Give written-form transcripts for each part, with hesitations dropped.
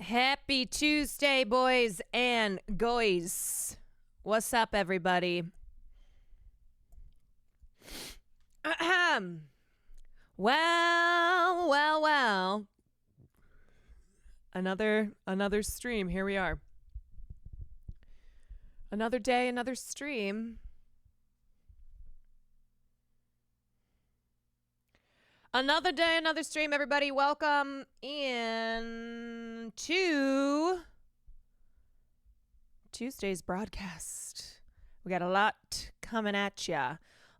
Happy Tuesday, boys and goys. What's up, everybody? Ahem. Well. Another stream. Here we are. Another day, another stream. Another day, another stream, everybody. Welcome in to Tuesday's broadcast. We got a lot coming at ya.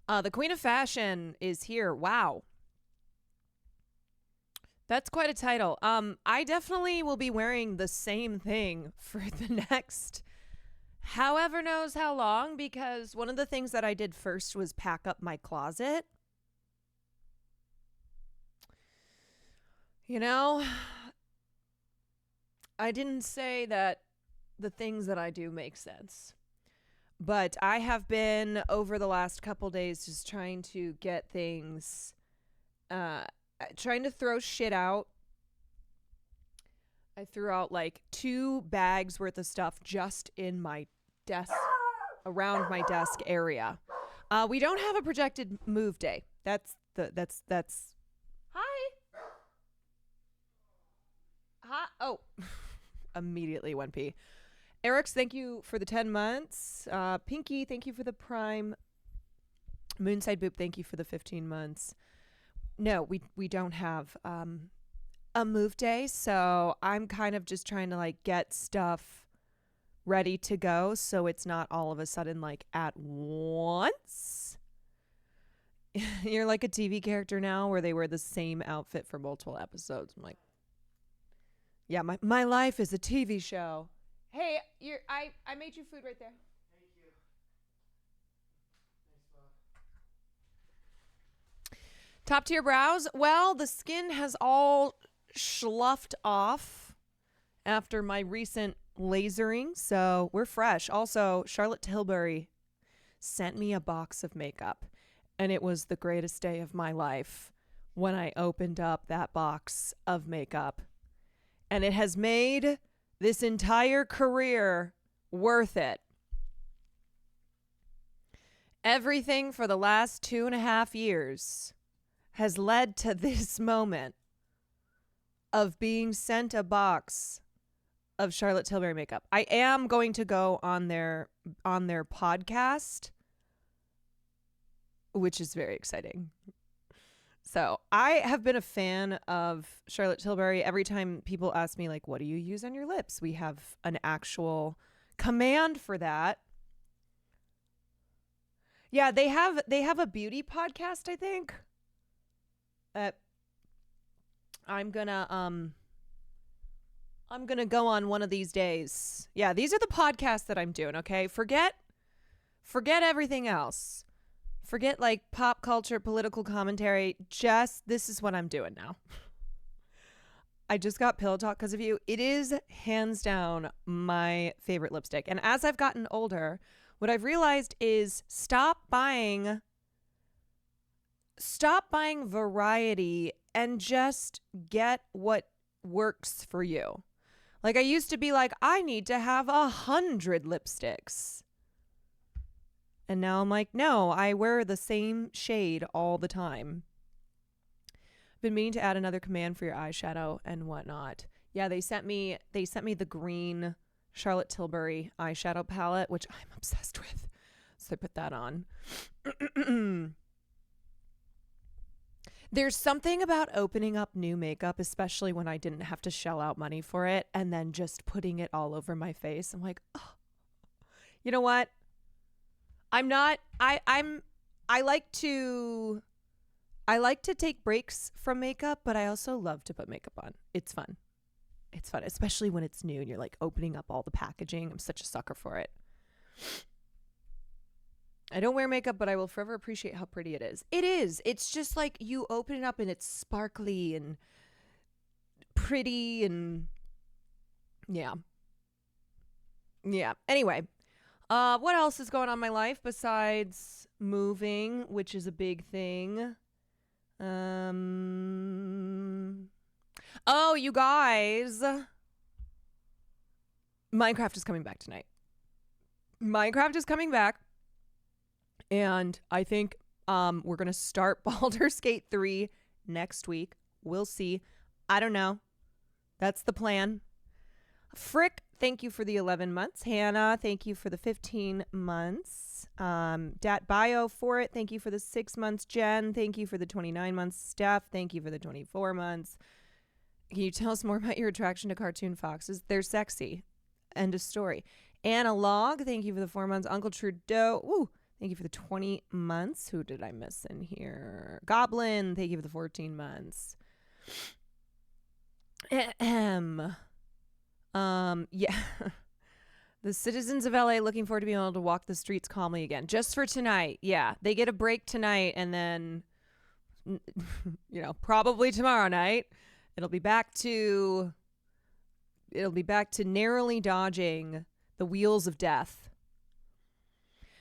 The Queen of Fashion is here. Wow. That's quite a title. I definitely will be wearing the same thing for the next however knows how long, because one of the things that I did first was pack up my closet. You know, I didn't say that the things that I do make sense, but I have been over the last couple days just trying to get things, trying to throw shit out. I threw out like 2 bags worth of stuff just in my desk, around my desk area. We don't have a projected move day. That's hi. Hi. Oh, immediately 1P. Eric's, thank you for the 10 months. Pinky, thank you for the Prime. Moonside Boop, thank you for the 15 months. No, we don't have a move day, so I'm kind of just trying to like get stuff ready to go so it's not all of a sudden like at once. You're like a TV character now where they wear the same outfit for multiple episodes. I'm like, yeah, my life is a TV show. Hey, I made you food right there. Thank you. Thanks, Bob. Top tier brows. Well, the skin has all sloughed off after my recent lasering, so we're fresh. Also, Charlotte Tilbury sent me a box of makeup, and it was the greatest day of my life when I opened up that box of makeup. And it has made this entire career worth it. Everything for the last 2.5 years has led to this moment of being sent a box of Charlotte Tilbury makeup. I am going to go on their podcast, which is very exciting. So I have been a fan of Charlotte Tilbury. Every time people ask me, like, what do you use on your lips? We have an actual command for that. Yeah, they have a beauty podcast, I think. That I'm gonna go on one of these days. Yeah, these are the podcasts that I'm doing, okay? Forget everything else. Forget like pop culture, political commentary. Just this is what I'm doing now. I just got Pillow Talk because of you. It is hands down my favorite lipstick. And as I've gotten older, what I've realized is stop buying variety and just get what works for you. Like I used to be like, I need to have 100 lipsticks. And now I'm like, no, I wear the same shade all the time. I've been meaning to add another command for your eyeshadow and whatnot. Yeah, they sent me the green Charlotte Tilbury eyeshadow palette, which I'm obsessed with. So I put that on. There's something about opening up new makeup, especially when I didn't have to shell out money for it, and then just putting it all over my face. I'm like, oh, you know what? I like to take breaks from makeup, but I also love to put makeup on. It's fun. It's fun, especially when it's new and you're like opening up all the packaging. I'm such a sucker for it. I don't wear makeup, but I will forever appreciate how pretty it is. It is. It's just like you open it up and it's sparkly and pretty and yeah. Yeah. Anyway. What else is going on in my life besides moving, which is a big thing? Oh, you guys. Minecraft is coming back tonight. Minecraft is coming back. And I think we're going to start Baldur's Gate 3 next week. We'll see. I don't know. That's the plan. Frick, thank you for the 11 months. Hannah, thank you for the 15 months. Dat Bio for it. Thank you for the 6 months. Jen, thank you for the 29 months. Steph, thank you for the 24 months. Can you tell us more about your attraction to cartoon foxes? They're sexy. End of story. Analog, thank you for the 4 months. Uncle Trudeau, ooh, thank you for the 20 months. Who did I miss in here? Goblin, thank you for the 14 months. Yeah. The citizens of LA looking forward to being able to walk the streets calmly again. Just for tonight. Yeah. They get a break tonight and then, probably tomorrow night, it'll be back to narrowly dodging the wheels of death.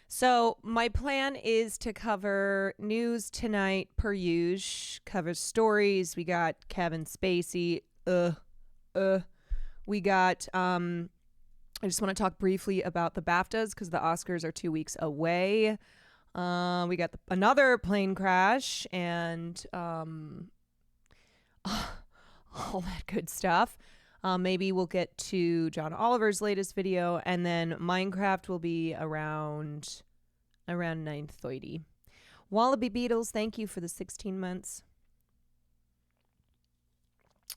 So my plan is to cover news tonight per usual, cover stories. We got Kevin Spacey. We got, I just want to talk briefly about the BAFTAs because the Oscars are 2 weeks away. We got another plane crash and all that good stuff. Maybe we'll get to John Oliver's latest video, and then Minecraft will be around 9:30. Wallaby Beatles, thank you for the 16 months.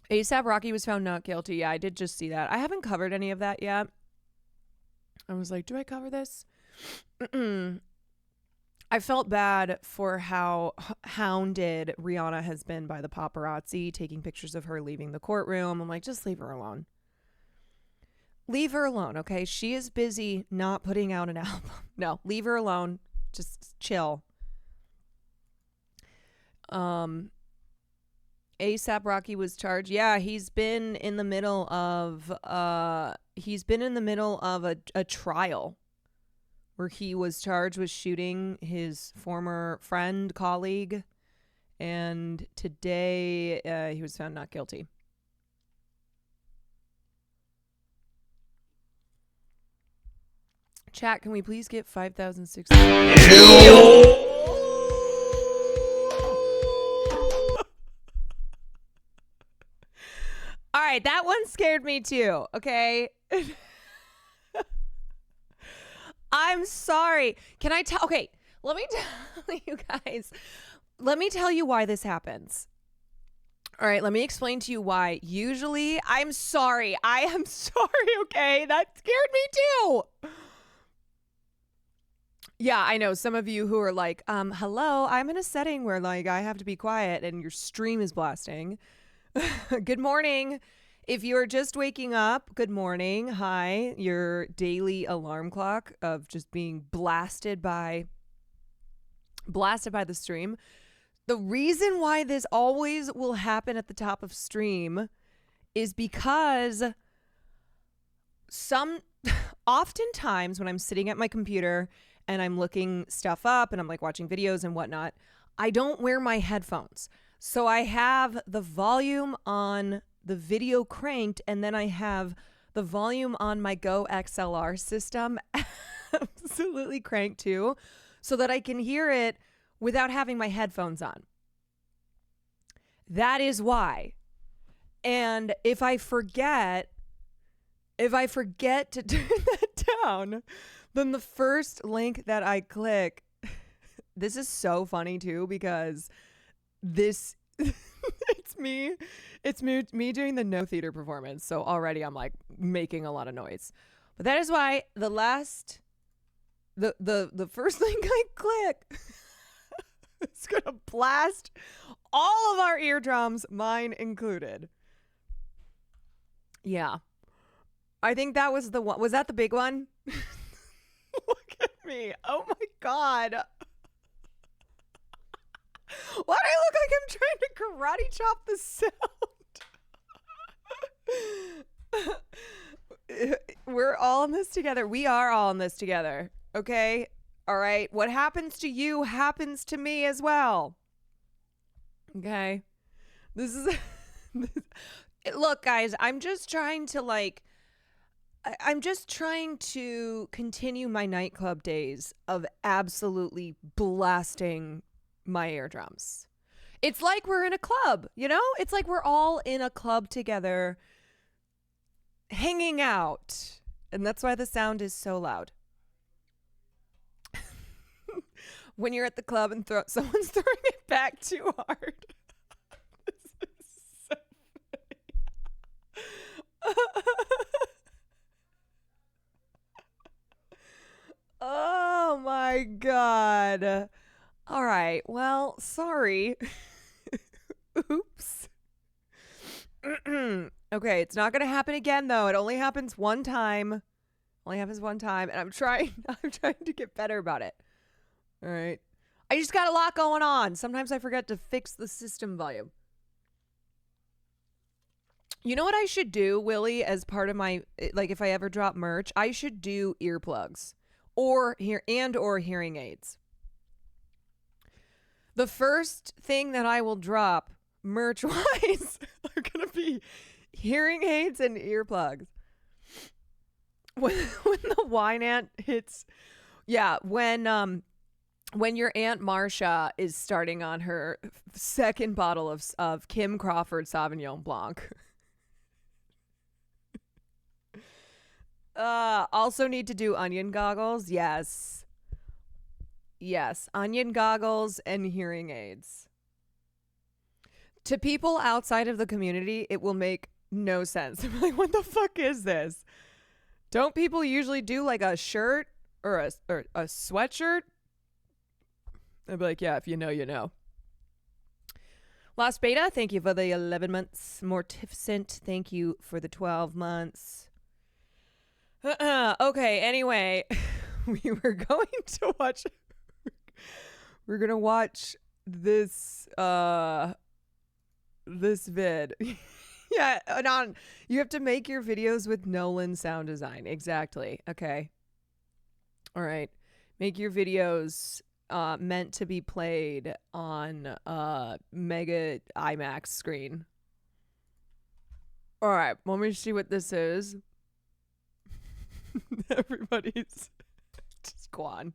ASAP Rocky was found not guilty. Yeah, I did just see that. I haven't covered any of that yet. I was like, do I cover this? I felt bad for how hounded Rihanna has been by the paparazzi, taking pictures of her leaving the courtroom. I'm like, just leave her alone. Leave her alone, okay? She is busy not putting out an album. No, leave her alone. Just chill. ASAP Rocky was charged. Yeah, he's been in the middle of a trial where he was charged with shooting his former friend, colleague, and today he was found not guilty. Chat, can we please get 5,600? All right, that one scared me too, okay? I'm sorry. Can I tell? Okay, let me tell you guys. Let me tell you why this happens. All right, let me explain to you why. Usually, I'm sorry. I am sorry, okay? That scared me too. Yeah, I know. Some of you who are like, hello, I'm in a setting where like I have to be quiet and your stream is blasting. Good morning. If you're just waking up, good morning. Hi. Your daily alarm clock of just being blasted by the stream. The reason why this always will happen at the top of stream is because oftentimes when I'm sitting at my computer and I'm looking stuff up and I'm like watching videos and whatnot, I don't wear my headphones. So I have the volume on the video cranked, and then I have the volume on my Go XLR system absolutely cranked too, so that I can hear it without having my headphones on. That is why. And if I forget to turn that down, then the first link that I click, this is so funny too, because it's me doing the no theater performance. So already I'm like making a lot of noise. But that is why the first link I click is gonna blast all of our eardrums, mine included. Yeah. I think that was the one. Was that the big one? Look at me. Oh my God. Why do I look like I'm trying to karate chop the sound? We're all in this together. We are all in this together. Okay? All right? What happens to you happens to me as well. Okay? This is... Look, guys, I'm just trying to, like... I'm just trying to continue my nightclub days of absolutely blasting my eardrums. It's like we're in a club, you know? It's like we're all in a club together, hanging out. And that's why the sound is so loud. When you're at the club and someone's throwing it back too hard. This is so funny. Oh my God. All right. Well, sorry. Oops. Okay, it's not going to happen again though. It only happens one time. And I'm trying to get better about it. All right. I just got a lot going on. Sometimes I forget to fix the system volume. You know what I should do, Willie, as part of my, like, if I ever drop merch, I should do earplugs or hearing aids. The first thing that I will drop merch-wise are going to be hearing aids and earplugs. When the wine aunt hits, yeah, when your Aunt Marcia is starting on her second bottle of Kim Crawford Sauvignon Blanc. Also need to do onion goggles. Yes, onion goggles and hearing aids. To people outside of the community, it will make no sense. I'm like, what the fuck is this? Don't people usually do like a shirt or a sweatshirt? I'd be like, yeah, if you know, you know. Lost Beta, thank you for the 11 months. Mortificent, thank you for the 12 months. Okay, anyway, we were going to watch... We're going to watch this vid. Yeah, you have to make your videos with Nolan sound design. Exactly. Okay. All right. Make your videos meant to be played on mega IMAX screen. All right. Let me see what this is. Everybody's just go on.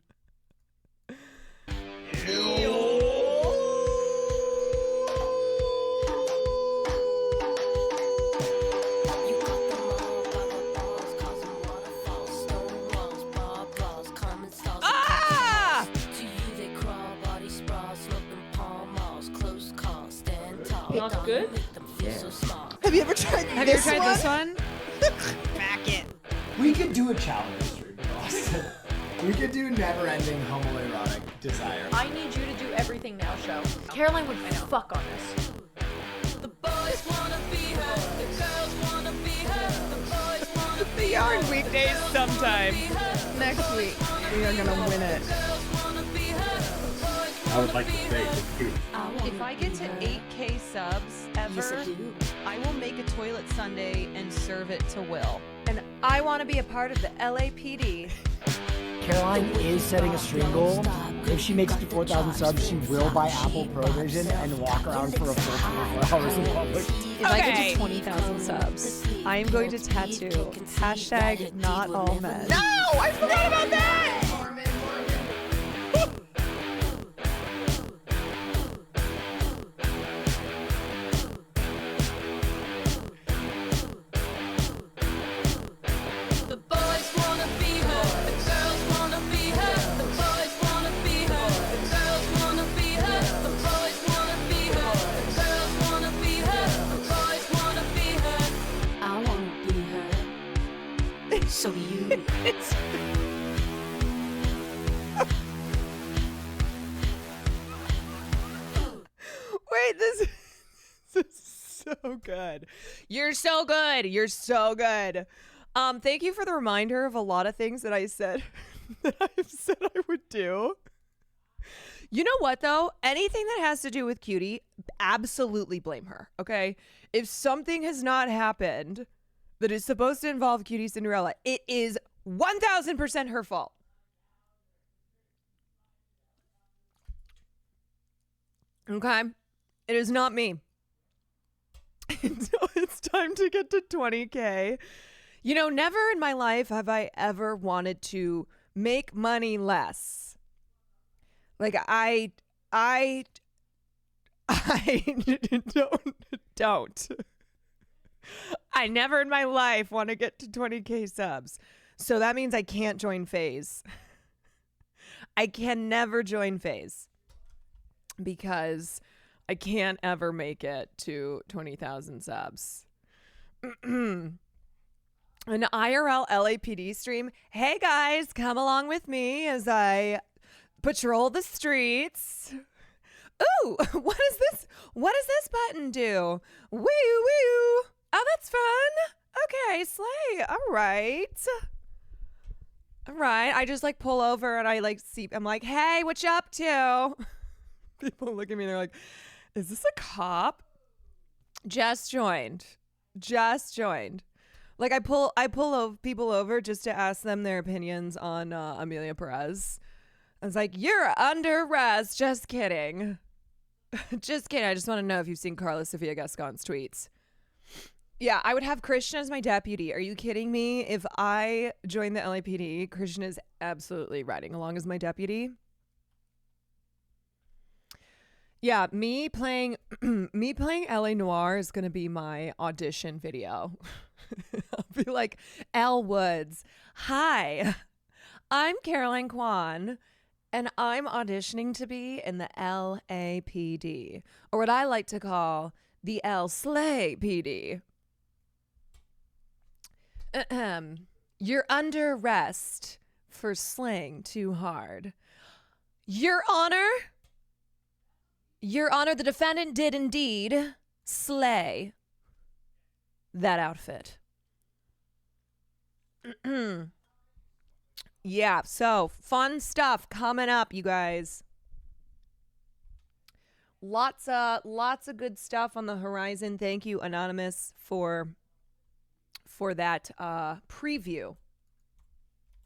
Not good? Yeah. Have you ever tried this one? Back it. We could do a challenge stream, Austin. We could do never-ending homoerotic desire. I need you to do everything now, show. Caroline would fuck on this. The boys wanna be her, the girls wanna be her, the boys wanna be They are weekdays sometime. Next week, we are gonna win it. I would like to say it's cute. If I get to 8K subs ever, I will make a toilet sundae and serve it to Will. And I want to be a part of the LAPD. Caroline is setting a stream goal. If she makes it to 4,000 subs, she will buy Apple Provision and walk around for a full 24 hours in public. If I get to 20,000 subs, I am going to tattoo hashtag not all men. No, I forgot about that. The boys wanna be her, the girls wanna be her, the boys wanna be her, the girls wanna be her, the boys wanna be her, the girls wanna be her, the boys wanna be her. I wanna be her. So do you. Wait, this is so good. You're so good. You're so good. Thank you for the reminder of a lot of things that I said that I've said I would do. You know what though? Anything that has to do with Cutie, absolutely blame her. Okay? If something has not happened that is supposed to involve Cutie Cinderella, it is 1000% her fault. Okay? It is not me. So it's time to get to 20K. You know, never in my life have I ever wanted to make money less. Like I don't. I never in my life want to get to 20K subs. So that means I can't join phase. I can never join phase because I can't ever make it to 20,000 subs. An IRL LAPD stream. Hey guys, come along with me as I patrol the streets. Ooh, what is this? What does this button do? Woo woo. Oh, that's fun. Okay, slay. All right. I just like pull over and I like see. I'm like, hey, what you up to? People look at me and they're like, is this a cop? Just joined. Like I pull people over just to ask them their opinions on Amelia Perez. I was like, you're under arrest. Just kidding. Just kidding. I just want to know if you've seen Carla Sofia Gascon's tweets. Yeah, I would have Christian as my deputy. Are you kidding me? If I join the LAPD, Christian is absolutely riding along as my deputy. Yeah, me playing LA Noire is going to be my audition video. I'll be like, Elle Woods, hi, I'm Caroline Kwan, and I'm auditioning to be in the LAPD, or what I like to call the L Slay PD. You're under arrest for slaying too hard. Your Honor, the defendant did indeed slay that outfit. Yeah, so fun stuff coming up, you guys. Lots of good stuff on the horizon. Thank you, Anonymous, for that preview.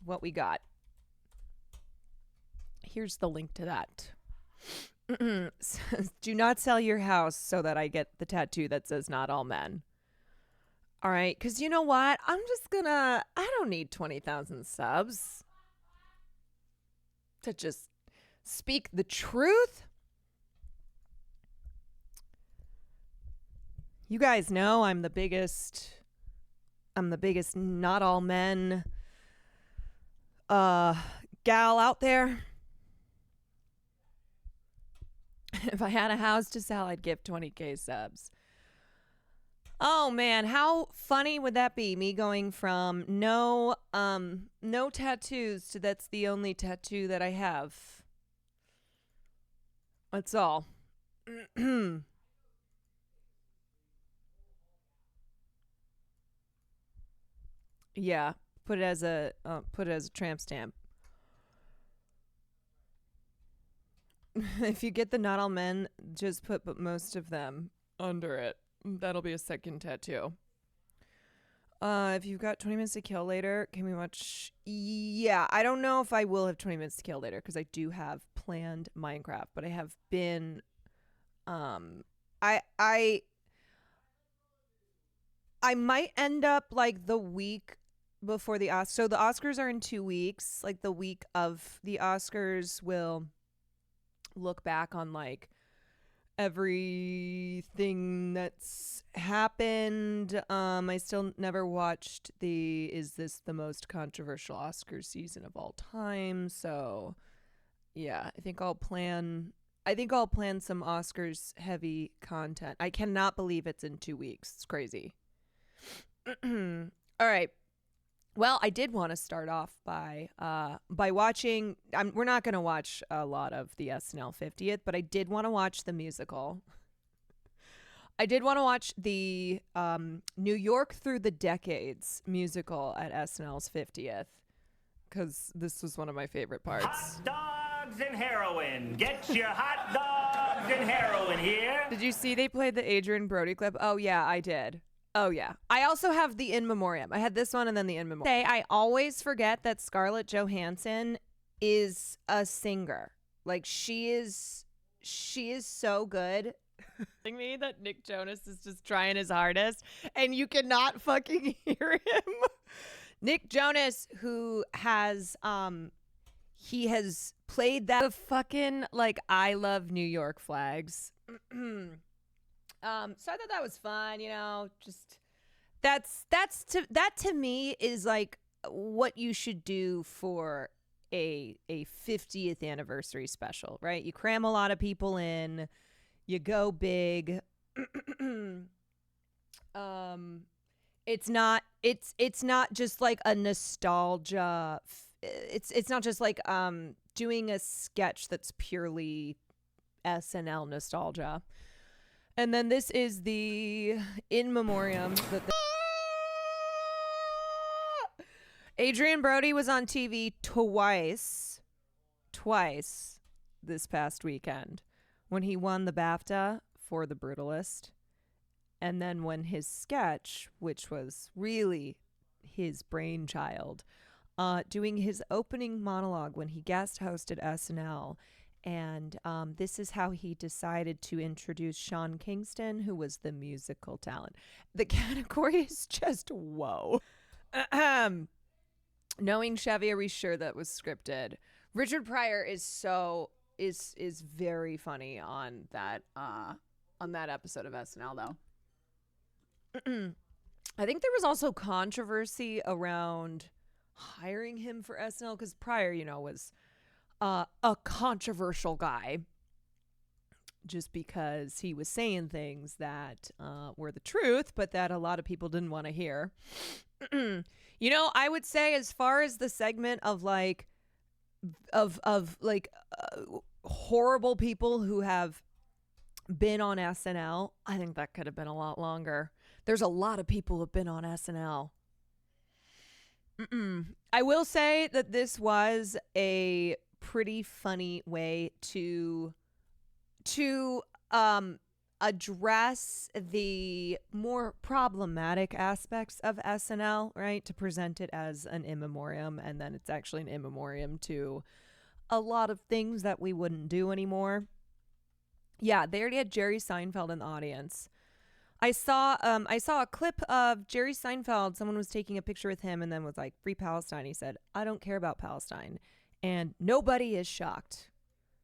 What we got. Here's the link to that. Says, do not sell your house so that I get the tattoo that says not all men. All right, because you know what? I don't need 20,000 subs to just speak the truth. You guys know I'm the biggest not all men gal out there. If I had a house to sell, I'd give 20K subs. Oh man, how funny would that be? Me going from no tattoos to that's the only tattoo that I have. That's all. Yeah, put it as a tramp stamp. If you get the not all men, just put most of them under it. That'll be a second tattoo. If you've got 20 minutes to kill later, can we watch? Yeah, I don't know if I will have 20 minutes to kill later because I do have planned Minecraft, but I have been, I might end up like the week before the Oscars. So the Oscars are in 2 weeks. Like the week of the Oscars, will look back on like everything that's happened. I still never watched is this the most controversial Oscar season of all time? So yeah, I think I'll plan some Oscars heavy content. I cannot believe it's in 2 weeks. It's crazy. All right. Well, I did want to start off by watching. We're not going to watch a lot of the SNL 50th, but I did want to watch the musical. I did want to watch the New York Through the Decades musical at SNL's 50th because this was one of my favorite parts. Hot dogs and heroin. Get your hot dogs and heroin here. Did you see they played the Adrian Brody clip? Oh, yeah, I did. Oh, yeah. I also have the In Memoriam. I had this one and then the In Memoriam. I always forget that Scarlett Johansson is a singer. Like, she is so good me that Nick Jonas is just trying his hardest and you cannot fucking hear him. Nick Jonas, who has he has played that fucking like I love New York flags. So I thought that was fun, you know, just that to me is like what you should do for a 50th anniversary special, right? You cram a lot of people in, you go big. It's not just like a nostalgia. It's not just like doing a sketch that's purely SNL nostalgia. And then this is the in memoriam that Adrian Brody was on TV twice this past weekend when he won the BAFTA for The Brutalist. And then when his sketch, which was really his brainchild, doing his opening monologue when he guest hosted SNL. And this is how he decided to introduce Sean Kingston, who was the musical talent. The category is just whoa. Knowing Chevy, are we sure that was scripted? Richard Pryor is very funny on that episode of SNL though. I think there was also controversy around hiring him for SNL because Pryor, you know, was a controversial guy just because he was saying things that were the truth, but that a lot of people didn't want to hear. You know, I would say as far as the segment of horrible people who have been on SNL, I think that could have been a lot longer. There's a lot of people who have been on SNL. I will say that this was a pretty funny way to address the more problematic aspects of SNL, right? To present it as an in memoriam, and then it's actually an in memoriam to a lot of things that we wouldn't do anymore. Yeah, they already had Jerry Seinfeld in the audience. I saw a clip of Jerry Seinfeld. Someone was taking a picture with him and then was like, "Free Palestine." He said, "I don't care about Palestine." And nobody is shocked.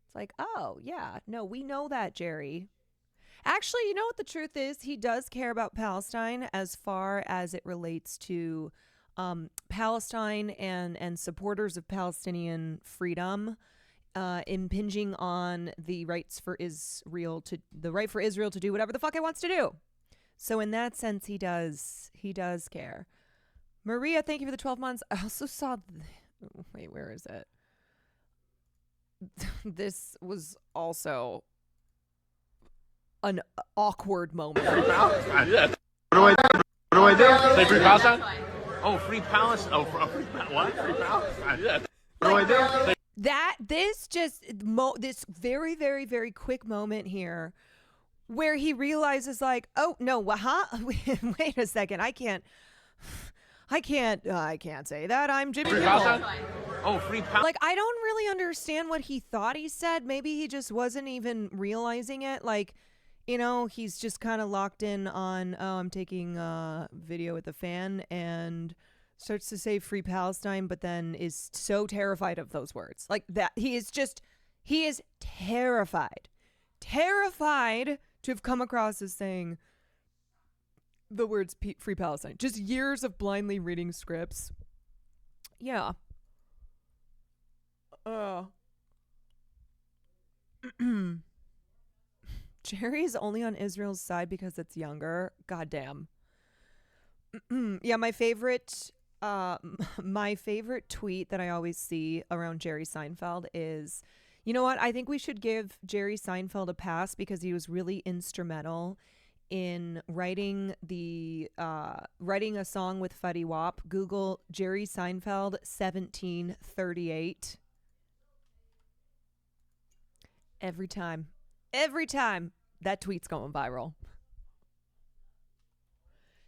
It's like, oh, yeah, no, we know that, Jerry. Actually, you know what the truth is? He does care about Palestine as far as it relates to Palestine and supporters of Palestinian freedom, impinging on the right for Israel to do whatever the fuck it wants to do. So in that sense, he does care. Maria, thank you for the 12 months. I also saw, wait, where is it? This was also an awkward moment. Free Palestine. What do I do? Say free Palestine? Oh, free Palestine. Oh, free what? Free Palestine. Yeah. What do I do? This very, very, very quick moment here where he realizes like, oh no, huh? Wait a second. I can't say that. I'm Jimmy Kimmel. Oh, free Palestine. Like, I don't really understand what he thought he said. Maybe he just wasn't even realizing it. Like, you know, he's just kind of locked in on, oh, I'm taking a video with a fan, and starts to say free Palestine, but then is so terrified of those words. Like that, he is terrified to have come across as saying the words free Palestine. Just years of blindly reading scripts. Yeah. Jerry's only on Israel's side because it's younger. Goddamn. Yeah, my favorite tweet that I always see around Jerry Seinfeld is, you know what? I think we should give Jerry Seinfeld a pass because he was really instrumental in writing a song with Fuddy Wap. Google Jerry Seinfeld 1738. Every time that tweet's going viral.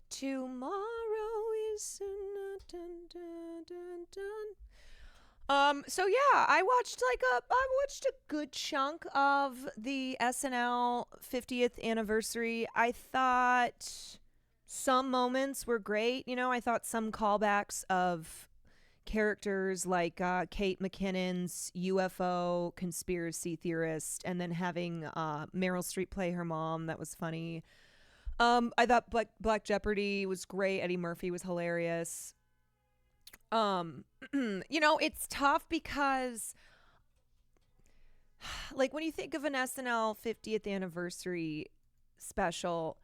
Tomorrow is dun, dun, dun, dun. So yeah, I watched a good chunk of the SNL 50th anniversary. I thought some moments were great. You know, I thought some callbacks of characters like Kate McKinnon's UFO conspiracy theorist, and then having Meryl Streep play her mom. That was funny. I thought Black Jeopardy was great. Eddie Murphy was hilarious. You know, it's tough because like when you think of an SNL 50th anniversary special,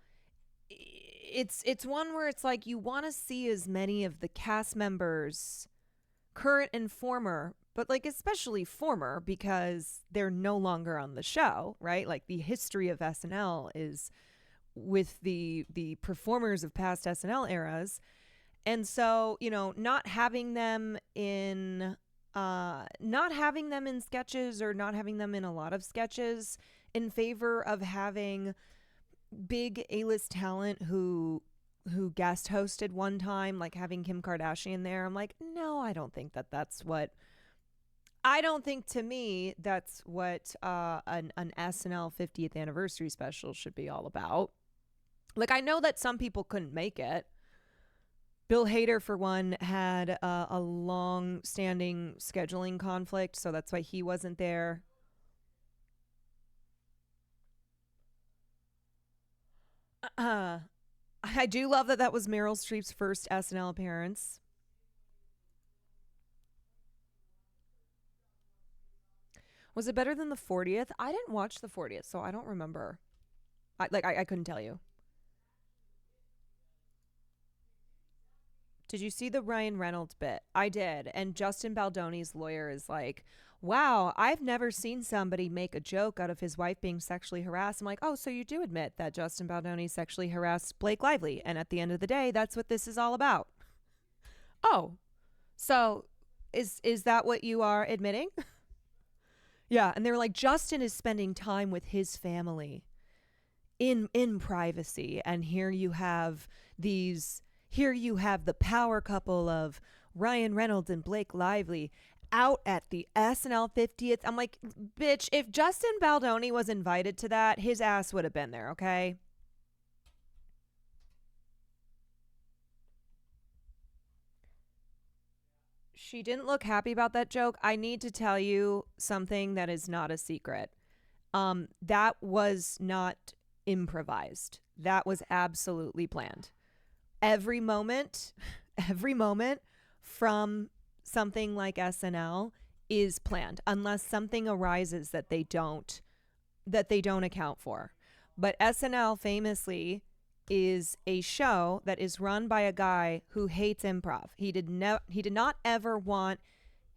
it's one where it's like you want to see as many of the cast members, current and former, but like especially former because they're no longer on the show, right? Like the history of SNL is with the performers of past SNL eras. And so, you know, not having them in sketches or not having them in a lot of sketches in favor of having big A-list talent who guest hosted one time, like having Kim Kardashian there. I'm like, no, I don't think to me that's what an SNL 50th anniversary special should be all about. Like, I know that some people couldn't make it. Bill Hader, for one, had a long-standing scheduling conflict, so that's why he wasn't there. I do love that was Meryl Streep's first SNL appearance. Was it better than the 40th? I didn't watch the 40th, so I don't remember. I couldn't tell you. Did you see the Ryan Reynolds bit? I did. And Justin Baldoni's lawyer is like, wow, I've never seen somebody make a joke out of his wife being sexually harassed. I'm like, oh, so you do admit that Justin Baldoni sexually harassed Blake Lively. And at the end of the day, that's what this is all about. Oh, so is that what you are admitting? Yeah. And they were like, Justin is spending time with his family in privacy. And here you have the power couple of Ryan Reynolds and Blake Lively out at the SNL 50th. I'm like, bitch, if Justin Baldoni was invited to that, his ass would have been there, okay? She didn't look happy about that joke. I need to tell you something that is not a secret. That was not improvised. That was absolutely planned. Every moment from something like SNL is planned, unless something arises that they don't account for. But SNL famously is a show that is run by a guy who hates improv. He did not ever want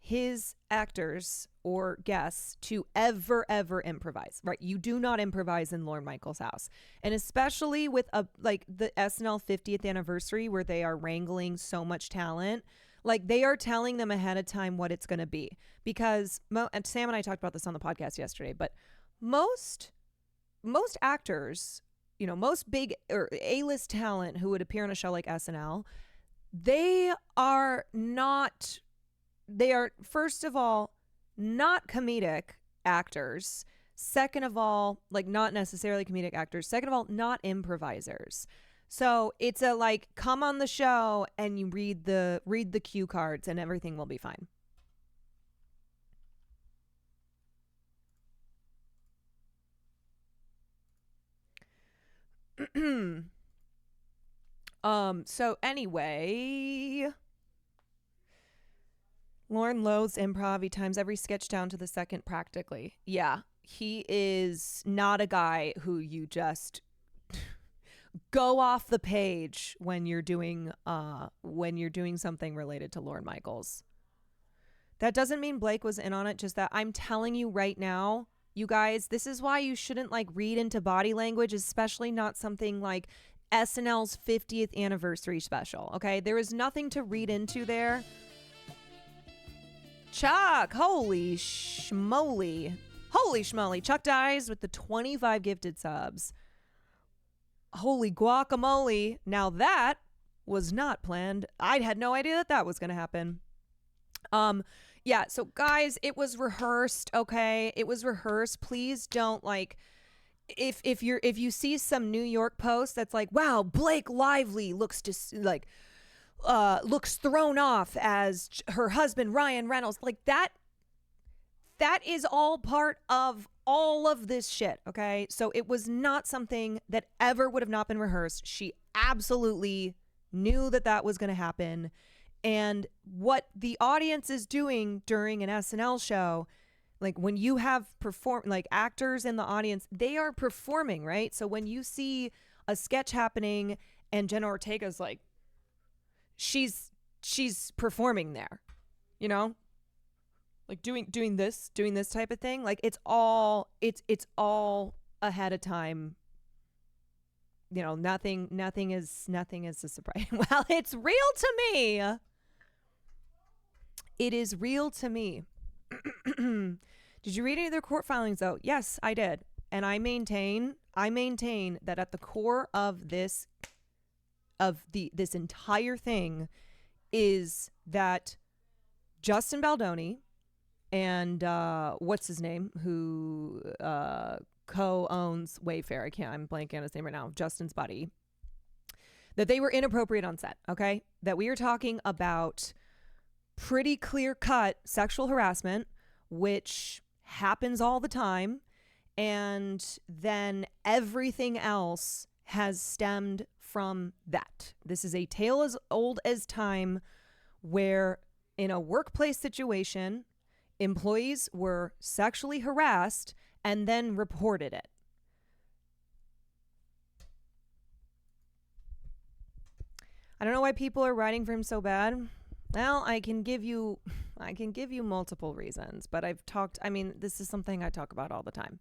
his actors or guests to ever improvise, right? You do not improvise in Lorne Michaels' house. And especially with the SNL 50th anniversary where they are wrangling so much talent, like they are telling them ahead of time what it's going to be. Because and Sam and I talked about this on the podcast yesterday, but most actors, you know, most big or A-list talent who would appear on a show like SNL, they are first of all not comedic actors. Second of all, like not necessarily comedic actors. Second of all, not improvisers. So it's a like, come on the show and you read the cue cards and everything will be fine. So anyway, Lauren loathes improv. He times every sketch down to the second practically. Yeah, he is not a guy who you just go off the page when you're doing something related to Lorne Michaels. That doesn't mean Blake was in on it, just that I'm telling you right now, you guys, this is why you shouldn't like read into body language, especially not something like SNL's 50th anniversary special. Okay, there is nothing to read into there. Chuck, holy schmoly. Chuck Dies with the 25 gifted subs. Holy guacamole. Now that was not planned. I had no idea that was going to happen. Yeah, so guys, it was rehearsed, okay? It was rehearsed. Please don't like if you see some New York post that's like, "Wow, Blake Lively looks looks thrown off as her husband Ryan Reynolds." Like that is all part of all of this shit, okay? So it was not something that ever would have not been rehearsed. She absolutely knew that was going to happen. And what the audience is doing during an SNL show, like when you have actors in the audience, they are performing, right? So when you see a sketch happening and Jenna Ortega's like, she's performing there, you know, like doing this type of thing. Like it's all ahead of time. You know, nothing is a surprise. Well, it's real to me. It is real to me. Did you read any of their court filings though? Yes, I did. And I maintain that at the core of this entire thing is that Justin Baldoni and what's his name, who co-owns Wayfair, I'm blanking on his name right now, Justin's buddy, that they were inappropriate on set, okay? That we are talking about pretty clear-cut sexual harassment, which happens all the time, and then everything else has stemmed from that. This is a tale as old as time where in a workplace situation, employees were sexually harassed and then reported it. I don't know why people are writing for him so bad. Well, I can give you multiple reasons, but this is something I talk about all the time.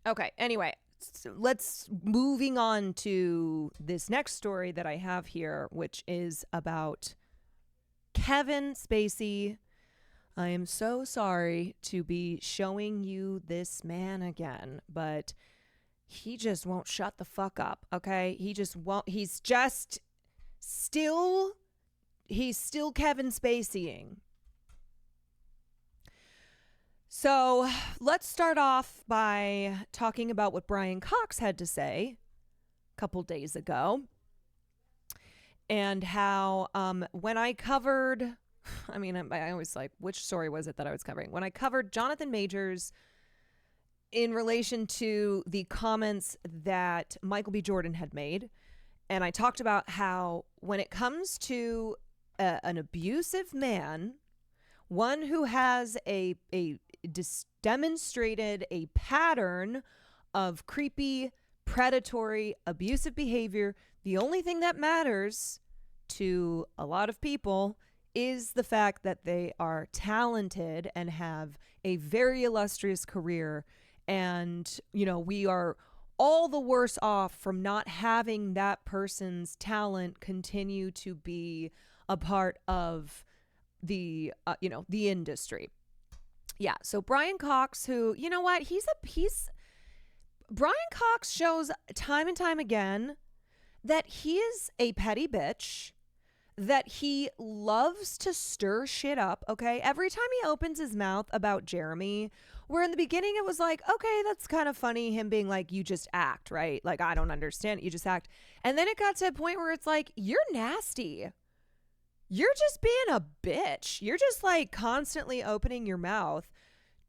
Okay, anyway, so let's moving on to this next story that I have here, which is about Kevin Spacey. I am so sorry to be showing you this man again, but he just won't shut the fuck up, okay? He just won't. He's still Kevin Spaceying. So let's start off by talking about what Brian Cox had to say a couple days ago, and how when I covered, I always like, which story was it that I was covering? When I covered Jonathan Majors in relation to the comments that Michael B. Jordan had made, and I talked about how when it comes to an abusive man, one who has demonstrated a pattern of creepy, predatory, abusive behavior, the only thing that matters to a lot of people is the fact that they are talented and have a very illustrious career. And, we are all the worse off from not having that person's talent continue to be a part of the industry. Yeah. So Brian Cox, who, you know what, Brian Cox shows time and time again that he is a petty bitch, that he loves to stir shit up. Okay. Every time he opens his mouth about Jeremy, where in the beginning it was like, okay, that's kind of funny. Him being like, you just act, right? Like, I don't understand it. You just act. And then it got to a point where it's like, you're nasty. You're just being a bitch. You're just like constantly opening your mouth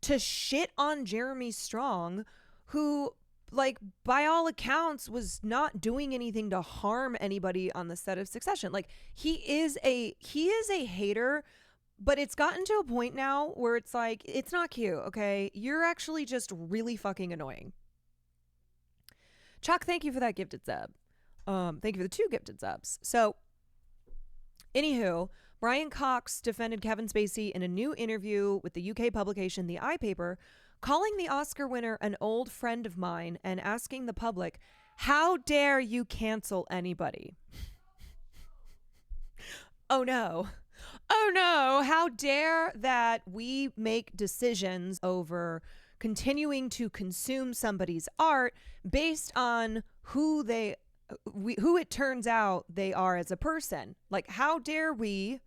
to shit on Jeremy Strong, who, like, by all accounts was not doing anything to harm anybody on the set of Succession. Like, he is a hater, but it's gotten to a point now where it's like, it's not cute, okay? You're actually just really fucking annoying. Chuck, thank you for that gifted sub. Thank you for the 2 gifted subs. So, anywho, Brian Cox defended Kevin Spacey in a new interview with the UK publication The Eye Paper, calling the Oscar winner an old friend of mine and asking the public, how dare you cancel anybody? Oh no, how dare that we make decisions over continuing to consume somebody's art based on who who it turns out they are as a person. Like, how dare we,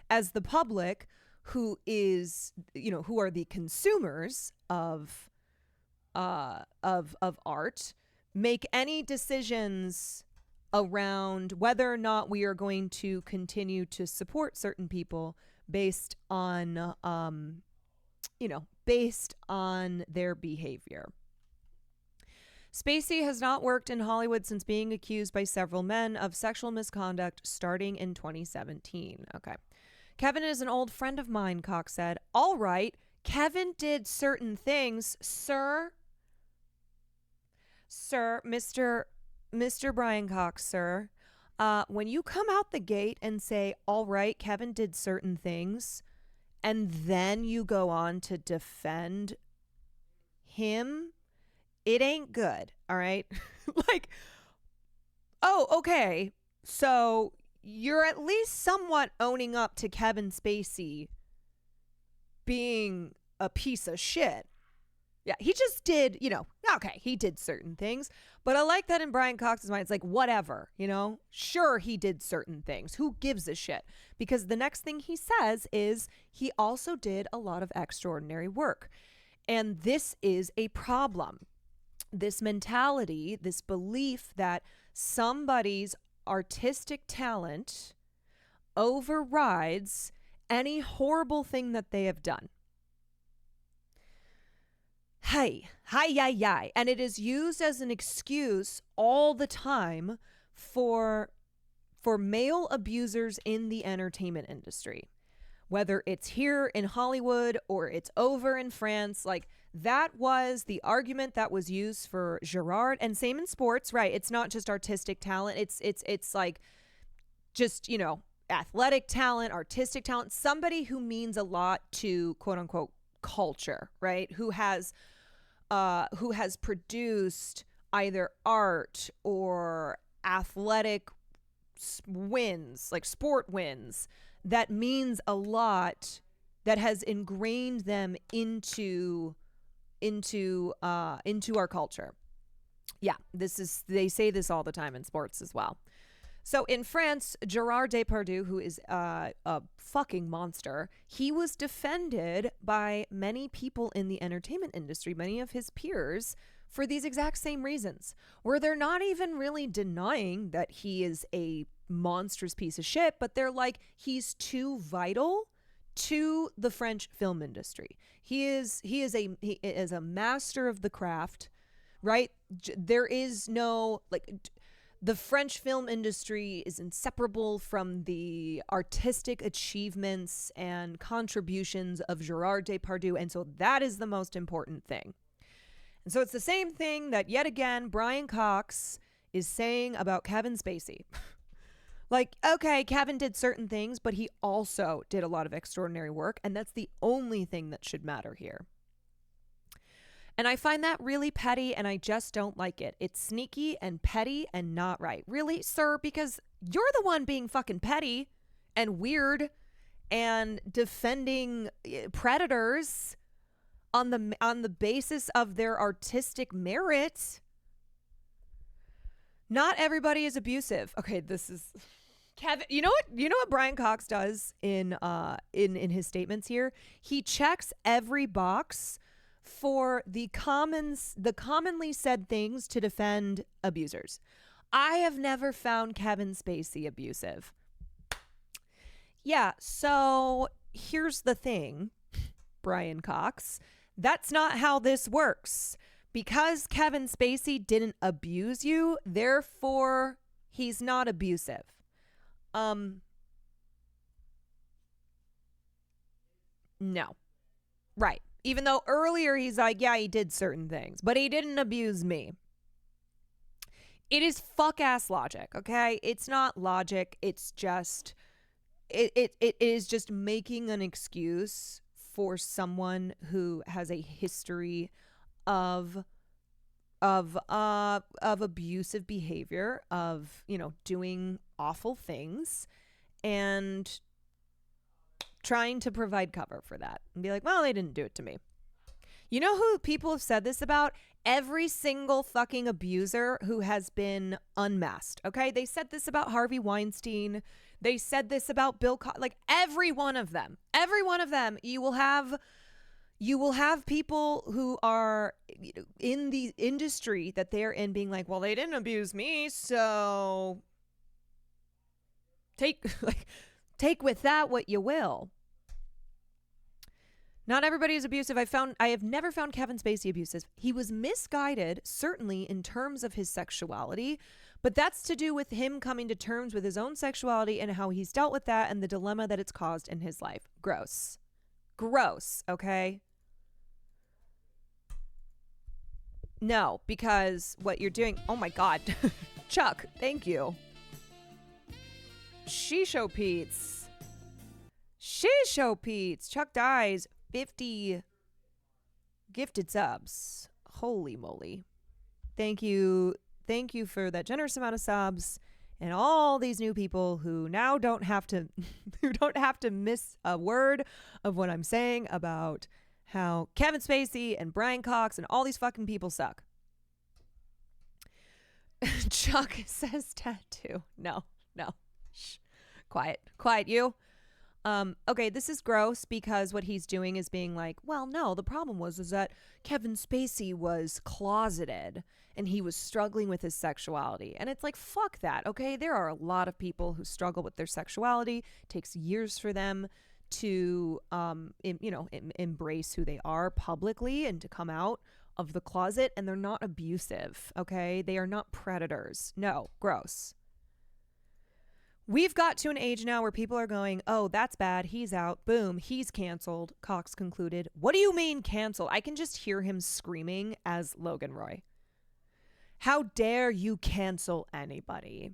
as the public, who is, who are the consumers of art, make any decisions around whether or not we are going to continue to support certain people based on, based on their behavior. Spacey has not worked in Hollywood since being accused by several men of sexual misconduct starting in 2017. Okay. Kevin is an old friend of mine, Cox said. All right, Kevin did certain things, sir. Sir, Mr. Brian Cox, sir. When you come out the gate and say, all right, Kevin did certain things, and then you go on to defend him, it ain't good, all right? Like, oh, okay, so you're at least somewhat owning up to Kevin Spacey being a piece of shit. Yeah, he just did, okay, he did certain things. But I like that in Brian Cox's mind. It's like, whatever, Sure, he did certain things. Who gives a shit? Because the next thing he says is he also did a lot of extraordinary work. And this is a problem. This mentality, this belief that somebody's artistic talent overrides any horrible thing that they have done. Hi. And it is used as an excuse all the time for male abusers in the entertainment industry. Whether it's here in Hollywood or it's over in France, like that was the argument that was used for Gerard, and same in sports, right? It's not just artistic talent. It's like just, athletic talent, artistic talent, somebody who means a lot to quote unquote culture, right? Who has produced either art or athletic wins, like sport wins, that means a lot, that has ingrained them into our culture. Yeah, they say this all the time in sports as well. So in France, Gerard Depardieu, who is a fucking monster, he was defended by many people in the entertainment industry, many of his peers, for these exact same reasons, where they're not even really denying that he is a monstrous piece of shit, but they're like, he's too vital to the French film industry. He is a master of the craft, right? There is no, the French film industry is inseparable from the artistic achievements and contributions of Gerard Depardieu, and so that is the most important thing. And so it's the same thing that, yet again, Brian Cox is saying about Kevin Spacey. Like, okay, Kevin did certain things, but he also did a lot of extraordinary work, and that's the only thing that should matter here. And I find that really petty, and I just don't like it. It's sneaky and petty and not right. Really, sir? Because you're the one being fucking petty and weird and defending predators on the basis of their artistic merit. Not everybody is abusive. Okay, this is Kevin. You know what Brian Cox does in his statements here? He checks every box for the commonly said things to defend abusers. I have never found Kevin Spacey abusive. Yeah, so here's the thing, Brian Cox. That's not how this works. Because Kevin Spacey didn't abuse you, therefore he's not abusive. No. Right. Even though earlier he's like, yeah, he did certain things, but he didn't abuse me. It is fuck-ass logic, okay? It's not logic. It's just, it is just making an excuse for someone who has a history of abusive behavior, of, doing awful things, and trying to provide cover for that and be like, well, they didn't do it to me. You know who people have said this about? every single fucking abuser who has been unmasked. Okay, they said this about Harvey Weinstein. They said this about Bill like every one of them. Every one of them. You will have people who are in the industry that they're in being like, well, they didn't abuse me, so take with that what you will. Not everybody is abusive. I have never found Kevin Spacey abusive. He was misguided, certainly in terms of his sexuality, but that's to do with him coming to terms with his own sexuality and how he's dealt with that and the dilemma that it's caused in his life. Gross. Gross, okay? No, because what you're doing... Oh my God. Chuck, thank you. Shisho Pete's. Shisho Pete's. Chuck dies. 50 gifted subs. Holy moly. Thank you. Thank you for that generous amount of subs and all these new people who now don't have to miss a word of what I'm saying about how Kevin Spacey and Brian Cox and all these fucking people suck. Chuck says tattoo. No. Shh. Quiet you. Okay, this is gross because what he's doing is being like, well, no, the problem was that Kevin Spacey was closeted and he was struggling with his sexuality. And it's like, fuck that, okay? There are a lot of people who struggle with their sexuality. It takes years for them to, embrace who they are publicly and to come out of the closet, and they're not abusive, okay? They are not predators. No, gross. We've got to an age now where people are going, oh, that's bad. He's out. Boom. He's canceled. Cox concluded. What do you mean canceled? I can just hear him screaming as Logan Roy. How dare you cancel anybody?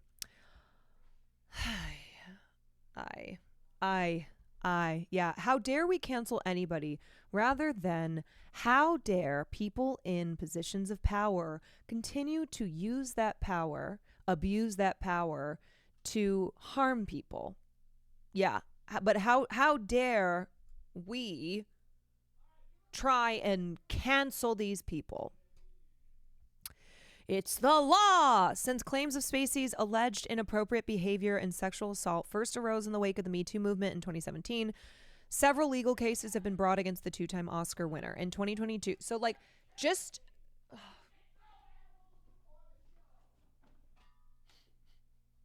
Yeah. How dare we cancel anybody rather than how dare people in positions of power continue to use that power, abuse that power, to harm people. Yeah, but how dare we try and cancel these people? It's the law. Since claims of Spacey's alleged inappropriate behavior and sexual assault first arose in the wake of the Me Too movement in 2017, several legal cases have been brought against the two-time Oscar winner in 2022. So like just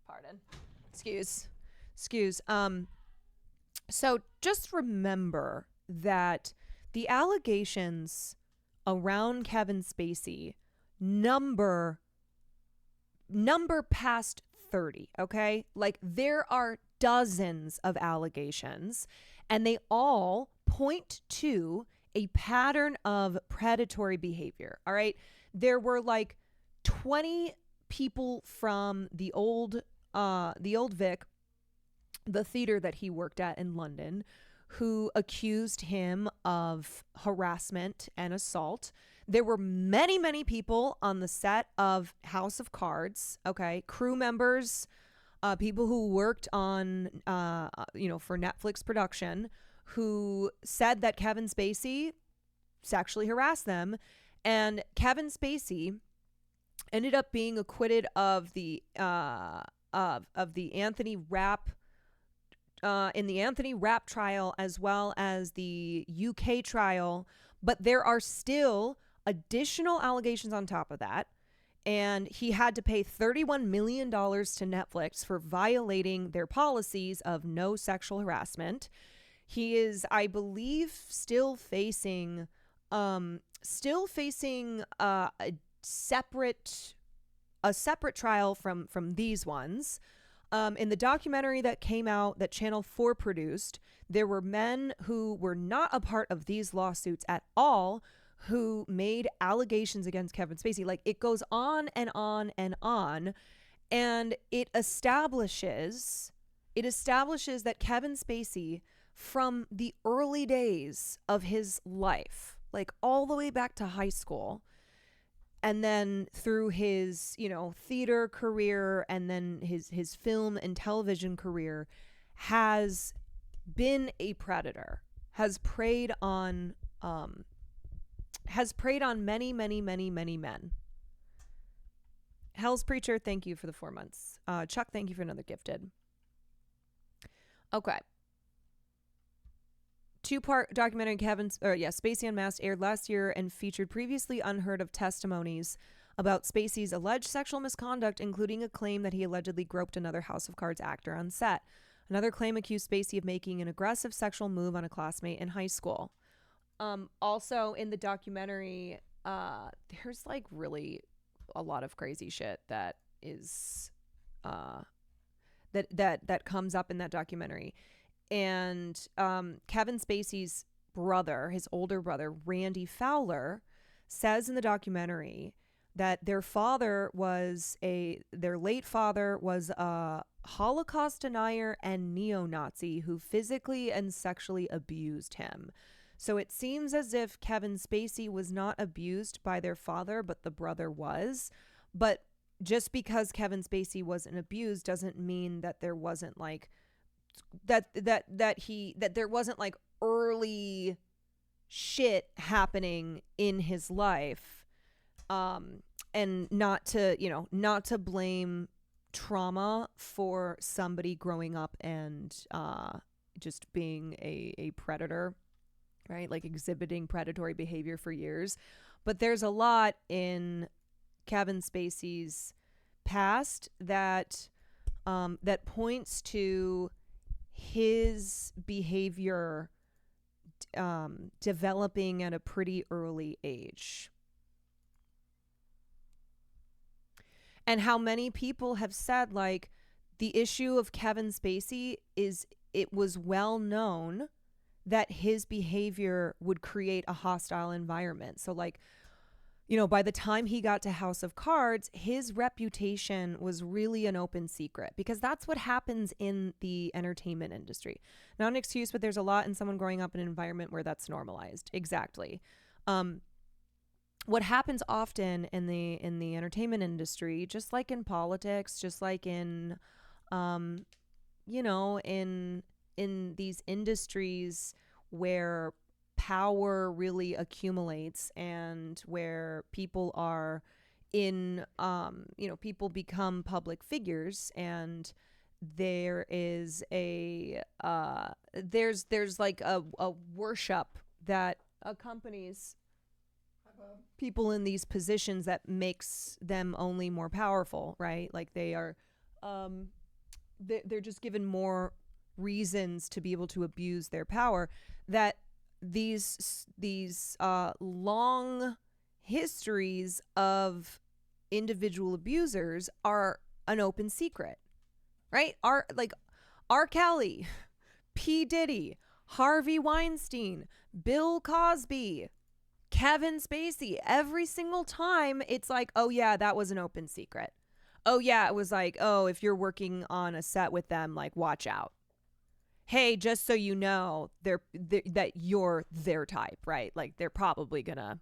pardon. Excuse. So just remember that the allegations around Kevin Spacey number past 30, okay? Like there are dozens of allegations and they all point to a pattern of predatory behavior, all right? There were like 20 people from the old Vic, the theater that he worked at in London, who accused him of harassment and assault. There were many, many people on the set of House of Cards, okay, crew members, people who worked on, for Netflix production, who said that Kevin Spacey sexually harassed them, and Kevin Spacey ended up being acquitted of the Anthony Rapp in the Anthony Rapp trial as well as the UK trial, but there are still additional allegations on top of that, and he had to pay $31 million to Netflix for violating their policies of no sexual harassment. He is, I believe, still facing a separate trial from these ones. In the documentary that came out that Channel 4 produced, there were men who were not a part of these lawsuits at all who made allegations against Kevin Spacey. Like, it goes on and on and on, and it establishes that Kevin Spacey, from the early days of his life, like all the way back to high school, and then through his, theater career and then his film and television career, has been a predator, has preyed on has preyed on many, many, many, many men. Hell's Preacher, thank you for the 4 months. Chuck, thank you for another gifted. Okay. 2-part documentary Spacey Unmasked aired last year and featured previously unheard of testimonies about Spacey's alleged sexual misconduct, including a claim that he allegedly groped another House of Cards actor on set. Another claim accused Spacey of making an aggressive sexual move on a classmate in high school. Also in the documentary, there's like really a lot of crazy shit that is that comes up in that documentary. And Kevin Spacey's brother, his older brother, Randy Fowler, says in the documentary that their late father was a Holocaust denier and neo-Nazi who physically and sexually abused him. So it seems as if Kevin Spacey was not abused by their father, but the brother was. But just because Kevin Spacey wasn't abused doesn't mean that there wasn't like that there wasn't like early shit happening in his life. And not to blame trauma for somebody growing up and just being a predator, right? Like exhibiting predatory behavior for years. But there's a lot in Kevin Spacey's past that that points to his behavior developing at a pretty early age. And how many people have said, like, the issue of Kevin Spacey is it was well known that his behavior would create a hostile environment. So, like, you know, by the time he got to House of Cards, his reputation was really an open secret because that's what happens in the entertainment industry. Not an excuse, but there's a lot in someone growing up in an environment where that's normalized. Exactly. What happens often in the entertainment industry, just like in politics, just like in, in these industries where power really accumulates and where people are in, people become public figures, and there is there's like a worship that accompanies people in these positions that makes them only more powerful, right? Like they are, they're just given more reasons to be able to abuse their power. That these long histories of individual abusers are an open secret, right? R. Kelly, P. Diddy, Harvey Weinstein, Bill Cosby, Kevin Spacey. Every single time it's like, oh yeah, that was an open secret. Oh yeah, it was like, oh, if you're working on a set with them, like, watch out. Hey, just so you know, that you're their type, right? Like they're probably gonna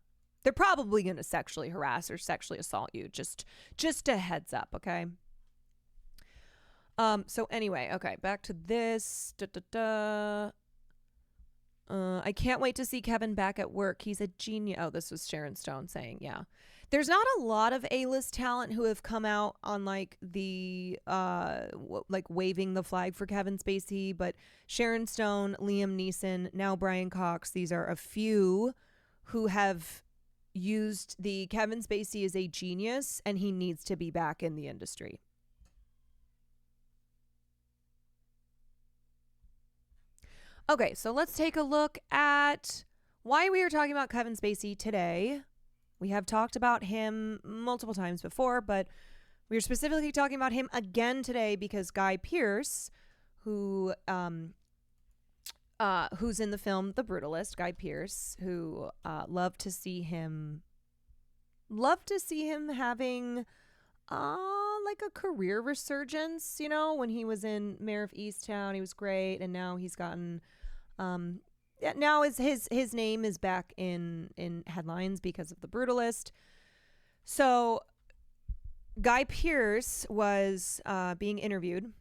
sexually harass or sexually assault you. Just a heads up, okay? So anyway, okay, back to this. I can't wait to see Kevin back at work. He's a genius. Oh, this was Sharon Stone saying, yeah. There's not a lot of A-list talent who have come out on like the waving the flag for Kevin Spacey, but Sharon Stone, Liam Neeson, now Brian Cox, these are a few who have used the Kevin Spacey is a genius and he needs to be back in the industry. Okay, so let's take a look at why we are talking about Kevin Spacey today. We have talked about him multiple times before, but we are specifically talking about him again today because Guy Pearce, who's in the film The Brutalist, Guy Pearce, who love to see him having like a career resurgence. You know, when he was in Mayor of Easttown, he was great, and now he's gotten now his name is back in headlines because of The Brutalist. So Guy Pearce was being interviewed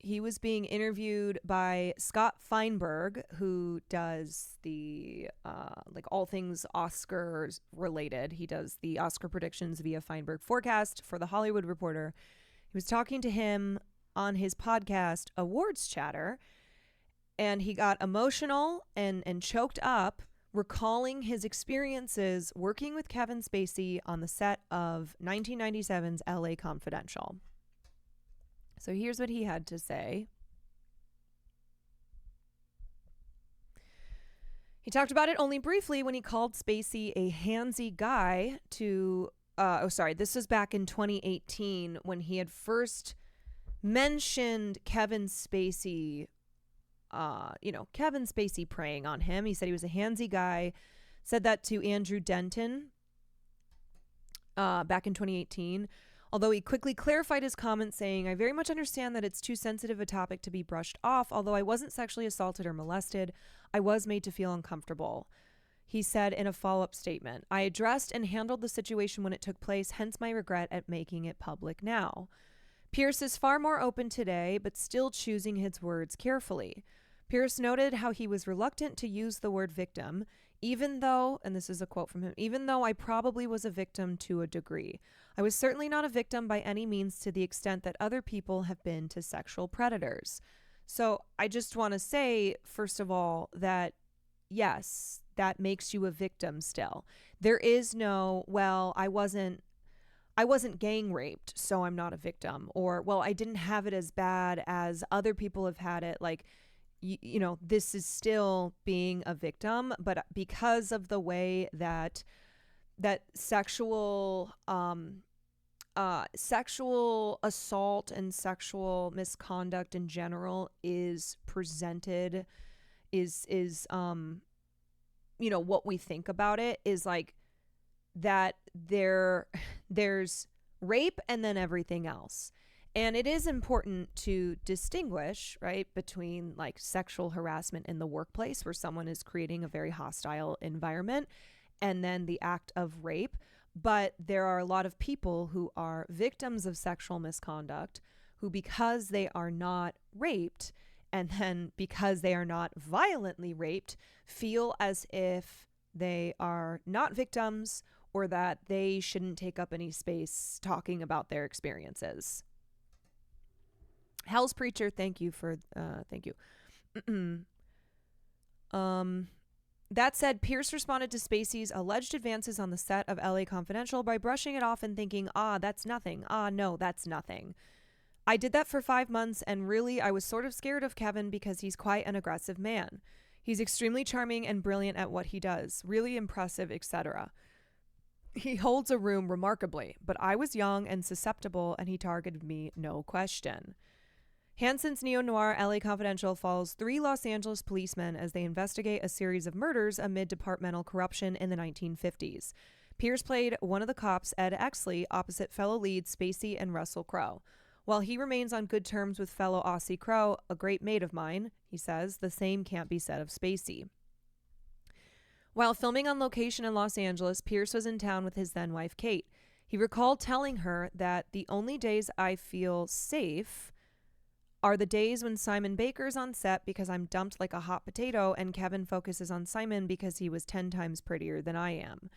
he was being interviewed by Scott Feinberg, who does the like all things Oscars related. He does the Oscar predictions via Feinberg Forecast for The Hollywood Reporter. He was talking to him on his podcast Awards Chatter, and he got emotional and choked up, recalling his experiences working with Kevin Spacey on the set of 1997's LA Confidential. So here's what he had to say. He talked about it only briefly when he called Spacey a handsy guy to, this was back in 2018 when he had first mentioned Kevin Spacey, Kevin Spacey preying on him. He said he was a handsy guy, said that to Andrew Denton back in 2018. Although he quickly clarified his comments, saying, "I very much understand that it's too sensitive a topic to be brushed off. Although I wasn't sexually assaulted or molested, I was made to feel uncomfortable." He said in a follow-up statement, "I addressed and handled the situation when it took place, hence my regret at making it public now." Pierce is far more open today, but still choosing his words carefully. Pierce noted how he was reluctant to use the word victim, even though, and this is a quote from him, "even though I probably was a victim to a degree. I was certainly not a victim by any means to the extent that other people have been to sexual predators." So I just want to say, first of all, that yes, that makes you a victim still. There is no, well, I wasn't gang raped, so I'm not a victim. Or, well, I didn't have it as bad as other people have had it. Like, this is still being a victim, but because of the way that sexual assault and sexual misconduct in general is presented, what we think about it is like that there's rape and then everything else. And it is important to distinguish, right, between like sexual harassment in the workplace where someone is creating a very hostile environment and then the act of rape. But there are a lot of people who are victims of sexual misconduct who, because they are not raped and then because they are not violently raped, feel as if they are not victims or that they shouldn't take up any space talking about their experiences. Hell's Preacher, thank you. That said, Pierce responded to Spacey's alleged advances on the set of LA Confidential by brushing it off and thinking, that's nothing. No, that's nothing. I did that for 5 months, and really, I was sort of scared of Kevin because he's quite an aggressive man. He's extremely charming and brilliant at what he does, really impressive, etc. He holds a room remarkably, but I was young and susceptible, and he targeted me, no question. Hansen's neo-noir LA Confidential follows 3 Los Angeles policemen as they investigate a series of murders amid departmental corruption in the 1950s. Pierce played one of the cops, Ed Exley, opposite fellow leads Spacey and Russell Crowe. While he remains on good terms with fellow Aussie Crowe, a great mate of mine, he says, the same can't be said of Spacey. While filming on location in Los Angeles, Pierce was in town with his then-wife, Kate. He recalled telling her that the only days I feel safe are the days when Simon Baker's on set because I'm dumped like a hot potato and Kevin focuses on Simon because he was 10 times prettier than I am.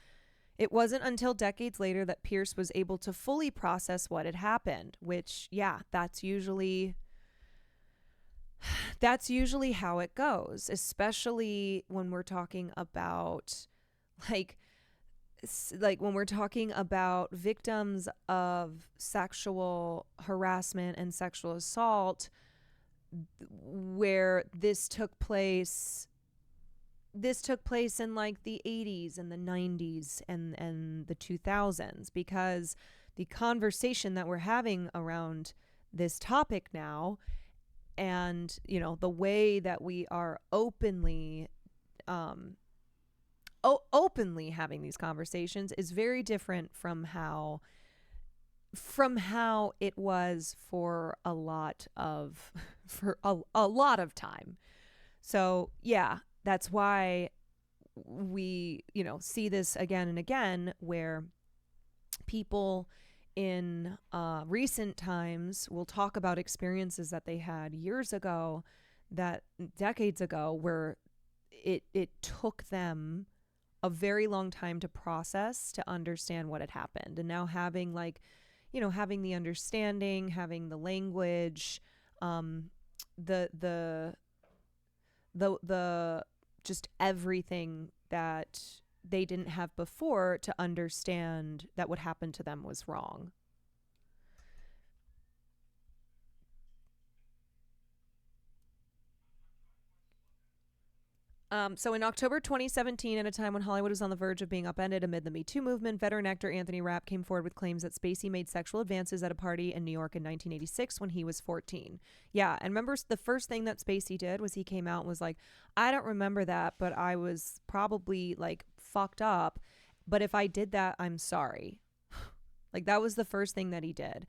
It wasn't until decades later that Pierce was able to fully process what had happened, which, that's usually how it goes, especially when we're talking about like when we're talking about victims of sexual harassment and sexual assault, where this took place in like the 80s and the 90s and the 2000s, because the conversation that we're having around this topic now and, the way that we are openly having these conversations is very different from how it was for a lot of time. So that's why we see this again and again, where people in recent times will talk about experiences that they had years ago, that decades ago, where it took them a very long time to process, to understand what had happened. And now having having the understanding, having the language, the just everything that they didn't have before to understand that what happened to them was wrong. So in October 2017, at a time when Hollywood was on the verge of being upended amid the Me Too movement, veteran actor Anthony Rapp came forward with claims that Spacey made sexual advances at a party in New York in 1986 when he was 14. Yeah, and remember the first thing that Spacey did was he came out and was like, I don't remember that, but I was probably like fucked up. But if I did that, I'm sorry. Like that was the first thing that he did.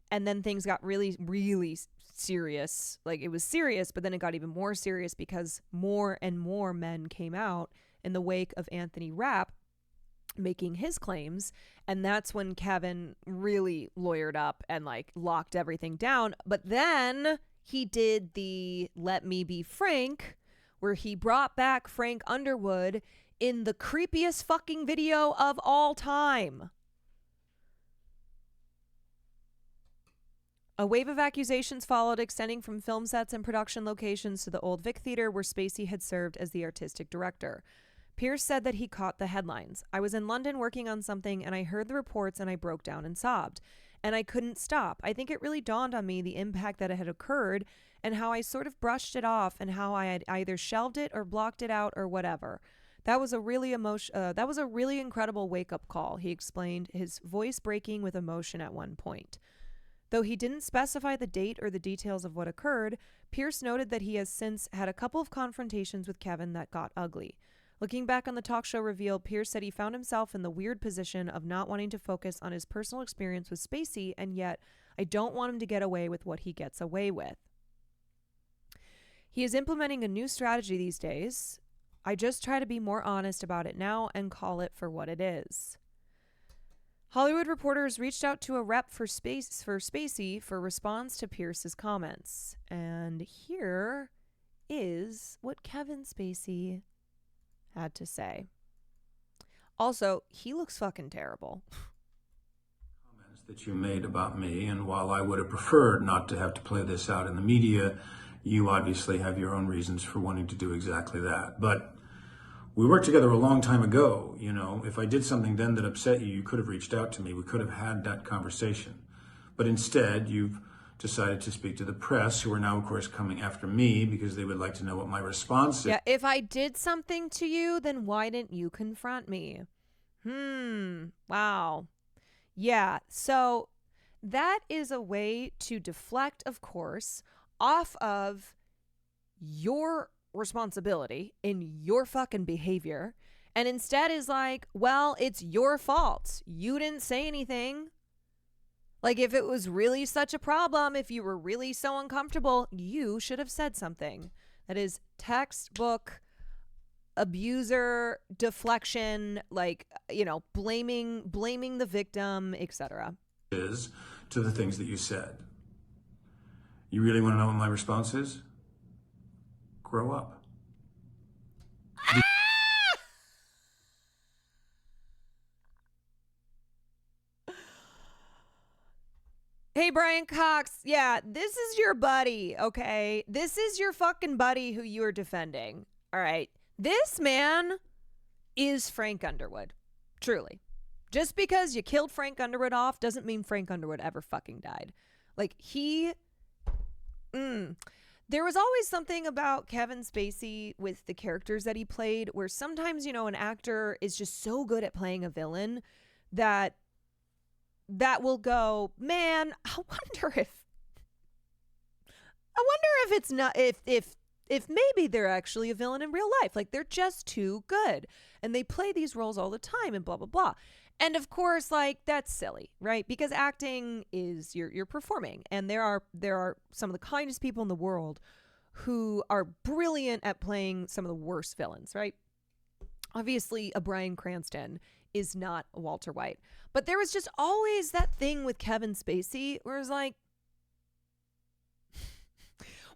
And then things got really, really serious. Like it was serious, but then it got even more serious because more and more men came out in the wake of Anthony Rapp making his claims. And that's when Kevin really lawyered up and like locked everything down. But then he did the Let Me Be Frank, where he brought back Frank Underwood in the creepiest fucking video of all time. A wave of accusations followed, extending from film sets and production locations to the Old Vic Theater, where Spacey had served as the artistic director. Pierce said that he caught the headlines. I was in London working on something, and I heard the reports, and I broke down and sobbed. And I couldn't stop. I think it really dawned on me the impact that it had occurred, and how I sort of brushed it off, and how I had either shelved it or blocked it out or whatever. That was a really incredible wake-up call, he explained, his voice breaking with emotion at one point. Though he didn't specify the date or the details of what occurred, Pierce noted that he has since had a couple of confrontations with Kevin that got ugly. Looking back on the talk show reveal, Pierce said he found himself in the weird position of not wanting to focus on his personal experience with Spacey, and yet I don't want him to get away with what he gets away with. He is implementing a new strategy these days. I just try to be more honest about it now and call it for what it is. Hollywood reporters reached out to a rep for Spacey for response to Pierce's comments. And here is what Kevin Spacey had to say. Also, he looks fucking terrible. Comments that you made about me, and while I would have preferred not to have to play this out in the media, you obviously have your own reasons for wanting to do exactly that. But we worked together a long time ago. You know, if I did something then that upset you, you could have reached out to me. We could have had that conversation. But instead, you've decided to speak to the press, who are now, of course, coming after me because they would like to know what my response is. Yeah, if I did something to you, then why didn't you confront me? Wow. Yeah, so that is a way to deflect, of course, off of your responsibility in your fucking behavior, and instead is like, well, it's your fault. You didn't say anything. Like, if it was really such a problem, if you were really so uncomfortable, you should have said something. That is textbook abuser deflection, like, you know, blaming the victim, etc. Is to the things that you said. You really want to know what my response is? Grow up. Hey, Brian Cox. Yeah, this is your buddy, okay? This is your fucking buddy who you are defending. All right. This man is Frank Underwood. Truly. Just because you killed Frank Underwood off doesn't mean Frank Underwood ever fucking died. Like, there was always something about Kevin Spacey with the characters that he played where sometimes, you know, an actor is just so good at playing a villain that will go, man, I wonder if it's not, if maybe they're actually a villain in real life. Like, they're just too good. And they play these roles all the time and blah, blah, blah. And of course, like, that's silly, right? Because acting is you're performing, and there are some of the kindest people in the world who are brilliant at playing some of the worst villains, right? Obviously, a Bryan Cranston is not Walter White. But there was just always that thing with Kevin Spacey where it was like,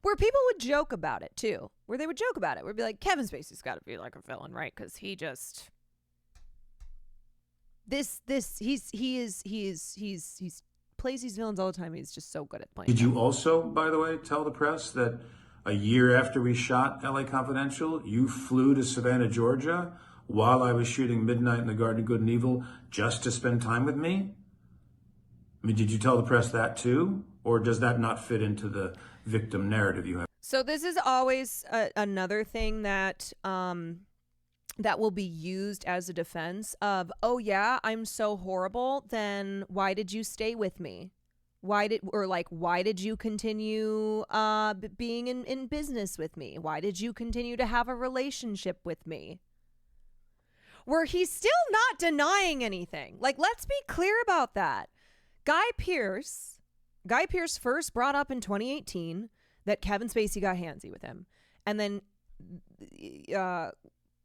where people would joke about it too, where they would joke about it. We'd be like, Kevin Spacey's got to be like a villain, right? Because he just he's plays these villains all the time. He's just so good at playing. Did them. you also, by the way, tell the press that a year after we shot LA Confidential, you flew to Savannah, Georgia, while I was shooting Midnight in the Garden of Good and Evil, just to spend time with me? I mean, did you tell the press that too? Or does that not fit into the victim narrative you have? So this is always another thing that that will be used as a defense of, oh yeah, I'm so horrible, then why did you stay with me? Why did you continue being in business with me? Why did you continue to have a relationship with me? Where he's still not denying anything. Like, let's be clear about that. Guy Pearce first brought up in 2018 that Kevin Spacey got handsy with him. And then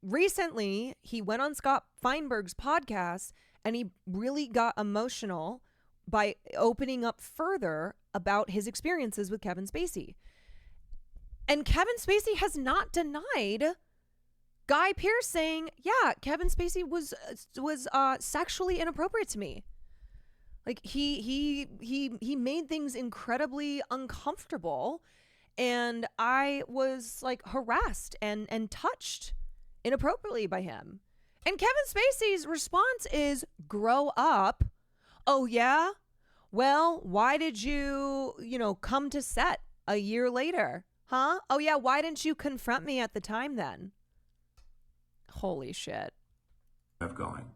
recently he went on Scott Feinberg's podcast and he really got emotional by opening up further about his experiences with Kevin Spacey. And Kevin Spacey has not denied Guy Pearce saying, yeah, Kevin Spacey was sexually inappropriate to me. Like he made things incredibly uncomfortable, and I was like harassed and touched inappropriately by him. And Kevin Spacey's response is, grow up. Oh yeah? Well, why did you come to set a year later? Huh? Oh yeah, why didn't you confront me at the time then? Holy shit. Going.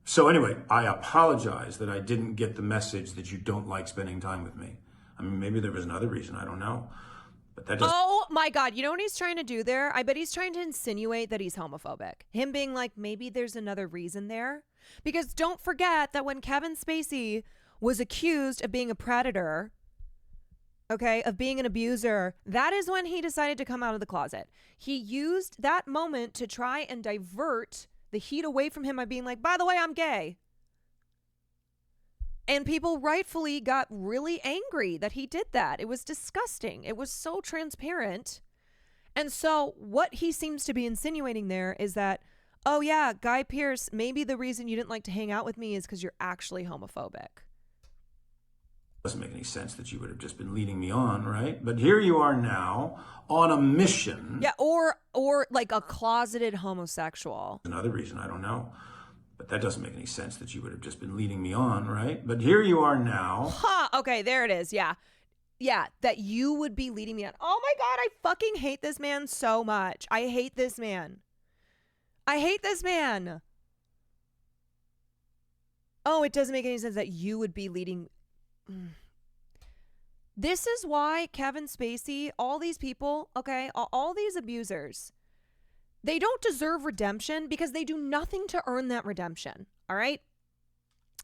So anyway, I apologize that I didn't get the message that you don't like spending time with me. I mean, maybe there was another reason, I don't know. But that doesn't... Oh my God, you know what he's trying to do there? I bet he's trying to insinuate that he's homophobic. Him being like, maybe there's another reason there. Because don't forget that when Kevin Spacey was accused of being a predator, okay, of being an abuser, that is when he decided to come out of the closet. He used that moment to try and divert the heat away from him by being like, by the way, I'm gay. And people rightfully got really angry that he did that. It was disgusting. It was so transparent. And so what he seems to be insinuating there is that, oh yeah, Guy Pearce, maybe the reason you didn't like to hang out with me is because you're actually homophobic. Doesn't make any sense that you would have just been leading me on, right? But here you are now on a mission. Yeah, or like a closeted homosexual. Another reason, I don't know. But that doesn't make any sense that you would have just been leading me on, right? But here you are now. Huh, okay, there it is, yeah. Yeah, that you would be leading me on. Oh my God, I fucking hate this man so much. I hate this man. I hate this man. Oh, it doesn't make any sense that you would be leading... This is why Kevin Spacey, all these people, okay, all these abusers, they don't deserve redemption because they do nothing to earn that redemption, all right?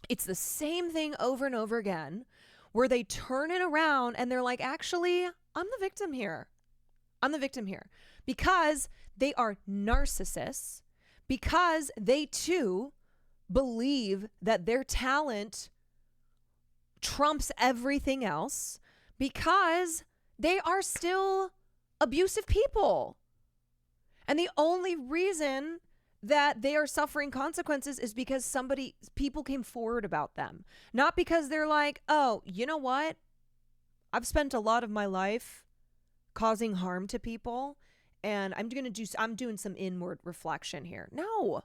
It's the same thing over and over again where they turn it around and they're like, actually, I'm the victim here. I'm the victim here because they are narcissists, because they too believe that their talent trumps everything else, because they are still abusive people. And the only reason that they are suffering consequences is because people came forward about them. Not because they're like, oh, you know what? I've spent a lot of my life causing harm to people and I'm doing some inward reflection here. No.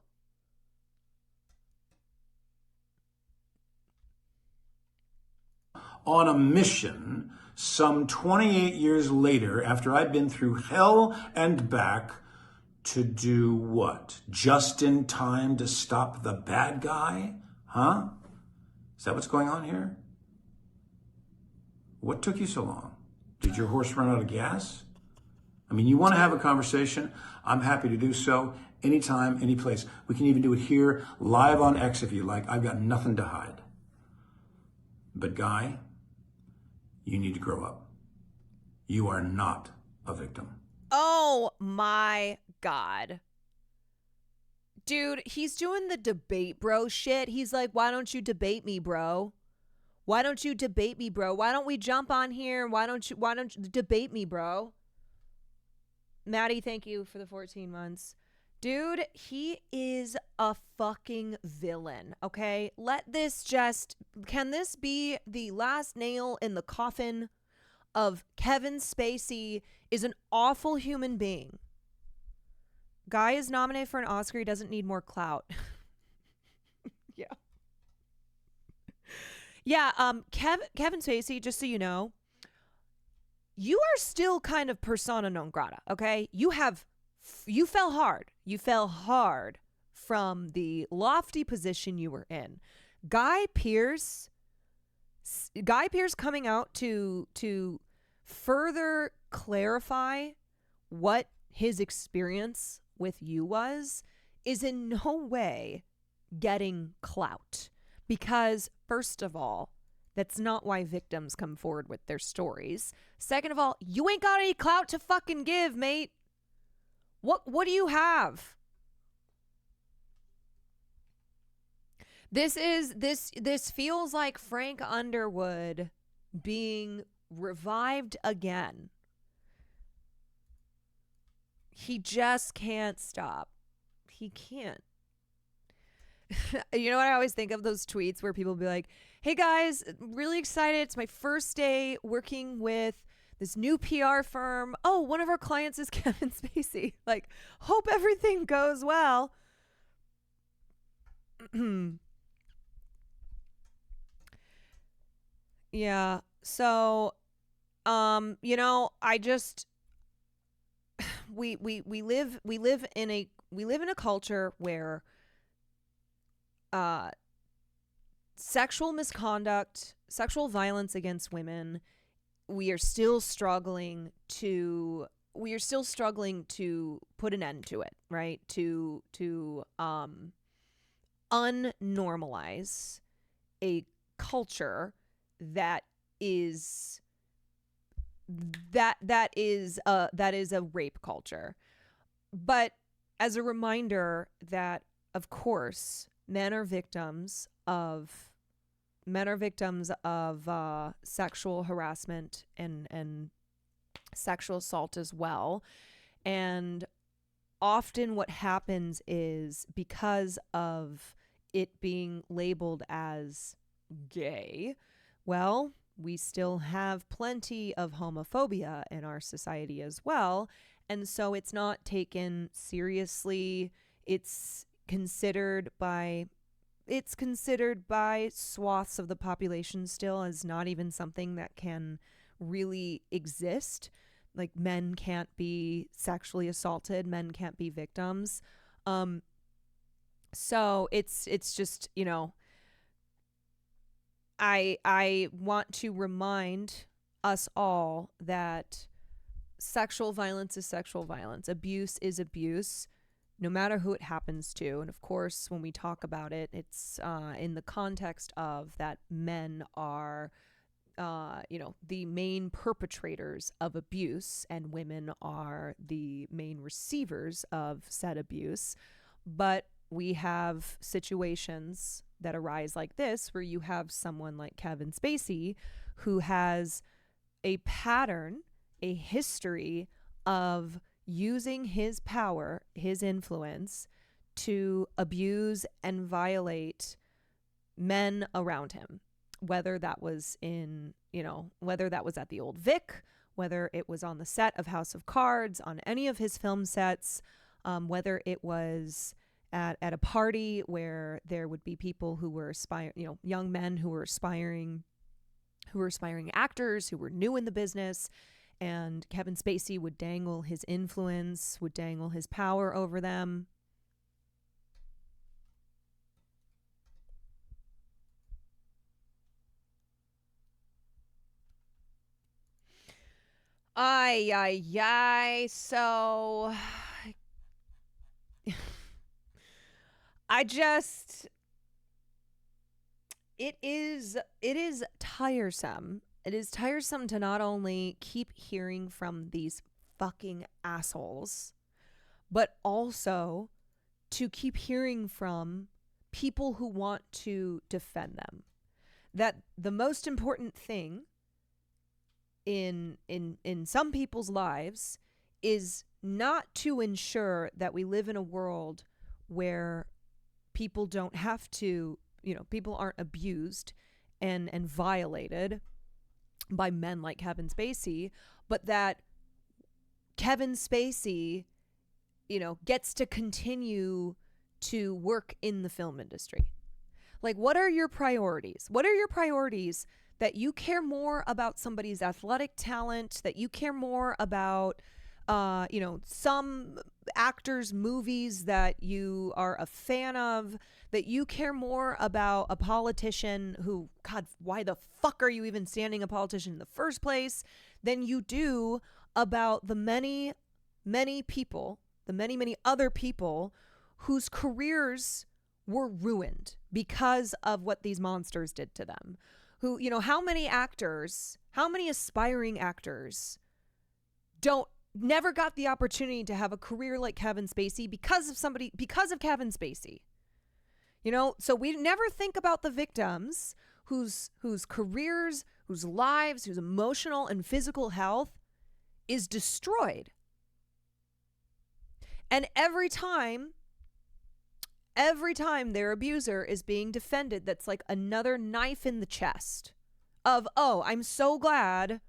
On a mission some 28 years later, after I'd been through hell and back, to do what? Just in time to stop the bad guy? Huh? Is that what's going on here? What took you so long? Did your horse run out of gas? I mean, you want to have a conversation? I'm happy to do so anytime, any place. We can even do it here, live on X if you like. I've got nothing to hide. But Guy, you need to grow up. You are not a victim. Oh my God. Dude, he's doing the debate bro shit. He's like, why don't you debate me, bro? Why don't you debate me, bro? Why don't we jump on here? Why don't you debate me, bro? Maddie, thank you for the 14 months. Dude, he is a fucking villain, okay? Can this be the last nail in the coffin of Kevin Spacey is an awful human being? Guy is nominated for an Oscar. He doesn't need more clout. Yeah. Yeah, Kevin Spacey, just so you know, you are still kind of persona non grata, okay? You fell hard. You fell hard from the lofty position you were in. Guy Pearce coming out to further clarify what his experience with you was is in no way getting clout. Because, first of all, that's not why victims come forward with their stories. Second of all, you ain't got any clout to fucking give, mate. What do you have? This feels like Frank Underwood being revived again. He just can't stop. He can't. You know what I always think of? Those tweets where people be like, hey guys, really excited. It's my first day working with this new PR firm. Oh, one of our clients is Kevin Spacey. Like, hope everything goes well. Yeah. So, you know, I just we live in a culture where sexual misconduct, sexual violence against women, we are still struggling to put an end to it, right? To unnormalize a culture that is a rape culture. But as a reminder that, of course, men are victims of sexual harassment and sexual assault as well. And often what happens is, because of it being labeled as gay, well, we still have plenty of homophobia in our society as well. And so it's not taken seriously. It's considered by swaths of the population still as not even something that can really exist. Like, men can't be sexually assaulted, men can't be victims. So it's just, you know, I want to remind us all that sexual violence is sexual violence. Abuse is abuse, no matter who it happens to. And of course, when we talk about it, it's in the context of that men are, the main perpetrators of abuse, and women are the main receivers of said abuse. But we have situations that arise like this, where you have someone like Kevin Spacey who has a pattern, a history of using his power, his influence, to abuse and violate men around him. Whether that was whether that was at the Old Vic, whether it was on the set of House of Cards, on any of his film sets, whether it was at a party where there would be people who were young men who were aspiring actors who were new in the business, and Kevin Spacey would dangle his influence, would dangle his power over them. So it is tiresome. It is tiresome to not only keep hearing from these fucking assholes, but also to keep hearing from people who want to defend them. That the most important thing in some people's lives is not to ensure that we live in a world where people don't have to, people aren't abused and violated by men like Kevin Spacey, but that Kevin Spacey, gets to continue to work in the film industry. Like, what are your priorities? What are your priorities that you care more about somebody's athletic talent, that you care more about, some actors' movies that you are a fan of, that you care more about a politician who, God, why the fuck are you even standing a politician in the first place, than you do about the many, many people, the many, many other people whose careers were ruined because of what these monsters did to them. Who, how many aspiring actors never got the opportunity to have a career like Kevin Spacey because of Kevin Spacey. So we never think about the victims whose careers, whose lives, whose emotional and physical health is destroyed. And every time their abuser is being defended, that's like another knife in the chest of, oh, I'm so glad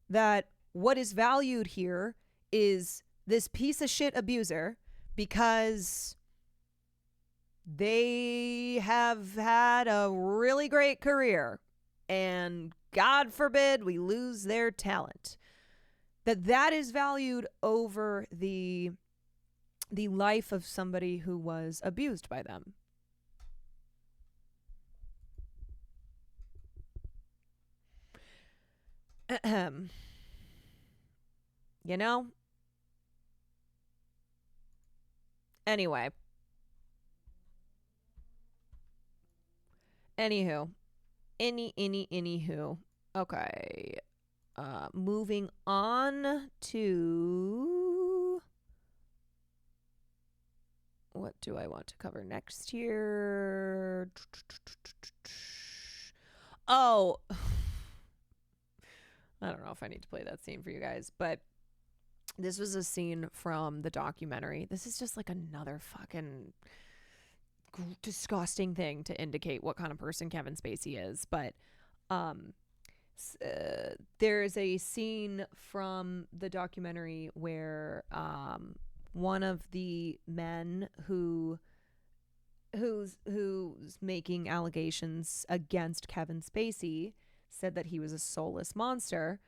that what is valued here is this piece of shit abuser because they have had a really great career and God forbid we lose their talent. That is valued over the life of somebody who was abused by them. Anyway. Anywho. Okay. Moving on to... what do I want to cover next here? Oh, I don't know if I need to play that scene for you guys, but this was a scene from the documentary. This is just like another fucking disgusting thing to indicate what kind of person Kevin Spacey is. But there's a scene from the documentary where one of the men who's making allegations against Kevin Spacey said that he was a soulless monster,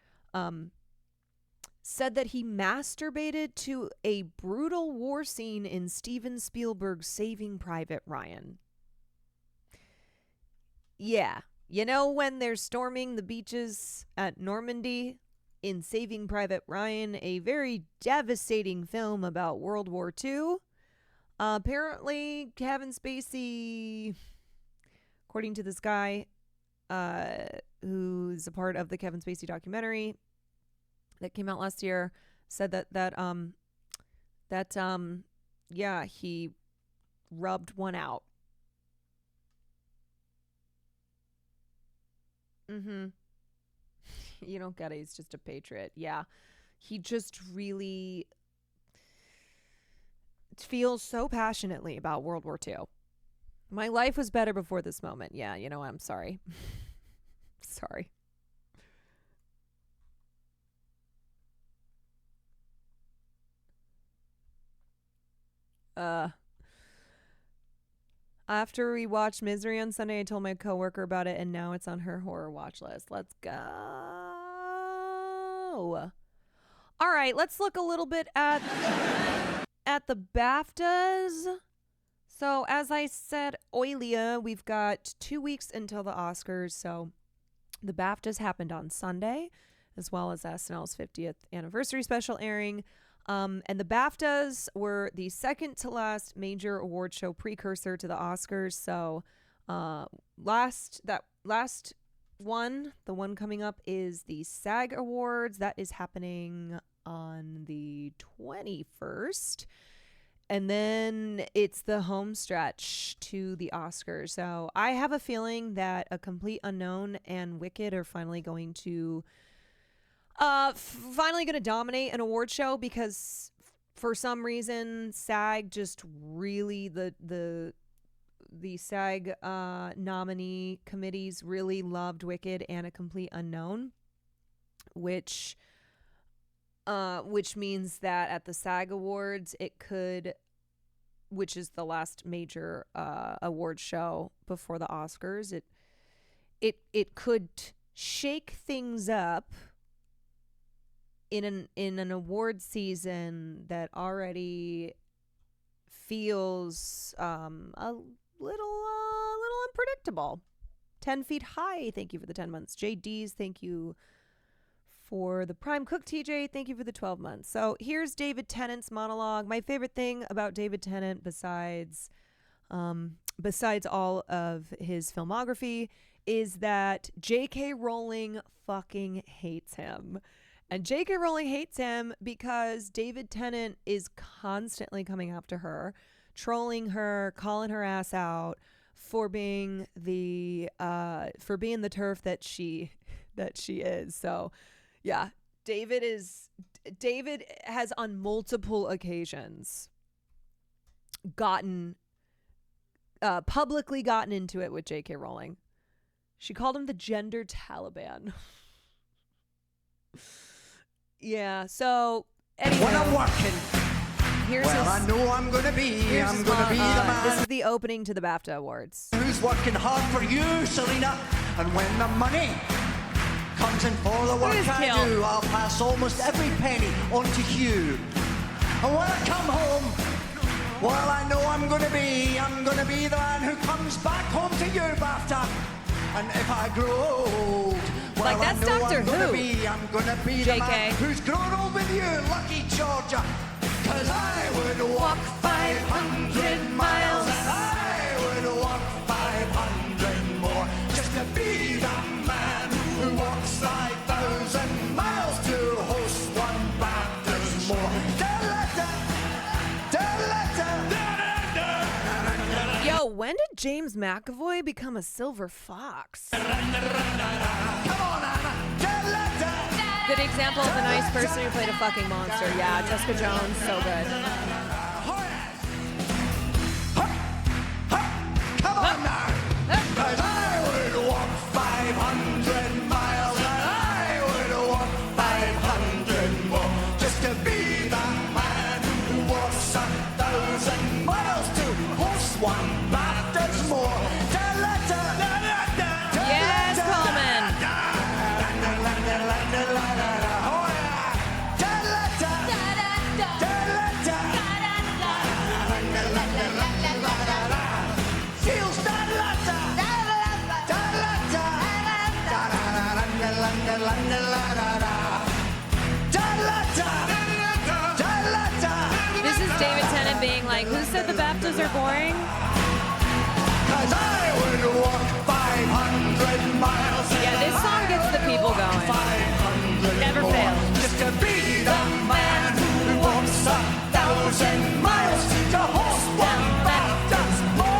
said that he masturbated to a brutal war scene in Steven Spielberg's Saving Private Ryan. Yeah. When they're storming the beaches at Normandy in Saving Private Ryan, a very devastating film about World War II. Apparently, Kevin Spacey, according to this guy, who's a part of the Kevin Spacey documentary that came out last year, said that he rubbed one out. You don't get it. He's just a patriot. Yeah. He just really feels so passionately about World War II. My life was better before this moment. Yeah, I'm sorry. Sorry. After we watched Misery on Sunday, I told my coworker about it, and now it's on her horror watch list. Let's go. All right, let's look a little bit at the BAFTAs. So, as I said earlier, we've got 2 weeks until the Oscars. So, the BAFTAs happened on Sunday, as well as SNL's 50th anniversary special airing. And the BAFTAs were the second to last major award show precursor to the Oscars. So, last one, the one coming up, is the SAG Awards. That is happening on the 21st. And then it's the home stretch to the Oscars. So I have a feeling that A Complete Unknown and Wicked are finally going to dominate an award show, because for some reason SAG just really the SAG nominee committees really loved Wicked and A Complete Unknown, which means that at the SAG Awards which is the last major award show before the Oscars, it could shake things up in an award season that already feels a little unpredictable. 10 Feet High, thank you for the 10 months. JD's, thank you for the Prime Cook. TJ, thank you for the 12 months. So here's David Tennant's monologue. My favorite thing about David Tennant, besides all of his filmography, is that J.K. Rowling fucking hates him. And J.K. Rowling hates him because David Tennant is constantly coming after her, trolling her, calling her ass out for being the turf that she is. So yeah, David has on multiple occasions publicly gotten into it with J.K. Rowling. She called him the gender Taliban. Yeah, so anyway, when I'm working, I know I'm gonna be the man. This is the opening to the BAFTA Awards. Who's working hard for you, Selena? And when the money comes in for the work I do, I'll pass almost every penny on to Hugh. And when I come home, well, I know I'm gonna be the man who comes back home to you, BAFTA. And if I grow old, well, like, that's I know Doctor I'm Who. gonna be the man who's grown old with you, lucky Georgia. 'Cause I would walk 500 miles, and I would walk 500 more, just to be the man who walks 5,000 miles to host one BAFTAs more. Yo, when did James McAvoy become a silver fox? Come on, Anna. Good example of a nice person who played a fucking monster. Yeah, Jessica Jones, so good. Come on now. 'Cause I would walk 500 miles, and I would walk 500 more, just to be the man who walks 1,000 miles to host one BAFTAs more. Yes, Coleman. This is David Tennant being like, who said the BAFTAs are boring? 'Cause I would walk 500 miles. Yeah, this song gets the people going. 500 Never more, fails. just to be the man who walks 1,000 miles to host one BAFTAs more.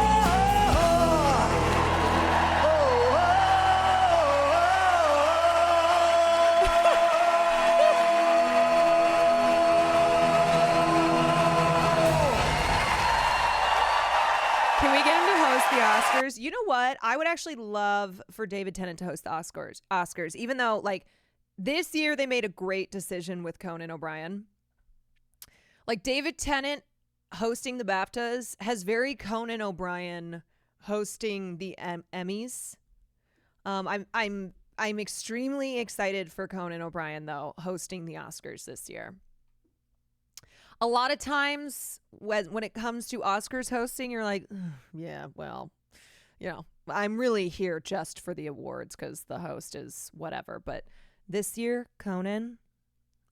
Can we get him to host the Oscars? You know what? I would actually love for David Tennant to host the Oscars, even though, like, this year they made a great decision with Conan O'Brien. Like, David Tennant hosting the BAFTAs has very Conan O'Brien hosting the Emmys. I'm extremely excited for Conan O'Brien, though, hosting the Oscars this year. A lot of times when it comes to Oscars hosting, you're like, yeah, well, you know, I'm really here just for the awards because the host is whatever. But this year, Conan,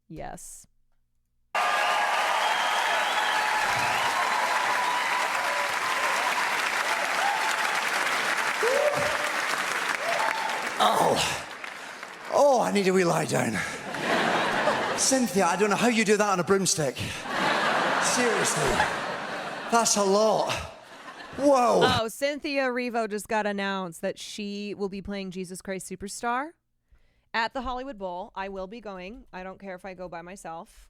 yes. Oh, I need a wee lie down. Cynthia, I don't know how you do that on a broomstick. Seriously. That's a lot. Whoa. Oh, Cynthia Erivo just got announced that she will be playing Jesus Christ Superstar at the Hollywood Bowl. I will be going. I don't care if I go by myself.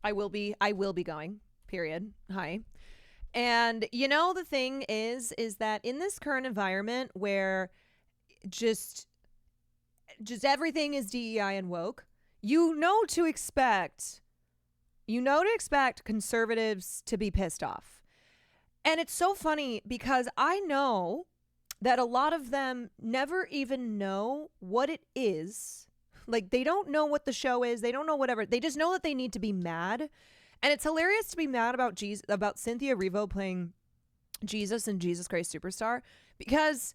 I will be going. Period. Hi. And you know, the thing is that in this current environment where just everything is DEI and woke, you know to expect conservatives to be pissed off. And it's so funny because I know that a lot of them never even know what it is. Like, they don't know what the show is. They don't know whatever. They just know that they need to be mad. And it's hilarious to be mad about Cynthia Erivo playing Jesus in Jesus Christ Superstar, because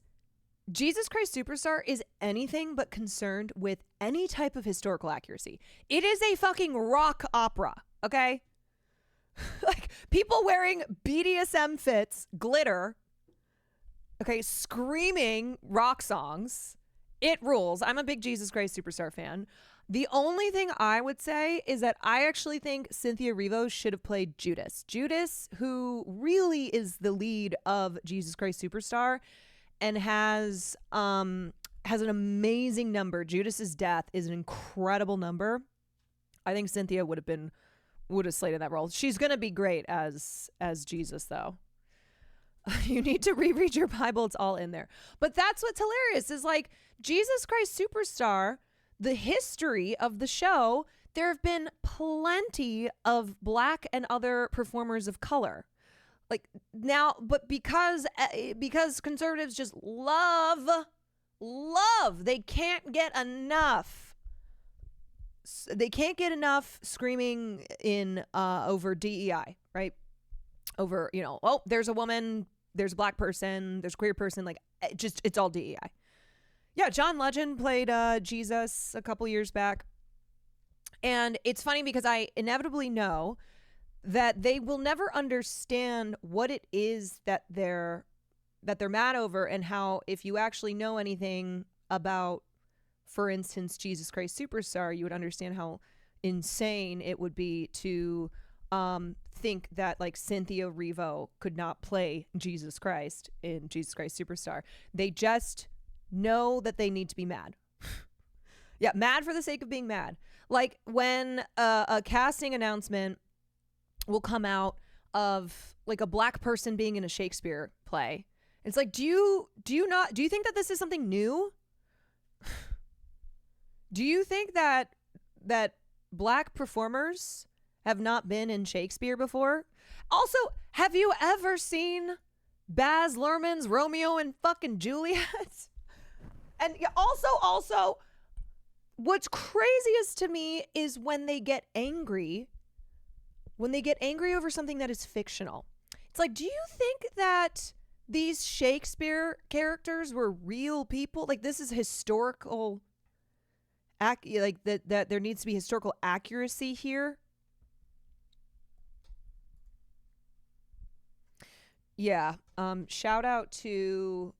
Jesus Christ Superstar is anything but concerned with any type of historical accuracy. It is a fucking rock opera, okay? Like, people wearing BDSM fits, glitter, okay, screaming rock songs. It rules. I'm a big Jesus Christ Superstar fan. The only thing I would say is that I actually think Cynthia Erivo should have played Judas. Judas, who really is the lead of Jesus Christ Superstar and has an amazing number. Judas's death is an incredible number. I think Cynthia would have slated that role. She's going to be great as Jesus, though. You need to reread your Bible. It's all in there. But that's what's hilarious is, like, Jesus Christ Superstar, the history of the show, there have been plenty of Black and other performers of color. Like, now, but because conservatives just love, they can't get enough. They can't get enough screaming in over DEI, right? Over, you know, oh, there's a woman, there's a Black person, there's a queer person, like, it's all DEI. Yeah, John Legend played Jesus a couple years back. And it's funny because I inevitably know that they will never understand what it is that they're mad over, and how, if you actually know anything about, for instance, Jesus Christ Superstar, you would understand how insane it would be to think that, like, Cynthia Erivo could not play Jesus Christ in Jesus Christ Superstar. They just know that they need to be mad. Yeah, mad for the sake of being mad. Like, when a casting announcement will come out of, like, a Black person being in a Shakespeare play, it's like, do you think that this is something new? Do you think that Black performers have not been in Shakespeare before? Also, have you ever seen Baz Luhrmann's Romeo and fucking Juliet? And also, what's craziest to me is when they get angry over something that is fictional. It's like, do you think that these Shakespeare characters were real people? Like, this is historical, like, that there needs to be historical accuracy here. Yeah. Shout out to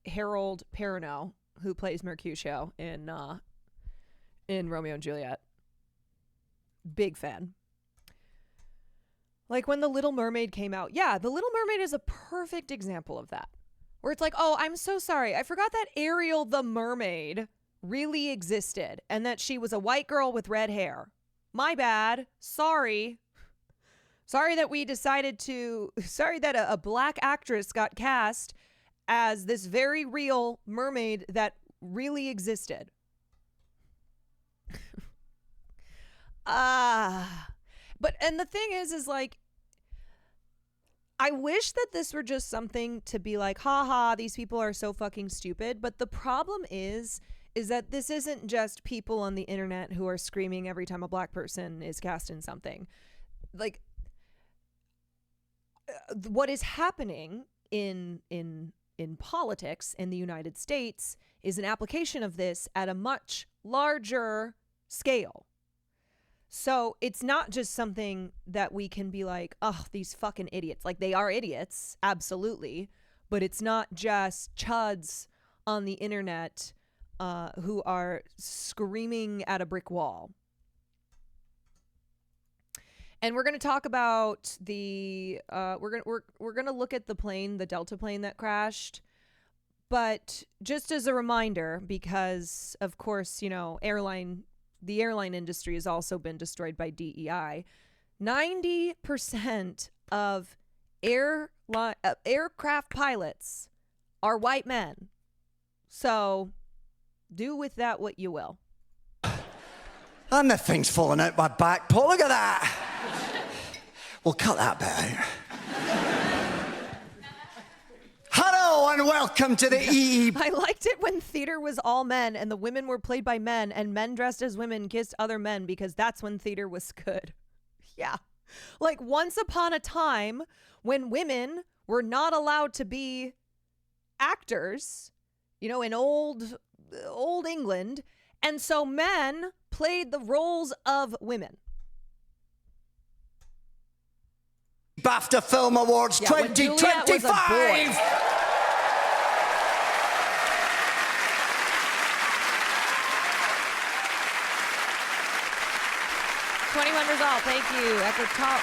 Harold Perrineau, who plays Mercutio in Romeo and Juliet. Big fan. Like, when The Little Mermaid came out, yeah, The Little Mermaid is a perfect example of that. Where it's like, oh, I'm so sorry, I forgot that Ariel the mermaid really existed, and that she was a white girl with red hair. My bad. Sorry that a Black actress got cast as this very real mermaid that really existed. But, and the thing is like, I wish that this were just something to be like, haha, these people are so fucking stupid. But the problem is that this isn't just people on the internet who are screaming every time a Black person is cast in something. Like, what is happening in politics in the United States is an application of this at a much larger scale. So it's not just something that we can be like, oh, these fucking idiots. Like, they are idiots, absolutely. But it's not just chuds on the internet who are screaming at a brick wall. And we're going to talk about the we're going to look at the plane, the Delta plane that crashed. But just as a reminder, because of course, you know, the airline industry has also been destroyed by DEI. 90% of aircraft pilots are white men. So do with that what you will. And the thing's falling out my back, Paul. Look at that. We'll cut that bit out. Hello and welcome to the EE. I liked it when theater was all men and the women were played by men and men dressed as women kissed other men because that's when theater was good. Yeah. Like once upon a time when women were not allowed to be actors, you know, in old England. And so men played the roles of women. BAFTA Film Awards 2025. 21 result, thank you. At the top,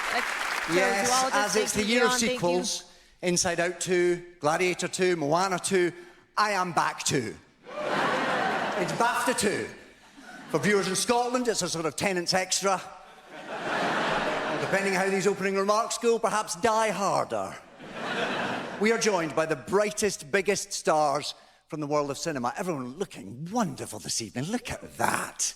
yes, as it's the year of sequels, Inside Out 2, Gladiator 2, Moana 2, I Am Back 2. It's BAFTA 2. For viewers in Scotland, it's a sort of Tenants extra. Or depending how these opening remarks go, perhaps Die Harder. We are joined by the brightest, biggest stars from the world of cinema. Everyone looking wonderful this evening. Look at that.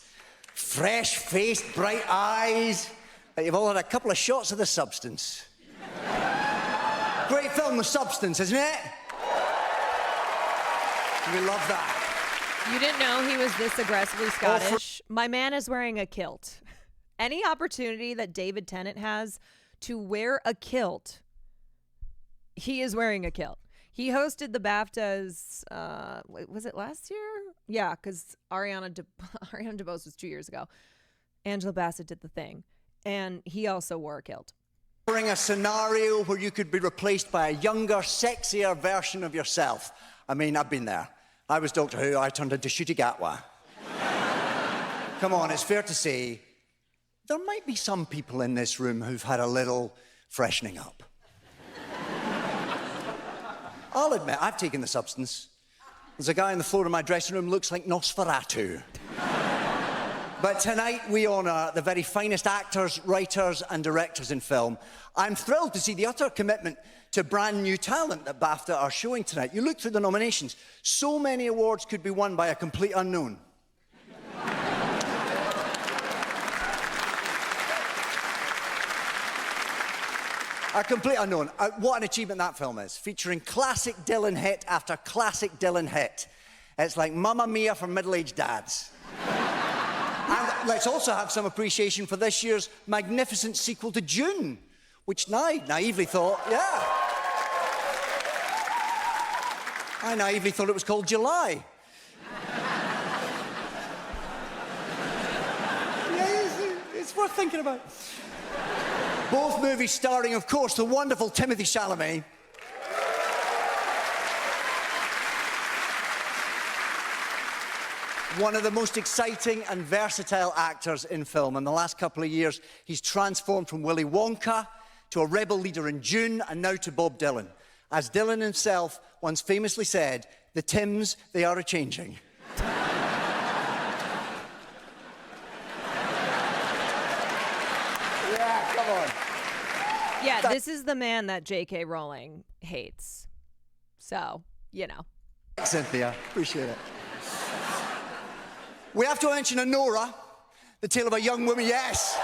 Fresh-faced, bright eyes. But you've all had a couple of shots of the substance. Great film, The Substance, isn't it? We love that. You didn't know he was this aggressively Scottish. My man is wearing a kilt. Any opportunity that David Tennant has to wear a kilt, he is wearing a kilt. He hosted the BAFTAs, was it last year? Yeah, because Ariana DeBose was 2 years ago. Angela Bassett did the thing. And he also wore a kilt. Bring a scenario where you could be replaced by a younger, sexier version of yourself. I mean, I've been there. I was Doctor Who, I turned into Ncuti Gatwa. Come on, it's fair to say, there might be some people in this room who've had a little freshening up. I'll admit, I've taken the substance. There's a guy on the floor of my dressing room who looks like Nosferatu. But tonight we honour the very finest actors, writers and directors in film. I'm thrilled to see the utter commitment to brand new talent that BAFTA are showing tonight. You look through the nominations, so many awards could be won by a complete unknown. A complete unknown. What an achievement that film is, featuring classic Dylan hit after classic Dylan hit. It's like Mamma Mia for middle-aged dads. And let's also have some appreciation for this year's magnificent sequel to June, which I naively thought, I naively thought it was called July. It's worth thinking about. Both movies starring, of course, the wonderful Timothée Chalamet. One of the most exciting and versatile actors in film. In the last couple of years, he's transformed from Willy Wonka to a rebel leader in Dune and now to Bob Dylan. As Dylan himself once famously said, the Tims, they are a-changing. Yeah, come on. Yeah, this is the man that J.K. Rowling hates. So, you know. Thanks, Cynthia. Appreciate it. We have to mention Honora, the tale of a young woman, yes.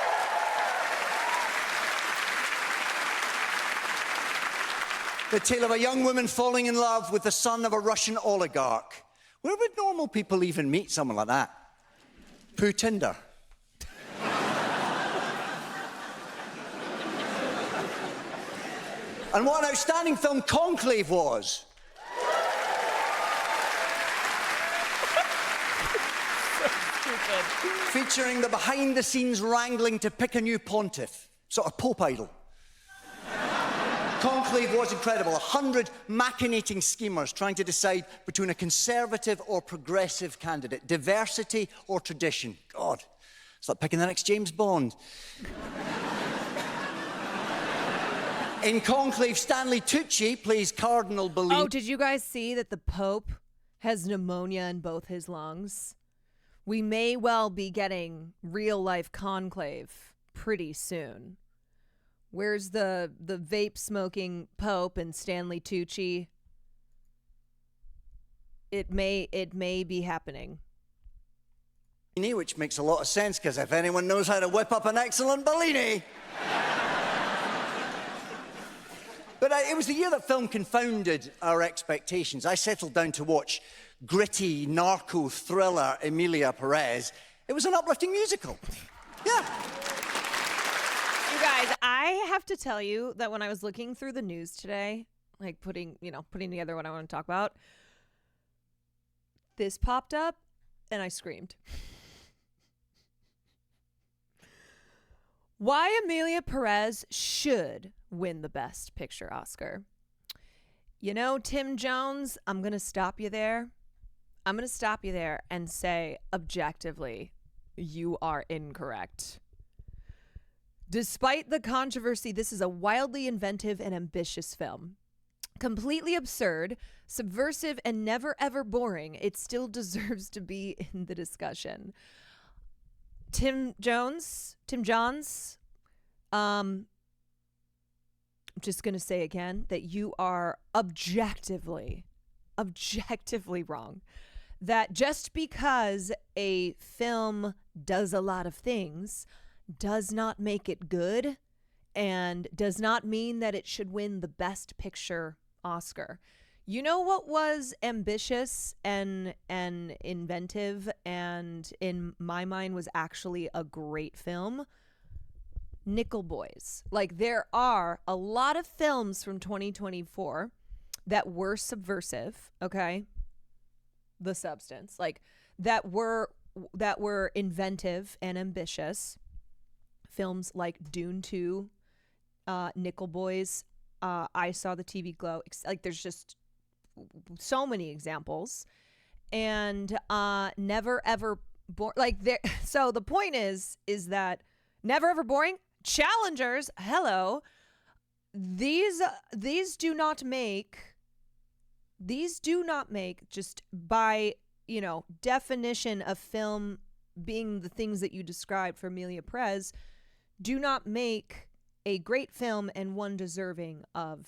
The tale of a young woman falling in love with the son of a Russian oligarch. Where would normal people even meet someone like that? Poo Tinder. And what an outstanding film Conclave was. Featuring the behind-the-scenes wrangling to pick a new pontiff, sort of Pope idol. Conclave was incredible. 100 machinating schemers trying to decide between a conservative or progressive candidate, diversity or tradition. God, it's like picking the next James Bond. In conclave, Stanley Tucci plays Cardinal Bellini. Oh, did you guys see that the Pope has pneumonia in both his lungs? We may well be getting real life conclave pretty soon. Where's the vape smoking Pope and Stanley Tucci? It may be happening. Which makes a lot of sense, because if anyone knows how to whip up an excellent Bellini. But it was the year that film confounded our expectations. I settled down to watch gritty narco thriller Emilia Perez. It was an uplifting musical. Yeah. You guys, I have to tell you that when I was looking through the news today, like putting together what I want to talk about, this popped up and I screamed. Why Emilia Perez should win the Best Picture Oscar. You know, Tim Jones, I'm going to stop you there. I'm going to stop you there and say, objectively, you are incorrect. Despite the controversy, this is a wildly inventive and ambitious film. Completely absurd, subversive, and never ever boring, it still deserves to be in the discussion. Tim Johns, I'm just going to say again that you are objectively wrong. That just because a film does a lot of things does not make it good and does not mean that it should win the Best Picture Oscar. You know what was ambitious and inventive and in my mind was actually a great film? Nickel Boys. Like, there are a lot of films from 2024 that were subversive, okay? The substance, like that were inventive and ambitious. Films like Dune 2, Nickel Boys, I Saw the TV Glow. Like, there's just so many examples, and never ever boring. Like, there. So the point is that never ever boring. Challengers, hello. These do not make just by, definition of film being the things that you described for Emilia Perez, do not make a great film and one deserving of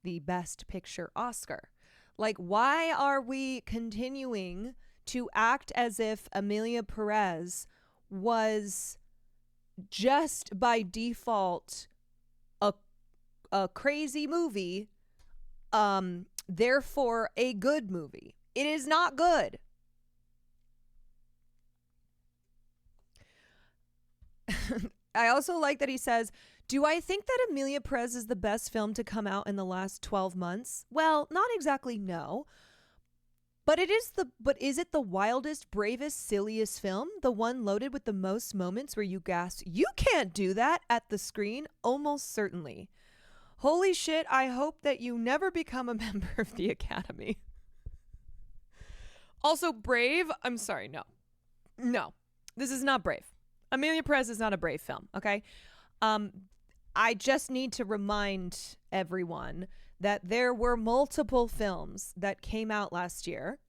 the Best Picture Oscar. Like, why are we continuing to act as if Emilia Perez was just by default a crazy movie, therefore a good movie? It is not good. I also like that he says, do I think that Emilia Perez is the best film to come out in the last 12 months? Well, not exactly, no. But is it the wildest, bravest, silliest film? The one loaded with the most moments where you gasp, you can't do that at the screen? Almost certainly. Holy shit, I hope that you never become a member of the Academy. Also, Brave, I'm sorry, no. No, this is not Brave. Emilia Perez is not a Brave film, okay? I just need to remind everyone that there were multiple films that came out last year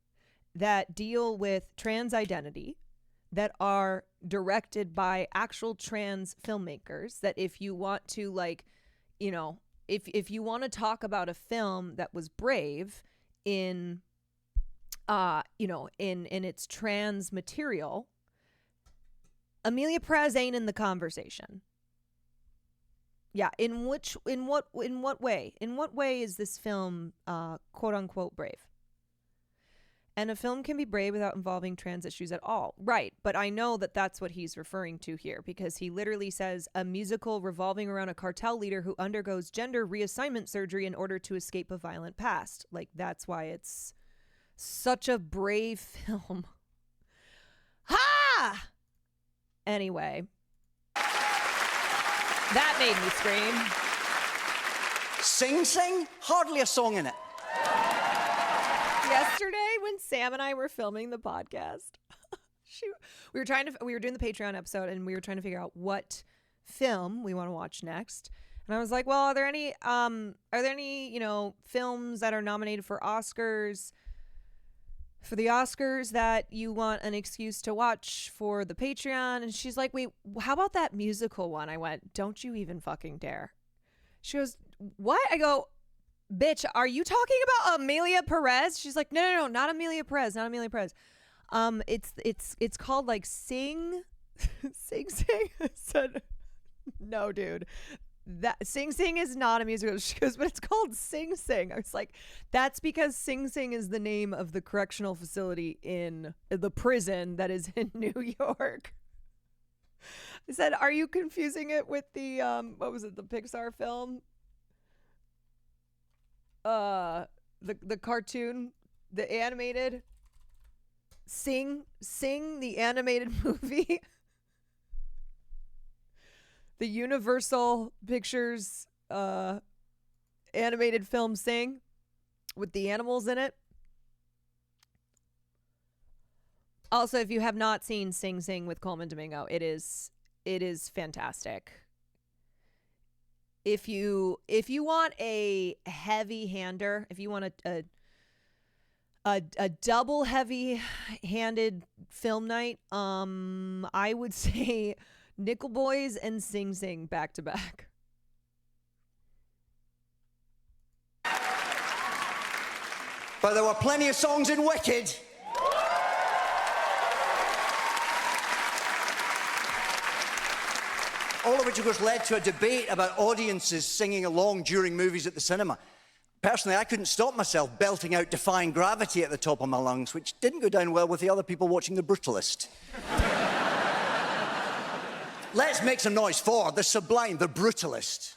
that deal with trans identity, that are directed by actual trans filmmakers, that if you want to, like, if you want to talk about a film that was brave in its trans material, Emilia Perez ain't in the conversation. Yeah, in what way? In what way is this film quote unquote brave? And a film can be brave without involving trans issues at all. Right, but I know that that's what he's referring to here, because he literally says a musical revolving around a cartel leader who undergoes gender reassignment surgery in order to escape a violent past. Like, that's why it's such a brave film. Ha! Anyway. That made me scream. Sing Sing? Hardly a song in it. Yesterday, when Sam and I were filming the podcast, we were doing the Patreon episode, and we were trying to figure out what film we want to watch next. And I was like, well, are there any, films that are nominated for Oscars, for the Oscars that you want an excuse to watch for the Patreon? And she's like, wait, how about that musical one? I went, don't you even fucking dare. She goes, what? I go, bitch, are you talking about Amelia Perez? She's like, no, not Amelia Perez. It's called like Sing. I said, no, dude. That Sing Sing is not a musical. She goes, but it's called Sing Sing. I was like, that's because Sing Sing is the name of the correctional facility in the prison that is in New York. I said, are you confusing it with the what was it, the Pixar film? The cartoon, the animated Sing the animated movie. The Universal Pictures animated film Sing with the animals in it. Also, if you have not seen Sing Sing with Coleman Domingo, it is fantastic. If you want a heavy-hander, if you want a double heavy-handed film night, I would say Nickel Boys and Sing Sing back to back. But there were plenty of songs in Wicked. All of which, of course, led to a debate about audiences singing along during movies at the cinema. Personally, I couldn't stop myself belting out Defying Gravity at the top of my lungs, which didn't go down well with the other people watching The Brutalist. Let's make some noise for the sublime, The Brutalist.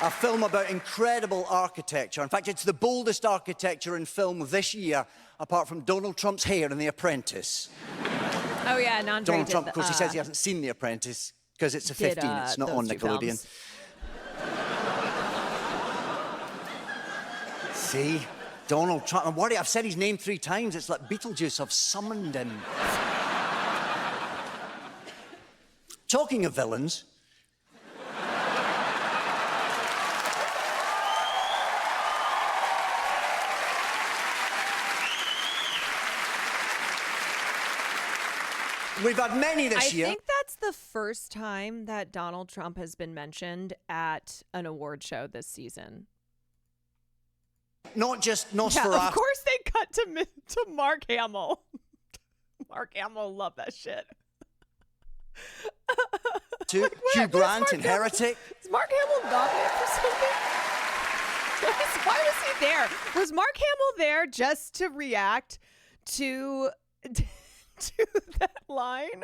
A film about incredible architecture. In fact, it's the boldest architecture in film this year, apart from Donald Trump's hair in The Apprentice. Oh, yeah, and Andre Donald Trump, did, of course, he says he hasn't seen The Apprentice because it's a 15, it's not on Nickelodeon. See? Donald Trump. I'm worried. I've said his name 3 times. It's like Beetlejuice. I've summoned him. Talking of villains. We've had many this year. I think that's the first time that Donald Trump has been mentioned at an award show this season. Not just Nosferatu. Yeah, of course they cut to Mark Hamill. Mark Hamill loved that shit. To Hugh Grant in Heretic. Is Mark Hamill nominated for something? Why was he there? Was Mark Hamill there just to react to that line?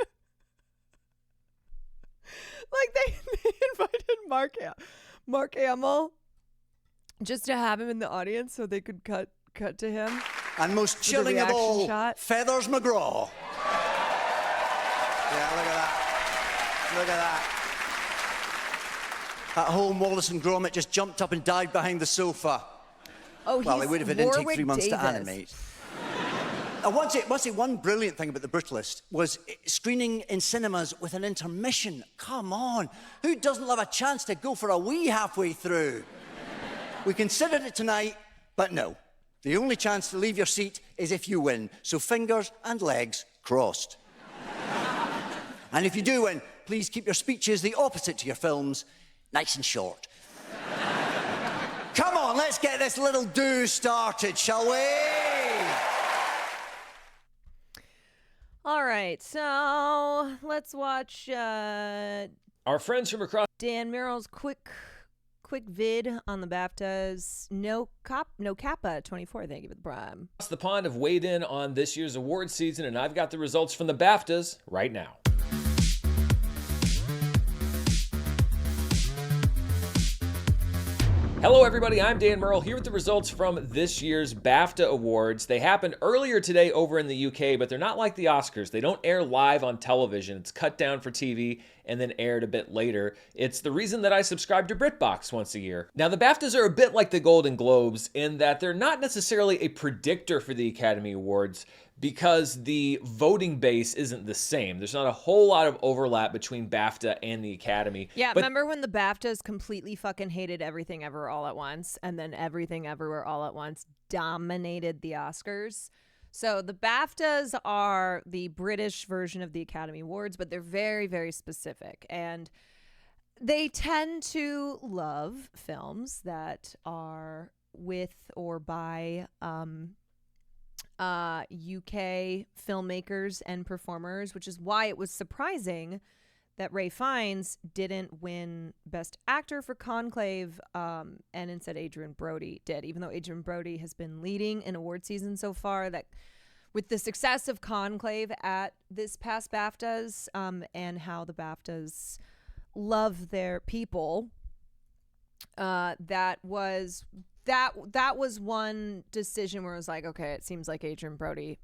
Like they invited Mark Hamill just to have him in the audience so they could cut to him. And most chilling of all, shot. Feathers McGraw. Yeah, look at that. Look at that. At home, Wallace and Gromit just jumped up and died behind the sofa. Oh, well, it would have it didn't take Warwick 3 months Davis. to animate. One brilliant thing about The Brutalist was screening in cinemas with an intermission. Come on. Who doesn't love a chance to go for a wee halfway through? We considered it tonight, but no. The only chance to leave your seat is if you win. So fingers and legs crossed. And if you do win, please keep your speeches the opposite to your films, nice and short. Come on, let's get this little do started, shall we? All right, so let's watch our friends from across Dan Merrill's quick vid on the BAFTAs. No Kappa 24. Thank you for the prime. the pond have weighed in on this year's award season, and I've got the results from the BAFTAs right now. Hello everybody, I'm Dan Merle here with the results from this year's BAFTA Awards. They happened earlier today over in the UK, but they're not like the Oscars. They don't air live on television. It's cut down for TV and then aired a bit later. It's the reason that I subscribe to BritBox once a year. Now the BAFTAs are a bit like the Golden Globes in that they're not necessarily a predictor for the Academy Awards, because the voting base isn't the same. There's not a whole lot of overlap between BAFTA and the Academy. Yeah, but remember when the BAFTAs completely fucking hated Everything Ever All at Once, and then Everything Everywhere All at Once dominated the Oscars? So the BAFTAs are the British version of the Academy Awards, but they're very, very specific. And they tend to love films that are with or by UK filmmakers and performers, which is why it was surprising that Ralph Fiennes didn't win Best Actor for Conclave, and instead Adrien Brody did, even though Adrien Brody has been leading in award season so far. That with the success of Conclave at this past BAFTAs, and how the BAFTAs love their people, that was one decision where it was like, okay, it seems like Adrien Brody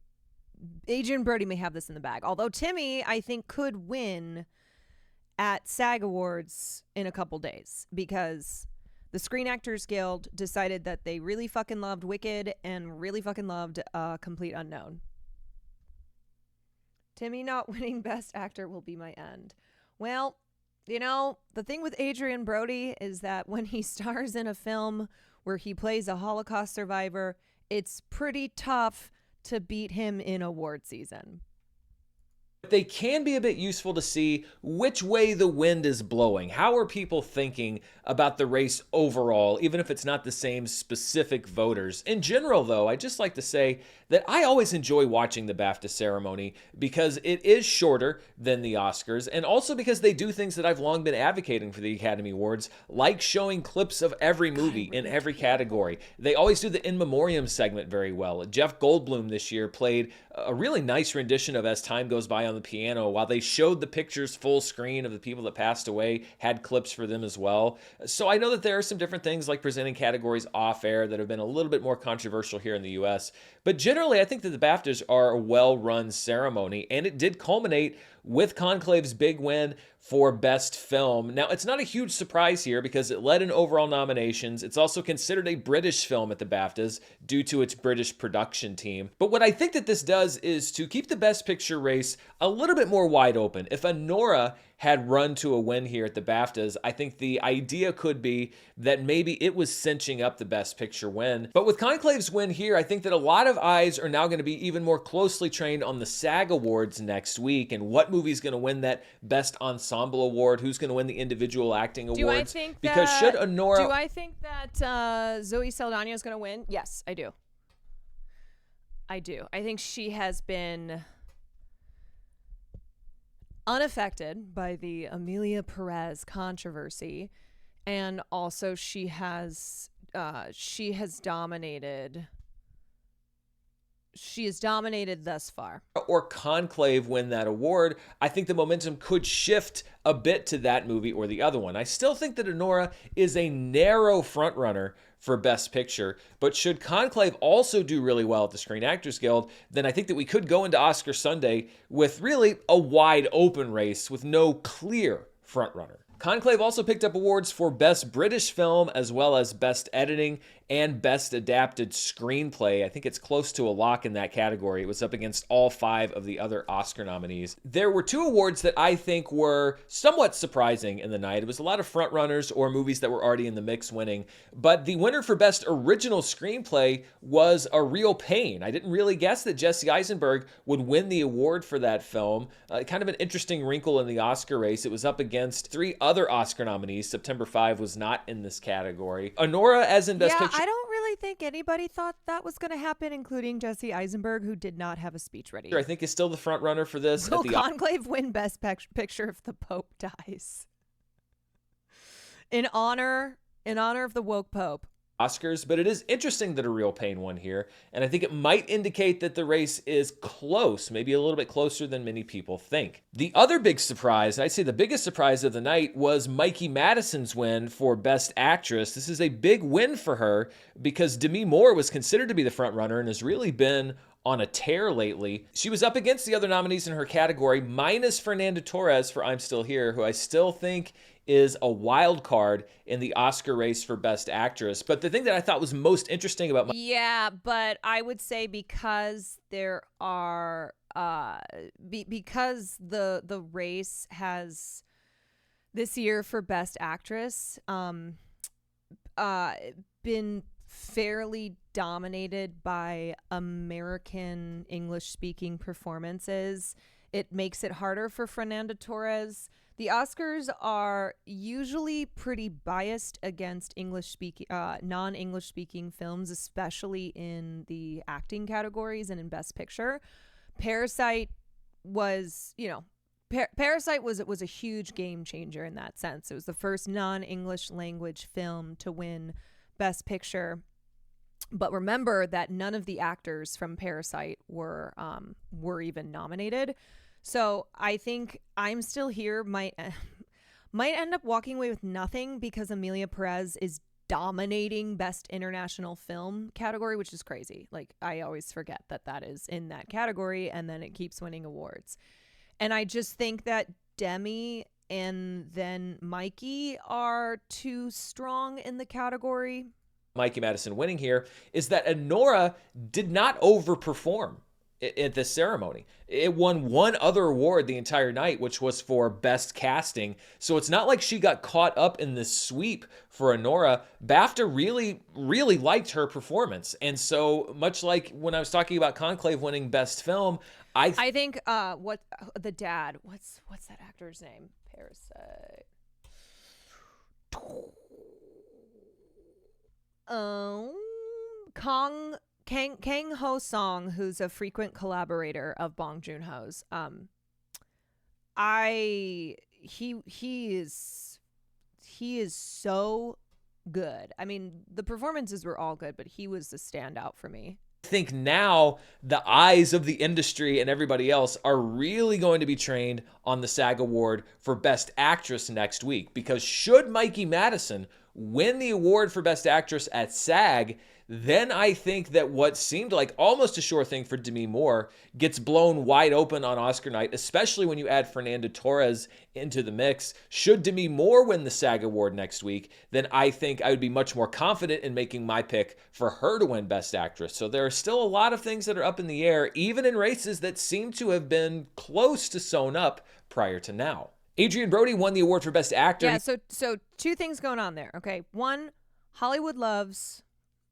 may have this in the bag. Although Timmy, I think, could win at SAG Awards in a couple days, because the Screen Actors Guild decided that they really fucking loved Wicked and really fucking loved Complete Unknown. Timmy not winning Best Actor will be my end. Well, you know, the thing with Adrien Brody is that when he stars in a film where he plays a Holocaust survivor, it's pretty tough to beat him in award season. They can be a bit useful to see which way the wind is blowing. How are people thinking about the race overall, even if it's not the same specific voters? In general, though, I just like to say that I always enjoy watching the BAFTA ceremony because it is shorter than the Oscars, and also because they do things that I've long been advocating for the Academy Awards, like showing clips of every movie in every category. They always do the In Memoriam segment very well. Jeff Goldblum this year played a really nice rendition of As Time Goes By on the piano, while they showed the pictures full screen of the people that passed away, had clips for them as well. So I know that there are some different things like presenting categories off air that have been a little bit more controversial here in the US. But generally, I think that the BAFTAs are a well-run ceremony, and it did culminate with Conclave's big win for Best Film. Now, it's not a huge surprise here because it led in overall nominations. It's also considered a British film at the BAFTAs due to its British production team. But what I think that this does is to keep the Best Picture race a little bit more wide open. If Anora had run to a win here at the BAFTAs, I think the idea could be that maybe it was cinching up the Best Picture win. But with Conclave's win here, I think that a lot of eyes are now going to be even more closely trained on the SAG Awards next week, and what movie's going to win that Best Ensemble Award, who's going to win the Individual Acting Awards. Do I think because that, should Anora... Do I think that Zoe Saldana is going to win? Yes, I do. I do. I think she has been unaffected by the Amelia Perez controversy, and also she has dominated. She has dominated thus far. Or Conclave win that award, I think the momentum could shift a bit to that movie or the other one. I still think that Anora is a narrow frontrunner for Best Picture, but should Conclave also do really well at the Screen Actors Guild, then I think that we could go into Oscar Sunday with really a wide open race with no clear frontrunner. Conclave also picked up awards for Best British Film, as well as Best Editing and Best Adapted Screenplay. I think it's close to a lock in that category. It was up against all 5 of the other Oscar nominees. There were 2 awards that I think were somewhat surprising in the night. It was a lot of frontrunners or movies that were already in the mix winning, but the winner for Best Original Screenplay was A Real Pain. I didn't really guess that Jesse Eisenberg would win the award for that film. Kind of an interesting wrinkle in the Oscar race. It was up against 3 other Oscar nominees. September 5 was not in this category. Anora, as in Best Picture... I don't really think anybody thought that was going to happen, including Jesse Eisenberg, who did not have a speech ready. I think is still the front runner for this. Will Conclave win Best Picture if the Pope dies? In honor of the woke Pope. Oscars, but it is interesting that A Real Pain won here, and I think it might indicate that the race is close, maybe a little bit closer than many people think. The other big surprise, and I'd say the biggest surprise of the night, was Mikey Madison's win for Best Actress. This is a big win for her because Demi Moore was considered to be the front runner and has really been on a tear lately. She was up against the other nominees in her category, minus Fernanda Torres for I'm Still Here, who I still think is a wild card in the Oscar race for Best Actress. But the thing that I thought was most interesting about Yeah, but I would say because there are because the race has this year for Best Actress been fairly dominated by American English-speaking performances. It makes it harder for Fernanda Torres. The Oscars are usually pretty biased against non-English speaking films, especially in the acting categories and in Best Picture. Parasite was, Parasite was a huge game changer in that sense. It was the first non-English language film to win Best Picture. But remember that none of the actors from Parasite were even nominated. So I think I'm Still Here might end up walking away with nothing because Emilia Perez is dominating Best International Film category, which is crazy. Like, I always forget that is in that category, and then it keeps winning awards. And I just think that Demi and then Mikey are too strong in the category. Mikey Madison winning here is that Anora did not overperform at the ceremony. It won one other award the entire night, which was for Best Casting. So it's not like she got caught up in this sweep for Anora. BAFTA really, really liked her performance. And so much like when I was talking about Conclave winning Best Film, I think what the dad, what's that actor's name? Parasite. Kang Ho Song, who's a frequent collaborator of Bong Joon-ho's. He is so good. I mean, the performances were all good, but he was the standout for me. I think now the eyes of the industry and everybody else are really going to be trained on the SAG Award for Best Actress next week, because should Mikey Madison win the award for Best Actress at SAG, then I think that what seemed like almost a sure thing for Demi Moore gets blown wide open on Oscar night, especially when you add Fernanda Torres into the mix. Should Demi Moore win the SAG Award next week, then I think I would be much more confident in making my pick for her to win Best Actress. So there are still a lot of things that are up in the air, even in races that seem to have been close to sewn up prior to now. Adrian Brody won the award for Best Actor. Yeah, so two things going on there. Okay, one,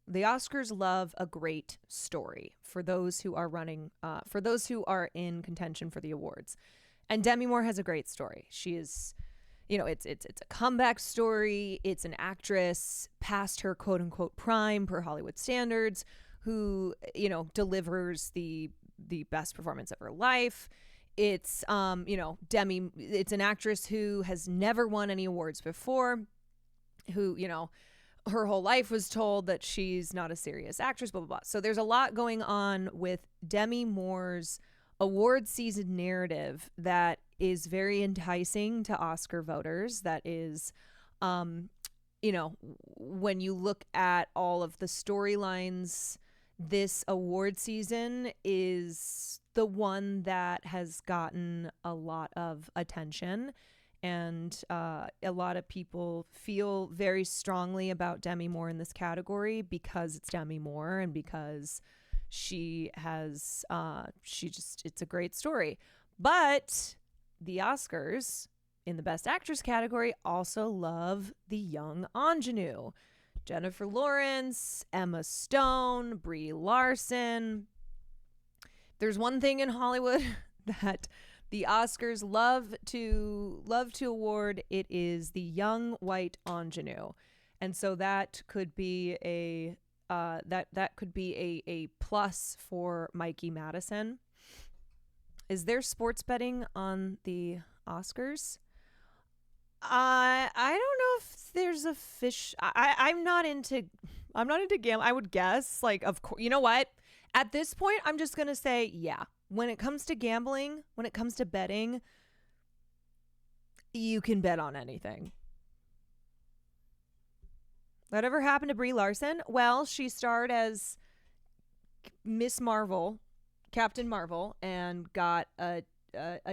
the Oscars love a great story for those who are for those who are in contention for the awards. And Demi Moore has a great story. She is, it's a comeback story. It's an actress past her quote unquote prime per Hollywood standards who, delivers the best performance of her life. It's, Demi, it's an actress who has never won any awards before, who, her whole life was told that she's not a serious actress, blah, blah, blah. So there's a lot going on with Demi Moore's award season narrative that is very enticing to Oscar voters. That is, when you look at all of the storylines, this award season is the one that has gotten a lot of attention. And a lot of people feel very strongly about Demi Moore in this category because it's Demi Moore and because she has, it's a great story. But the Oscars in the Best Actress category also love the young ingenue. Jennifer Lawrence, Emma Stone, Brie Larson. There's one thing in Hollywood that the Oscars love to award. It is the young white ingenue, and so that could be a plus for Mikey Madison. Is there sports betting on the Oscars? I don't know if there's a fish. I'm not into gambling. I would guess, of course. You know what? At this point, I'm just gonna say, yeah. When it comes to gambling, when it comes to betting, you can bet on anything. Whatever happened to Brie Larson? Well, she starred as Miss Marvel, Captain Marvel, and got a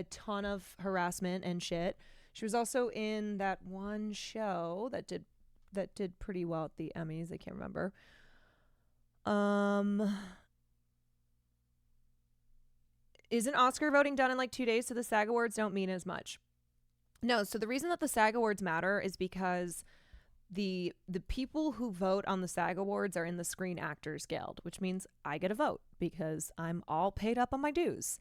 ton of harassment and shit. She was also in that one show that did pretty well at the Emmys. I can't remember. Isn't Oscar voting done in like 2 days, so the SAG Awards don't mean as much? No, so the reason that the SAG Awards matter is because the people who vote on the SAG Awards are in the Screen Actors Guild, which means I get a vote because I'm all paid up on my dues.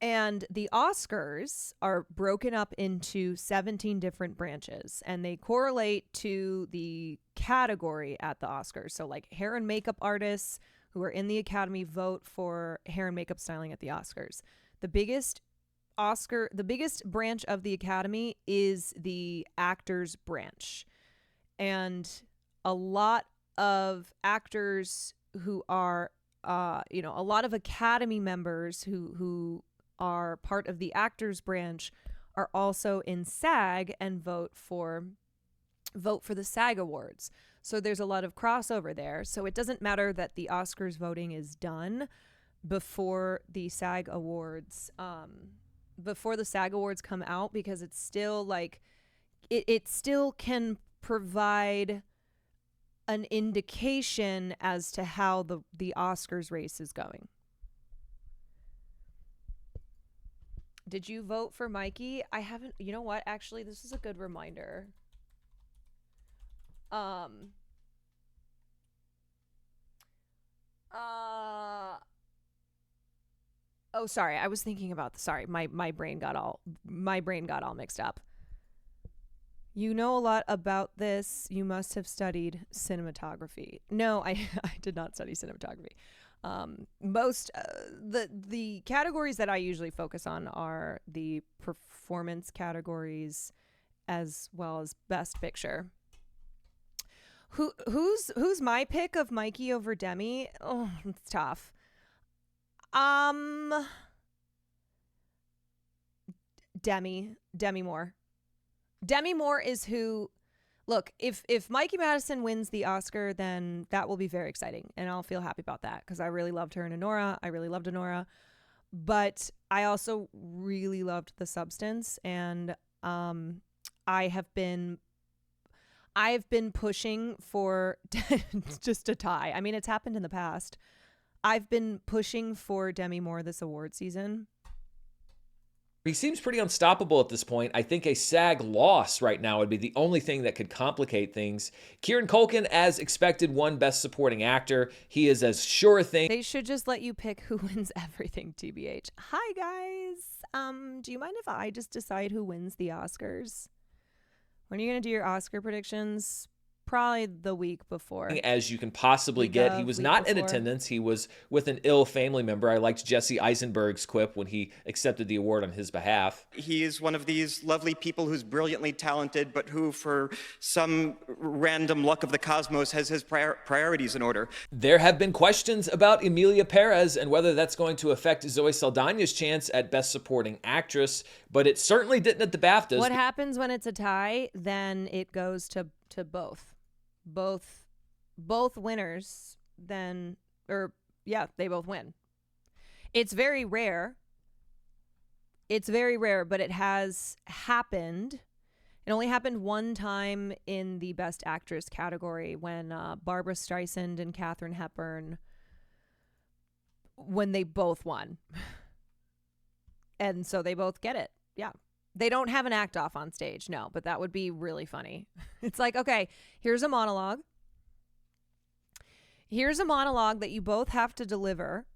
And the Oscars are broken up into 17 different branches, and they correlate to the category at the Oscars. So like hair and makeup artists who are in the Academy vote for hair and makeup styling at the Oscars. The biggest branch of the Academy is the actors branch. And a lot of actors who are, a lot of Academy members who are part of the actors branch are also in SAG and vote for the SAG Awards. So there's a lot of crossover there. So it doesn't matter that the Oscars voting is done before the SAG Awards come out, because it's still like it still can provide an indication as to how the Oscars race is going. Did you vote for Mikey? I haven't. You know what? Actually, this is a good reminder. Oh, sorry. I was thinking about my brain got all mixed up. You know a lot about this. You must have studied cinematography. No, I did not study cinematography. The categories that I usually focus on are the performance categories as well as Best Picture. Who's my pick of Mikey over Demi? Oh, it's tough. Demi Moore. Demi Moore is who. Look, if Mikey Madison wins the Oscar, then that will be very exciting, and I'll feel happy about that because I really loved her in Anora. I really loved Anora, but I also really loved The Substance, and I've been pushing for just a tie. I mean, it's happened in the past. I've been pushing for Demi Moore this award season. He seems pretty unstoppable at this point. I think a SAG loss right now would be the only thing that could complicate things. Kieran Culkin, as expected, won Best Supporting Actor. He is as sure a thing. They should just let you pick who wins everything, TBH. Hi, guys. Do you mind if I just decide who wins the Oscars? When are you going to do your Oscar predictions? Probably the week before. As you can possibly get. He was not in attendance. He was with an ill family member. I liked Jesse Eisenberg's quip when he accepted the award on his behalf. He is one of these lovely people who's brilliantly talented, but who, for some random luck of the cosmos, has his priorities in order. There have been questions about Emilia Perez and whether that's going to affect Zoe Saldana's chance at Best Supporting Actress, but it certainly didn't at the BAFTAs. What happens when it's a tie? Then it goes to both. Both winners then, they both win. It's very rare, but it has happened. It only happened one time in the Best Actress category when Barbara Streisand and Katharine Hepburn, when they both won. And so they both get it. Yeah. They don't have an act off on stage, no, but that would be really funny. It's like, okay, here's a monologue. Here's a monologue that you both have to deliver.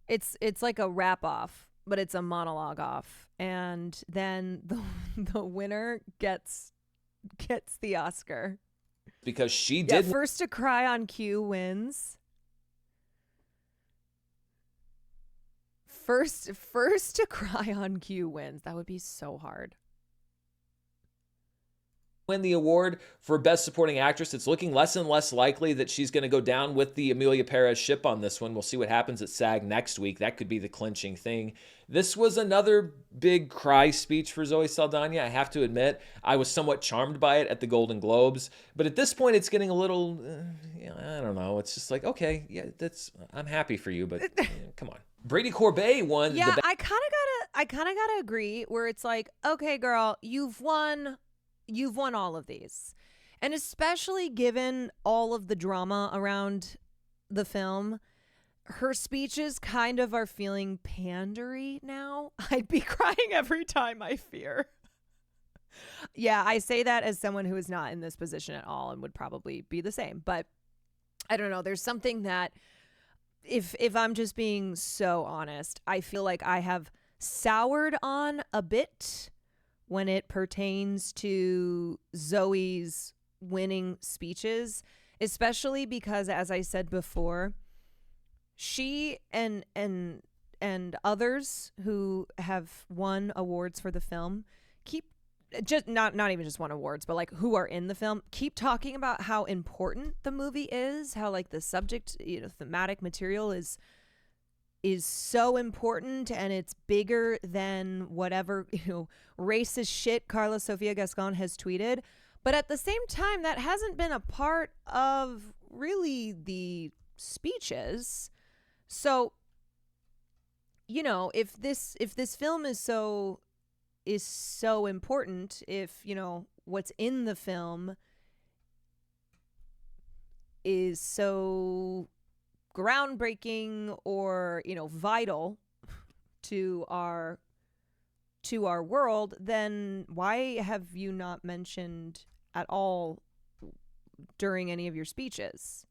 It's like a wrap off, but it's a monologue off. And then the winner gets the Oscar. Because she did. First to cry on cue wins. First to cry on cue wins. That would be so hard. win the award for Best Supporting Actress. It's looking less and less likely that she's going to go down with the Amelia Perez ship on this one. We'll see what happens at SAG next week. That could be the clinching thing. This was another big cry speech for Zoe Saldana. I have to admit, I was somewhat charmed by it at the Golden Globes, but at this point, it's getting a little, I don't know. It's just like, okay, yeah, I'm happy for you, but come on. Brady Corbet won. Yeah, I kind of gotta agree. Where it's like, okay, girl, you've won all of these, and especially given all of the drama around the film, her speeches kind of are feeling pandery now. I'd be crying every time, I fear. Yeah, I say that as someone who is not in this position at all and would probably be the same. But I don't know. There's something that, if I'm just being so honest, I feel like I have soured on a bit when it pertains to Zoe's winning speeches, especially because, as I said before, she and others who have won awards for the film keep just not even just won awards, but like who are in the film keep talking about how important the movie is, how like the subject, thematic material is so important, and it's bigger than whatever, racist shit Carla Sofia Gascon has tweeted. But at the same time, that hasn't been a part of really the speeches. So, if this film is so important, if, what's in the film is so groundbreaking or, vital to our world, then why have you not mentioned at all during any of your speeches?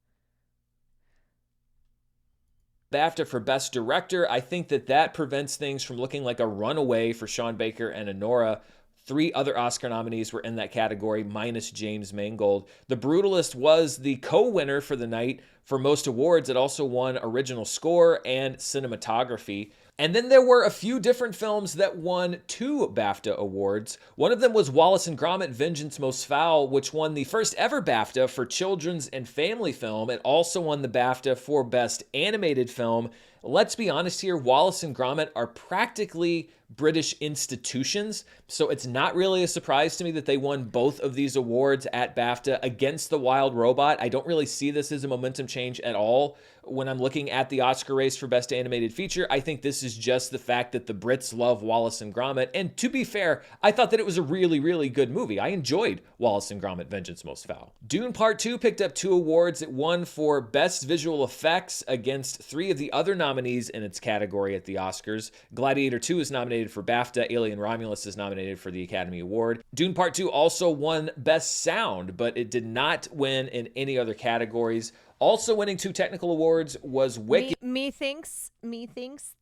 BAFTA for Best Director. I think that prevents things from looking like a runaway for Sean Baker and Honora. 3 other Oscar nominees were in that category, minus James Mangold. The Brutalist was the co-winner for the night for most awards. It also won Original Score and Cinematography. And then there were a few different films that won 2 BAFTA awards. One of them was Wallace and Gromit: Vengeance Most Foul, which won the first ever BAFTA for children's and family film. It also won the BAFTA for Best Animated Film. Let's be honest here, Wallace and Gromit are practically British institutions, so it's not really a surprise to me that they won both of these awards at BAFTA against The Wild Robot. I don't really see this as a momentum change at all. When I'm looking at the Oscar race for Best Animated Feature, I think this is just the fact that the Brits love Wallace and Gromit. And to be fair, I thought that it was a really, really good movie. I enjoyed Wallace and Gromit: Vengeance Most Foul. Dune Part 2 picked up 2 awards. It won for Best Visual Effects against 3 of the other nominees in its category at the Oscars. Gladiator 2 is nominated for BAFTA. Alien Romulus is nominated for the Academy Award. Dune Part 2 also won Best Sound, but it did not win in any other categories. Also winning 2 technical awards was Wicked. Me thinks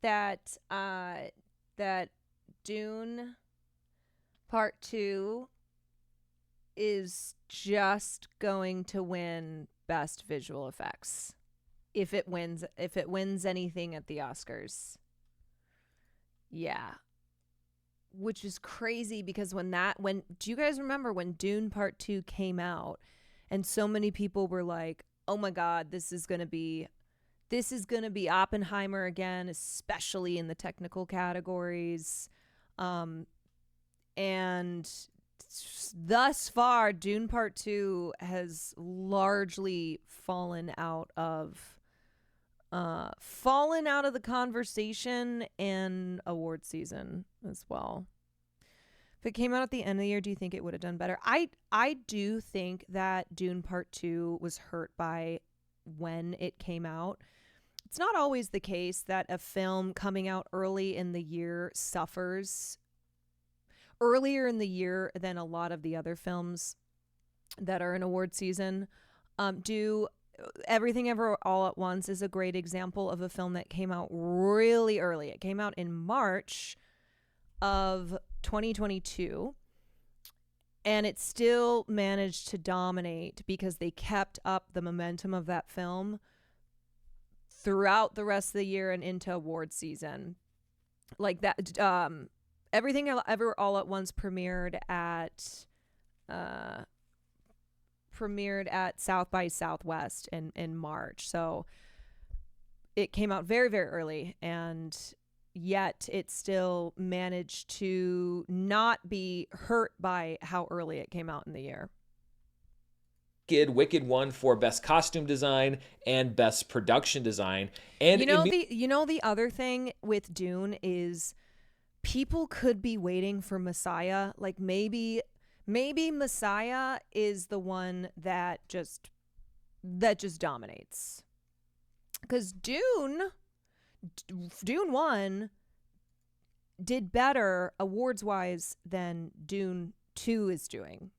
that that Dune Part 2 is just going to win Best Visual Effects if it wins anything at the Oscars. Yeah. Which is crazy because when do you guys remember when Dune Part 2 came out and so many people were like, oh my God, this is going to be Oppenheimer again, especially in the technical categories. And thus far, Dune Part 2 has largely fallen out of the conversation and award season as well. If it came out at the end of the year, do you think it would have done better? I do think that Dune Part 2 was hurt by when it came out. It's not always the case that a film coming out early in the year suffers earlier in the year than a lot of the other films that are in award season do. Everything Ever All at Once is a great example of a film that came out really early. It came out in March of 2022, and it still managed to dominate because they kept up the momentum of that film throughout the rest of the year and into award season. Like that, Everything Ever All at Once premiered at premiered at South by Southwest in March. So it came out very, very early, and yet it still managed to not be hurt by how early it came out in the year. Wicked won for Best Costume Design and Best Production Design. And the other thing with Dune is people could be waiting for Messiah. Like maybe Messiah is the one that just dominates. Because Dune 1 did better awards-wise than Dune 2 is doing,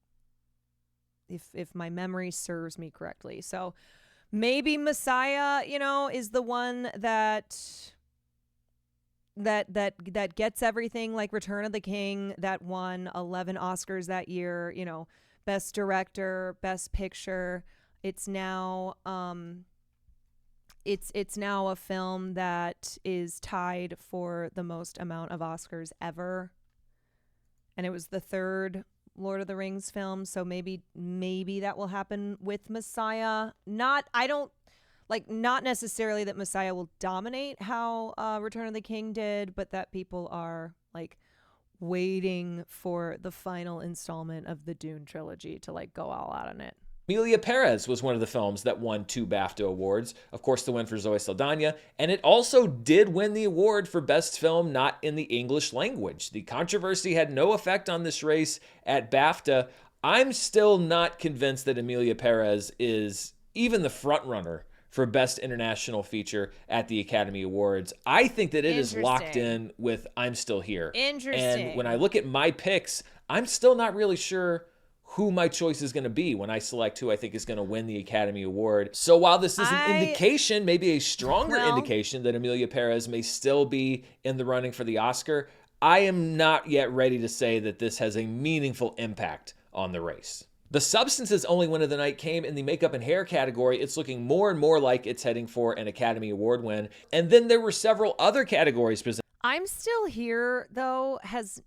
if my memory serves me correctly. So maybe Messiah, is the one that gets everything, like Return of the King that won 11 Oscars that year, Best Director, Best Picture. It's now it's now a film that is tied for the most amount of Oscars ever. And it was the third Lord of the Rings film, so maybe that will happen with Messiah. Not necessarily that Messiah will dominate how Return of the King did, but that people are like waiting for the final installment of the Dune trilogy to like go all out on it. Emilia Perez was one of the films that won 2 BAFTA awards. Of course, the win for Zoe Saldana, and it also did win the award for Best Film Not in the English Language. The controversy had no effect on this race at BAFTA. I'm still not convinced that Emilia Perez is even the frontrunner for Best International Feature at the Academy Awards. I think that it is locked in with I'm Still Here. Interesting. And when I look at my picks, I'm still not really sure who my choice is going to be when I select who I think is going to win the Academy Award. So while this is an indication, maybe a stronger indication that Emilia Perez may still be in the running for the Oscar, I am not yet ready to say that this has a meaningful impact on the race. The Substances only win of the night came in the makeup and hair category. It's looking more and more like it's heading for an Academy Award win. And then there were several other categories presented. I'm Still Here, though, has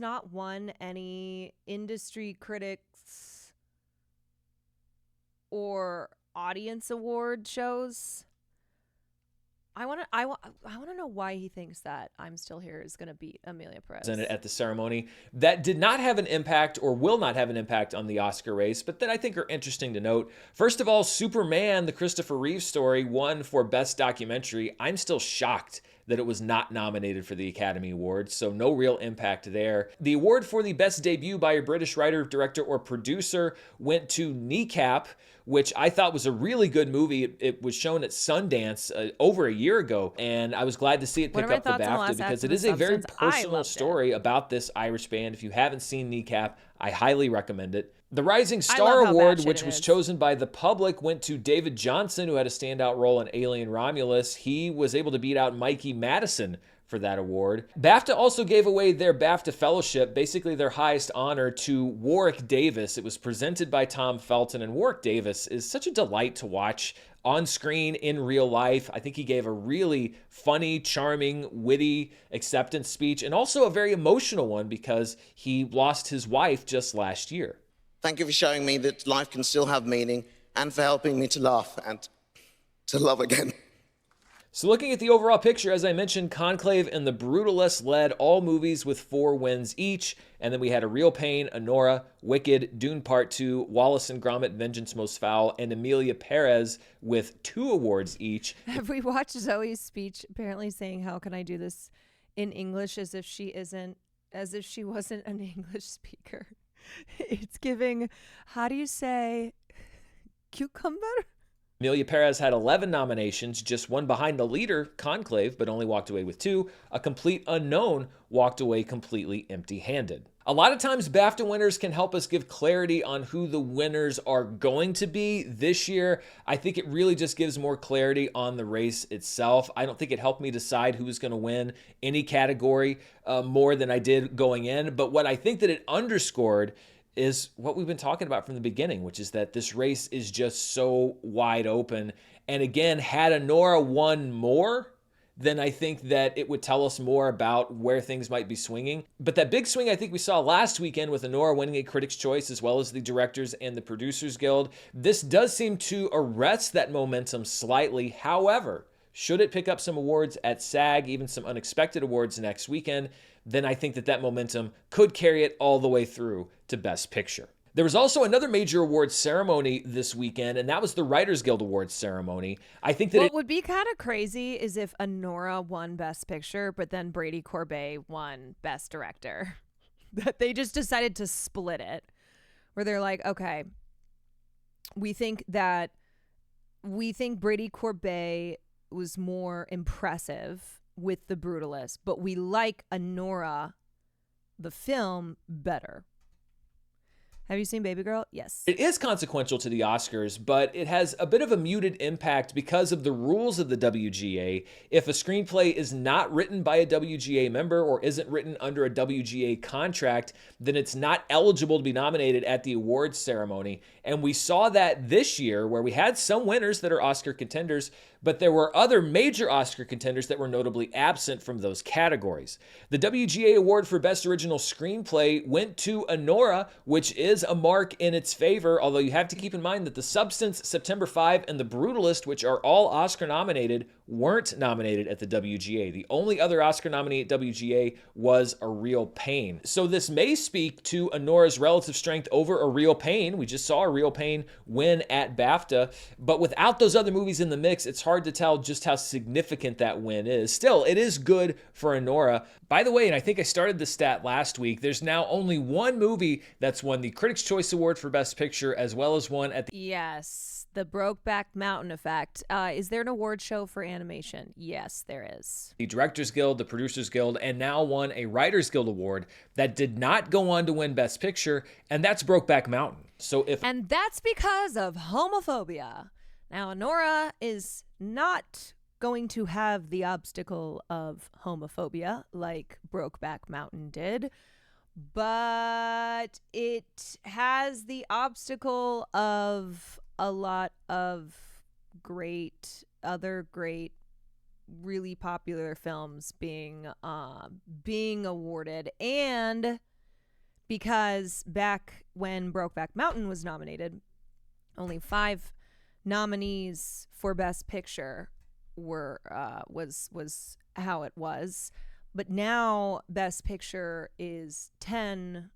not won any industry critics or audience award shows. I want to know why he thinks that I'm Still Here is going to beat Emilia Perez. At the ceremony that did not have an impact or will not have an impact on the Oscar race, but that I think are interesting to note. First of all, Superman, the Christopher Reeve story, won for Best Documentary. I'm still shocked that it was not nominated for the Academy Awards, so no real impact there. The award for the best debut by a British writer, director, or producer went to Kneecap, which I thought was a really good movie. It was shown at Sundance over a year ago, and I was glad to see it pick up the BAFTA because it is a very personal story about this Irish band. If you haven't seen Kneecap, I highly recommend it. The Rising Star Award, which was chosen by the public, went to David Johnson, who had a standout role in Alien Romulus. He was able to beat out Mikey Madison for that award. BAFTA also gave away their BAFTA Fellowship, basically their highest honor, to Warwick Davis. It was presented by Tom Felton, and Warwick Davis is such a delight to watch on screen, in real life. I think he gave a really funny, charming, witty acceptance speech, and also a very emotional one because he lost his wife just last year. Thank you for showing me that life can still have meaning and for helping me to laugh and to love again. So looking at the overall picture, as I mentioned, Conclave and The Brutalist led all movies with 4 wins each. And then we had A Real Pain, Anora, Wicked, Dune Part 2, Wallace and Gromit, Vengeance Most Foul, and Emilia Perez with 2 awards each. Have we watched Zoe's speech apparently saying, how can I do this in English as if she wasn't an English speaker? It's giving, how do you say cucumber? Emilia Perez had 11 nominations, just one behind the leader, Conclave, but only walked away with 2. A Complete Unknown walked away completely empty-handed. A lot of times, BAFTA winners can help us give clarity on who the winners are going to be. This year, I think it really just gives more clarity on the race itself. I don't think it helped me decide who was going to win any category more than I did going in. But what I think that it underscored is what we've been talking about from the beginning, which is that this race is just so wide open. And again, had Anora won more, then I think that it would tell us more about where things might be swinging. But that big swing I think we saw last weekend with Anora winning a Critics' Choice as well as the Directors and the Producers Guild, this does seem to arrest that momentum slightly. However, should it pick up some awards at SAG, even some unexpected awards next weekend, then I think that that momentum could carry it all the way through to Best Picture. There was also another major awards ceremony this weekend, and that was the Writers Guild Awards ceremony. I think that what would be kind of crazy is if Anora won Best Picture, but then Brady Corbet won Best Director. That they just decided to split it, where they're like, okay, we think Brady Corbet was more impressive with The Brutalist, but we like Anora, the film, better. Have you seen Baby Girl? Yes. It is consequential to the Oscars, but it has a bit of a muted impact because of the rules of the WGA. If a screenplay is not written by a WGA member or isn't written under a WGA contract, then it's not eligible to be nominated at the awards ceremony. And we saw that this year where we had some winners that are Oscar contenders, but there were other major Oscar contenders that were notably absent from those categories. The WGA Award for Best Original Screenplay went to Anora, which is a mark in its favor, although you have to keep in mind that The Substance, September 5, and The Brutalist, which are all Oscar nominated, weren't nominated at the WGA. The only other Oscar nominee at WGA was A Real Pain. So this may speak to Anora's relative strength over A Real Pain. We just saw A Real Pain win at BAFTA, but without those other movies in the mix, it's hard to tell just how significant that win is. Still, it is good for Anora. By the way, and I think I started the stat last week, there's now only one movie that's won the Critics' Choice Award for Best Picture, as well as one at the... Yes, the Brokeback Mountain effect. Is there an award show for animation? Yes, there is. The Directors Guild, the Producers Guild, and now won a Writers Guild Award that did not go on to win Best Picture, and that's Brokeback Mountain. And that's because of homophobia. Now, Anora is not going to have the obstacle of homophobia like Brokeback Mountain did, but it has the obstacle of a lot of other great, really popular films being awarded. And because back when Brokeback Mountain was nominated, only 5 nominees for Best Picture was how it was, but now Best Picture is 10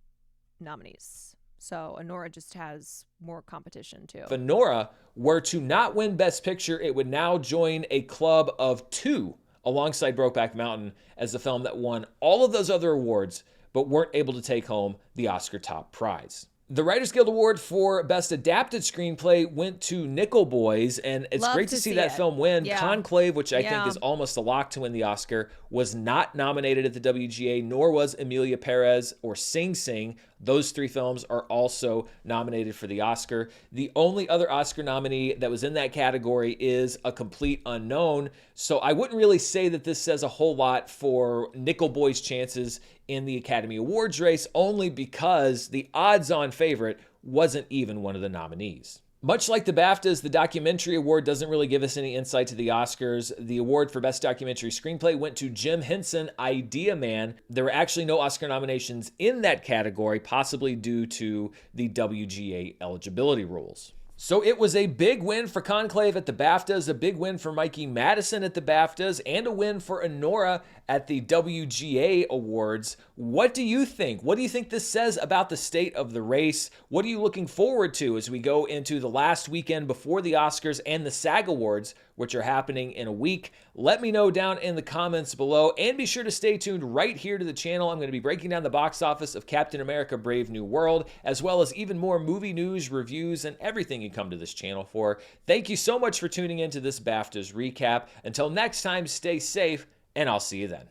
nominees. So Anora just has more competition too. If Anora were to not win Best Picture, it would now join a club of 2 alongside Brokeback Mountain as the film that won all of those other awards but weren't able to take home the Oscar top prize. The Writers Guild Award for Best Adapted Screenplay went to Nickel Boys, and it's great to see that film win. Yeah. Conclave, which I think is almost a lock to win the Oscar, was not nominated at the WGA, nor was Emilia Perez or Sing Sing. Those 3 films are also nominated for the Oscar. The only other Oscar nominee that was in that category is a complete unknown, so I wouldn't really say that this says a whole lot for Nickel Boys' chances in the Academy Awards race, only because the odds-on favorite wasn't even one of the nominees. Much like the BAFTAs, the documentary award doesn't really give us any insight to the Oscars. The award for Best Documentary Screenplay went to Jim Henson, Idea Man. There were actually no Oscar nominations in that category, possibly due to the WGA eligibility rules. So it was a big win for Conclave at the BAFTAs, a big win for Mikey Madison at the BAFTAs, and a win for Anora at the WGA Awards. What do you think? What do you think this says about the state of the race? What are you looking forward to as we go into the last weekend before the Oscars and the SAG Awards, which are happening in a week? Let me know down in the comments below, and be sure to stay tuned right here to the channel. I'm going to be breaking down the box office of Captain America: Brave New World, as well as even more movie news, reviews, and everything you come to this channel for. Thank you so much for tuning into this BAFTAs recap. Until next time, stay safe, and I'll see you then.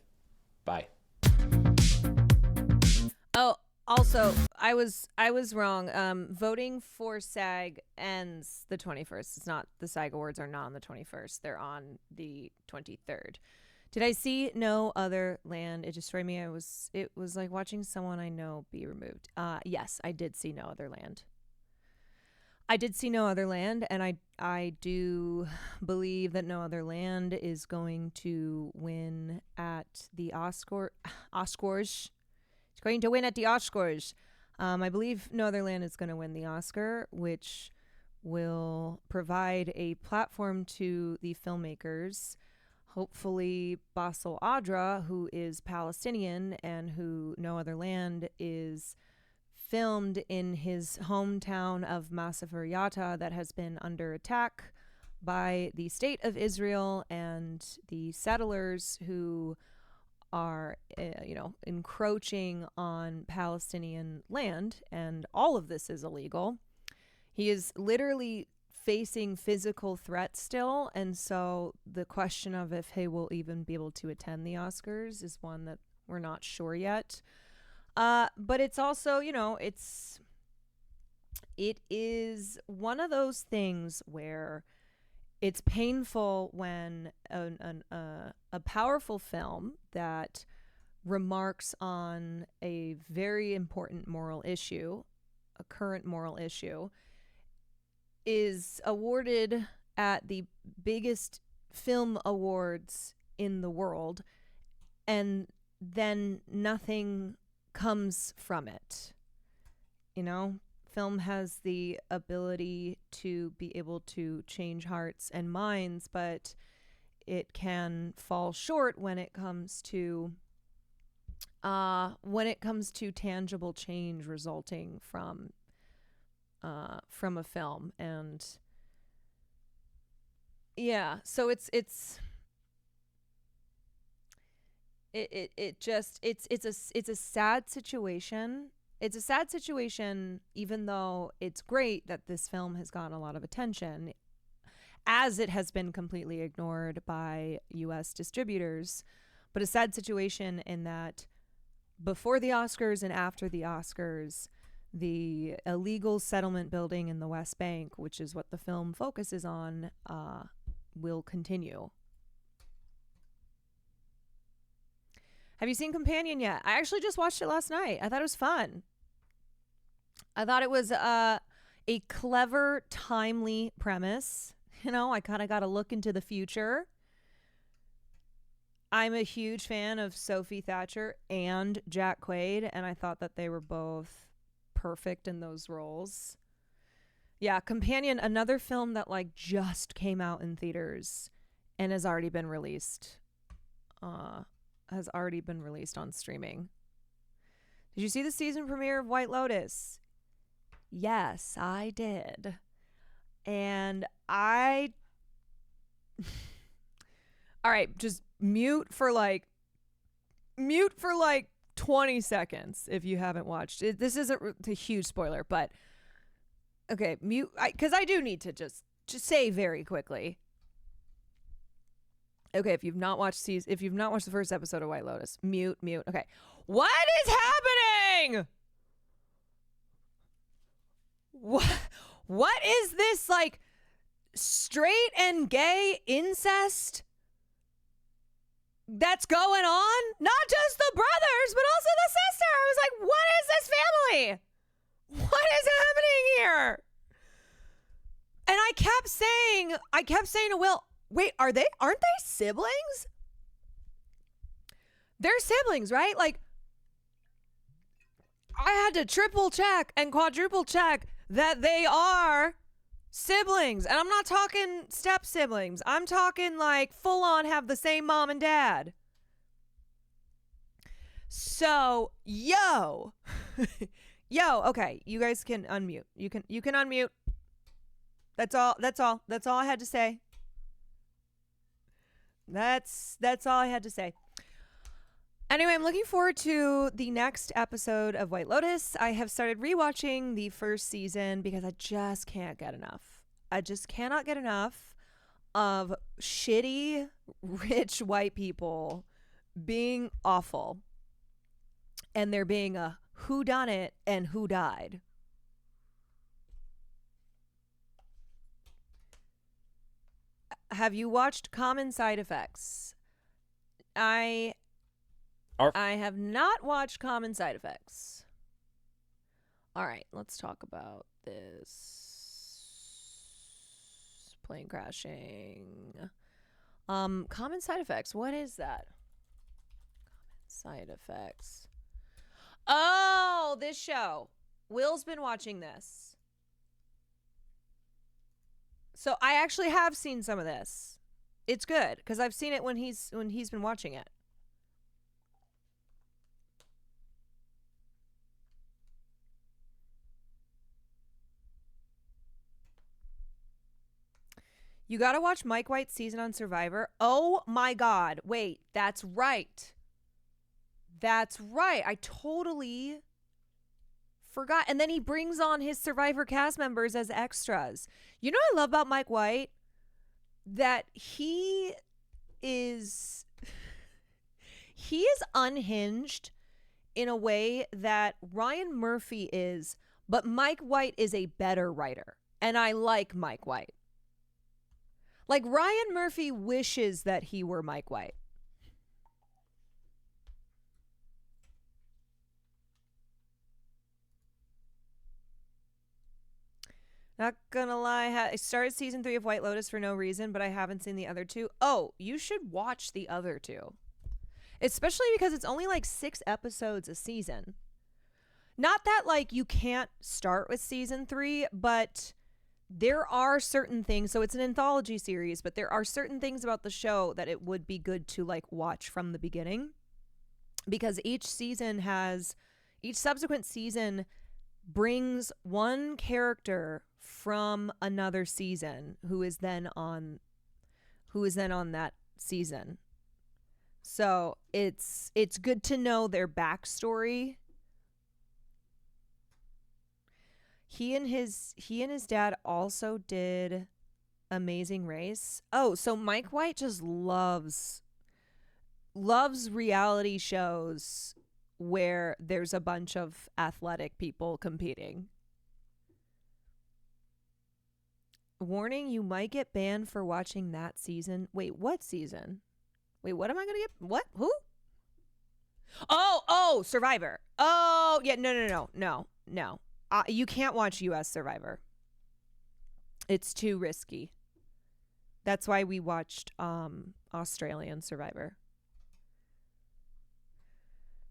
Bye. Oh, also, I was wrong. Voting for SAG ends the 21st. It's not, the SAG Awards are not on the 21st. They're on the 23rd. Did I see No Other Land? It destroyed me. It was like watching someone I know be removed. Yes, I did see No Other Land. I did see No Other Land, and I do believe that No Other Land is going to win at the Oscars. It's going to win at the Oscars. I believe No Other Land is going to win the Oscar, which will provide a platform to the filmmakers. Hopefully, Bassel Adra, who is Palestinian and who No Other Land is filmed in his hometown of Masafer Yatta, that has been under attack by the state of Israel and the settlers who are, encroaching on Palestinian land, and all of this is illegal. He is literally facing physical threats still, and so the question of if he will even be able to attend the Oscars is one that we're not sure yet. But it's also, it is one of those things where it's painful when a powerful film that remarks on a very important moral issue, a current moral issue, is awarded at the biggest film awards in the world, and then nothing comes from it. Film has the ability to be able to change hearts and minds, but it can fall short when it comes to tangible change resulting from a film. And yeah, so it's a sad situation. It's a sad situation, even though it's great that this film has gotten a lot of attention, as it has been completely ignored by U.S. distributors. But a sad situation in that before the Oscars and after the Oscars, the illegal settlement building in the West Bank, which is what the film focuses on, will continue. Have you seen Companion yet? I actually just watched it last night. I thought it was fun. I thought it was a clever, timely premise. I kind of got to look into the future. I'm a huge fan of Sophie Thatcher and Jack Quaid, and I thought that they were both perfect in those roles. Yeah, Companion, another film that just came out in theaters and has already been released. Has already been released on streaming. Did you see the season premiere of White Lotus? Yes, I did. And I... All right, just mute for 20 seconds if you haven't watched it. This isn't a huge spoiler, but okay, mute, because I do need to just say very quickly. Okay, if you've not watched the first episode of White Lotus, mute. Okay, what is happening? What is this straight and gay incest that's going on? Not just the brothers, but also the sister. I was like, what is this family? What is happening here? And I kept saying to Will, wait, aren't they siblings? They're siblings, right? I had to triple check and quadruple check that they are siblings. And I'm not talking step siblings. I'm talking full on have the same mom and dad. So, yo, okay, you guys can unmute. You can unmute. That's all I had to say. That's all I had to say. Anyway, I'm looking forward to the next episode of White Lotus. I have started rewatching the first season because I just can't get enough. I just cannot get enough of shitty, rich white people being awful. And there being a who done it and who died. Have you watched Common Side Effects? I have not watched Common Side Effects. All right, let's talk about this. plane crashing. Common side effects. What is that? Common side effects. Oh, this show. Will's been watching this. So I actually have seen some of this. It's good because I've seen it when he's been watching it. You got to watch Mike White's season on Survivor. Oh my God. Wait, that's right. That's right. I totally forgot. And then he brings on his Survivor cast members as extras. You know what I love about Mike White? That he is unhinged in a way that Ryan Murphy is, but Mike White is a better writer. And I like Mike White. Like Ryan Murphy wishes that he were Mike White. Not gonna lie, I started season 3 of White Lotus for no reason, but I haven't seen the other two. Oh, you should watch the other two. Especially because it's only like 6 episodes a season. Not that like you can't start with season 3, but there are certain things, so it's an anthology series, but there are certain things about the show that it would be good to like watch from the beginning, because each subsequent season brings one character from another season who is then on that season. So it's good to know their backstory. He and his dad also did Amazing Race. Oh, so Mike White just loves reality shows where there's a bunch of athletic people competing. Warning, you might get banned for watching that season. Wait, what season? Wait, what am I going to get? What? Who? Oh, Survivor. Oh, yeah, no. You can't watch U.S. Survivor. It's too risky. That's why we watched Australian Survivor.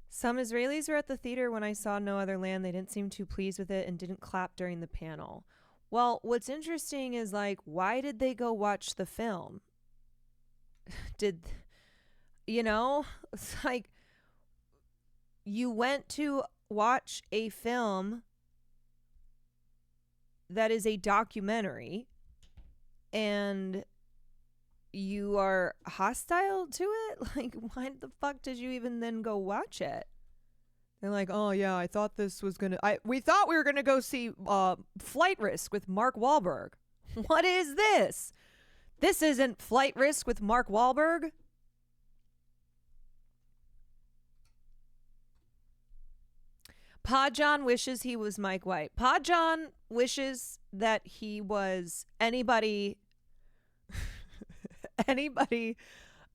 Some Israelis were at the theater when I saw No Other Land. They didn't seem too pleased with it and didn't clap during the panel. Well, what's interesting is, like, why did they go watch the film? It's like you went to watch a film that is a documentary and you are hostile to it? Like, why the fuck did you even then go watch it? They're like, oh yeah, I thought this was we thought we were gonna go see Flight Risk with Mark Wahlberg. What is this? This isn't Flight Risk with Mark Wahlberg. Podjohn wishes he was Mike White. Podjohn wishes that he was anybody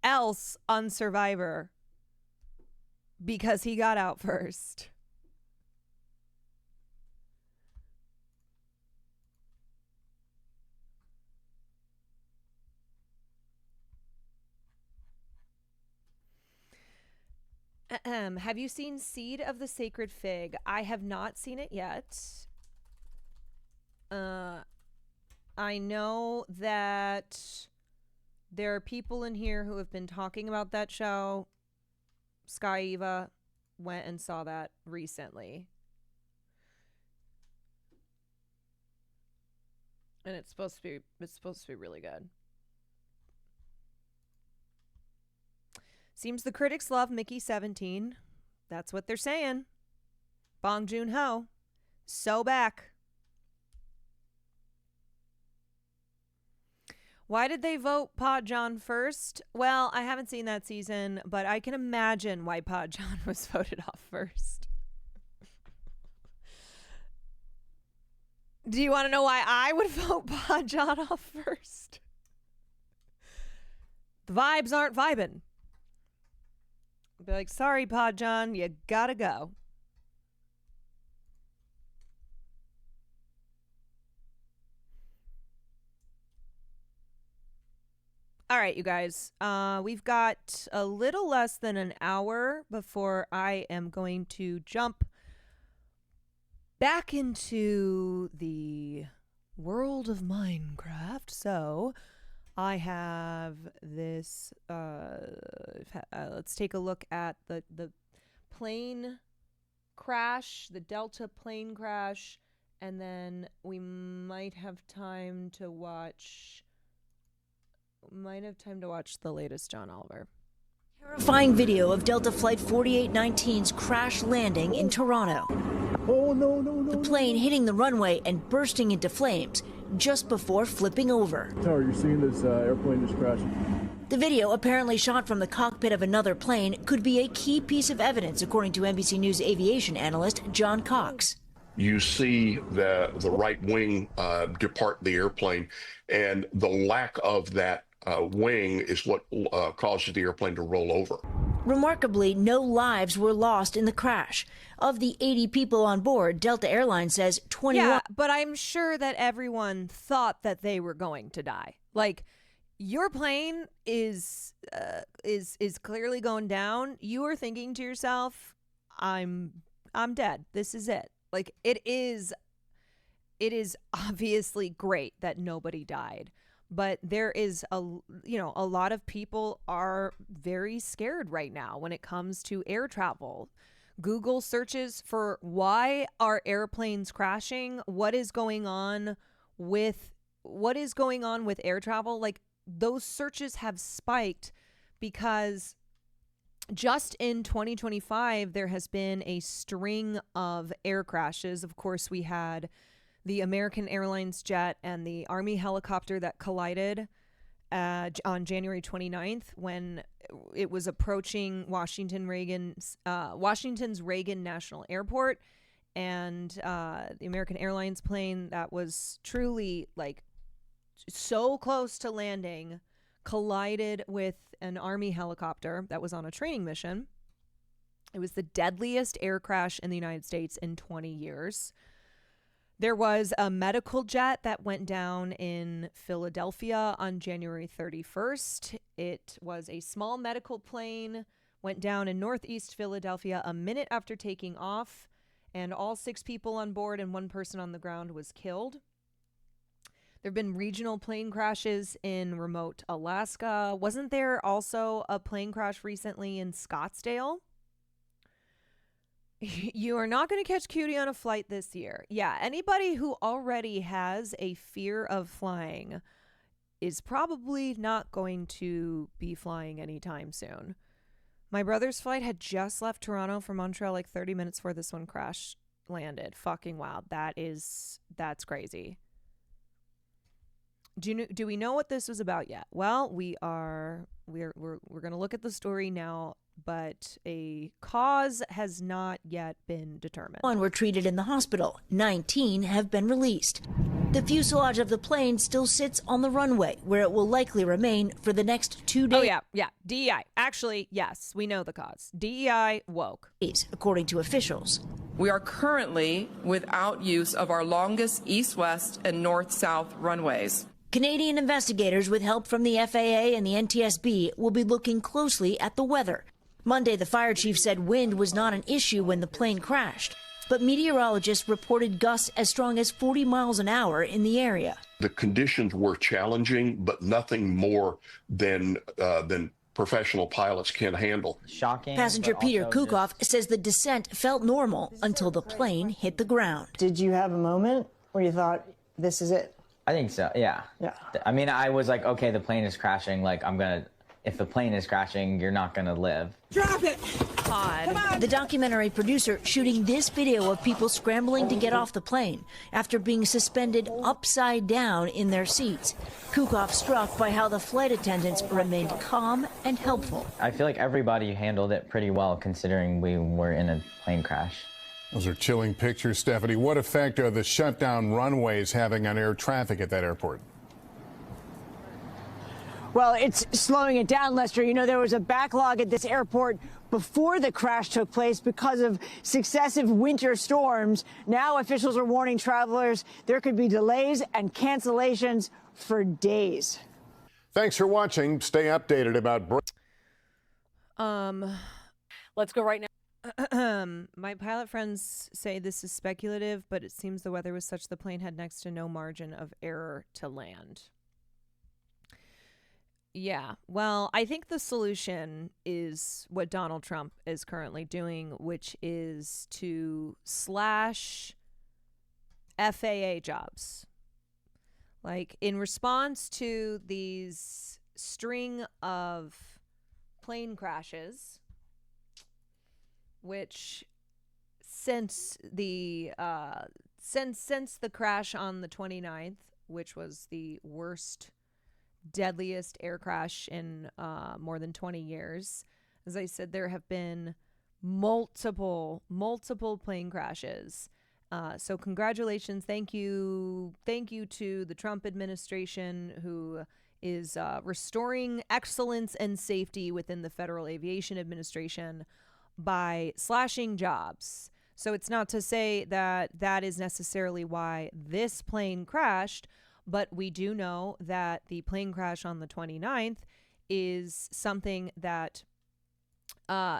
else on Survivor because he got out first. Have you seen Seed of the Sacred Fig? I have not seen it yet. I know that there are people in here who have been talking about that show. Sky Eva went and saw that recently. And it's supposed to be really good. Seems the critics love Mickey 17. That's what they're saying. Bong Joon-ho. So back. Why did they vote Podjohn first? Well, I haven't seen that season, but I can imagine why Podjohn was voted off first. Do you want to know why I would vote Podjohn off first? The vibes aren't vibing. Be like, sorry, Podjohn, you gotta go. All right, you guys. We've got a little less than an hour before I am going to jump back into the world of Minecraft. So I have this. Let's take a look at the plane crash, the Delta plane crash, and then we might have time to watch. The latest John Oliver. Terrifying video of Delta Flight 4819's crash landing in Toronto. Oh, no. The plane hitting the runway and bursting into flames just before flipping over. Tower, you're seeing this airplane just crashing. The video, apparently shot from the cockpit of another plane, could be a key piece of evidence, according to NBC News aviation analyst John Cox. You see the right wing depart the airplane, and the lack of that wing is what causes the airplane to roll over. Remarkably, no lives were lost in the crash. Of the 80 people on board, Delta Airlines says 21. Yeah, but I'm sure that everyone thought that they were going to die. Like, your plane is clearly going down. You are thinking to yourself, I'm dead. This is it. Like, it is obviously great that nobody died, but there is a lot of people are very scared right now when it comes to air travel. Google searches for why are airplanes crashing? What is going on with air travel? Like, those searches have spiked because just in 2025, there has been a string of air crashes. Of course, we had the American Airlines jet and the Army helicopter that collided on January 29th when it was approaching Washington's Reagan National Airport. And the American Airlines plane that was truly like so close to landing collided with an Army helicopter that was on a training mission. It was the deadliest air crash in the United States in 20 years. There was a medical jet that went down in Philadelphia on January 31st. It was a small medical plane, went down in northeast Philadelphia a minute after taking off, and all 6 people on board and 1 person on the ground was killed. There have been regional plane crashes in remote Alaska. Wasn't there also a plane crash recently in Scottsdale? You are not going to catch Cutie on a flight this year. Yeah, anybody who already has a fear of flying is probably not going to be flying anytime soon. My brother's flight had just left Toronto for Montreal like 30 minutes before this one crash landed. Fucking wild. That's crazy. Do we know what this was about yet? Well, we're going to look at the story now, but a cause has not yet been determined. 1 were treated in the hospital. 19 have been released. The fuselage of the plane still sits on the runway, where it will likely remain for the next 2 days. Oh, yeah. DEI. Actually, yes, we know the cause. DEI woke. According to officials. We are currently without use of our longest east-west and north-south runways. Canadian investigators, with help from the FAA and the NTSB, will be looking closely at the weather. Monday, the fire chief said wind was not an issue when the plane crashed, but meteorologists reported gusts as strong as 40 miles an hour in the area. The conditions were challenging, but nothing more than professional pilots can handle. Shocking. Passenger Peter Kukoff says the descent felt normal until the plane hit the ground. Did you have a moment where you thought, this is it? I think so, yeah. I mean, I was like, okay, the plane is crashing. Like, if the plane is crashing, you're not gonna live. Drop it! God. The documentary producer shooting this video of people scrambling to get off the plane after being suspended upside down in their seats. Kukoff struck by how the flight attendants remained calm and helpful. I feel like everybody handled it pretty well, considering we were in a plane crash. Those are chilling pictures, Stephanie. What effect are the shutdown runways having on air traffic at that airport? Well, it's slowing it down, Lester. You know, there was a backlog at this airport before the crash took place because of successive winter storms. Now officials are warning travelers there could be delays and cancellations for days. Thanks for watching. Stay updated about. Let's go right now. My pilot friends say this is speculative, but it seems the weather was such the plane had next to no margin of error to land. Yeah, well, I think the solution is what Donald Trump is currently doing, which is to slash FAA jobs. Like, in response to these string of plane crashes, which since the crash on the 29th, which was the worst, deadliest air crash in more than 20 years, as I said, there have been multiple plane crashes. So congratulations, thank you to the Trump administration, who is restoring excellence and safety within the Federal Aviation Administration by slashing jobs. So it's not to say that that is necessarily why this plane crashed, but we do know that the plane crash on the 29th is something that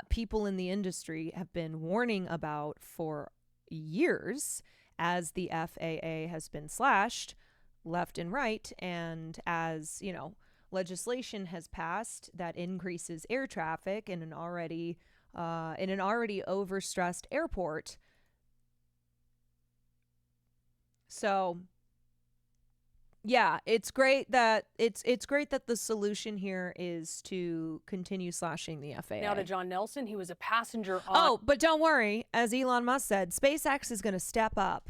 people in the industry have been warning about for years, as the FAA has been slashed left and right, and as, you know, legislation has passed that increases air traffic in an already overstressed airport. So yeah, it's great that the solution here is to continue slashing the FAA. Now to John Nelson, he was a passenger on... Oh, but don't worry, as Elon Musk said, SpaceX is going to step up.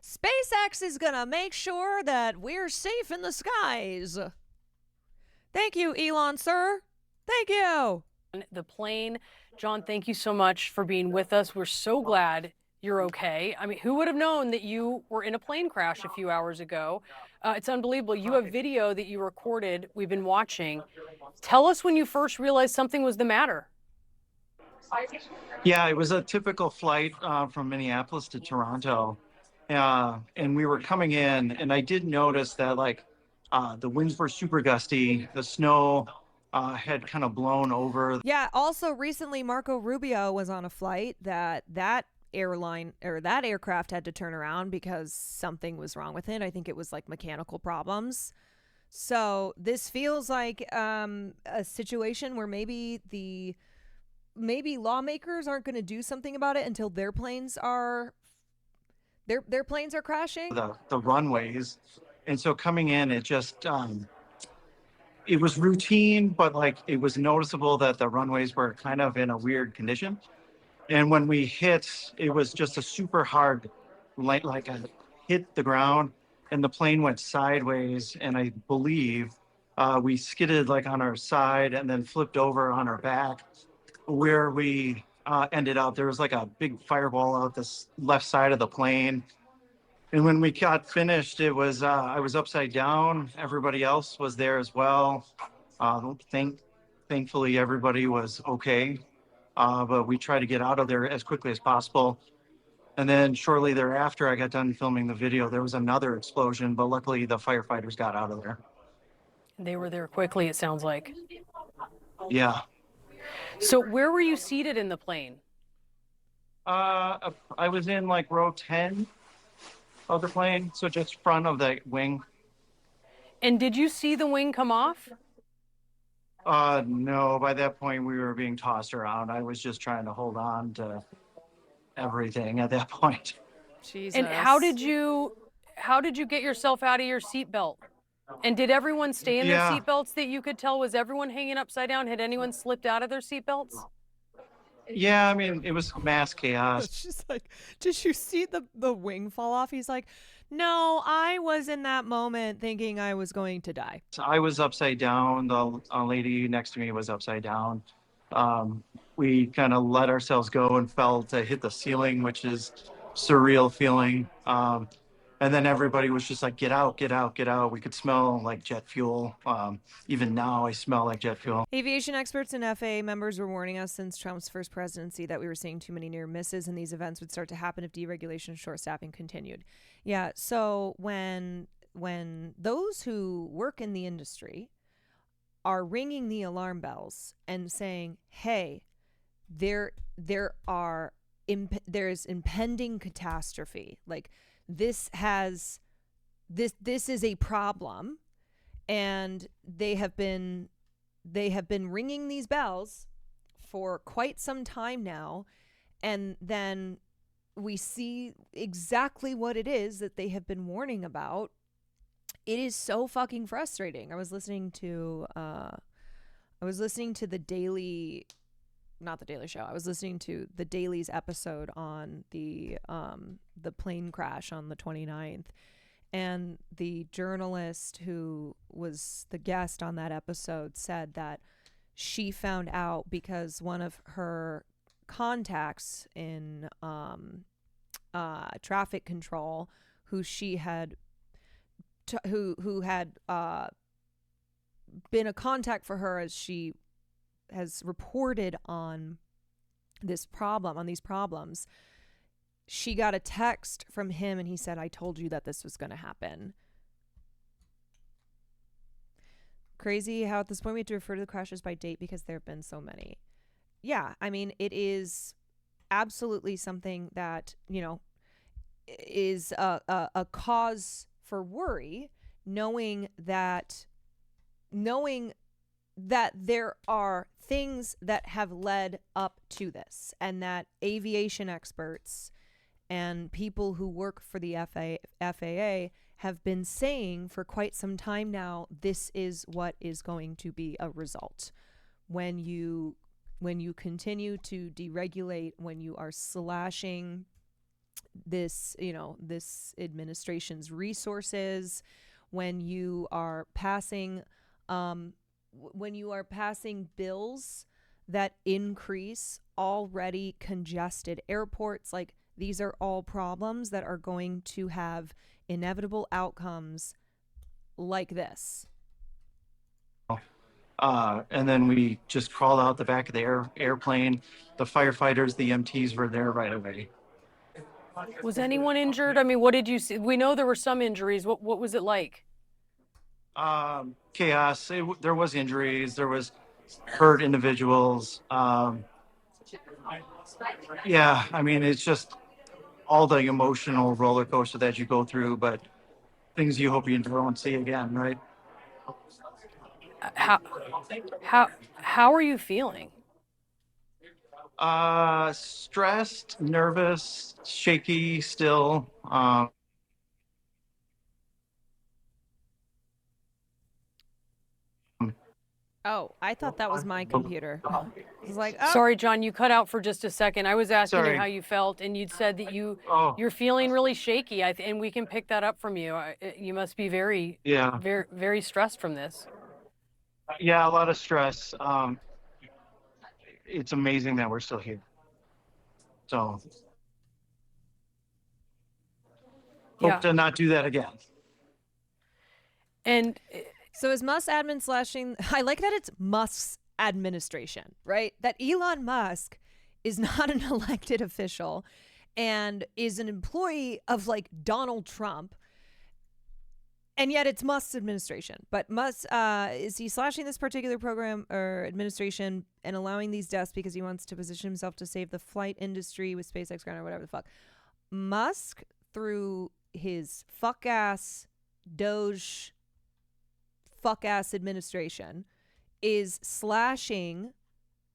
SpaceX is going to make sure that we're safe in the skies. Thank you, Elon, sir. Thank you. The plane. John, thank you so much for being with us. We're so glad you're okay. I mean, who would have known that you were in a plane crash a few hours ago? It's unbelievable. You have video that you recorded. We've been watching. Tell us when you first realized something was the matter. Yeah, it was a typical flight from Minneapolis to Toronto. And we were coming in, and I did notice that, like, the winds were super gusty. The snow had kind of blown over. Yeah, also recently Marco Rubio was on a flight that airline or that aircraft had to turn around because something was wrong with it. I think it was like mechanical problems. So this feels like a situation where maybe lawmakers aren't going to do something about it until their planes are crashing. The runways. And so coming in, it just it was routine, but like it was noticeable that the runways were kind of in a weird condition. And when we hit, it was just a super hard, like a hit the ground, and the plane went sideways. And I believe we skidded like on our side and then flipped over on our back, where we ended up. There was like a big fireball out this left side of the plane. And when we got finished, it was I was upside down. Everybody else was there as well. Thankfully, everybody was okay. But we tried to get out of there as quickly as possible. And then shortly thereafter, I got done filming the video. There was another explosion, but luckily the firefighters got out of there. They were there quickly, it sounds like. Yeah. So where were you seated in the plane? I was in like row 10 of the plane, so just front of the wing. And did you see the wing come off? No, by that point we were being tossed around. I was just trying to hold on to everything at that point. Jesus. And how did you get yourself out of your seatbelt? And did everyone stay in their seatbelts that you could tell? Was everyone hanging upside down? Had anyone slipped out of their seatbelts? Yeah, I mean, it was mass chaos. It's just like, did you see the wing fall off? He's like, no, I was in that moment thinking I was going to die. So I was upside down. The lady next to me was upside down. We kind of let ourselves go and fell to hit the ceiling, which is surreal feeling. And then everybody was just like, get out, get out, get out. We could smell like jet fuel. Even now I smell like jet fuel. Aviation experts and FAA members were warning us since Trump's first presidency that we were seeing too many near misses, and these events would start to happen if deregulation and short staffing continued. Yeah, so when when those who work in the industry are ringing the alarm bells and saying, "Hey, there's impending catastrophe. Like this is a problem," and they have been ringing these bells for quite some time now, and then we see exactly what it is that they have been warning about. It is so fucking frustrating. I was listening to the Daily, not the Daily Show. I was listening to the Daily's episode on the plane crash on the 29th. And the journalist who was the guest on that episode said that she found out because one of her contacts in traffic control, who she had who had been a contact for her as she has reported on these problems, she got a text from him and he said, "I told you that this was going to happen." Crazy how at this point we have to refer to the crashes by date because there have been so many. Yeah, I mean, it is absolutely something that, is a cause for worry, knowing that there are things that have led up to this, and that aviation experts and people who work for the FAA have been saying for quite some time now, this is what is going to be a result. When you continue to deregulate, when you are slashing this administration's resources, when you are passing bills that increase already congested airports, like these are all problems that are going to have inevitable outcomes like this. And then we just crawled out the back of the airplane. The firefighters, the EMTs were there right away. Was anyone injured? I mean, what did you see? We know there were some injuries. What was it like? Chaos. There was injuries. There was hurt individuals. Yeah, I mean, it's just all the emotional roller coaster that you go through, but things you hope you don't see again, right? How are you feeling? Stressed, nervous, shaky still. Oh, I thought that was my computer. I was like, oh. Sorry, John, you cut out for just a second. I was asking Sorry. you how you felt, and you'd said that you're feeling really shaky. And we can pick that up from you. You must be very stressed from this. Yeah, a lot of stress. It's amazing that we're still here. So hope to not do that again. And so is Musk admin slashing? I like that it's Musk's administration, right? That Elon Musk is not an elected official and is an employee of like Donald Trump. And yet it's Musk's administration. But Musk, is he slashing this particular program or administration and allowing these deaths because he wants to position himself to save the flight industry with SpaceX ground or whatever the fuck? Musk, through his fuck-ass Doge fuck-ass administration, is slashing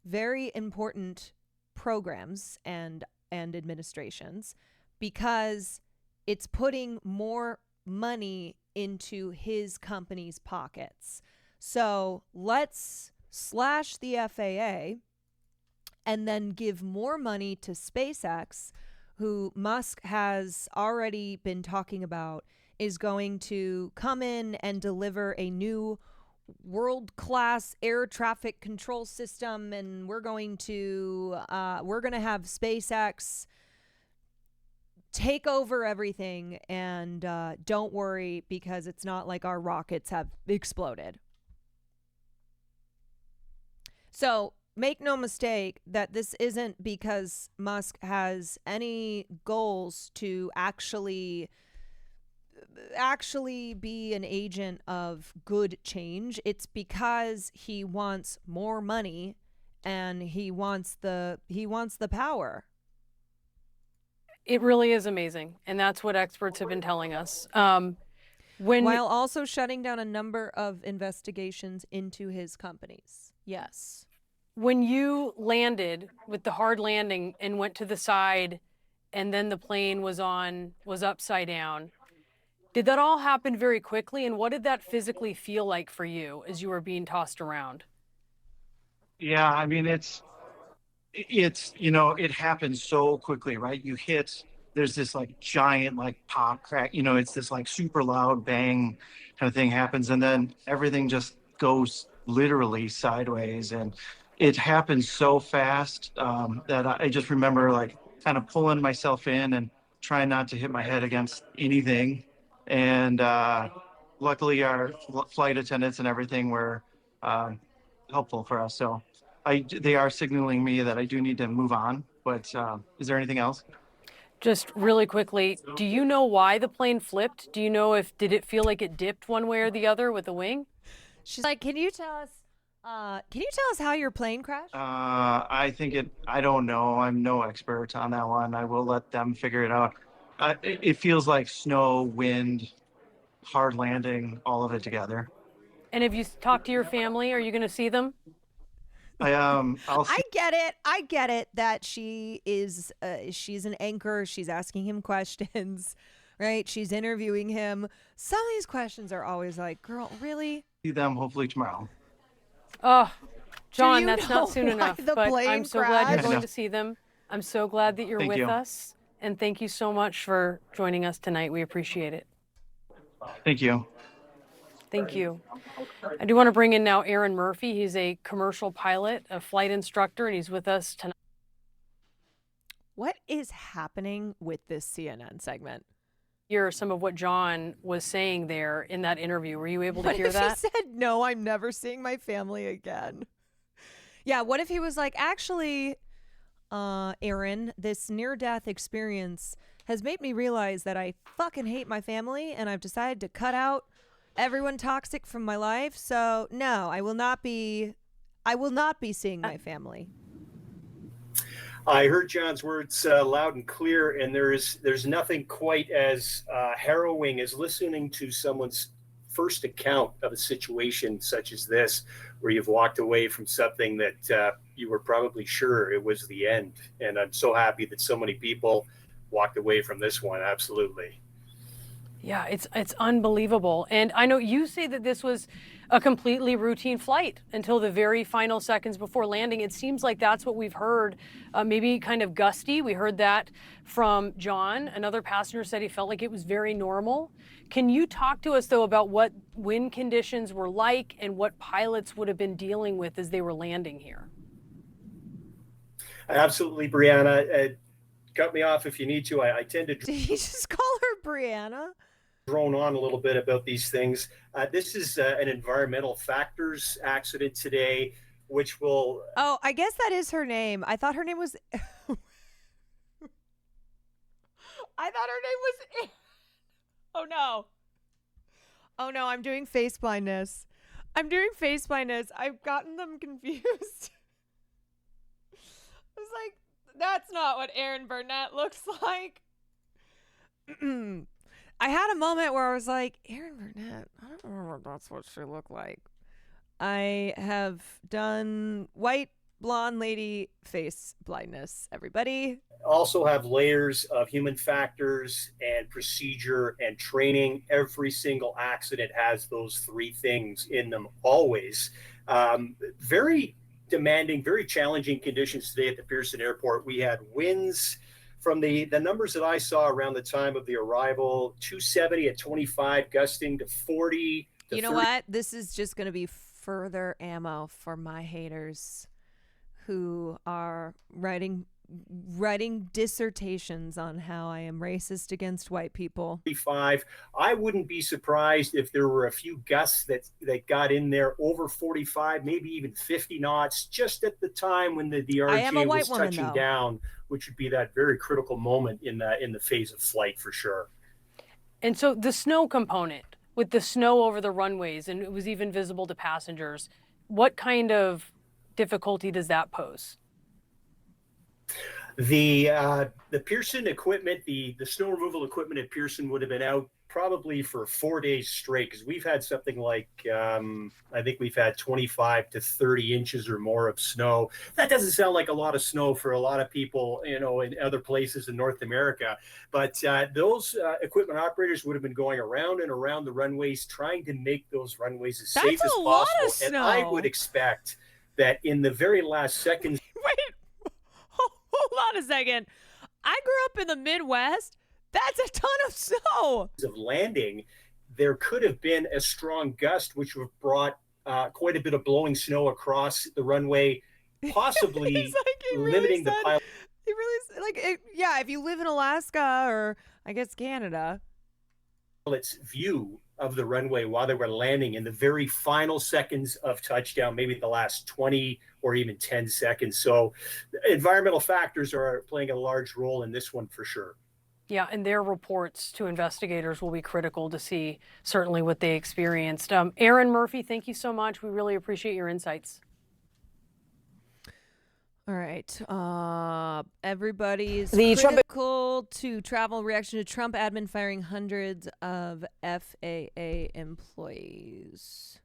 very important programs and administrations because it's putting more money into his company's pockets. So let's slash the FAA and then give more money to SpaceX, who Musk has already been talking about is going to come in and deliver a new world-class air traffic control system, and we're going to have SpaceX take over everything, and don't worry, because it's not like our rockets have exploded. So make no mistake that this isn't because Musk has any goals to actually actually be an agent of good change. It's because he wants more money and he wants the power. It really is amazing, and that's what experts have been telling us. While also shutting down a number of investigations into his companies. Yes. When you landed with the hard landing and went to the side, and then the plane was upside down, did that all happen very quickly? And what did that physically feel like for you as you were being tossed around? Yeah, I mean, it's it happens so quickly, right? There's this like giant like pop crack, it's this like super loud bang kind of thing happens, and then everything just goes literally sideways, and it happens so fast that I just remember like kind of pulling myself in and trying not to hit my head against anything. And luckily our flight attendants and everything were helpful for us. So they are signaling me that I do need to move on, but is there anything else? Just really quickly, do you know why the plane flipped? Do you know did it feel like it dipped one way or the other with the wing? She's like, can you tell us how your plane crashed? I don't know. I'm no expert on that one. I will let them figure it out. It feels like snow, wind, hard landing, all of it together. And have you talked to your family? Are you going to see them? I get it that she's an anchor. She's asking him questions, right? She's interviewing him. Some of these questions are always like, girl, really? See them hopefully tomorrow. Oh, John, you that's know not soon why enough, the but plane I'm so glad you're crashed? going to see them. I'm so glad that you're Thank with you. us. And thank you so much for joining us tonight. We appreciate it. Thank you. Thank you. I do want to bring in now Aaron Murphy. He's a commercial pilot, a flight instructor, and he's with us tonight. What is happening with this CNN segment? Hear some of what John was saying there in that interview. Were you able to What hear if that? he said, no, I'm never seeing my family again? Yeah, what if he was like, actually, Aaron, this near-death experience has made me realize that I fucking hate my family, and I've decided to cut out everyone toxic from my life. So no, I will not be seeing my family. I heard John's words loud and clear, and there's nothing quite as harrowing as listening to someone's first account of a situation such as this, where you've walked away from something that you were probably sure it was the end. And I'm so happy that so many people walked away from this one. Absolutely. Yeah, it's unbelievable. And I know you say that this was a completely routine flight until the very final seconds before landing. It seems like that's what we've heard, maybe kind of gusty. We heard that from John. Another passenger said he felt like it was very normal. Can you talk to us, though, about what wind conditions were like and what pilots would have been dealing with as they were landing here? Absolutely, Brianna. Cut me off if you need to. I tend to... Did he just call her Brianna? Drone on a little bit about these things. This is an environmental factors accident today, which will... Oh, I guess that is her name. I thought her name was... Oh, no. Oh, no, I'm doing face blindness. I've gotten them confused. I was like, that's not what Erin Burnett looks like. I had a moment where I was like, Erin Burnett, I don't remember if that's what she looked like. I have done white blonde lady face blindness, everybody. Also have layers of human factors and procedure and training. Every single accident has those three things in them always. Very demanding, very challenging conditions today at the Pearson Airport. We had winds from the numbers that I saw around the time of the arrival, 270 at 25, gusting to 40. You know what? This is just going to be further ammo for my haters who are writing dissertations on how I am racist against white people. 45. I wouldn't be surprised if there were a few gusts that got in there over 45, maybe even 50 knots, just at the time when the RJ was touching down, which would be that very critical moment in the phase of flight for sure. And so the snow component, with the snow over the runways, and it was even visible to passengers, what kind of difficulty does that pose? The Pearson equipment, the snow removal equipment at Pearson would have been out probably for 4 days straight, because we've had something like I think we've had 25 to 30 inches or more of snow. That doesn't sound like a lot of snow for a lot of people, in other places in North America. But those equipment operators would have been going around and around the runways, trying to make those runways as safe as a lot possible. of And I snow. would expect that in the very last seconds. Hold on a second. I grew up in the Midwest. That's a ton of snow. Of landing, there could have been a strong gust, which would have brought quite a bit of blowing snow across the runway, possibly limiting the pile. He really yeah. If you live in Alaska or I guess Canada, Its view of the runway while they were landing in the very final seconds of touchdown, maybe the last 20 or even 10 seconds. So environmental factors are playing a large role in this one for sure. Yeah, and their reports to investigators will be critical to see certainly what they experienced. Aaron Murphy, thank you so much. We really appreciate your insights. all right. Everybody's The Trump- critical to travel reaction to Trump admin firing hundreds of FAA employees.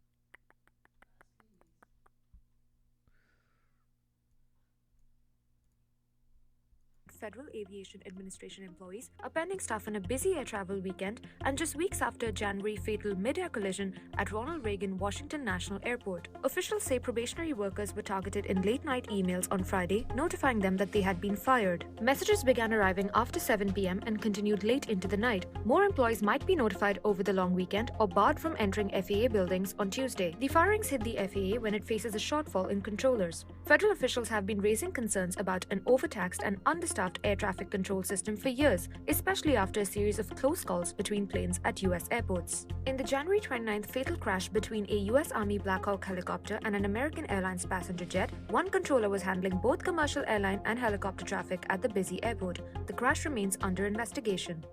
Federal Aviation Administration employees are pending staff on a busy air travel weekend and just weeks after a January fatal mid-air collision at Ronald Reagan Washington National Airport. Officials say probationary workers were targeted in late-night emails on Friday, notifying them that they had been fired. Messages began arriving after 7 p.m. and continued late into the night. More employees might be notified over the long weekend or barred from entering FAA buildings on Tuesday. The firings hit the FAA when it faces a shortfall in controllers. Federal officials have been raising concerns about an overtaxed and understaffed air traffic control system for years, especially after a series of close calls between planes at U.S. airports. In the January 29th fatal crash between a U.S. Army Black Hawk helicopter and an American Airlines passenger jet, one controller was handling both commercial airline and helicopter traffic at the busy airport. The crash remains under investigation.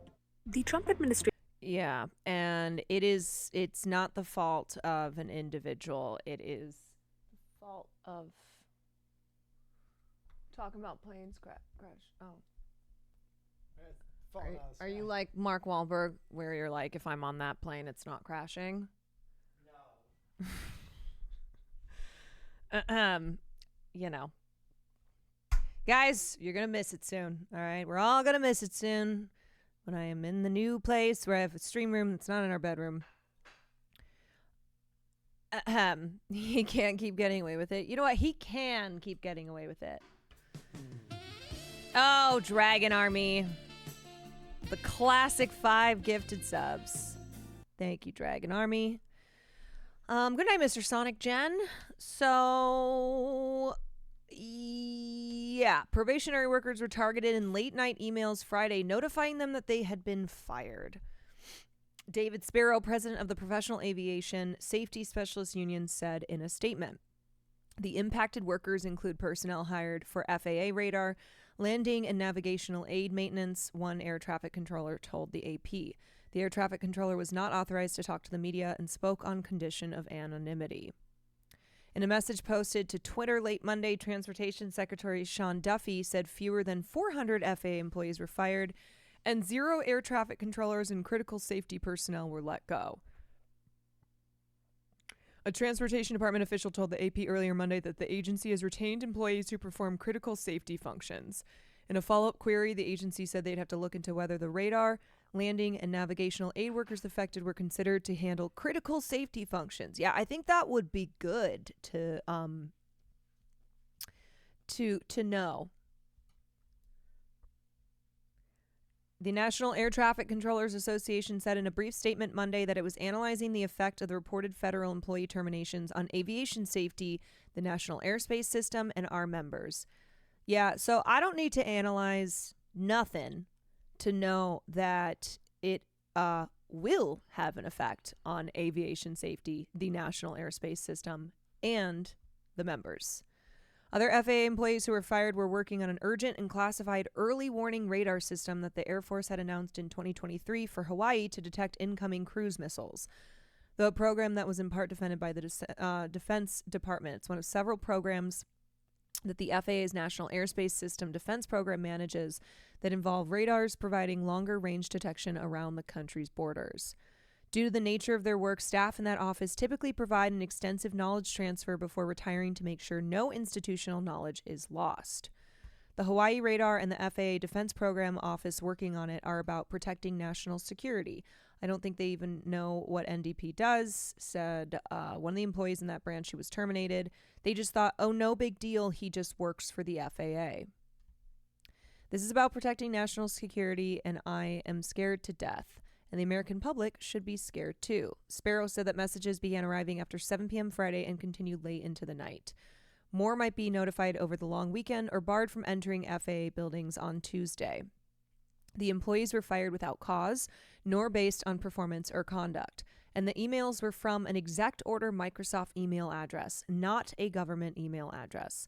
The Trump administration. Yeah, and it's not the fault of an individual. It is the fault of talking about planes crash. Oh. Are you like Mark Wahlberg, where you're like, if I'm on that plane, it's not crashing? No. Guys, you're going to miss it soon. All right. We're all going to miss it soon when I am in the new place where I have a stream room that's not in our bedroom. He can't keep getting away with it. You know what? He can keep getting away with it. Oh, Dragon Army. The classic 5 gifted subs. Thank you, Dragon Army. Good night, Mr. Sonic Jen. So, yeah, probationary workers were targeted in late night emails Friday, notifying them that they had been fired. David Sparrow, president of the Professional Aviation Safety Specialist Union, said in a statement, the impacted workers include personnel hired for FAA radar, landing and navigational aid maintenance, one air traffic controller told the AP. The air traffic controller was not authorized to talk to the media and spoke on condition of anonymity. In a message posted to Twitter late Monday, Transportation Secretary Sean Duffy said fewer than 400 FAA employees were fired and 0 air traffic controllers and critical safety personnel were let go. A Transportation Department official told the AP earlier Monday that the agency has retained employees who perform critical safety functions. In a follow-up query, the agency said they'd have to look into whether the radar, landing, and navigational aid workers affected were considered to handle critical safety functions. Yeah, I think that would be good to know. The National Air Traffic Controllers Association said in a brief statement Monday that it was analyzing the effect of the reported federal employee terminations on aviation safety, the national airspace system, and our members. Yeah, so I don't need to analyze nothing to know that it will have an effect on aviation safety, the national airspace system, and the members. Other FAA employees who were fired were working on an urgent and classified early warning radar system that the Air Force had announced in 2023 for Hawaii to detect incoming cruise missiles. The program that was in part defended by the Defense Department. It's one of several programs that the FAA's National Airspace System Defense Program manages that involve radars providing longer range detection around the country's borders. Due to the nature of their work, staff in that office typically provide an extensive knowledge transfer before retiring to make sure no institutional knowledge is lost. The Hawaii Radar and the FAA Defense Program Office working on it are about protecting national security. I don't think they even know what NDP does, said one of the employees in that branch who was terminated. They just thought, oh, no big deal, he just works for the FAA. This is about protecting national security, and I am scared to death. And the American public should be scared too. Sparrow said that messages began arriving after 7 p.m. Friday and continued late into the night. More might be notified over the long weekend or barred from entering FAA buildings on Tuesday. The employees were fired without cause, nor based on performance or conduct. And the emails were from an exec order Microsoft email address, not a government email address.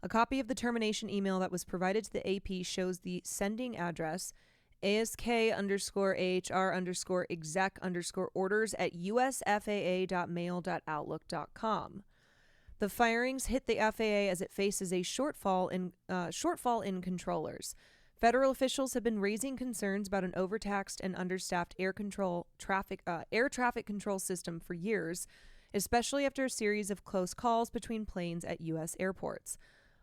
A copy of the termination email that was provided to the AP shows the sending address ask_ahr_exec_orders at usfaa.mail.outlook.com. The firings hit the FAA as it faces a shortfall in controllers. Federal officials have been raising concerns about an overtaxed and understaffed air traffic control system for years, especially after a series of close calls between planes at U.S. airports.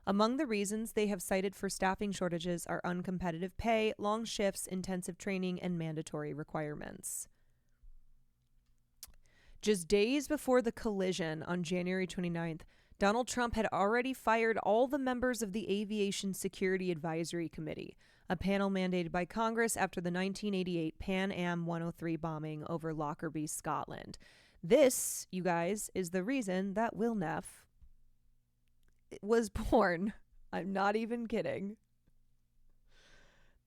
Among the reasons they have cited for staffing shortages are uncompetitive pay, long shifts, intensive training, and mandatory requirements. Just days before the collision on January 29th, Donald Trump had already fired all the members of the Aviation Security Advisory Committee, a panel mandated by Congress after the 1988 Pan Am 103 bombing over Lockerbie, Scotland. This, you guys, is the reason that Will Neff was born. I'm not even kidding.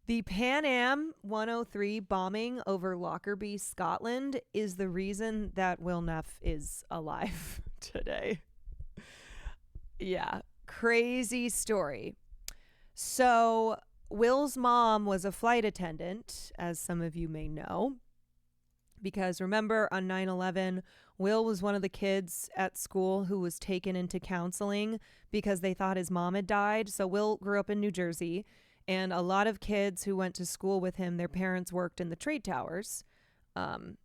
The Pan Am 103 bombing over Lockerbie, Scotland is the reason that Will Neff is alive today. Yeah, crazy story. So Will's mom was a flight attendant, as some of you may know, because remember on 9/11, Will was one of the kids at school who was taken into counseling because they thought his mom had died. So Will grew up in New Jersey, and a lot of kids who went to school with him, their parents worked in the trade towers. And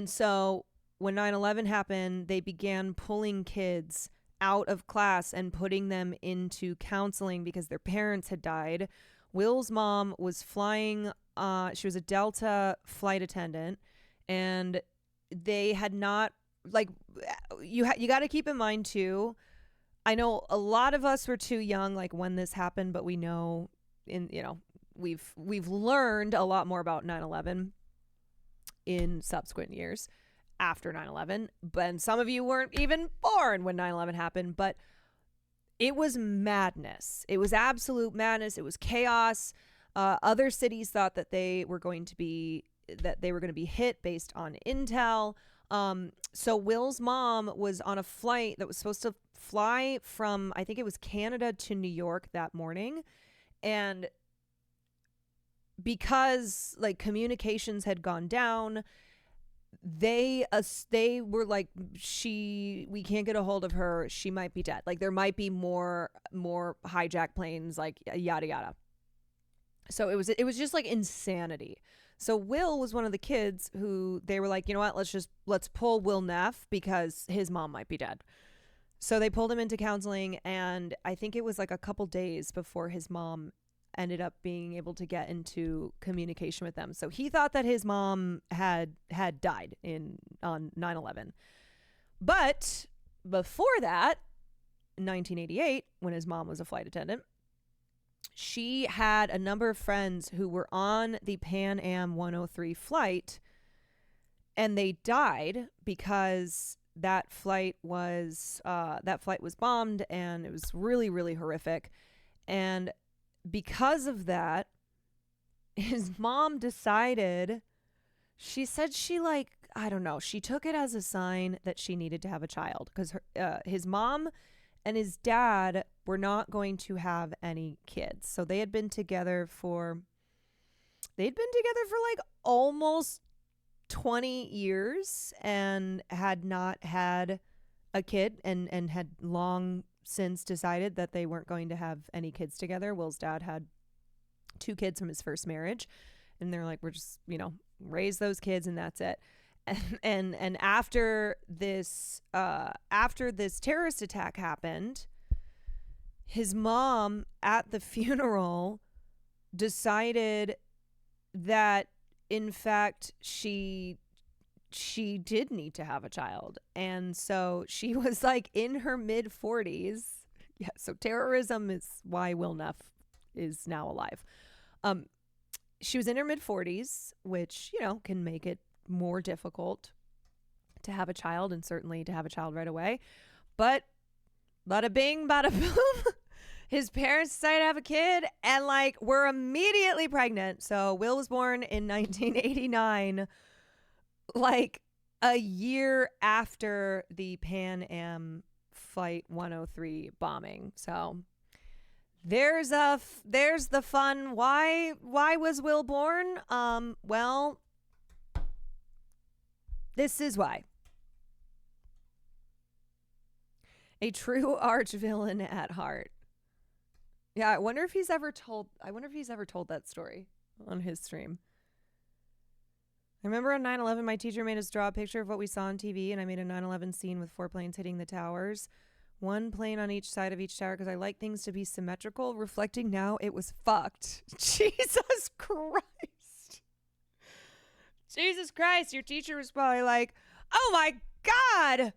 so when 9/11 happened, they began pulling kids out of class and putting them into counseling because their parents had died. Will's mom was flying, she was a Delta flight attendant, and they had not, like, you got to keep in mind too, I know a lot of us were too young like when this happened, but we know we've learned a lot more about 9/11 in subsequent years after 9/11, but some of you weren't even born when 9/11 happened, but it was madness. It was absolute madness. It was chaos. Other cities thought that they were going to be hit based on intel. So Will's mom was on a flight that was supposed to fly from, I think it was Canada to New York that morning. And because like communications had gone down, they were like, we can't get a hold of her. She might be dead. Like there might be more hijacked planes, like yada, yada. So it was just like insanity. So Will was one of the kids who they were like, you know what, let's pull Will Neff because his mom might be dead. So they pulled him into counseling, and I think it was like a couple days before his mom ended up being able to get into communication with them. So he thought that his mom had died on 9/11. But before that, in 1988, when his mom was a flight attendant, she had a number of friends who were on the Pan Am 103 flight, and they died because that flight was bombed, and it was really, really horrific. And because of that, his mom decided, she said she I don't know, she took it as a sign that she needed to have a child because his mom and his dad were not going to have any kids. So they'd been together for like almost 20 years and had not had a kid, and had long since decided that they weren't going to have any kids together. Will's dad had 2 kids from his first marriage, and they're like, we're just, raise those kids and that's it. And after this terrorist attack happened, his mom at the funeral decided that in fact she did need to have a child. And so she was like in her mid 40s. Yeah, so terrorism is why Will Neff is now alive. She was in her mid 40s, which, can make it more difficult to have a child, and certainly to have a child right away. But bada bing, bada boom, his parents decided to have a kid, and were immediately pregnant. So Will was born in 1989, a year after the Pan Am Flight 103 bombing. So there's the fun. Why was Will born? Well, this is why. A true arch villain at heart. Yeah, I wonder if he's ever told that story on his stream. I remember on 9/11, my teacher made us draw a picture of what we saw on TV, and I made a 9/11 scene with 4 planes hitting the towers. 1 plane on each side of each tower, because I like things to be symmetrical. Reflecting now, it was fucked. Jesus Christ. Jesus Christ, your teacher was probably like, oh my God,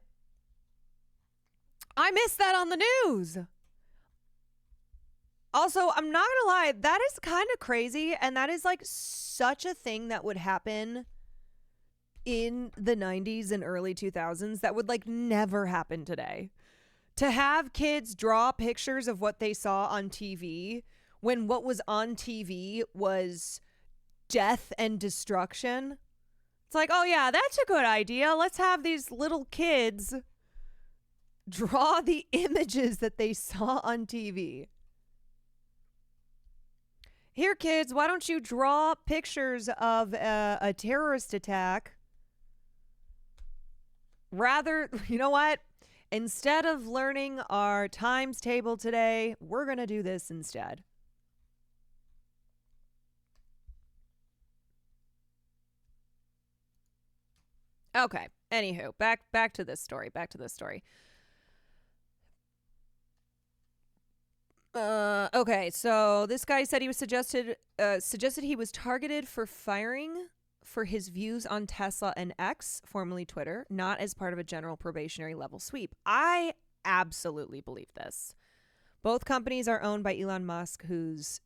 I missed that on the news. Also, I'm not gonna lie, that is kind of crazy, and that is such a thing that would happen in the 90s and early 2000s that would never happen today. To have kids draw pictures of what they saw on TV when what was on TV was death and destruction. It's like, oh yeah, that's a good idea. Let's have these little kids draw the images that they saw on TV. Here, kids, why don't you draw pictures of a terrorist attack? Rather, you know what? Instead of learning our times table today, we're going to do this instead. Okay. Anywho, back to this story. Okay, so this guy said he was suggested he was targeted for firing for his views on Tesla and X, formerly Twitter, not as part of a general probationary level sweep. I absolutely believe this. Both companies are owned by Elon Musk, whose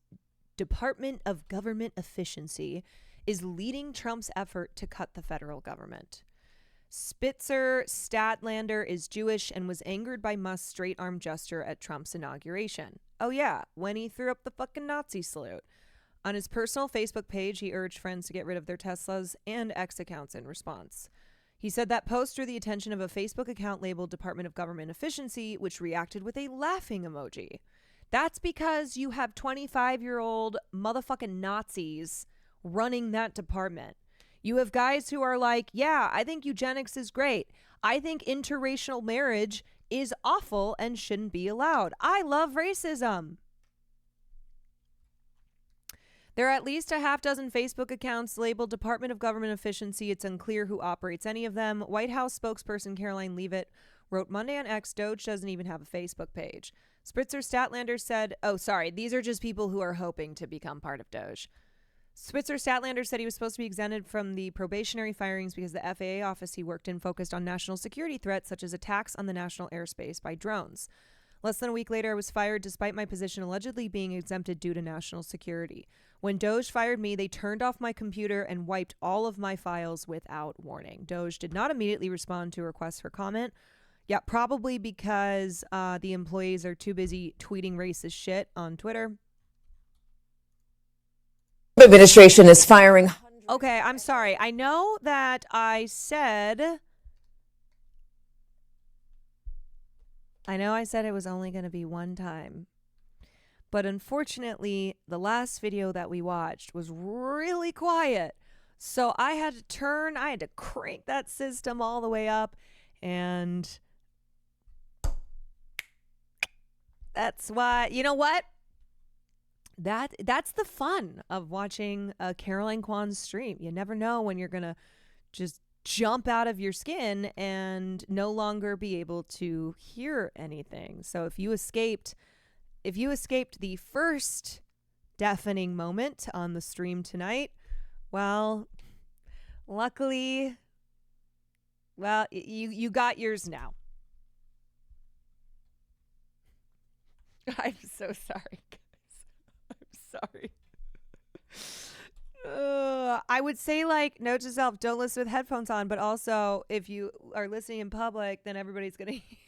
Department of Government Efficiency is leading Trump's effort to cut the federal government. Spitzer Statlander is Jewish and was angered by Musk's straight-arm gesture at Trump's inauguration. Oh yeah, when he threw up the fucking Nazi salute. On his personal Facebook page, he urged friends to get rid of their Teslas and X accounts in response. He said that post drew the attention of a Facebook account labeled Department of Government Efficiency, which reacted with a laughing emoji. That's because you have 25-year-old motherfucking Nazis running that department. You have guys who are like, yeah, I think eugenics is great. I think interracial marriage is awful and shouldn't be allowed. I love racism. There are at least a half dozen Facebook accounts labeled Department of Government Efficiency. It's unclear who operates any of them. White House spokesperson Caroline Leavitt wrote Monday on X, Doge doesn't even have a Facebook page. Spitzer Statlander said, oh, sorry, these are just people who are hoping to become part of Doge. Spitzer Statlander said he was supposed to be exempted from the probationary firings because the FAA office he worked in focused on national security threats such as attacks on the national airspace by drones. Less than a week later, I was fired despite my position allegedly being exempted due to national security. When Doge fired me, they turned off my computer and wiped all of my files without warning. Doge did not immediately respond to requests for comment. Yeah, probably because the employees are too busy tweeting racist shit on Twitter. Administration is firing. Okay, I'm sorry. I know that I said I know I said it was only going to be one time, but unfortunately, the last video that we watched was really quiet. So I had to crank that system all the way up, and that's why, you know what? That's the fun of watching Caroline Kwan's stream. You never know when you're going to just jump out of your skin and no longer be able to hear anything. So if you escaped the first deafening moment on the stream tonight, well, luckily, you got yours now. I'm so sorry, guys. I'm sorry. I would say, like, note to self, don't listen with headphones on, but also if you are listening in public, then everybody's going to hear.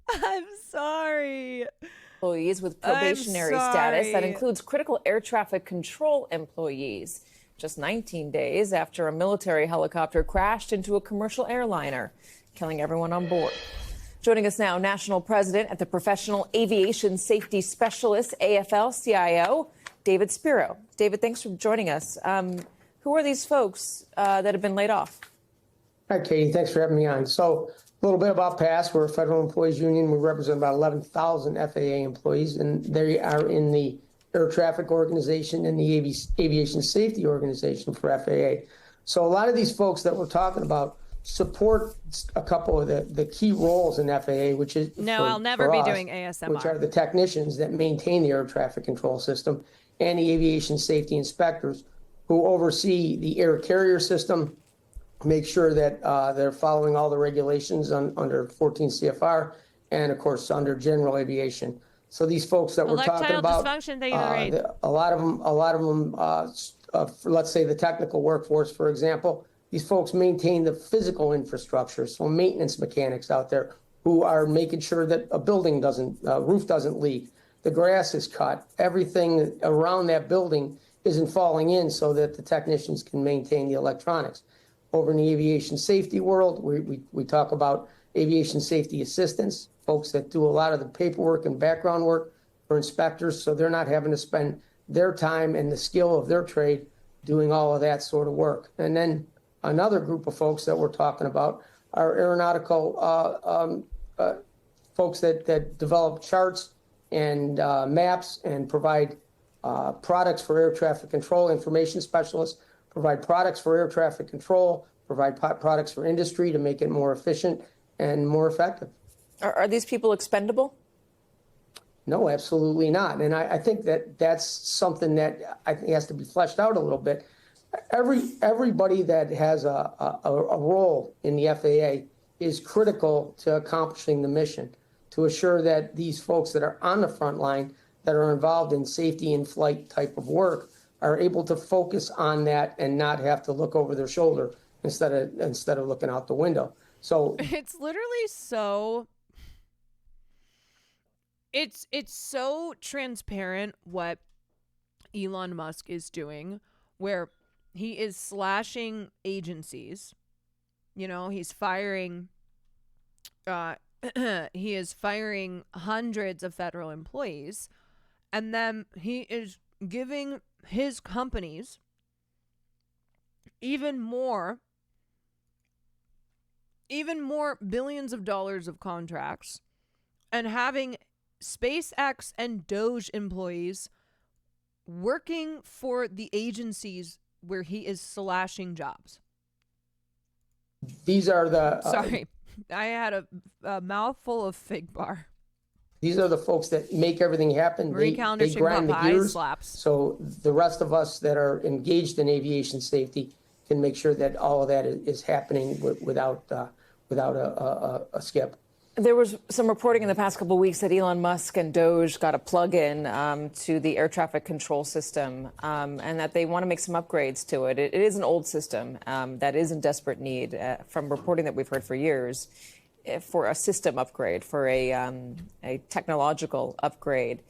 I'm sorry. Employees with probationary status that includes critical air traffic control employees. Just 19 days after a military helicopter crashed into a commercial airliner, killing everyone on board. Joining us now, National President at the Professional Aviation Safety Specialist, AFL-CIO, David Spiro. David, thanks for joining us. Who are these folks that have been laid off? Hi, Katie. Thanks for having me on. So a little bit about PASS. We're a federal employees union. We represent about 11,000 FAA employees, and they are in the Air Traffic Organization and the Aviation Safety Organization for FAA. So a lot of these folks that we're talking about support a couple of the key roles in FAA, which is I'll never be doing ASMR, which are the technicians that maintain the air traffic control system and the aviation safety inspectors who oversee the air carrier system, make sure that they're following all the regulations under 14 CFR and, of course, under general aviation. So these folks that we're talking about, a lot of them, let's say the technical workforce, for example, these folks maintain the physical infrastructure. So maintenance mechanics out there who are making sure that a building roof doesn't leak, the grass is cut, everything around that building isn't falling in so that the technicians can maintain the electronics. Over in the aviation safety world, we talk about aviation safety assistants, folks that do a lot of the paperwork and background work for inspectors, so they're not having to spend their time and the skill of their trade doing all of that sort of work. And then another group of folks that we're talking about are aeronautical folks that develop charts and maps and provide products for air traffic control, information specialists, provide products for air traffic control, provide products for industry to make it more efficient and more effective. Are these people expendable? No, absolutely not. And I think that's something that I think has to be fleshed out a little bit. Everybody that has a role in the FAA is critical to accomplishing the mission, to assure that these folks that are on the front line, that are involved in safety in flight type of work, are able to focus on that and not have to look over their shoulder instead of looking out the window. So it's literally so it's so transparent what Elon Musk is doing, where he is slashing agencies. You know, he's firing he is firing hundreds of federal employees, and then he is giving his companies even more billions of dollars of contracts, and having SpaceX and Doge employees working for the agencies where he is slashing jobs. These are the sorry, I had a mouthful of fig bar. These are the folks that make everything happen. They grind the gears. So the rest of us that are engaged in aviation safety can make sure that all of that is happening without a skip. There was some reporting in the past couple of weeks that Elon Musk and Doge got a plug-in to the air traffic control system, and that they want to make some upgrades to it. It is an old system that is in desperate need, from reporting that we've heard for years, for a system upgrade, for a technological upgrade.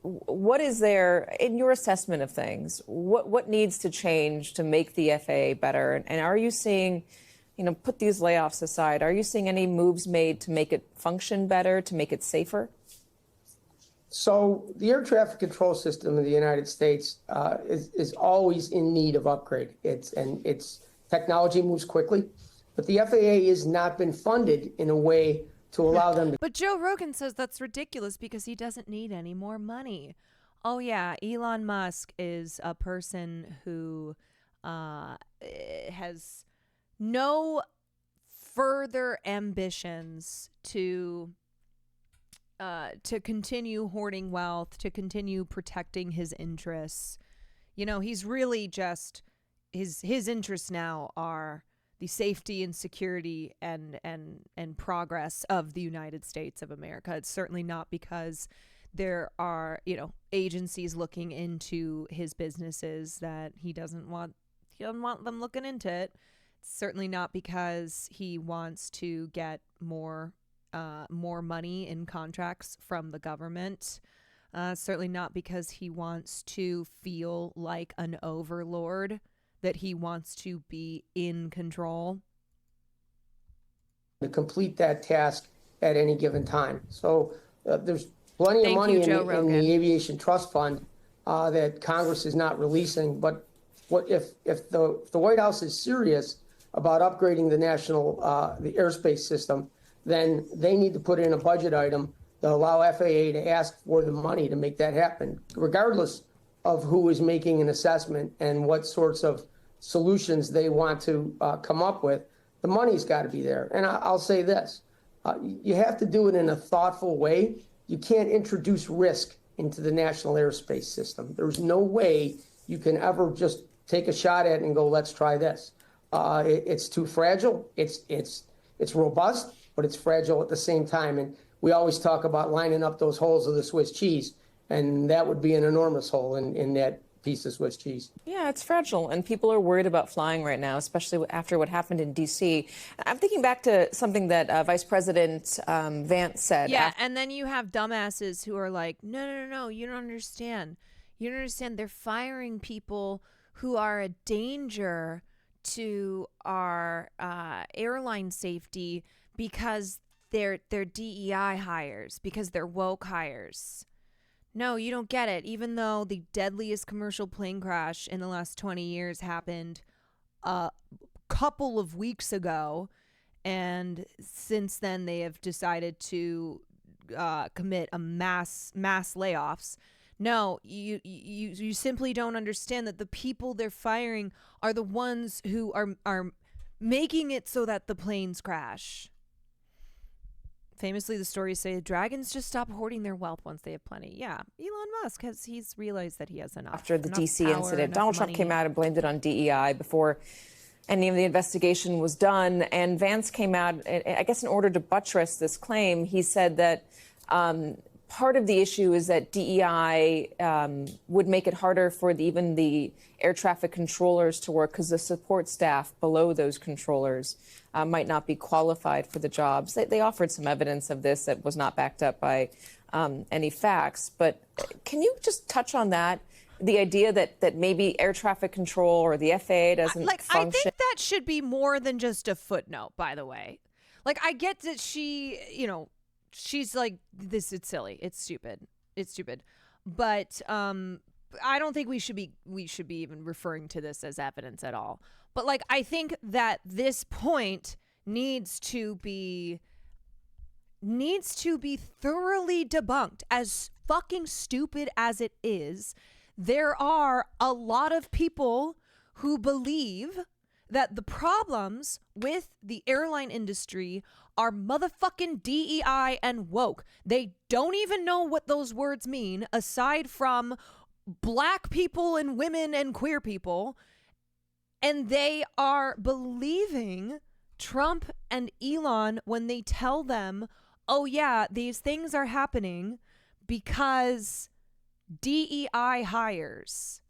What is there, in your assessment of things, what needs to change to make the FAA better? And are you seeing put these layoffs aside, are you seeing any moves made to make it function better, to make it safer? So the air traffic control system in the United States is always in need of upgrade. Its technology moves quickly, but the FAA has not been funded in a way to allow them to. But Joe Rogan says that's ridiculous because he doesn't need any more money. Oh yeah, Elon Musk is a person who has no further ambitions to continue hoarding wealth, to continue protecting his interests. He's really just his interests now are the safety and security and progress of the United States of America. It's certainly not because there are, agencies looking into his businesses that he doesn't want them looking into it. It's certainly not because he wants to get more money in contracts from the government. Certainly not because he wants to feel like an overlord, that he wants to be in control. To complete that task at any given time. So there's plenty of money in the Aviation Trust Fund that Congress is not releasing. But what if the White House is serious about upgrading the national the airspace system, then they need to put in a budget item to allow FAA to ask for the money to make that happen, regardless of who is making an assessment and what sorts of solutions they want to come up with. The money's got to be there. And I'll say this, you have to do it in a thoughtful way. You can't introduce risk into the national airspace system. There's no way you can ever just take a shot at it and go, let's try this. It's too fragile. It's robust, but it's fragile at the same time. And we always talk about lining up those holes of the Swiss cheese, and that would be an enormous hole in that piece of Swiss cheese. Yeah, it's fragile, and people are worried about flying right now, especially after what happened in D.C. I'm thinking back to something that Vice President Vance said. Yeah, and then you have dumbasses who are like, no, you don't understand. You don't understand. They're firing people who are a danger to our airline safety because they're DEI hires, because they're woke hires. No, you don't get it. Even though the deadliest commercial plane crash in the last 20 years happened a couple of weeks ago, and since then they have decided to commit a mass layoffs. No, you simply don't understand that the people they're firing are the ones who are making it so that the planes crash. Famously, the stories say dragons just stop hoarding their wealth once they have plenty. Yeah, Elon Musk he's realized that he has enough. After the DC incident, Donald Trump came out and blamed it on DEI before any of the investigation was done. And Vance came out, I guess in order to buttress this claim, he said that part of the issue is that DEI would make it harder for even the air traffic controllers to work because the support staff below those controllers might not be qualified for the jobs. They offered some evidence of this that was not backed up by any facts. But can you just touch on that? The idea that maybe air traffic control or the FAA doesn't function. I think that should be more than just a footnote, by the way. Like, I get that she's like, this is silly. It's stupid. But I don't think we should be even referring to this as evidence at all. But like, I think that this point needs to be thoroughly debunked. As fucking stupid as it is, there are a lot of people who believe that the problems with the airline industry are motherfucking DEI and woke. They don't even know what those words mean, aside from black people and women and queer people. And they are believing Trump and Elon when they tell them, oh yeah, these things are happening because DEI hires.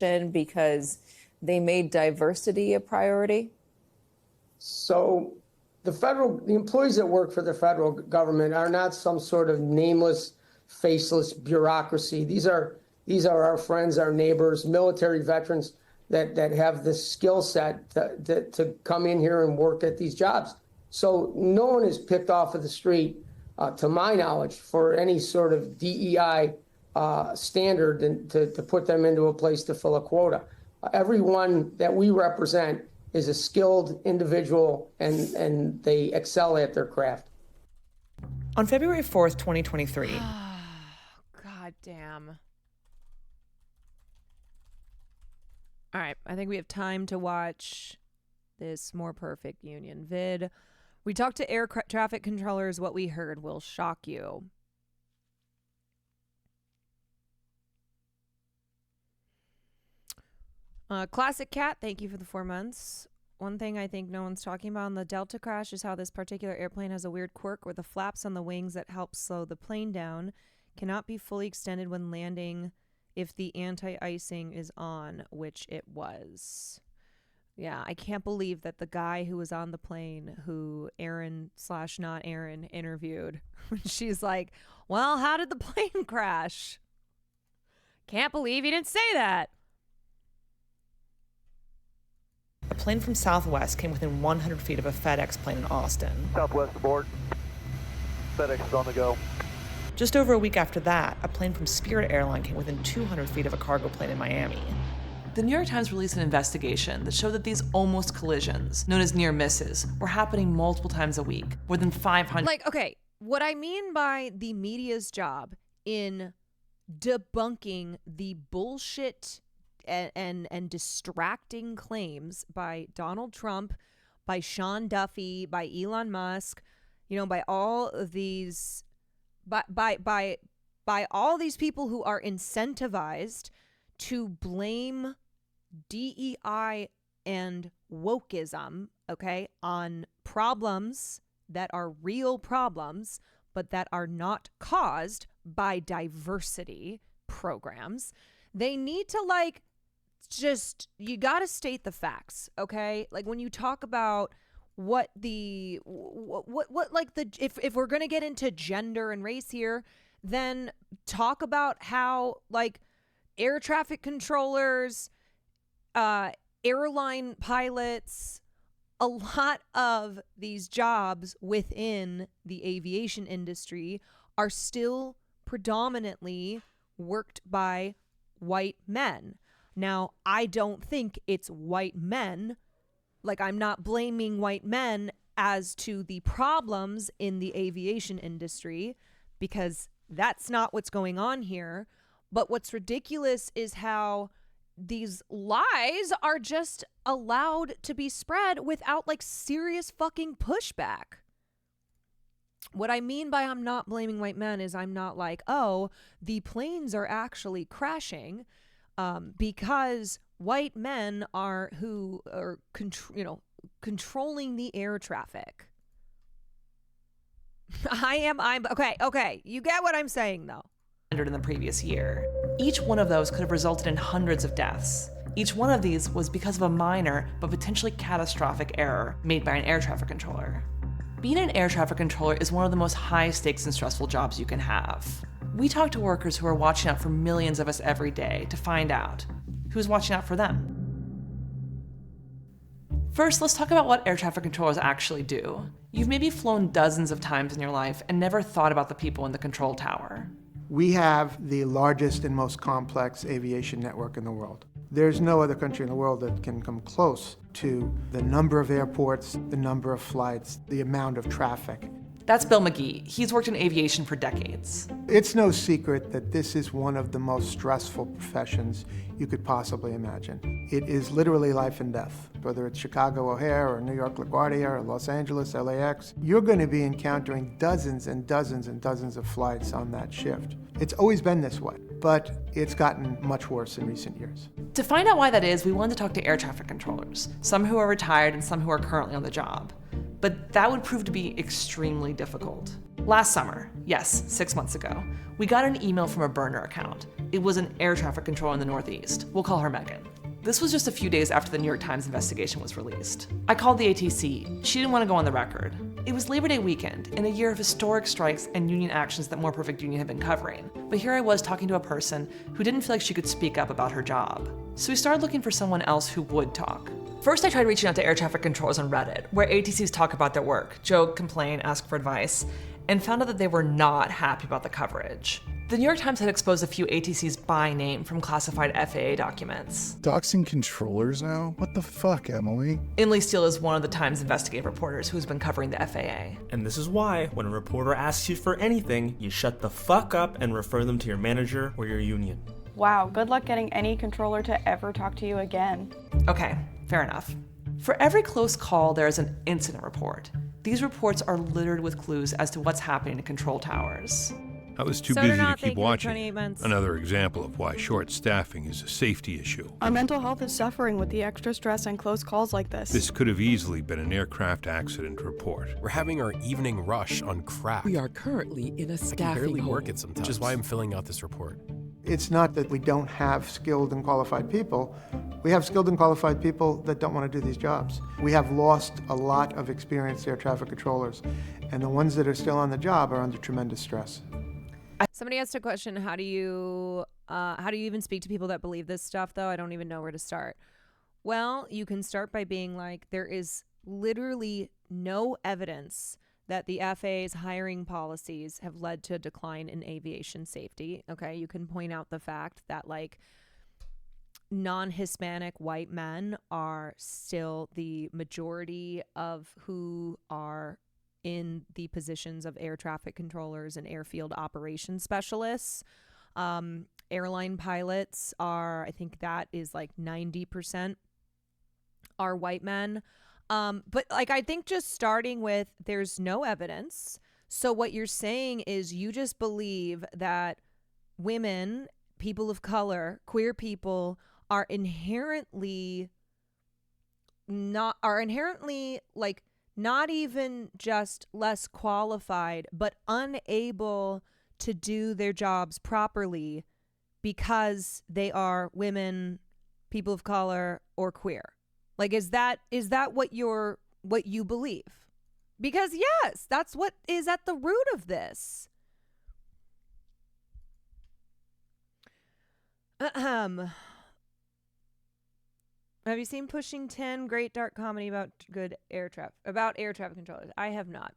Because they made diversity a priority? So the employees that work for the federal government are not some sort of nameless, faceless bureaucracy. These are our friends, our neighbors, military veterans. that have the skill set to come in here and work at these jobs. So no one is picked off of the street, to my knowledge, for any sort of DEI standard to put them into a place to fill a quota. Everyone that we represent is a skilled individual, and they excel at their craft. On February 4th, 2023. God damn. All right, I think we have time to watch this More Perfect Union vid. We talked to air traffic controllers. What we heard will shock you. Classic Cat, thank you for the 4 months. One thing I think no one's talking about in the Delta crash is how this particular airplane has a weird quirk where the flaps on the wings that help slow the plane down cannot be fully extended when landing if the anti-icing is on, which it was. Yeah, I can't believe that the guy who was on the plane, who Aaron/not Aaron interviewed, she's like, well, how did the plane crash? Can't believe you didn't say that. A plane from Southwest came within 100 feet of a FedEx plane in Austin. Southwest aboard. FedEx is on the go. Just over a week after that, a plane from Spirit Airline came within 200 feet of a cargo plane in Miami. The New York Times released an investigation that showed that these almost collisions, known as near misses, were happening multiple times a week, more than 500. Like, okay, what I mean by the media's job in debunking the bullshit and distracting claims by Donald Trump, by Sean Duffy, by Elon Musk, you know, by all of these, by all these people who are incentivized to blame DEI and wokeism, okay, on problems that are real problems, but that are not caused by diversity programs. They need to, like, just, you got to state the facts, okay? Like, when you talk about what the, what like the, if we're going to get into gender and race here, then talk about how, like, air traffic controllers, airline pilots, a lot of these jobs within the aviation industry are still predominantly worked by white men. Now, I don't think it's white men. Like, I'm not blaming white men as to the problems in the aviation industry, because that's not what's going on here. But what's ridiculous is how these lies are just allowed to be spread without, like, serious fucking pushback. What I mean by I'm not blaming white men is I'm not like, oh, the planes are actually crashing because white men are who are controlling the air traffic. Okay. You get what I'm saying, though. In the previous year. Each one of those could have resulted in hundreds of deaths. Each one of these was because of a minor but potentially catastrophic error made by an air traffic controller. Being an air traffic controller is one of the most high stakes and stressful jobs you can have. We talk to workers who are watching out for millions of us every day to find out who's watching out for them. First, let's talk about what air traffic controllers actually do. You've maybe flown dozens of times in your life and never thought about the people in the control tower. We have the largest and most complex aviation network in the world. There's no other country in the world that can come close to the number of airports, the number of flights, the amount of traffic. That's Bill McGee. He's worked in aviation for decades. It's no secret that this is one of the most stressful professions you could possibly imagine. It is literally life and death. Whether it's Chicago O'Hare or New York LaGuardia or Los Angeles LAX, you're going to be encountering dozens and dozens and dozens of flights on that shift. It's always been this way, but it's gotten much worse in recent years. To find out why that is, we wanted to talk to air traffic controllers, some who are retired and some who are currently on the job. But that would prove to be extremely difficult. Last summer, yes, 6 months ago, we got an email from a burner account. It was an air traffic controller in the Northeast. We'll call her Megan. This was just a few days after the New York Times investigation was released. I called the ATC. She didn't want to go on the record. It was Labor Day weekend, in a year of historic strikes and union actions that More Perfect Union had been covering. But here I was talking to a person who didn't feel like she could speak up about her job. So we started looking for someone else who would talk. First, I tried reaching out to air traffic controllers on Reddit, where ATCs talk about their work, joke, complain, ask for advice, and found out that they were not happy about the coverage. The New York Times had exposed a few ATCs by name from classified FAA documents. Doxing controllers now? What the fuck, Emily? Inley Steele is one of the Times investigative reporters who's been covering the FAA. And this is why, when a reporter asks you for anything, you shut the fuck up and refer them to your manager or your union. Wow, good luck getting any controller to ever talk to you again. Okay, fair enough. For every close call, there is an incident report. These reports are littered with clues as to what's happening to control towers. I was too busy to keep watching. Another example of why short staffing is a safety issue. Our mental health is suffering with the extra stress and close calls like this. This could have easily been an aircraft accident report. We're having our evening rush on crack. We are currently in a staffing I can barely hole. work it sometimes, which is why I'm filling out this report. It's not that we don't have skilled and qualified people. We have skilled and qualified people that don't want to do these jobs. We have lost a lot of experienced air traffic controllers, and the ones that are still on the job are under tremendous stress. Somebody asked a question, how do you even speak to people that believe this stuff, though? I don't even know where to start. Well, you can start by being like, there is literally no evidence that the FAA's hiring policies have led to a decline in aviation safety. Okay, you can point out the fact that like non-Hispanic white men are still the majority of who are in the positions of air traffic controllers and airfield operations specialists. Airline pilots are, I think that is like 90% are white men. But like, I think just starting with, there's no evidence. So what you're saying is you just believe that women, people of color, queer people are inherently like not even just less qualified, but unable to do their jobs properly because they are women, people of color, or queer. Like, is that what you believe? Because yes, that's what is at the root of this. Have you seen Pushing 10? Great dark comedy about air traffic controllers. I have not.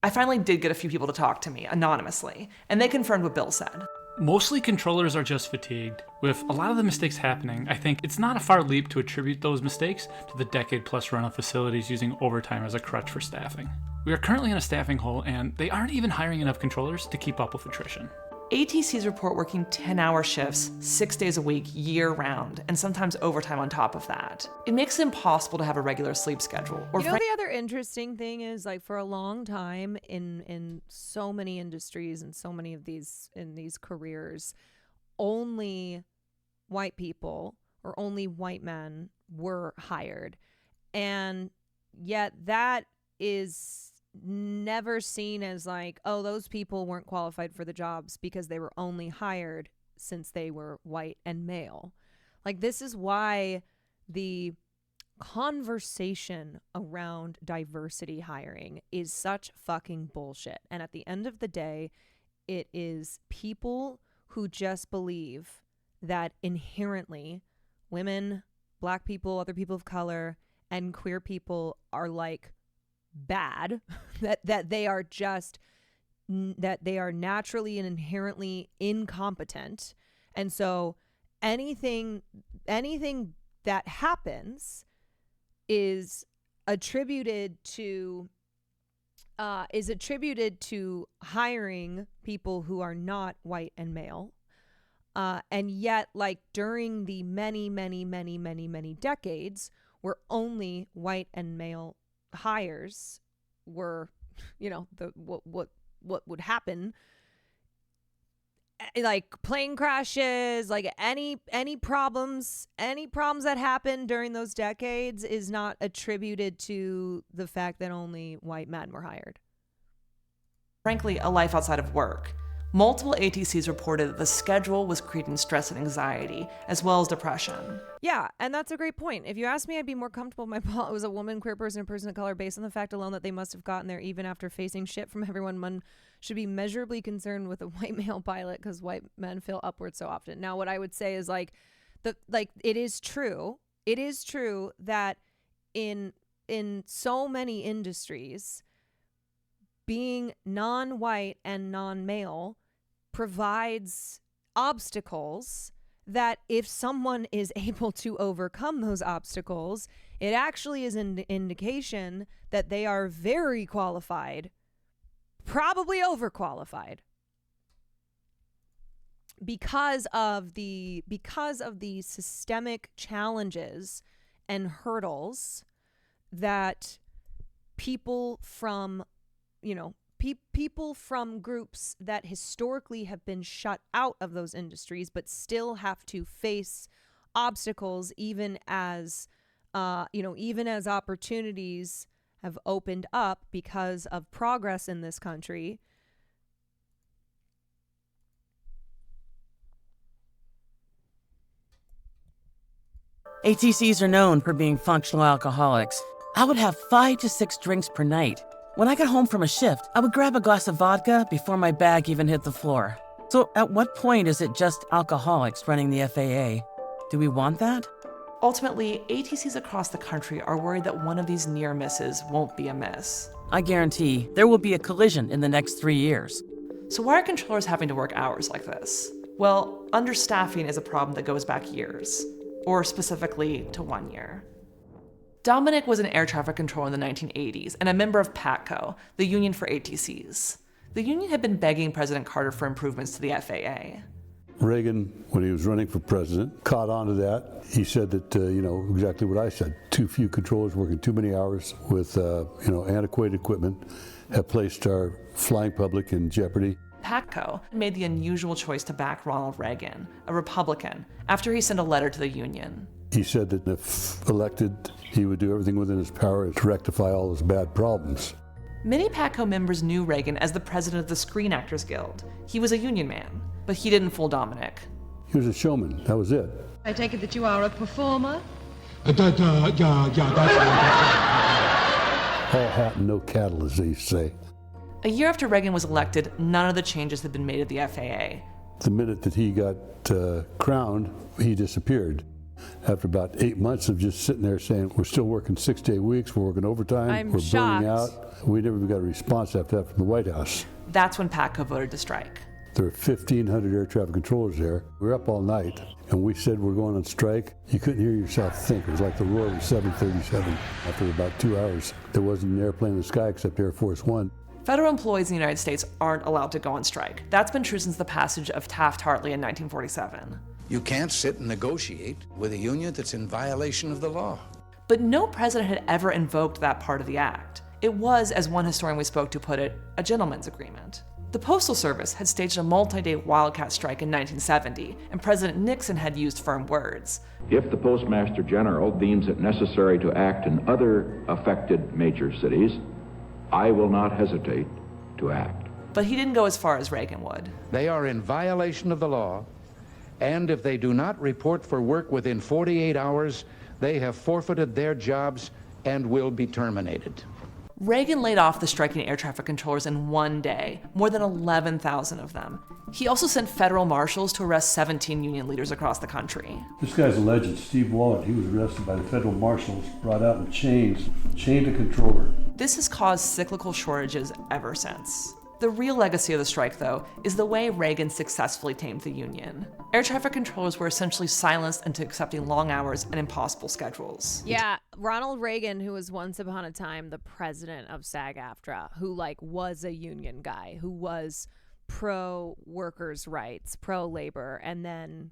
I finally did get a few people to talk to me anonymously, and they confirmed what Bill said. Mostly controllers are just fatigued. With a lot of the mistakes happening, I think it's not a far leap to attribute those mistakes to the decade-plus run of facilities using overtime as a crutch for staffing. We are currently in a staffing hole, and they aren't even hiring enough controllers to keep up with attrition. ATCs report working 10-hour shifts, 6 days a week, year-round, and sometimes overtime on top of that. It makes it impossible to have a regular sleep schedule. You know, the other interesting thing is, like, for a long time in so many industries and so many of these careers, only white people or only white men were hired. And yet that is never seen as like, oh, those people weren't qualified for the jobs because they were only hired since they were white and male. Like, this is why the conversation around diversity hiring is such fucking bullshit. And at the end of the day, it is people who just believe that inherently women, black people, other people of color, and queer people are like bad, that they are just, that they are naturally and inherently incompetent. And so anything that happens is attributed to hiring people who are not white and male. And yet, like, during the many decades where only white and male hires were, you know, the what would happen, like plane crashes, like any problems that happened during those decades is not attributed to the fact that only white men were hired. Frankly, a life outside of work. Multiple ATCs reported that the schedule was creating stress and anxiety, as well as depression. Yeah, and that's a great point. If you ask me, I'd be more comfortable if my pilot was a woman, queer person, or person of color based on the fact alone that they must have gotten there even after facing shit from everyone. One should be measurably concerned with a white male pilot because white men fail upwards so often. Now, what I would say is, like, It is true. It is true that in so many industries, being non-white and non-male provides obstacles that if someone is able to overcome those obstacles, it actually is an indication that they are very qualified, probably overqualified, because of the systemic challenges and hurdles that people from, people from groups that historically have been shut out of those industries but still have to face obstacles even as opportunities have opened up because of progress in this country. ATCs are known for being functional alcoholics. I would have 5 to 6 drinks per night. When I got home from a shift, I would grab a glass of vodka before my bag even hit the floor. So at what point is it just alcoholics running the FAA? Do we want that? Ultimately, ATCs across the country are worried that one of these near misses won't be a miss. I guarantee there will be a collision in the next 3 years. So why are controllers having to work hours like this? Well, understaffing is a problem that goes back years, or specifically to 1 year. Dominic was an air traffic controller in the 1980s and a member of PATCO, the union for ATCs. The union had been begging President Carter for improvements to the FAA. Reagan, when he was running for president, caught on to that. He said that, exactly what I said. Too few controllers working too many hours with, antiquated equipment have placed our flying public in jeopardy. PATCO made the unusual choice to back Ronald Reagan, a Republican, after he sent a letter to the union. He said that if elected, he would do everything within his power to rectify all his bad problems. Many PATCO members knew Reagan as the president of the Screen Actors Guild. He was a union man, but he didn't fool Dominic. He was a showman, that was it. I take it that you are a performer? All hat and no cattle, as they used to say. A year after Reagan was elected, none of the changes had been made at the FAA. The minute that he got crowned, he disappeared. After about 8 months of just sitting there saying, we're still working 6-day weeks, we're working overtime, we're burning out. We never got a response after that from the White House. That's when PATCO voted to strike. There were 1,500 air traffic controllers there. We were up all night, and we said we're going on strike. You couldn't hear yourself think. It was like the roar of a 737. After about 2 hours, there wasn't an airplane in the sky except Air Force One. Federal employees in the United States aren't allowed to go on strike. That's been true since the passage of Taft-Hartley in 1947. You can't sit and negotiate with a union that's in violation of the law. But no president had ever invoked that part of the act. It was, as one historian we spoke to put it, a gentleman's agreement. The Postal Service had staged a multi-day wildcat strike in 1970, and President Nixon had used firm words. If the Postmaster General deems it necessary to act in other affected major cities, I will not hesitate to act. But he didn't go as far as Reagan would. They are in violation of the law, and if they do not report for work within 48 hours, they have forfeited their jobs and will be terminated. Reagan laid off the striking air traffic controllers in 1 day, more than 11,000 of them. He also sent federal marshals to arrest 17 union leaders across the country. This guy's a legend, Steve Wallet. He was arrested by the federal marshals, brought out in chains, chained to controller. This has caused cyclical shortages ever since. The real legacy of the strike, though, is the way Reagan successfully tamed the union. Air traffic controllers were essentially silenced into accepting long hours and impossible schedules. Yeah, Ronald Reagan, who was once upon a time the president of SAG-AFTRA, who was a union guy, who was pro workers' rights, pro labor, and then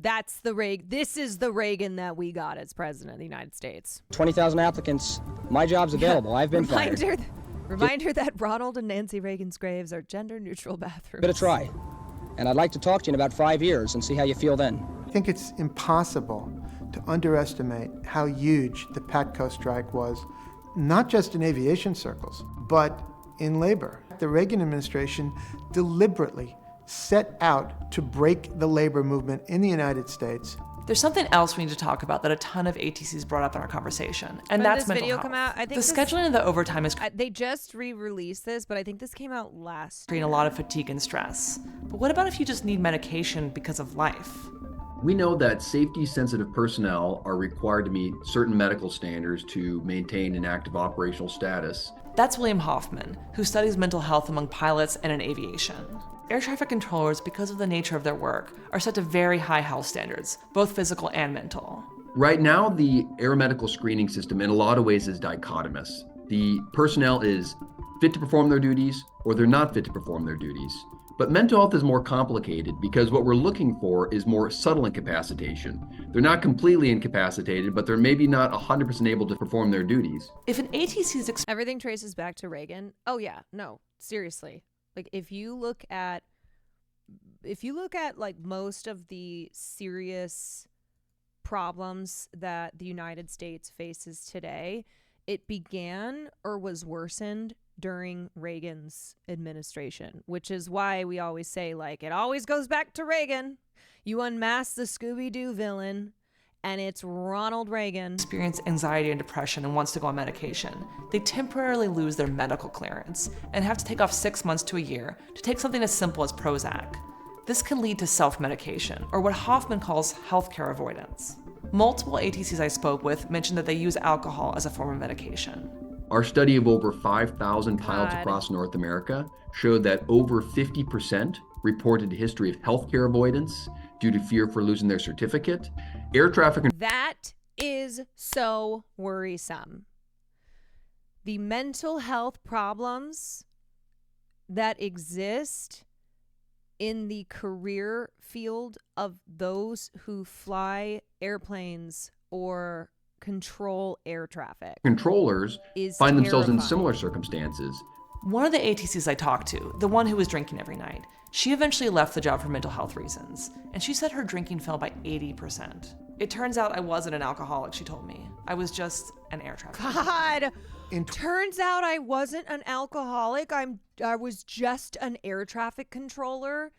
this is the Reagan that we got as president of the United States. 20,000 applicants. My job's available. I've been fired. Reminder that Ronald and Nancy Reagan's graves are gender-neutral bathrooms. Give it a try. And I'd like to talk to you in about 5 years and see how you feel then. I think it's impossible to underestimate how huge the PATCO strike was, not just in aviation circles, but in labor. The Reagan administration deliberately set out to break the labor movement in the United States There's something else we need to talk about that a ton of ATCs brought up in our conversation, and that's this mental video health. come out? I think the scheduling of the overtime is they just re-released this, but I think this came out last creating a lot of fatigue and stress. But what about if you just need medication because of life? We know that safety-sensitive personnel are required to meet certain medical standards to maintain an active operational status. That's William Hoffman, who studies mental health among pilots and in aviation. Air traffic controllers, because of the nature of their work, are set to very high health standards, both physical and mental. Right now, the aeromedical screening system in a lot of ways is dichotomous. The personnel is fit to perform their duties or they're not fit to perform their duties. But mental health is more complicated because what we're looking for is more subtle incapacitation. They're not completely incapacitated, but they're maybe not 100% able to perform their duties. If an ATC is everything traces back to Reagan. Oh yeah, no, seriously. Like if you look at like most of the serious problems that the United States faces today, it began or was worsened during Reagan's administration, which is why we always say, like, it always goes back to Reagan. You unmask the Scooby-Doo villain, and it's Ronald Reagan. Experience anxiety and depression and wants to go on medication. They temporarily lose their medical clearance and have to take off 6 months to a year to take something as simple as Prozac. This can lead to self-medication, or what Hoffman calls healthcare avoidance. Multiple ATCs I spoke with mentioned that they use alcohol as a form of medication. Our study of over 5,000 pilots across North America showed that over 50% reported a history of healthcare avoidance due to fear for losing their certificate. Air traffic. That is so worrisome. The mental health problems that exist in the career field of those who fly airplanes or control air traffic. Controllers find themselves in similar circumstances. One of the ATCs I talked to, the one who was drinking every night, she eventually left the job for mental health reasons, and she said her drinking fell by 80%. It turns out I wasn't an alcoholic, she told me. I was just an air traffic controller. Turns out I wasn't an alcoholic. I was just an air traffic controller.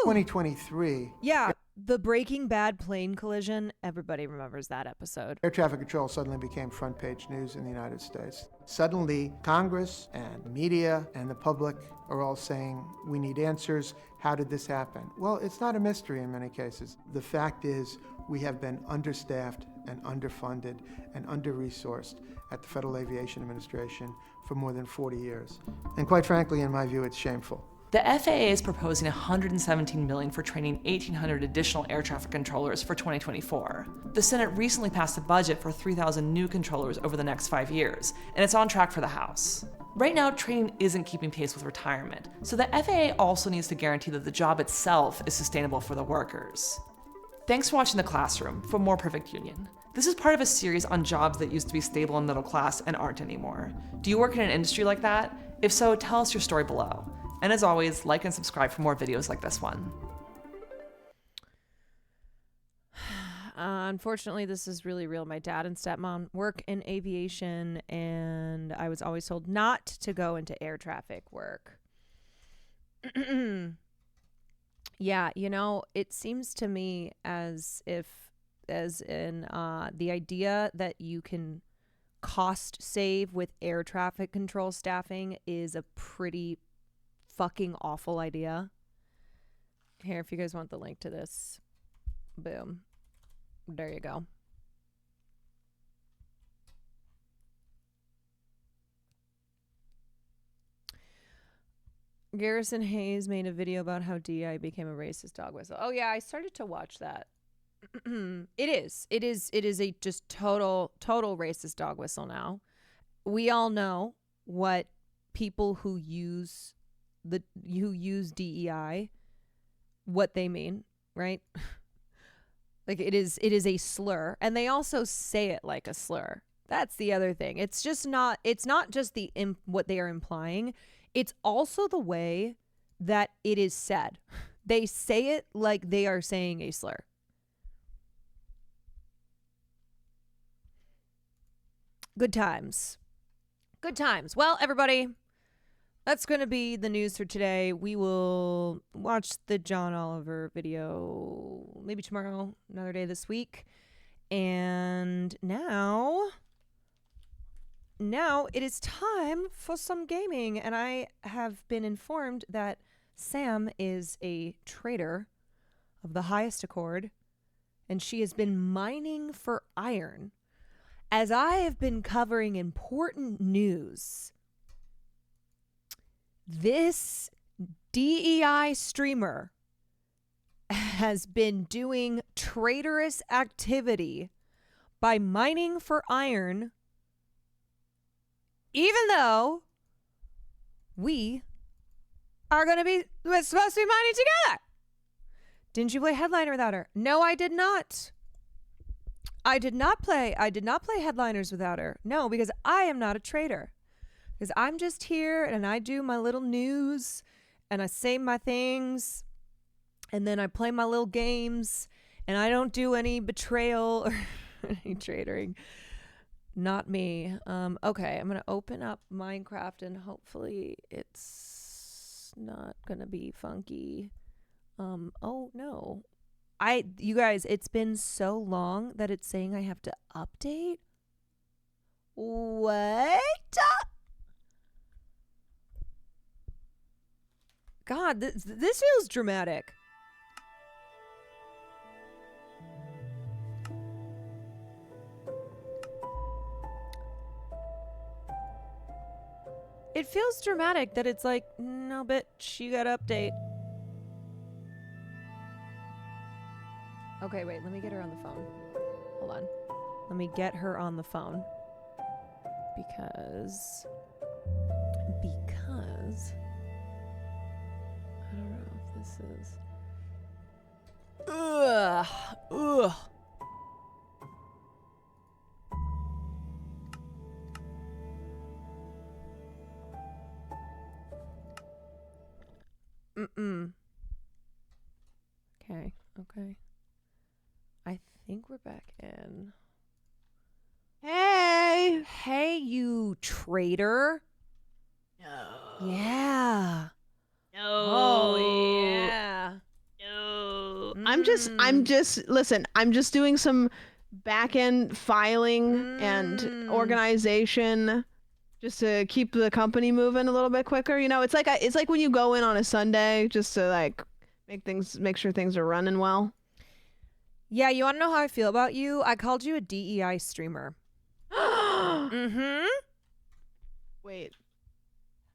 2023. Yeah, the Breaking Bad plane collision. Everybody remembers that episode. Air traffic control suddenly became front page news in the United States. Suddenly, Congress and media and the public are all saying, we need answers. How did this happen? Well, it's not a mystery in many cases. The fact is, we have been understaffed and underfunded and under-resourced at the Federal Aviation Administration for more than 40 years. And quite frankly, in my view, it's shameful. The FAA is proposing $117 million for training 1,800 additional air traffic controllers for 2024. The Senate recently passed a budget for 3,000 new controllers over the next 5 years, and it's on track for the House. Right now, training isn't keeping pace with retirement, so the FAA also needs to guarantee that the job itself is sustainable for the workers. Thanks for watching The Classroom for more Perfect Union. This is part of a series on jobs that used to be stable and middle class and aren't anymore. Do you work in an industry like that? If so, tell us your story below. And as always, like and subscribe for more videos like this one. Unfortunately, this is really real. My dad and stepmom work in aviation, and I was always told not to go into air traffic work. Yeah, you know, it seems to me as in the idea that you can cost save with air traffic control staffing is a pretty fucking awful idea. Here, if you guys want the link to this, boom, there you go. Garrison Hayes made a video about how DI became a racist dog whistle. Oh yeah, I started to watch that. It is a just total racist dog whistle now. We all know what people who use DEI, what they mean, right? Like it is a slur, and they also say it like a slur. That's the other thing. It's not just what they are implying. It's also the way that it is said. They say it like they are saying a slur. Good times. Good times. Well, everybody, That's going to be the news for today. We will watch the John Oliver video maybe tomorrow, another day this week. And now it is time for some gaming. And I have been informed that Sam is a trader of the highest accord, and she has been mining for iron. As I have been covering important news, this DEI streamer has been doing traitorous activity by mining for iron, even though we're supposed to be mining together. Didn't you play Headliner without her? No, I did not. I did not play Headliners without her. No, because I am not a traitor. Because I'm just here and I do my little news and I say my things and then I play my little games and I don't do any betrayal or any traitoring. Not me. Okay, I'm going to open up Minecraft and hopefully it's not going to be funky. Oh no. You guys, it's been so long that it's saying I have to update. What? God, this feels dramatic. It feels dramatic that it's like, no, bitch, you gotta update. Okay, wait, let me get her on the phone. Hold on. Let me get her on the phone. Because I don't know if this is... Ugh. Okay. I think we're back in. Hey, you traitor. No. Yeah. No. Oh, yeah. No. I'm just listen, I'm just doing some back-end filing and organization just to keep the company moving a little bit quicker. You know, it's like when you go in on a Sunday just to like make sure things are running well. Yeah, you want to know how I feel about you? I called you a DEI streamer. Mm-hmm. Wait.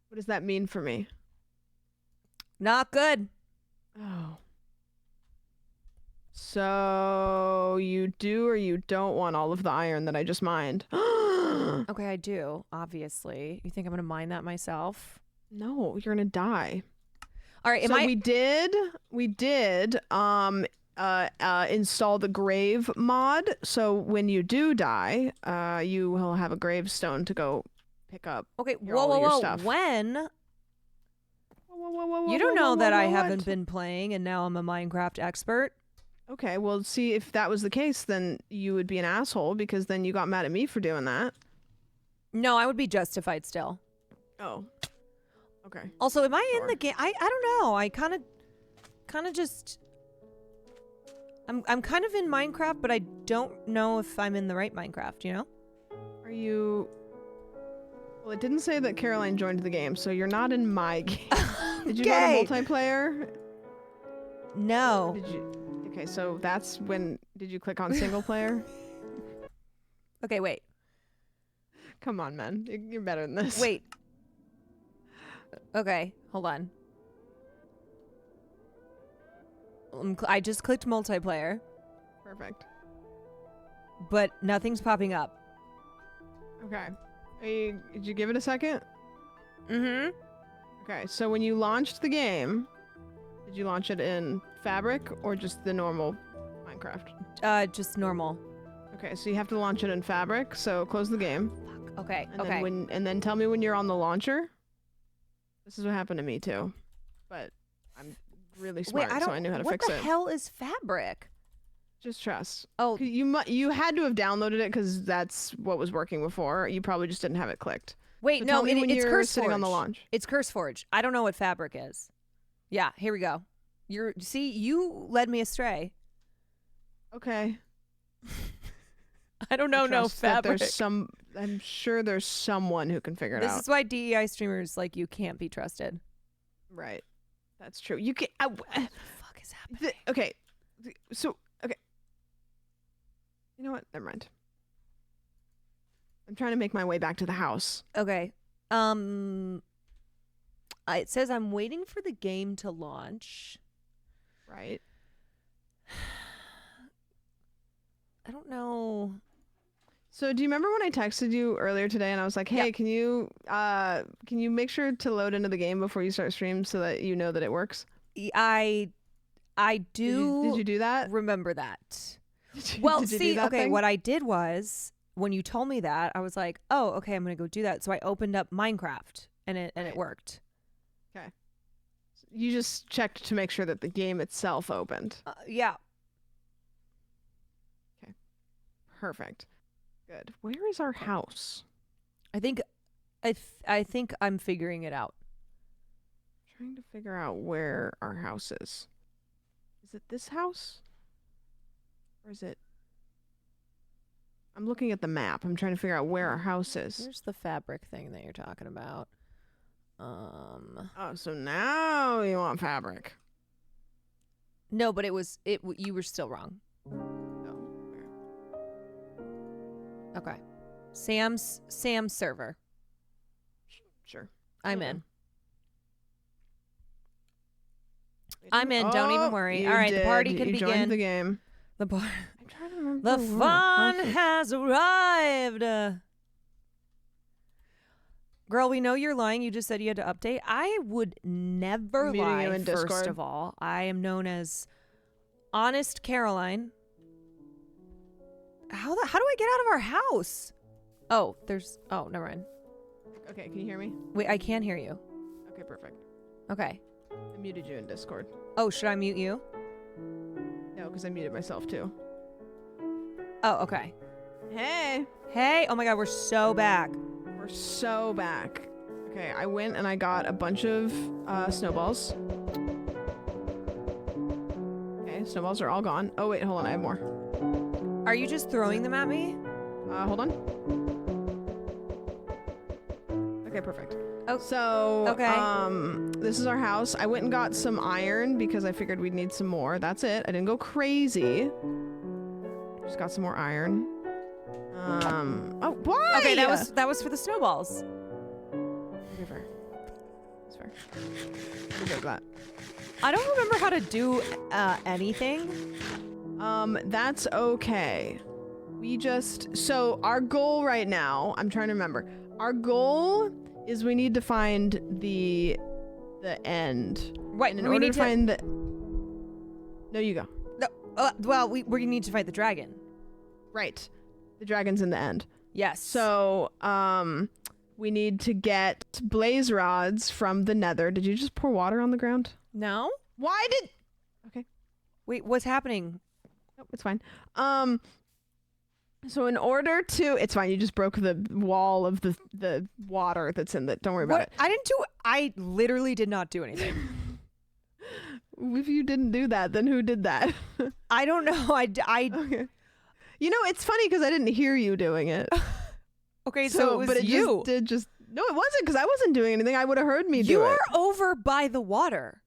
What does that mean for me? Not good. Oh. So you do or you don't want all of the iron that I just mined? Okay, I do, obviously. You think I'm going to mine that myself? No, you're going to die. All right, we did install the grave mod, so when you do die, you will have a gravestone to go pick up. Okay, all your stuff. When? You don't know that I haven't been playing and now I'm a Minecraft expert. Okay, well, see, if that was the case, then you would be an asshole because then you got mad at me for doing that. No, I would be justified still. Oh. Okay. Also, am I in the game? I don't know. I kind of just... I'm kind of in Minecraft, but I don't know if I'm in the right Minecraft, you know? Are you... Well, it didn't say that Caroline joined the game, so you're not in my game. Did you go to multiplayer? No. Okay, so that's when... Did you click on single player? Okay, wait. Come on, man. You're better than this. Wait. Okay, hold on. I just clicked multiplayer. Perfect. But nothing's popping up. Okay. Did you give it a second? Mm-hmm. Okay, so when you launched the game, did you launch it in Fabric or just the normal Minecraft? Just normal. Okay, so you have to launch it in Fabric, so close the game. Fuck. Okay, and then tell me when you're on the launcher. This is what happened to me too. But I'm really smart, so I knew how to fix it. What the hell is Fabric? Just trust. Oh, you had to have downloaded it because that's what was working before. You probably just didn't have it clicked. Wait, So no, tell me when it's you're sitting on the CurseForge. launch. It's CurseForge. I don't know what Fabric is. Yeah, here we go. See, you led me astray. Okay. I don't know no Fabric. I'm sure there's someone who can figure it out. This is why DEI streamers like you can't be trusted. Right. That's true. You can. What the fuck is happening? Okay. So okay. You know what? Never mind. I'm trying to make my way back to the house. Okay. It says I'm waiting for the game to launch. Right. I don't know. So do you remember when I texted you earlier today and I was like, "Hey, can you make sure to load into the game before you start stream so that you know that it works?" I do. Did you do that? Remember that? Did Well, you see, do that okay, thing? what I did was when you told me that, I was like, "Oh, okay, I'm going to go do that." So I opened up Minecraft and it worked. Okay. You just checked to make sure that the game itself opened. Yeah. Okay. Perfect. Good. Where is our house? I think I'm figuring it out. Trying to figure out where our house is. Is it this house? Or is it... I'm looking at the map. I'm trying to figure out where our house is. Here's the Fabric thing that you're talking about. Oh, so now you want Fabric. No, but you were still wrong. Okay. Sam's server. Sure. I'm in. I'm in. Don't even worry. All right, the party can begin. Joined the game. I'm trying to remember. The fun has arrived. Girl, we know you're lying. You just said you had to update. I would never Meeting lie. you in First Discord. of all, I am known as Honest Caroline. How do I get out of our house? Oh, never mind. Okay, can you hear me? Wait, I can hear you. Okay, perfect. Okay. I muted you in Discord. Oh, should I mute you? No, because I muted myself too. Oh, okay. Hey. Hey. Oh my God, we're so back. We're so back. Okay, I went and I got a bunch of snowballs. Okay, snowballs are all gone. Oh wait, hold on, I have more. Are you just throwing them at me? Hold on. Okay, perfect. Oh, so okay. This is our house. I went and got some iron because I figured we'd need some more. That's it. I didn't go crazy. Just got some more iron. Oh, why? Okay, that was for the snowballs. Okay, fair. That's fair. We'll go with that. I don't remember how to do anything. That's okay. So our goal right now, I'm trying to remember. Our goal is we need to find the end. Right, and in order to find the... No, you go. No, well, we need to fight the dragon. Right. The dragon's in the end. Yes. So, we need to get blaze rods from the nether. Did you just pour water on the ground? No. Why did... Okay. Wait, what's happening? Nope, it's fine. So in order to... It's fine, you just broke the wall of the water that's in the... Don't worry about it. I literally did not do anything. If you didn't do that, then who did that? I don't know. I Okay. You know, it's funny because I didn't hear you doing it. Okay, so it was you. No, it wasn't because I wasn't doing anything. I would have heard me do it. You are over by the water.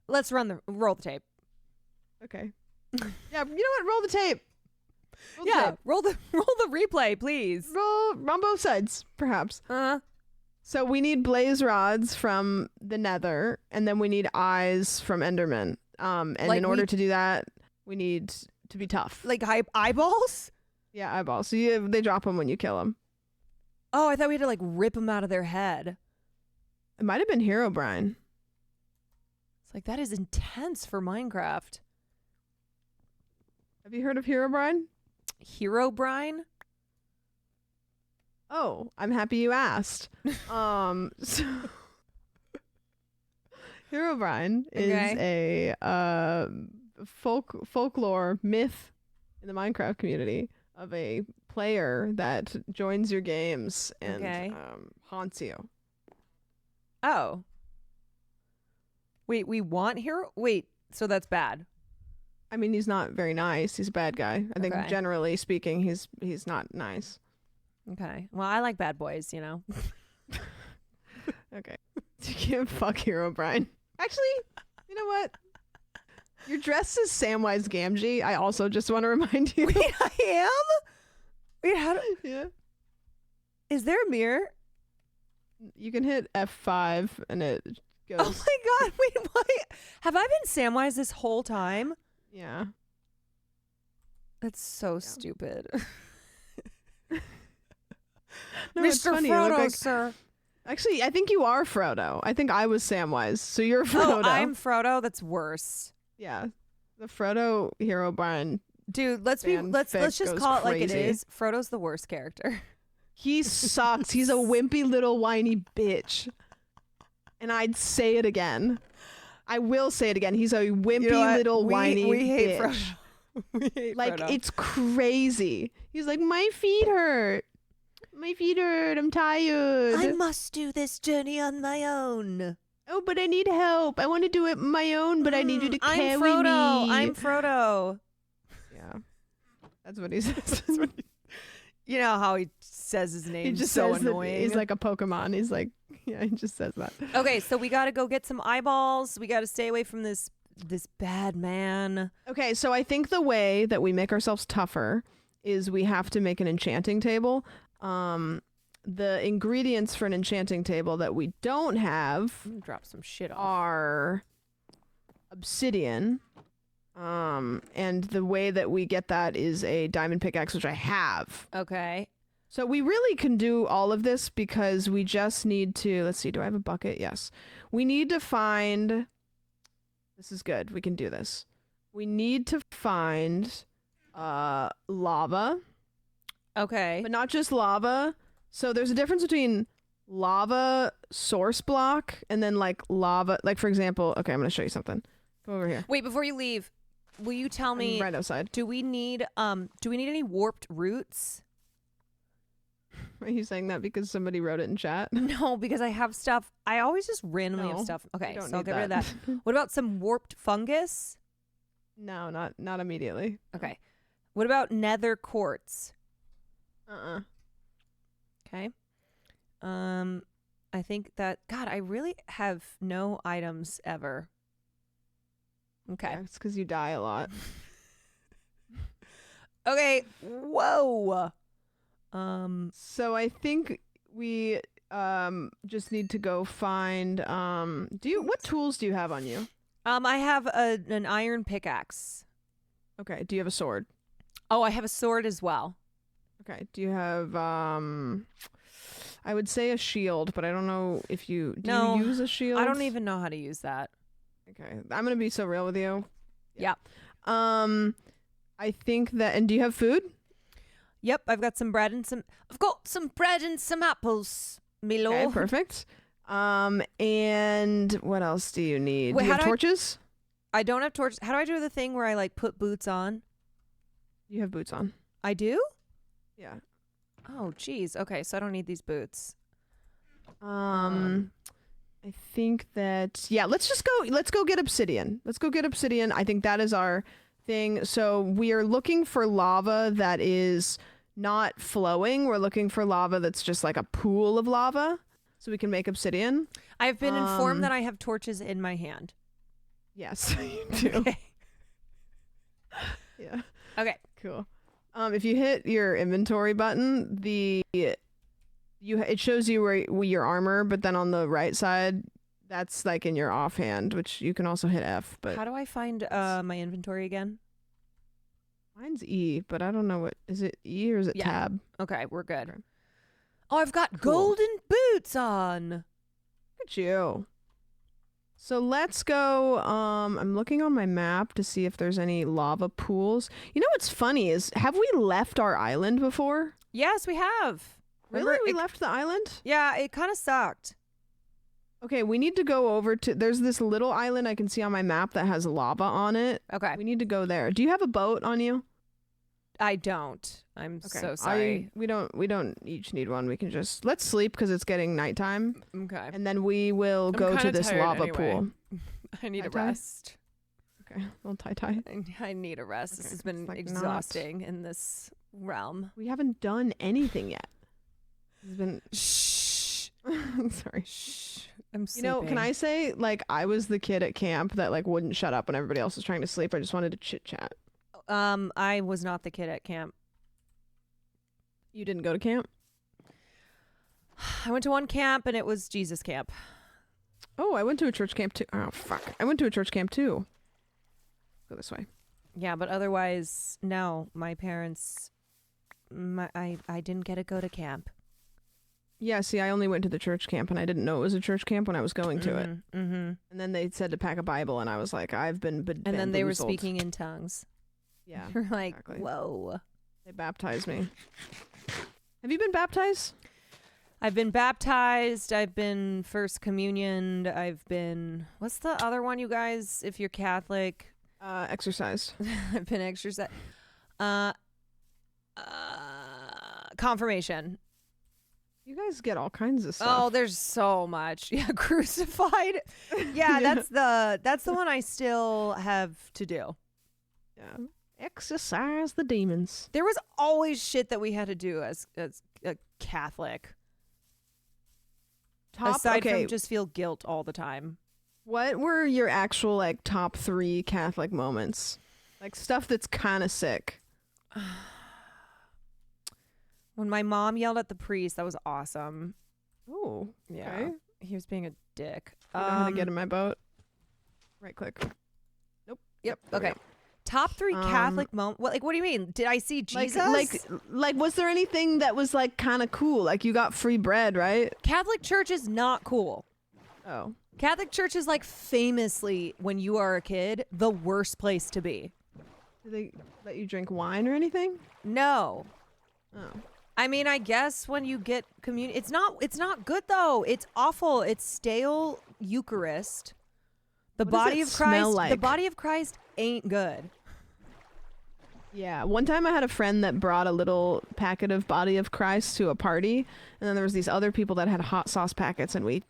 Let's roll the tape. Okay. Yeah, you know what? Roll the tape. Roll the replay, please. Roll on both sides, perhaps. So we need blaze rods from the nether, and then we need eyes from Enderman. And in order to do that, we need to be tough. Like eyeballs? Yeah, eyeballs. So they drop them when you kill them. Oh, I thought we had to like rip them out of their head. It might have been Herobrine. It's like, that is intense for Minecraft. Have you heard of Herobrine? Herobrine? Oh, I'm happy you asked. So Herobrine is a folklore myth in the Minecraft community of a player that joins your games and haunts you. Oh. Wait, we want hero? Wait, so that's bad. I mean, he's not very nice. He's a bad guy. I think generally speaking, he's not nice. Okay. Well, I like bad boys, you know. Okay. You can't fuck Herobrine. Actually, you know what? You're dressed as Samwise Gamgee. I also just want to remind you. Wait, I am? Wait, how do... Yeah. Is there a mirror? You can hit F5 and it goes... Oh my god, wait, what? Have I been Samwise this whole time? Yeah. That's so stupid. No, Mr. funny. Frodo, sir. Actually, I think you are Frodo. I think I was Samwise, so you're Frodo. Oh, I'm Frodo? That's worse. Yeah. The Frodo Herobrine. Dude, let's just call it like it is. Frodo's the worst character. He sucks. He's a wimpy little whiny bitch. And I'd say it again. I will say it again. He's a wimpy little whiny bitch. We hate Frodo. We hate like Frodo. It's crazy. He's like, my feet hurt. My feet hurt. I'm tired. I must do this journey on my own. Oh, but I need help. I want to do it my own, but I need you to carry me. I'm Frodo. Yeah. That's what he says. You know how he says his name. He just so says annoying. He's like a Pokemon. He's like, yeah, he just says that. Okay, so we got to go get some eyeballs. We got to stay away from this bad man. Okay, so I think the way that we make ourselves tougher is we have to make an enchanting table. The ingredients for an enchanting table that we don't have drop some shit off. Are obsidian. And the way that we get that is a diamond pickaxe, which I have. Okay. So we really can do all of this because we just need to, let's see, do I have a bucket? Yes. We need to find, this is good. We can do this. We need to find lava. Okay. But not just lava. So there's a difference between lava source block and then like lava, like for example, okay, I'm going to show you something. Come over here. Wait, before you leave, will you tell me right outside. Do we need any warped roots? Are you saying that because somebody wrote it in chat? No, because I have stuff. I always just randomly have stuff. Okay, so I'll get rid of that. What about some warped fungus? No, not immediately. Okay. What about nether quartz? Okay. I think that God, I really have no items ever. Okay. Yeah, it's because you die a lot. Okay. Whoa. So I think we just need to go find what tools do you have on you? I have an iron pickaxe. Okay. Do you have a sword? Oh, I have a sword as well. Okay. Do you have I would say a shield, but I don't know if you you use a shield? I don't even know how to use that. Okay. I'm going to be so real with you. Yeah. I think that, and do you have food? Yep, I've got some bread and some apples, Milo. Okay, perfect. And what else do you need? Wait, do you have torches? I don't have torches. How do I do the thing where I like put boots on? You have boots on. I do? Yeah. Oh, geez. Okay, so I don't need these boots. I think that let's go get obsidian. Let's go get obsidian. I think that is our thing. So we are looking for lava that is not flowing. We're looking for lava that's just like a pool of lava so we can make obsidian. I've been informed that I have torches in my hand. Yes, you do. Okay. Yeah. Okay. Cool. If you hit your inventory button, it shows you where your armor, but then on the right side, that's like in your offhand, which you can also hit F. But how do I find my inventory again? Mine's E, but I don't know what is it E or is it tab? Okay, we're good. Okay. Oh, I've got golden boots on. Look at you. So let's go. I'm looking on my map to see if there's any lava pools. You know what's funny is, have we left our island before? Yes, we have. Really? We left the island? Yeah, it kind of sucked. Okay, we need to go over to... There's this little island I can see on my map that has lava on it. Okay. We need to go there. Do you have a boat on you? I don't. I'm so sorry. We don't each need one. We can just let's sleep because it's getting nighttime. Okay. And then we will go to this lava pool. I need a Tai-tai? rest. Okay. Little tie. I need a rest. This has been exhausting in this realm. We haven't done anything yet. It's been. Shh. Sorry. Shh. I'm sleeping. You know, can I say like I was the kid at camp that like wouldn't shut up when everybody else was trying to sleep. I just wanted to chit chat. I was not the kid at camp. You didn't go to camp? I went to one camp and it was Jesus camp. Oh, I went to a church camp too. Oh, fuck. I went to a church camp too. Go this way. Yeah, but otherwise, no. My parents, I didn't get to go to camp. Yeah, see, I only went to the church camp and I didn't know it was a church camp when I was going to it. Mm-hmm. And then they said to pack a Bible and I was like, I've been And then they were speaking in tongues. Yeah. You're like, whoa. They baptized me. Have you been baptized? I've been baptized. I've been first communioned. I've been, what's the other one, you guys, if you're Catholic? Exercised. I've been exercised. Confirmation. You guys get all kinds of stuff. Oh, there's so much. Yeah, crucified. Yeah, that's the one I still have to do. Yeah. Exorcise the demons. There was always shit that we had to do as a Catholic. Aside from just feel guilt all the time. What were your actual like top 3 Catholic moments? Like stuff that's kind of sick. When my mom yelled at the priest, that was awesome. Oh, yeah. Okay. He was being a dick. I know how to get in my boat. Right click. Nope. Yep. Okay. Top 3 Catholic moments. What do you mean? Did I see Jesus? Like, was there anything that was like kind of cool? Like you got free bread, right? Catholic church is not cool. Oh. Catholic church is like famously, when you are a kid, the worst place to be. Do they let you drink wine or anything? No. Oh. I mean, I guess when you get communion, it's not good though. It's awful. It's stale Eucharist. The body of Christ. The body of Christ ain't good. Yeah. One time I had a friend that brought a little packet of body of Christ to a party, and then there was these other people that had hot sauce packets, and we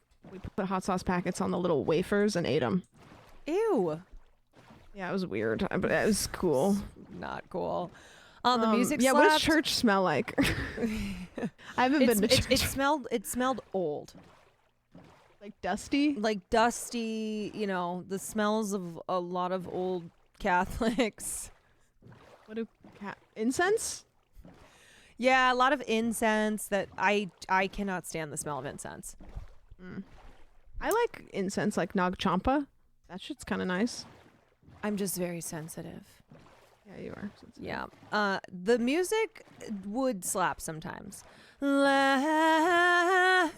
put hot sauce packets on the little wafers and ate them. Ew. Yeah, it was weird, but it was cool. Not cool. The music. Yeah, slapped. what does church smell like? I haven't been to church. It smelled old. Like dusty? Like dusty, the smells of a lot of old Catholics. What do incense? Yeah, a lot of incense that I cannot stand the smell of incense. I like incense, like Nag Champa. That shit's kind of nice. I'm just very sensitive. Yeah, you are sensitive. Yeah. The music would slap sometimes. Lamb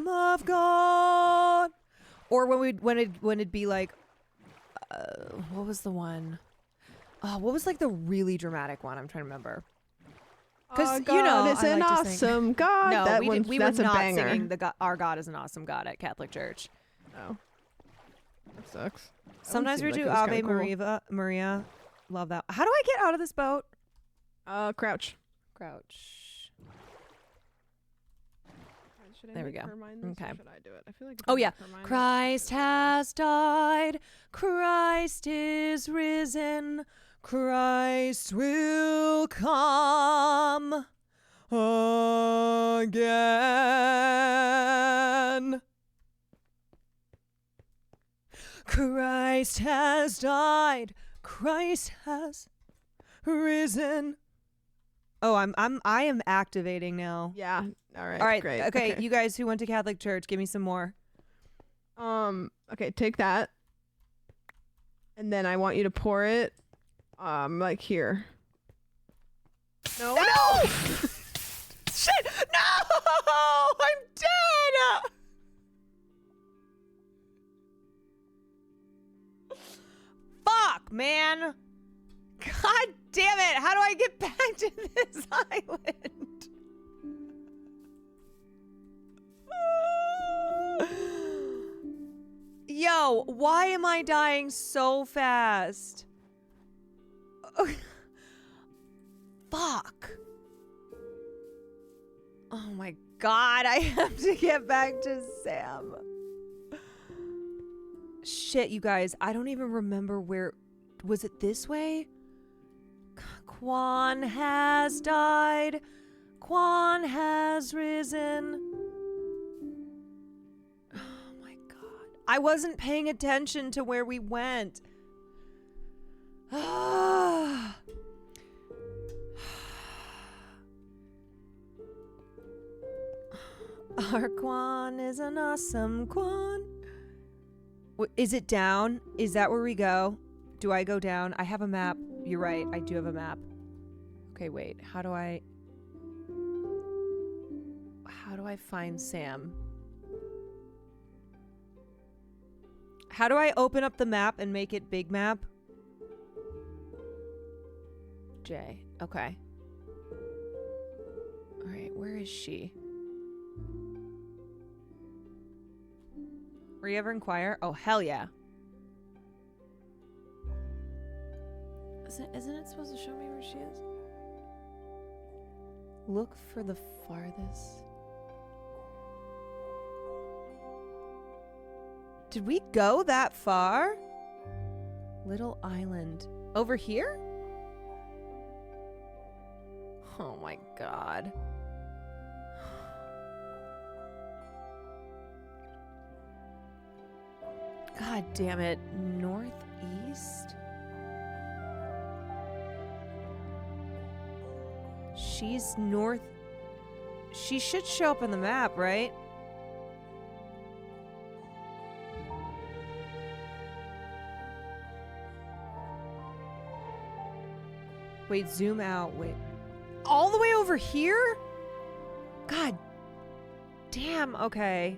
of God. Or when it'd be like, what was the one? What was like the really dramatic one? I'm trying to remember. Because it's an awesome God. No, that we were that's a not banger. singing Our God is an Awesome God at Catholic Church. Oh, that sucks. Sometimes we do Ave Maria. Love that. How do I get out of this boat? Crouch. There we go. Okay. Should I do it? I feel like. Oh yeah. Christ has died. Christ is risen. Christ will come again. Christ has died. Christ has risen. Oh, I am activating now. Yeah. All right. All right. Great. Okay, you guys who went to Catholic church, give me some more. Okay, take that. And then I want you to pour it like here. No. Shit. No! I'm dead. Fuck, man. God damn it. How do I get back to this island? Yo, why am I dying so fast? God, I have to get back to Sam. Shit, you guys, I don't even remember where. Was it this way? Quan has died. Quan has risen. Oh my God. I wasn't paying attention to where we went. Our Quan is an awesome Quan. Is it down? Is that where we go? Do I go down? I have a map. You're right. I do have a map. Okay, wait. How do I find Sam? How do I open up the map and make it big map? J. Okay. All right, where is she? Were you ever inquire? Oh, hell yeah. Isn't it supposed to show me where she is? Look for the farthest. Did we go that far? Little island. Over here? Oh my God. God damn it. Northeast? She's north. She should show up on the map, right? Wait, zoom out. Wait. All the way over here? God damn. Okay.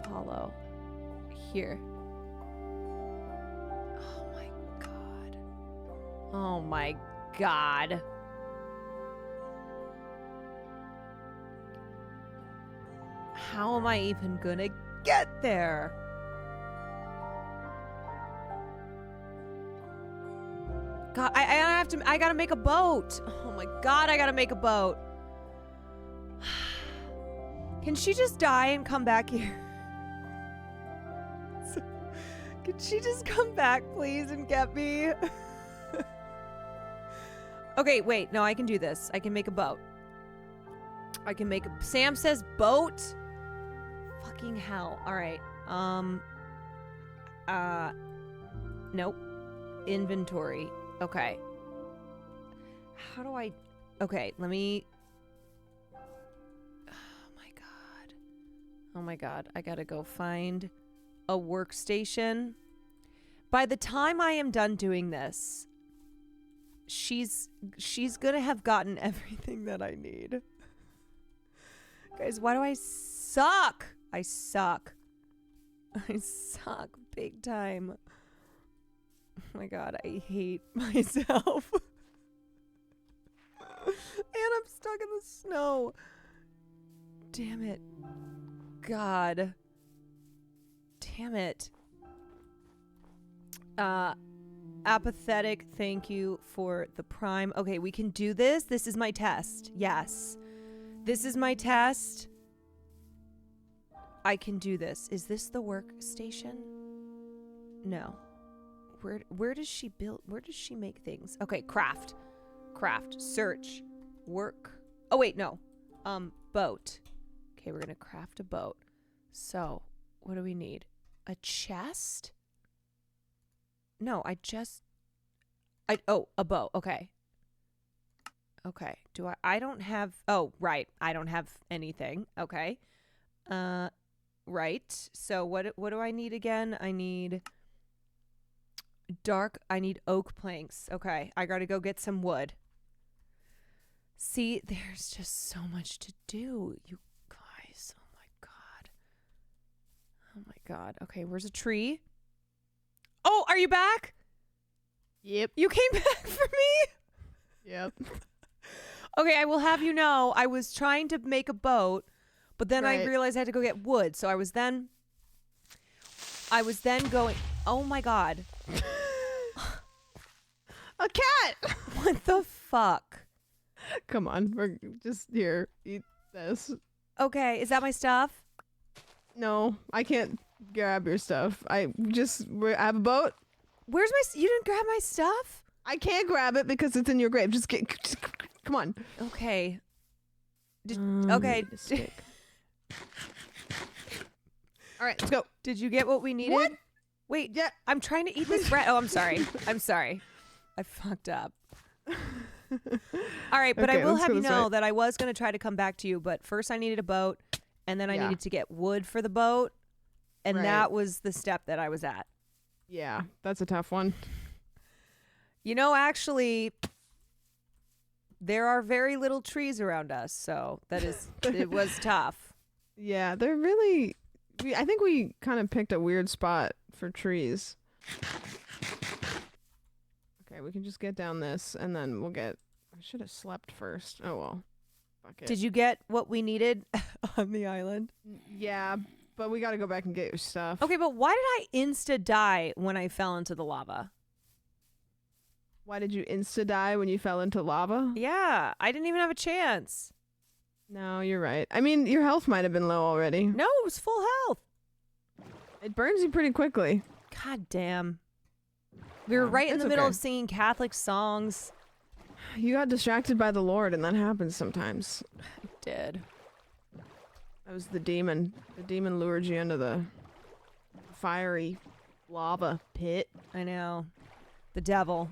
Follow. Here. Oh my God. Oh my God. How am I even gonna get there? God, I gotta make a boat. Oh my God, I gotta make a boat. Can she just die and come back here? Can she just come back, please, and get me? Okay, wait. No, I can do this. I can make a boat. I can make a... Sam says boat? Fucking hell. All right. Nope. Inventory. Okay. How do I... Okay, let me... Oh my God. Oh my God. I gotta go find a workstation. By the time I am done doing this, she's gonna have gotten everything that I need. Guys, why do I suck? I suck. I suck big time. Oh my God, I hate myself. And I'm stuck in the snow. Damn it. God. Damn it. Apathetic, thank you for the prime. Okay, we can do this. This is my test. Yes. This is my test. I can do this. Is this the workstation? No. Where does she build? Where does she make things? Okay, craft. Craft. Search. Work. Oh, wait, no. Boat. Okay, we're going to craft a boat. So, what do we need? A chest? No, oh, a bow. Okay. Okay. I don't have, oh, right. I don't have anything. Okay. Right. So what do I need again? I need oak planks. Okay. I got to go get some wood. See, there's just so much to do, you guys. Oh my God. Oh my God. Okay. Where's a tree? Oh, are you back? Yep. You came back for me? Yep. Okay, I will have you know, I was trying to make a boat, but then I realized I had to go get wood. So I was then going, oh my God. A cat. What the fuck? Come on, we're just here. this. Okay, is that my stuff? No, I can't grab your stuff. I have a boat. Where's my? You didn't grab my stuff? I can't grab it because it's in your grave. Come on. Okay. Okay. All right, let's go. Did you get what we needed? What? Wait, yeah. I'm trying to eat this bread. Oh, I'm sorry. I'm sorry. I fucked up. All right, but Okay, I will let's have go you this know way. that I was going to try to come back to you, but first I needed a boat, and then I needed to get wood for the boat, and Right. that was the step that I was at. Yeah, that's a tough one. You know, actually, there are very little trees around us, so it was tough. Yeah, they're really. I think we kind of picked a weird spot for trees. Okay, we can just get down this, and then we'll get. I should have slept first. Oh well. Fuck it. Did you get what we needed on the island? Yeah, but we got to go back and get your stuff. Okay, but why did I insta-die when I fell into the lava? Why did you insta-die when you fell into lava? Yeah, I didn't even have a chance. No, you're right. I mean, your health might have been low already. No, it was full health. It burns you pretty quickly. God damn. We were right in it's the middle okay. of singing Catholic songs. You got distracted by the Lord, and that happens sometimes. I did. That was the demon. The demon lured you into the fiery lava pit. I know. The devil.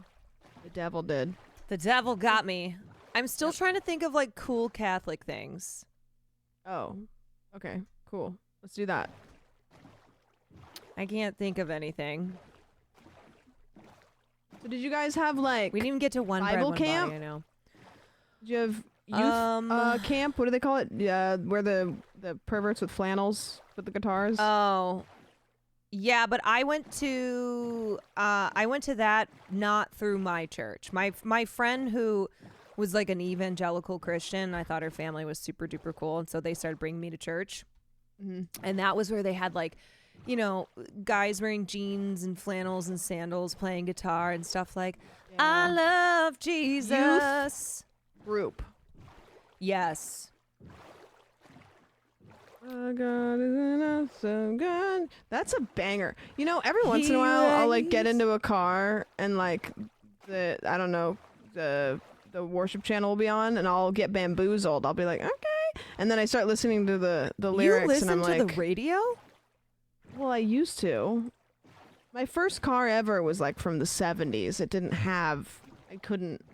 The devil did. The devil got me. I'm still trying to think of like cool Catholic things. Oh. Okay, cool. Let's do that. I can't think of anything. So did you guys have like We didn't even get to one Bible bread, one camp? body, I know. Did you have youth camp? What do they call it? Yeah, where the perverts with flannels with the guitars. Oh. Yeah, but I went to that not through my church. My friend who was like an evangelical Christian, I thought her family was super duper cool, and so they started bringing me to church. Mm-hmm. And that was where they had like, you know, guys wearing jeans and flannels and sandals playing guitar and stuff like, I love Jesus. Group. Yes. Oh, God is an awesome God. That's a banger. You know, every once in a while, I'll like get into a car and like the worship channel will be on, and I'll get bamboozled. I'll be like, okay, and then I start listening to the lyrics, and I'm like, you listen to the radio? Well, I used to. My first car ever was like from the 70s. It didn't have. I couldn't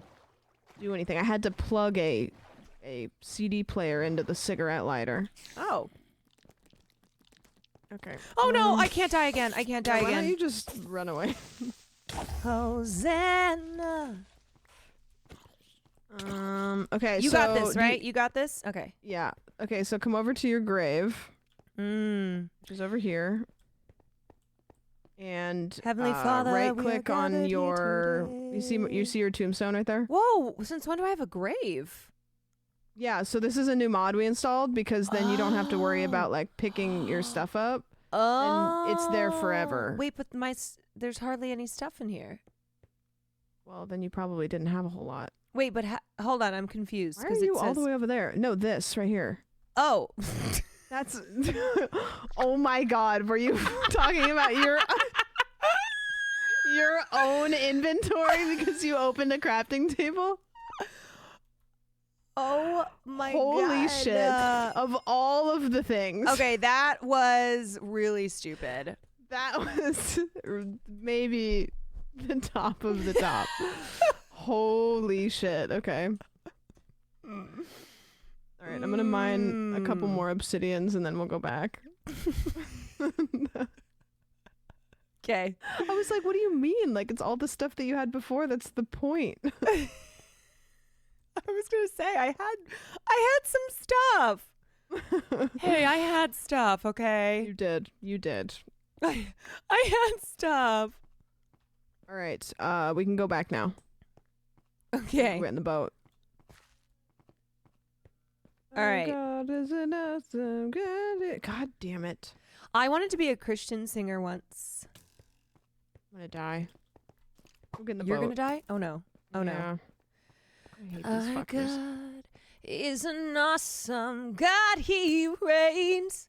do anything. I had to plug a CD player into the cigarette lighter. Oh. Okay. Oh no, I can't die again. I can't die Why again. don't you just run away? Hosanna. Okay, You so got this, right? You got this? Okay. Yeah. Okay, so come over to your grave. Which is over here. And Heavenly Father, right we are click on gathered your here you see your tombstone right there? Whoa, since when do I have a grave? Yeah, so this is a new mod we installed because then you don't have to worry about like picking your stuff up. Oh. And it's there forever. Wait, but there's hardly any stuff in here. Well, then you probably didn't have a whole lot. Wait, but hold on, I'm confused. Why are you all the way over there? No, this right here. Oh. That's oh my God, were you talking about your own inventory because you opened a crafting table? Oh my God. Holy shit. Of all of the things. Okay, that was really stupid. That was maybe the top of the top. Holy shit. Okay. All right, I'm going to mine a couple more obsidians and then we'll go back. Okay. I was like, what do you mean? Like, it's all the stuff that you had before. That's the point. I was gonna say I had some stuff. Hey, I had stuff. Okay. You did. I had stuff. All right. We can go back now. Okay. We're in the boat. All right. God is an awesome God. God damn it. I wanted to be a Christian singer once. I'm gonna die. We'll get in the You're boat. gonna die? Oh no. Oh no. I hate these Our fuckers. God is an awesome God. He reigns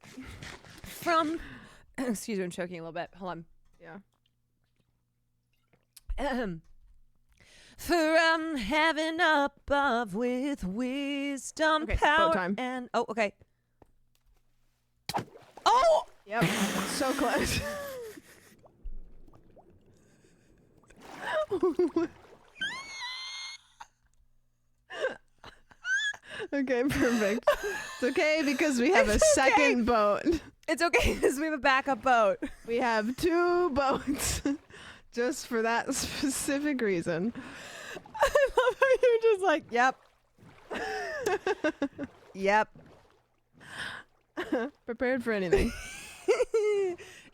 from. Excuse me, I'm choking a little bit. Hold on. Yeah. From heaven above with wisdom, Okay, power, boat time. and okay. Oh! Yep. So close. Okay, perfect. It's okay because we have a second boat. It's okay because we have a backup boat. We have 2 boats just for that specific reason. I love how you're just like, yep. Yep. Prepared for anything.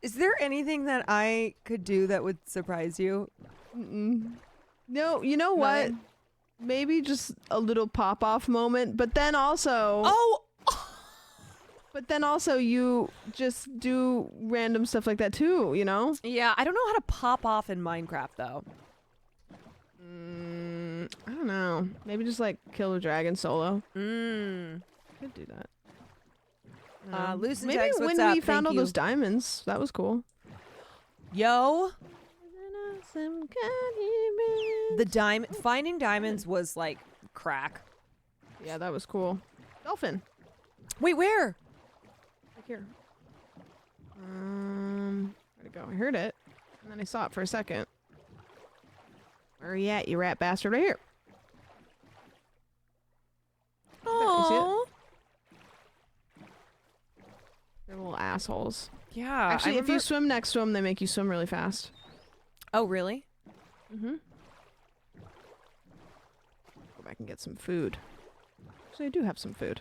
Is there anything that I could do that would surprise you? No, you know what? Maybe just a little pop-off moment, but then also... Oh! But then also you just do random stuff like that too, you know? Yeah, I don't know how to pop off in Minecraft, though. I don't know. Maybe just like kill a dragon solo. Could do that. Loose and Maybe Tex, when what's up? we found all Thank you. those diamonds, that was cool. Yo! Finding diamonds was like crack. Yeah, that was cool. Dolphin. Wait, where? Right here. Where'd it go? I heard it, and then I saw it for a second. Where are you at, you rat bastard? Right here. Oh. They're little assholes. Yeah. Actually, if you swim next to them, they make you swim really fast. Oh, really? Mm-hmm. Go back and get some food. Actually, I do have some food.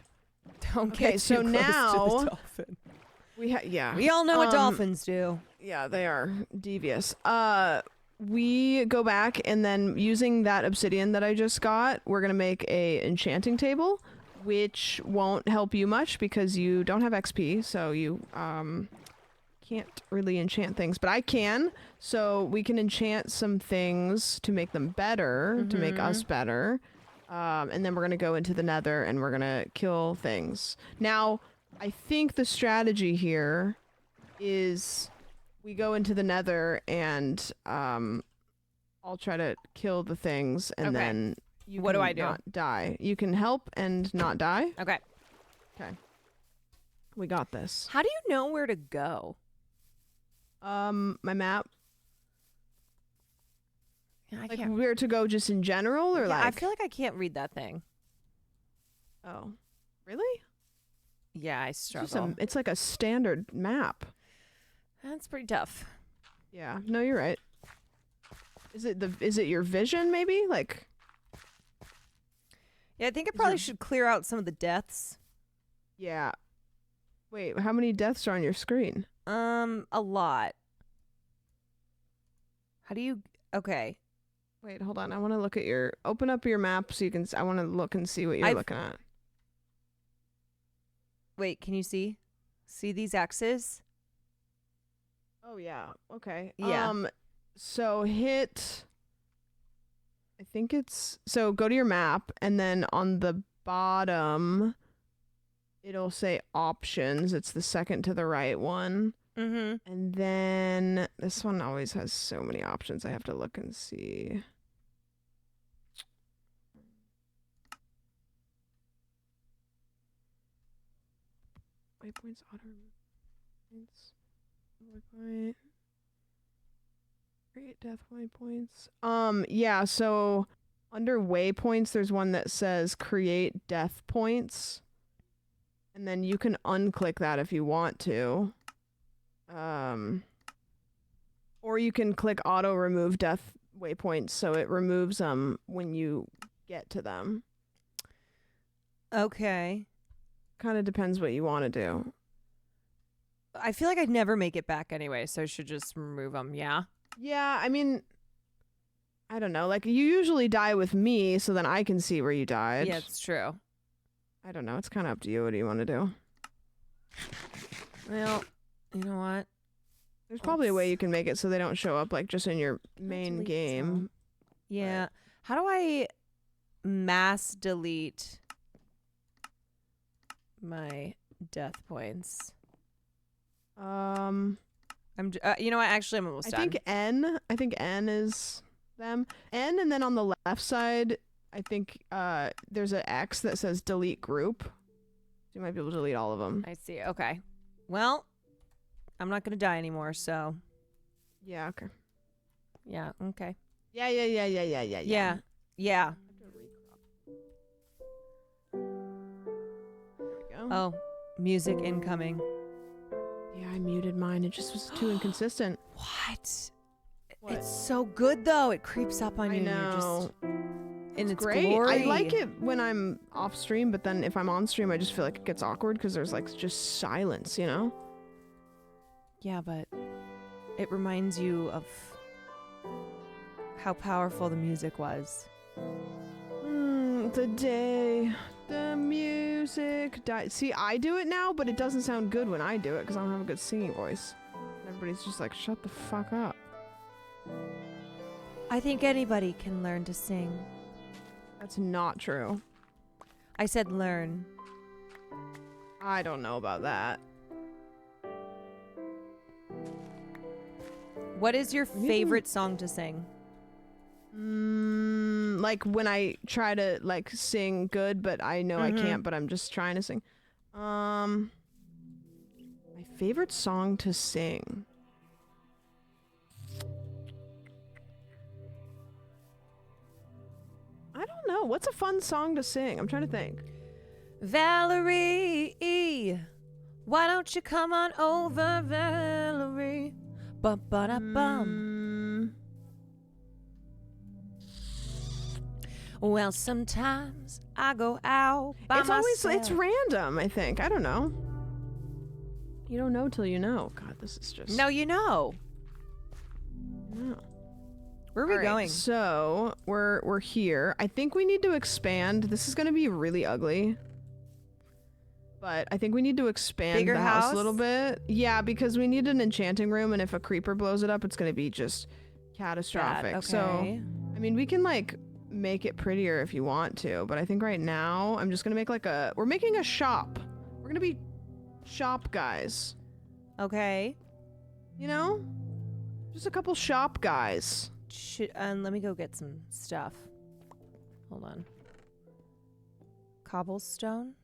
Don't Okay, get so too close to now the dolphin. Yeah. We all know what dolphins do. Yeah, they are devious. We go back and then using that obsidian that I just got, we're gonna make a enchanting table, which won't help you much because you don't have XP, so you can't really enchant things, but I can. So we can enchant some things to make them better, to make us better. And then we're going to go into the nether and we're going to kill things. Now, I think the strategy here is we go into the nether and I'll try to kill the things and then you What can do I do? not die. You can help and not die. Okay. Okay. We got this. How do you know where to go? My map. Yeah, I Like can't. where to go just in general or Yeah, like I feel like I can't read that thing. Oh. Really? Yeah, I It's just struggle. it's like a standard map. That's pretty tough. Yeah. No, you're right. Is it your vision maybe? Like Yeah, I think I probably should clear out some of the deaths. yeah. Wait, how many deaths are on your screen? A lot. How do you? Okay. Wait, hold on. I want to look at your open up your map so you can I want to look and see what you're looking at. Wait, can you see? See these X's? Oh yeah. Okay. Yeah. So hit I think it's so go to your map and then on the bottom it'll say options. It's the second to the right one. Mm-hmm. And then this one always has so many options. I have to look and see. Waypoints, auto points, waypoint, create death waypoints. Yeah. So under waypoints, there's one that says create death points, and then you can unclick that if you want to. Or you can click auto remove death waypoints so it removes them when you get to them. Okay. Kind of depends what you want to do. I feel like I'd never make it back anyway, so I should just remove them. Yeah. Yeah, I mean, I don't know. Like you usually die with me, so then I can see where you died. Yeah, it's true. I don't know. It's kind of up to you. What do you want to do? Well, you know what? There's probably a way you can make it so they don't show up like just in your main delete game. Yeah. How do I mass delete my death points. I'm. You know what? Actually, I'm almost done. I think N is them. N, and then on the left side, I think there's an X that says delete group. So you might be able to delete all of them. I see. Okay. Well, I'm not gonna die anymore, so. Yeah. Okay. Yeah. Okay. Yeah. Yeah. There we go. Oh, music incoming. Yeah, I muted mine. It just was too inconsistent. What? It's so good though. It creeps up on you. I know. And you're just in its great. glory. I like it when I'm off stream, but then if I'm on stream, I just feel like it gets awkward because there's like just silence, you know? Yeah, but it reminds you of how powerful the music was. The day the music died. See, I do it now, but it doesn't sound good when I do it because I don't have a good singing voice. And everybody's just like, shut the fuck up. I think anybody can learn to sing. That's not true. I said learn. I don't know about that. What is your favorite song to sing? Like when I try to like sing good, but I know I can't, but I'm just trying to sing. My favorite song to sing. I don't know. What's a fun song to sing? I'm trying to think. Valerie, why don't you come on over, Valerie? Bum. Well, sometimes I go out by myself. It's random, I think. I don't know. You don't know till you know. God, this is just... No, you know. No. Where are we going? So, we're here. I think we need to expand. This is going to be really ugly. But I think we need to expand Bigger the house house a little bit. Yeah, because we need an enchanting room, and if a creeper blows it up, it's going to be just catastrophic. Okay. So, I mean, we can, like, make it prettier if you want to, but I think right now, I'm just going to make, like, we're making a shop. We're going to be shop guys. Okay. You know? Just a couple shop guys. Let me go get some stuff. Hold on. Cobblestone?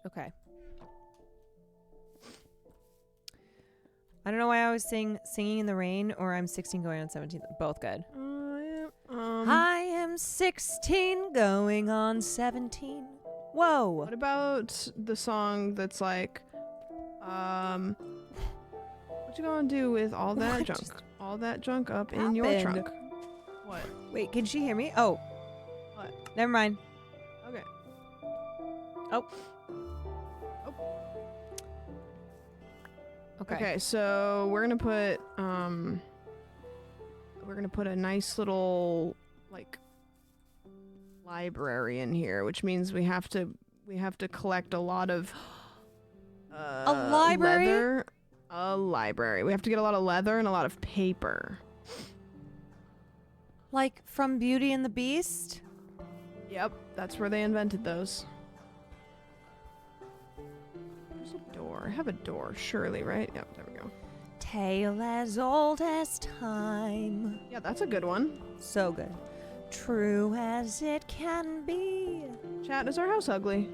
Okay. I don't know why I always sing Singing in the Rain or I'm 16 going on 17. Both good. I am 16 going on 17. Whoa. What about the song that's like, what you gonna do with all that junk? All that junk up in your trunk. What? Wait, can she hear me? Oh. What? Never mind. Okay. Oh. Okay, so we're gonna put a nice little like library in here, which means we have to collect a lot of a library? Leather. A library. We have to get a lot of leather and a lot of paper. Like from Beauty and the Beast? Yep, that's where they invented those. There's a door. I have a door, surely, right? Yep, there we go. Tale as old as time. Yeah, that's a good one. So good. True as it can be. Chat, is our house ugly?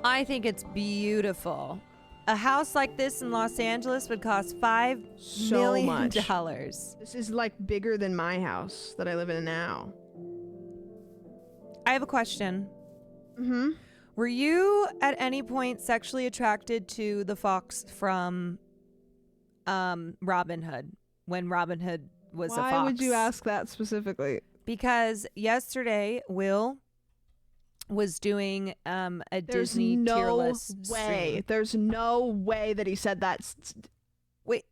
I think it's beautiful. A house like this in Los Angeles would cost $5 million. This is like bigger than my house that I live in now. I have a question. Mm-hmm. Were you at any point sexually attracted to the fox from Robin Hood when Robin Hood was a fox? Why would you ask that specifically? Because yesterday Will was doing a Disney tier list stream. There's no way that he said that. Wait.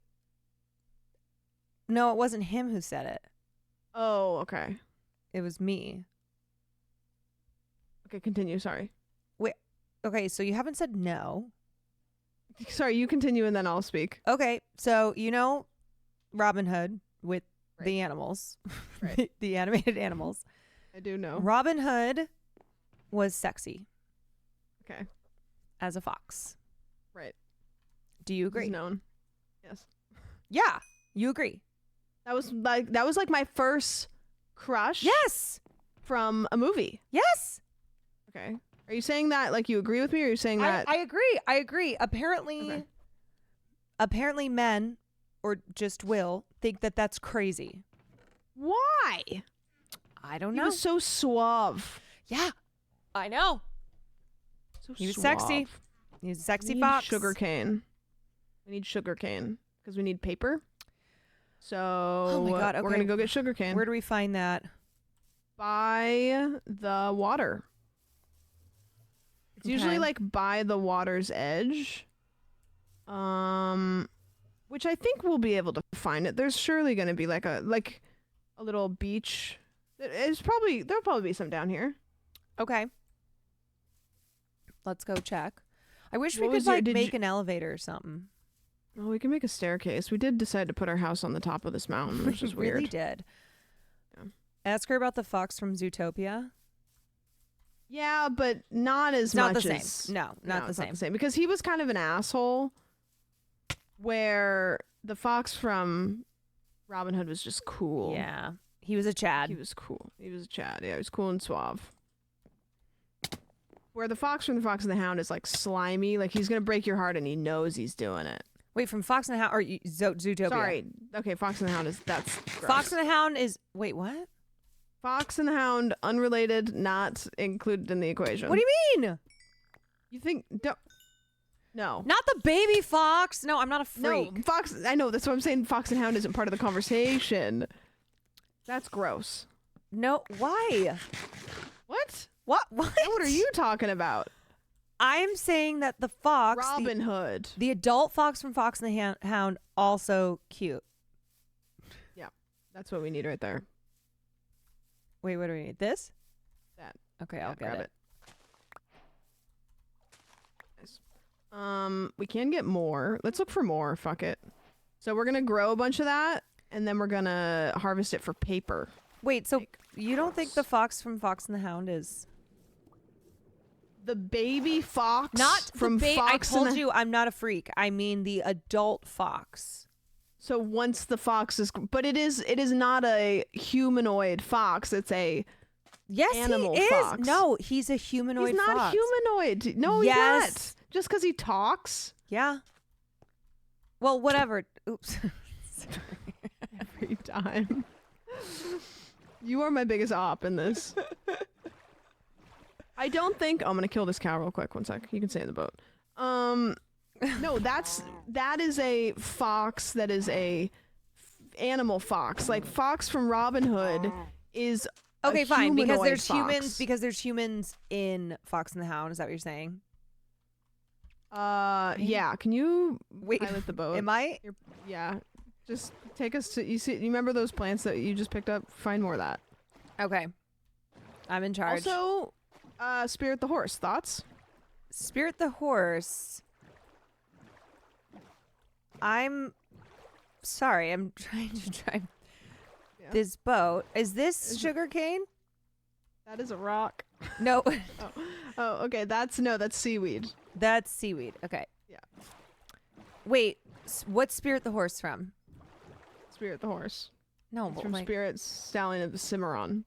No, it wasn't him who said it. Oh, okay. It was me. Okay, continue. Sorry. Wait. Okay, so you haven't said no. Sorry, you continue and then I'll speak. Okay, so you know Robin Hood with the animals, Right. the animated animals. I do know. Robin Hood was sexy. Okay. as a fox. Right. Do you agree? He's known. Yes. Yeah, you agree. That was like my first crush. Yes. From a movie. Yes. Okay. Are you saying that like you agree with me, or are you saying that? I agree. I agree. Apparently men, or just Will, think that that's crazy. Why? I don't He know. was so suave. Yeah, I know. So He was suave. sexy. He was a sexy We need fox. sugarcane. We need sugarcane because we need paper. So Oh my God. Okay. we're gonna go get sugarcane. Where do we find that? By the water. It's usually like by the water's edge. Which I think we'll be able to find it. There's surely going to be like a little beach. There'll probably be some down here. Okay. Let's go check. I wish we could make an elevator or something. Oh, we can make a staircase. We did decide to put our house on the top of this mountain, which is weird. We really did. Yeah. Ask her about the fox from Zootopia. Yeah, but not as not much the as... same. No, not the same. Because he was kind of an asshole, where the fox from Robin Hood was just cool. Yeah. He was a Chad. He was cool. He was a Chad. Yeah, he was cool and suave. Where the fox from the Fox and the Hound is like slimy. Like he's going to break your heart and he knows he's doing it. Wait, from Fox and the Hound or Zootopia? Sorry. Okay, Fox and the Hound that's gross. Fox and the Hound is... Wait, what? Fox and the Hound, unrelated, not included in the equation. What do you mean? You think... No. Not the baby fox. No, I'm not a freak. No, Fox... I know, that's what I'm saying. Fox and Hound isn't part of the conversation. That's gross. No, why? What? What? What are you talking about? I'm saying that the fox... Robin Hood. The adult fox from Fox and the Hound, also cute. Yeah, that's what we need right there. Wait, what do we need? This? That. Okay, I'll grab get it. Nice. We can get more. Let's look for more. Fuck it. So we're gonna grow a bunch of that, and then we're gonna harvest it for paper. Wait, so you don't think the fox from Fox and the Hound is... The baby fox? Not from the Fox. I told you I'm not a freak. I mean the adult fox. So once the fox is... But it is not a humanoid fox. It's a animal he is. fox. No, he's a humanoid He's not fox. humanoid. No, he's not. Just because he talks? Yeah. Well, whatever. Oops. Every time. You are my biggest op in this. I don't think... I'm going to kill this cow real quick. One sec. You can stay in the boat. No, that is a fox that is a animal fox. Like Fox from Robin Hood is okay, fine, because there's fox. there's humans in Fox and the Hound. Is that what you're saying? Yeah. Can you wait pilot the boat? Am I? Yeah. Just take us to... You remember those plants that you just picked up? Find more of that. Okay. I'm in charge. Also, Spirit the horse. Thoughts? Spirit the horse. I'm sorry. I'm trying to drive this boat. Is this sugarcane? That is a rock. No. Oh, okay. That's seaweed. That's seaweed. Okay. Yeah. Wait. What's Spirit the horse from? Spirit the horse. No, it's but from Spirit Stallion of the Cimarron.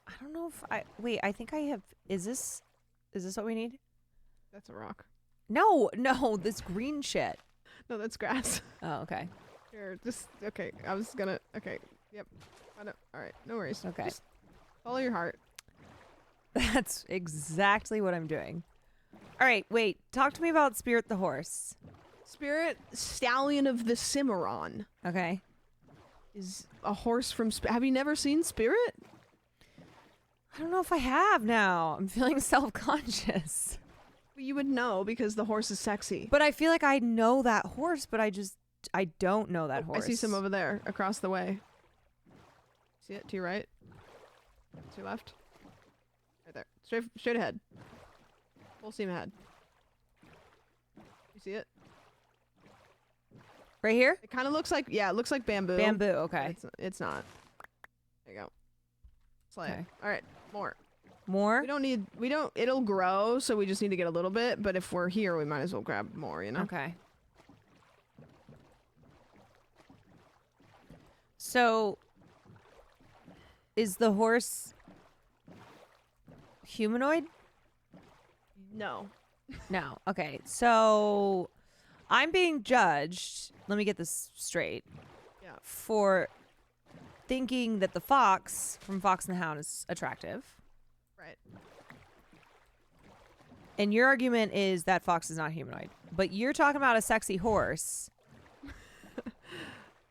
I don't know if I... Wait, I think I have... Is this what we need? That's a rock. No, this green shit. No, that's grass. Oh, okay. Here, okay. I was gonna... Okay. Yep. All right. No worries. Okay. Just follow your heart. That's exactly what I'm doing. All right, wait. Talk to me about Spirit the horse. Spirit Stallion of the Cimarron. Okay. Is a horse from... Have you never seen Spirit? I don't know if I have now. I'm feeling self-conscious. Well, you would know because the horse is sexy. But I feel like I know that horse, but I don't know that horse. I see some over there across the way. See it? To your right? To your left? Right there. Straight ahead. Full steam ahead. You see it? Right here? It kind of looks like... Yeah, it looks like bamboo. Bamboo, okay. It's not. There you go. Slay. Okay. All right. More. More? It'll grow, so we just need to get a little bit, but if we're here, we might as well grab more, you know? Okay. So, is the horse humanoid? No. No. Okay. So, I'm being judged, let me get this straight, for thinking that the fox from Fox and the Hound is attractive. Right. And your argument is that fox is not humanoid. But you're talking about a sexy horse.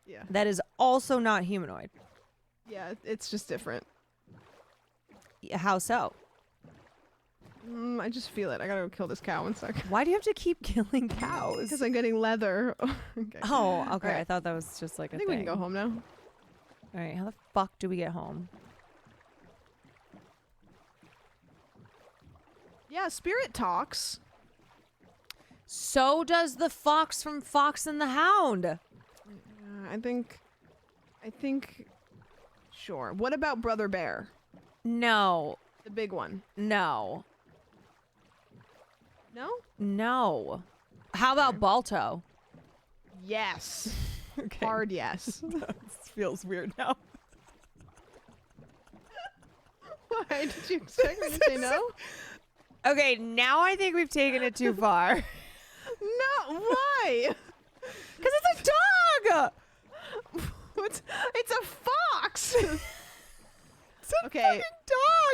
Yeah. That is also not humanoid. Yeah, it's just different. How so? I just feel it. I gotta go kill this cow 1 second. Why do you have to keep killing cows? Because I'm getting leather. Okay. Oh, okay. Right. I thought that was just like a I think thing. we can go home now. All right. How the fuck do we get home? Yeah, Spirit talks. So does the fox from Fox and the Hound. I think, sure. What about Brother Bear? No. The big one. No. No? No. How about Balto? Yes. Okay. Hard yes. That feels weird now. Why? Did you expect me to say no? Okay, now I think we've taken it too far. No, why? Because it's a dog! It's a fox! It's a fucking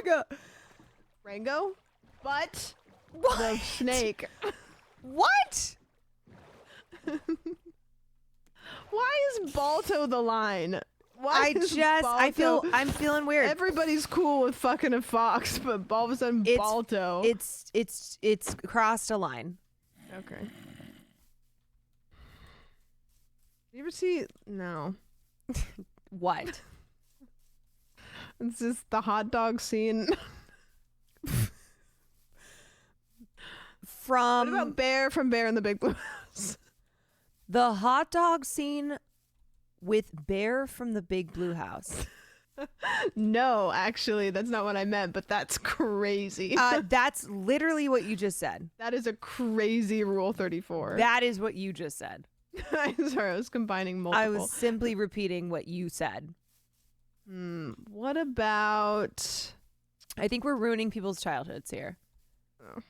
dog! Rango? But what? The snake. What? Why is Balto the line? I'm feeling weird. Everybody's cool with fucking a fox, but all of a sudden Balto. It's crossed a line. Okay. You ever see? No. What? It's just the hot dog scene. What about Bear from Bear in the Big Blue House? The hot dog scene with Bear from the Big Blue House. No, actually, that's not what I meant, but that's crazy. That's literally what you just said. That is a crazy Rule 34. That is what you just said. I'm sorry, I was combining multiple. I was simply repeating what you said. What about... I think we're ruining people's childhoods here. Oh.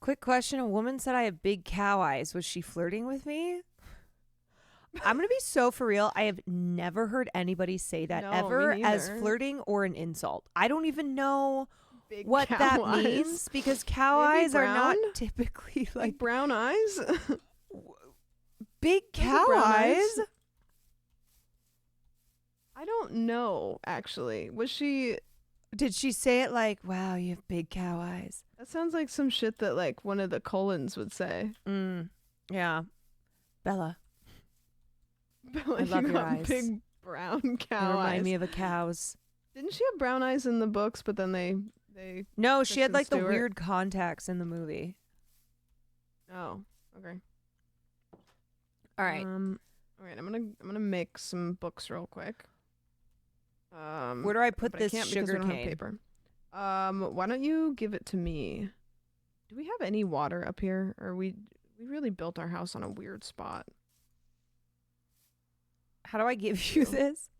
Quick question. A woman said I have big cow eyes. Was she flirting with me? I'm going to be so for real. I have never heard anybody say that ever as flirting or an insult. I don't even know what that means because cow eyes are not typically like brown eyes. Big cow eyes? I don't know, actually. Did she say it like, wow, you have big cow eyes? That sounds like some shit that like one of the Colons would say. Yeah. Be I love your eyes. Big brown cow eyes. Remind me of a cow's. Didn't she have brown eyes in the books, but then they No, she had like the weird contacts in the movie. Oh, okay. All right. All right, I'm gonna make some books real quick. Where do I put this sugar cane? Paper. Why don't you give it to me? Do we have any water up here, or we really built our house on a weird spot? How do I give you this?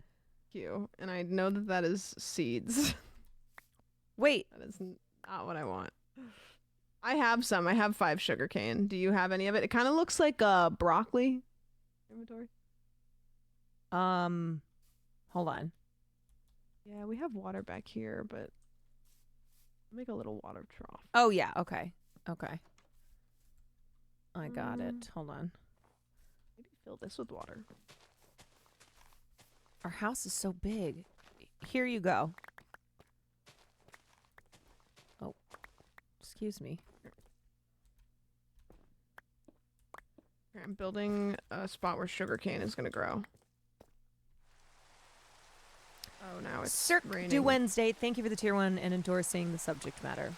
Thank you. And I know that is seeds. Wait. That is not what I want. I have some. I have 5 sugar cane. Do you have any of it? It kind of looks like broccoli. Inventory. Hold on. Yeah, we have water back here, but I'll make a little water trough. Oh yeah, okay. Okay. I got it. Hold on. Maybe fill this with water. Our house is so big. Here you go. Oh. Excuse me. Here, I'm building a spot where sugarcane is going to grow. Oh, now it's raining. Do Wednesday. Thank you for the tier 1 and endorsing the subject matter.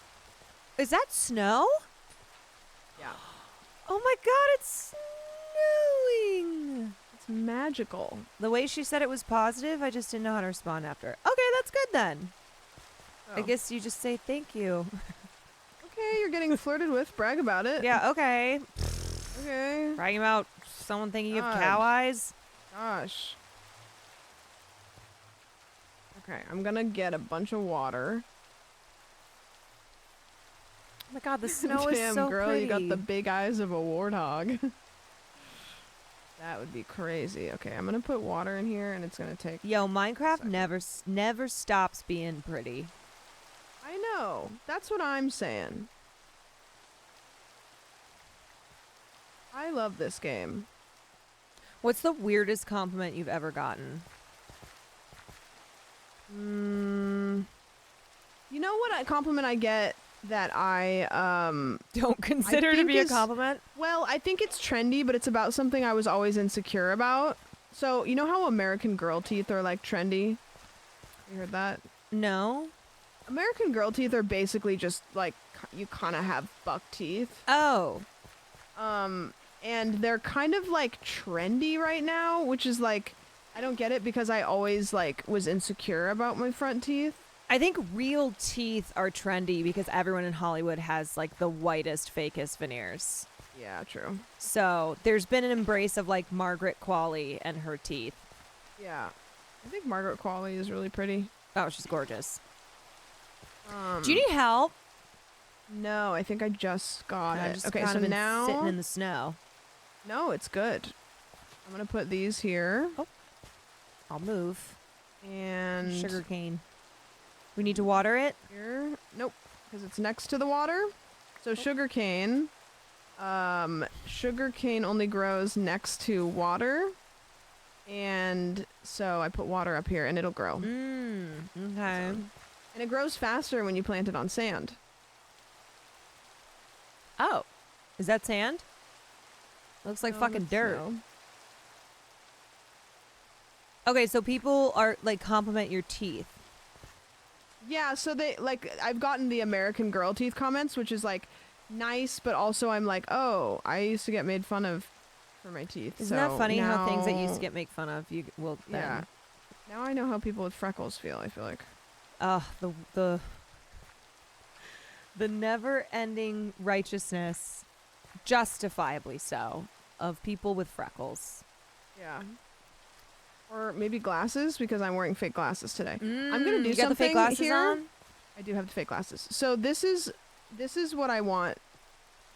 Is that snow? Yeah. Oh my god, it's snowing. It's magical. The way she said it was positive, I just didn't know how to respond after. Okay, that's good then. I Oh. guess you just say thank you. Okay, you're getting flirted with. Brag about it. Yeah, okay. Okay. Bragging about someone thinking you have God. cow eyes. Gosh. Okay, I'm gonna get a bunch of water. Oh my god, the snow is Damn, so girl, pretty. you got the big eyes of a warthog. That would be crazy. Okay, I'm gonna put water in here, and it's gonna take. Yo, Minecraft never stops being pretty. I know. That's what I'm saying. I love this game. What's the weirdest compliment you've ever gotten? You know what compliment I get that I don't consider to be a compliment? Well, I think it's trendy, but it's about something I was always insecure about. So, you know how American Girl teeth are like trendy? You heard that? No. American Girl teeth are basically just like you kind of have buck teeth. Oh. And they're kind of like trendy right now, which is like I don't get it because I always like was insecure about my front teeth. I think real teeth are trendy because everyone in Hollywood has like the whitest, fakest veneers. Yeah, true. So there's been an embrace of like Margaret Qualley and her teeth. Yeah. I think Margaret Qualley is really pretty. Oh, she's gorgeous. Do you need help? No, I think I just got I've it. just Okay, kind so of been now sitting in the snow. No, it's good. I'm gonna put these here. Oh, I'll move. And Sugarcane. We need to water it? Here? Nope, because it's next to the water. So sugarcane. Sugarcane only grows next to water. And so I put water up here and it'll grow. Okay. And it grows faster when you plant it on sand. Oh. Is that sand? Looks like fucking dirt. Snow. Okay, so people are like compliment your teeth. Yeah, so they like I've gotten the American Girl teeth comments, which is like nice, but also I'm like, oh, I used to get made fun of for my teeth. Isn't that funny how things that used to get made fun of you will then... Yeah. Now I know how people with freckles feel, I feel like. The never-ending righteousness, justifiably so, of people with freckles. Yeah. Or maybe glasses, because I'm wearing fake glasses today. I'm gonna do you something got the fake glasses here. on? I do have the fake glasses. So this is what I want.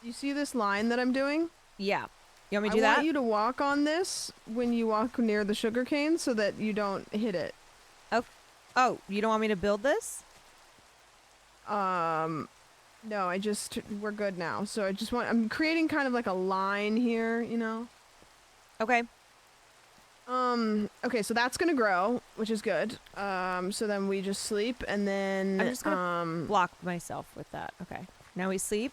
You see this line that I'm doing? Yeah. You want me to do I that? want you to walk on this when you walk near the sugarcane so that you don't hit it. Oh, you don't want me to build this? No, we're good now. So I'm creating kind of like a line here, you know? Okay. Okay, so that's gonna grow, which is good. So then we just sleep and then I'm just gonna block myself with that. Okay. Now we sleep.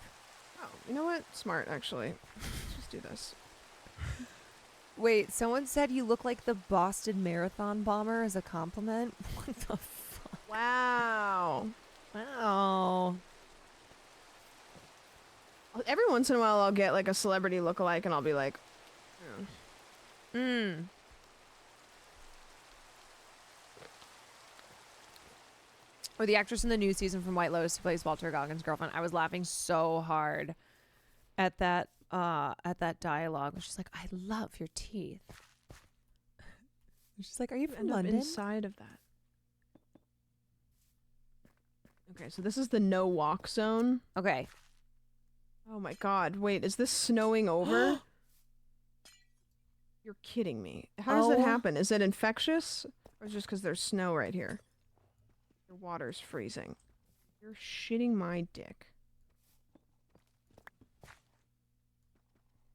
Oh, you know what? Smart, actually. Let's just do this. Wait, someone said you look like the Boston Marathon bomber as a compliment? What the fuck? Wow. Wow. Every once in a while I'll get like a celebrity lookalike and I'll be like, Or the actress in the new season from White Lotus who plays Walter Goggins' girlfriend. I was laughing so hard at that dialogue. She's like, I love your teeth. She's like, are you from end up London? inside of that. Okay, so this is the no walk zone. Okay. Oh my god, wait, is this snowing over? You're kidding me. How does that happen? Is it infectious? Or is it just because there's snow right here? The water's freezing. You're shitting my dick.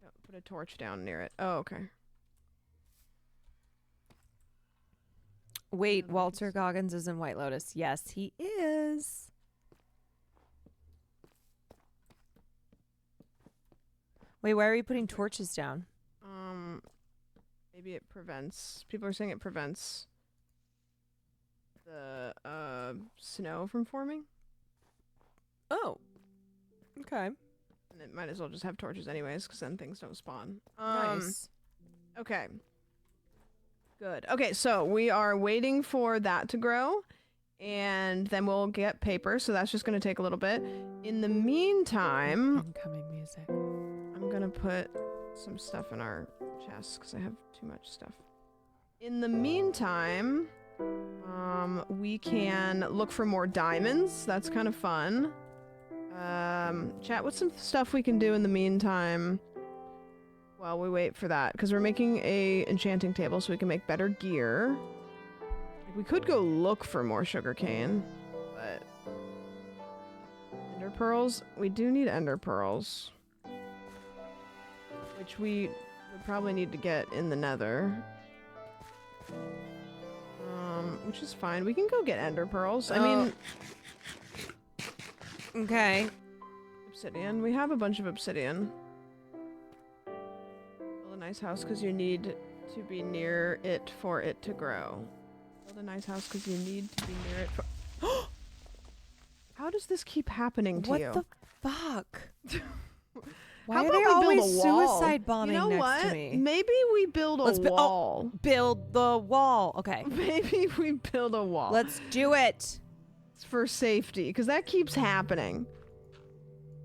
Oh, put a torch down near it. Oh, okay. Wait, Walter Goggins is in White Lotus. Yes, he is. Wait, why are you putting torches down? Maybe it prevents... People are saying it prevents the snow from forming. Oh. Okay. And it might as well just have torches anyways, because then things don't spawn. Nice. Okay. Good. Okay, so we are waiting for that to grow. And then we'll get paper, so that's just going to take a little bit. In the meantime, incoming music. I'm going to put some stuff in our chests because I have too much stuff. In the meantime, we can look for more diamonds. That's kind of fun. Chat, what's some stuff we can do in the meantime while we wait for that? Because we're making a enchanting table so we can make better gear. We could go look for more sugarcane, but ender pearls? We do need ender pearls, which we would probably need to get in the nether. Which is fine. We can go get ender pearls. I mean... Okay. Obsidian. We have a bunch of obsidian. Build a nice house because you need to be near it for it to grow. Build a nice house because you need to be near it for... How does this keep happening to you? What the fuck? Why How are about they we always build a wall? suicide bombing you know next what? to me? Maybe we build a wall. Build the wall. Okay. Maybe we build a wall. Let's do it. It's for safety, because that keeps happening.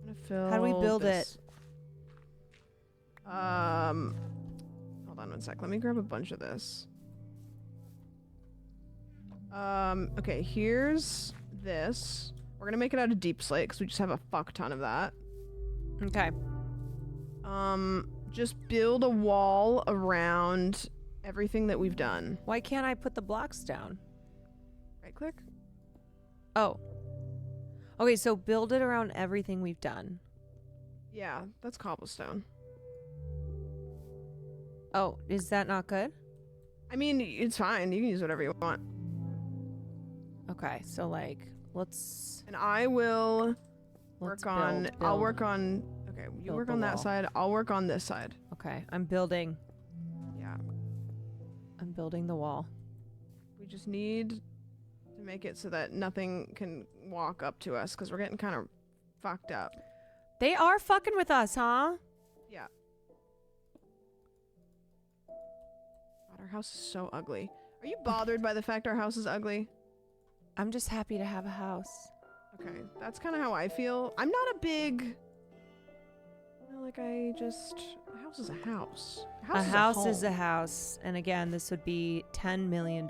I'm gonna fill How do we build this. Hold on one sec. Let me grab a bunch of this. Okay, here's this. We're gonna make it out of deep slate, because we just have a fuck ton of that. Okay. Just build a wall around everything that we've done. Why can't I put the blocks down? Right click. Oh. Okay, so build it around everything we've done. Yeah, that's cobblestone. Oh, is that not good? I mean, it's fine. You can use whatever you want. Okay, so like, let's... And I will work on... I'll work on... Okay, you work on that side. I'll work on this side. Okay, I'm building. Yeah. I'm building the wall. We just need to make it so that nothing can walk up to us, because we're getting kind of fucked up. They are fucking with us, huh? Yeah. God, our house is so ugly. Are you bothered by the fact our house is ugly? I'm just happy to have a house. Okay, that's kind of how I feel. I'm not a big... Like, a house is a house. A house is a house. And again, this would be $10 million in.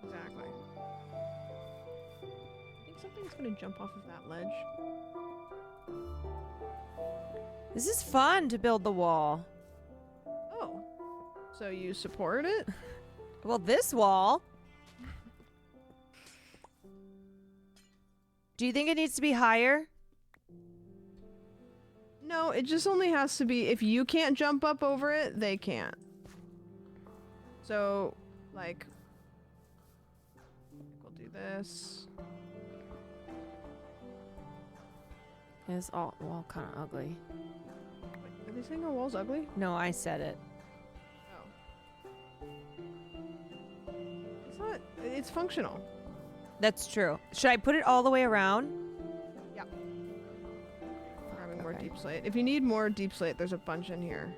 Exactly. I think something's going to jump off of that ledge. This is fun to build the wall. Oh. So you support it? Well, this wall. Do you think it needs to be higher? No, it just only has to be, if you can't jump up over it, they can't. So, like, we'll do this. It's all wall kind of ugly. Wait, are they saying our wall's ugly? No, I said it. Oh. It's not, it's functional. That's true. Should I put it all the way around? Yep. Grabbing more deep slate. If you need more deep slate, there's a bunch in here.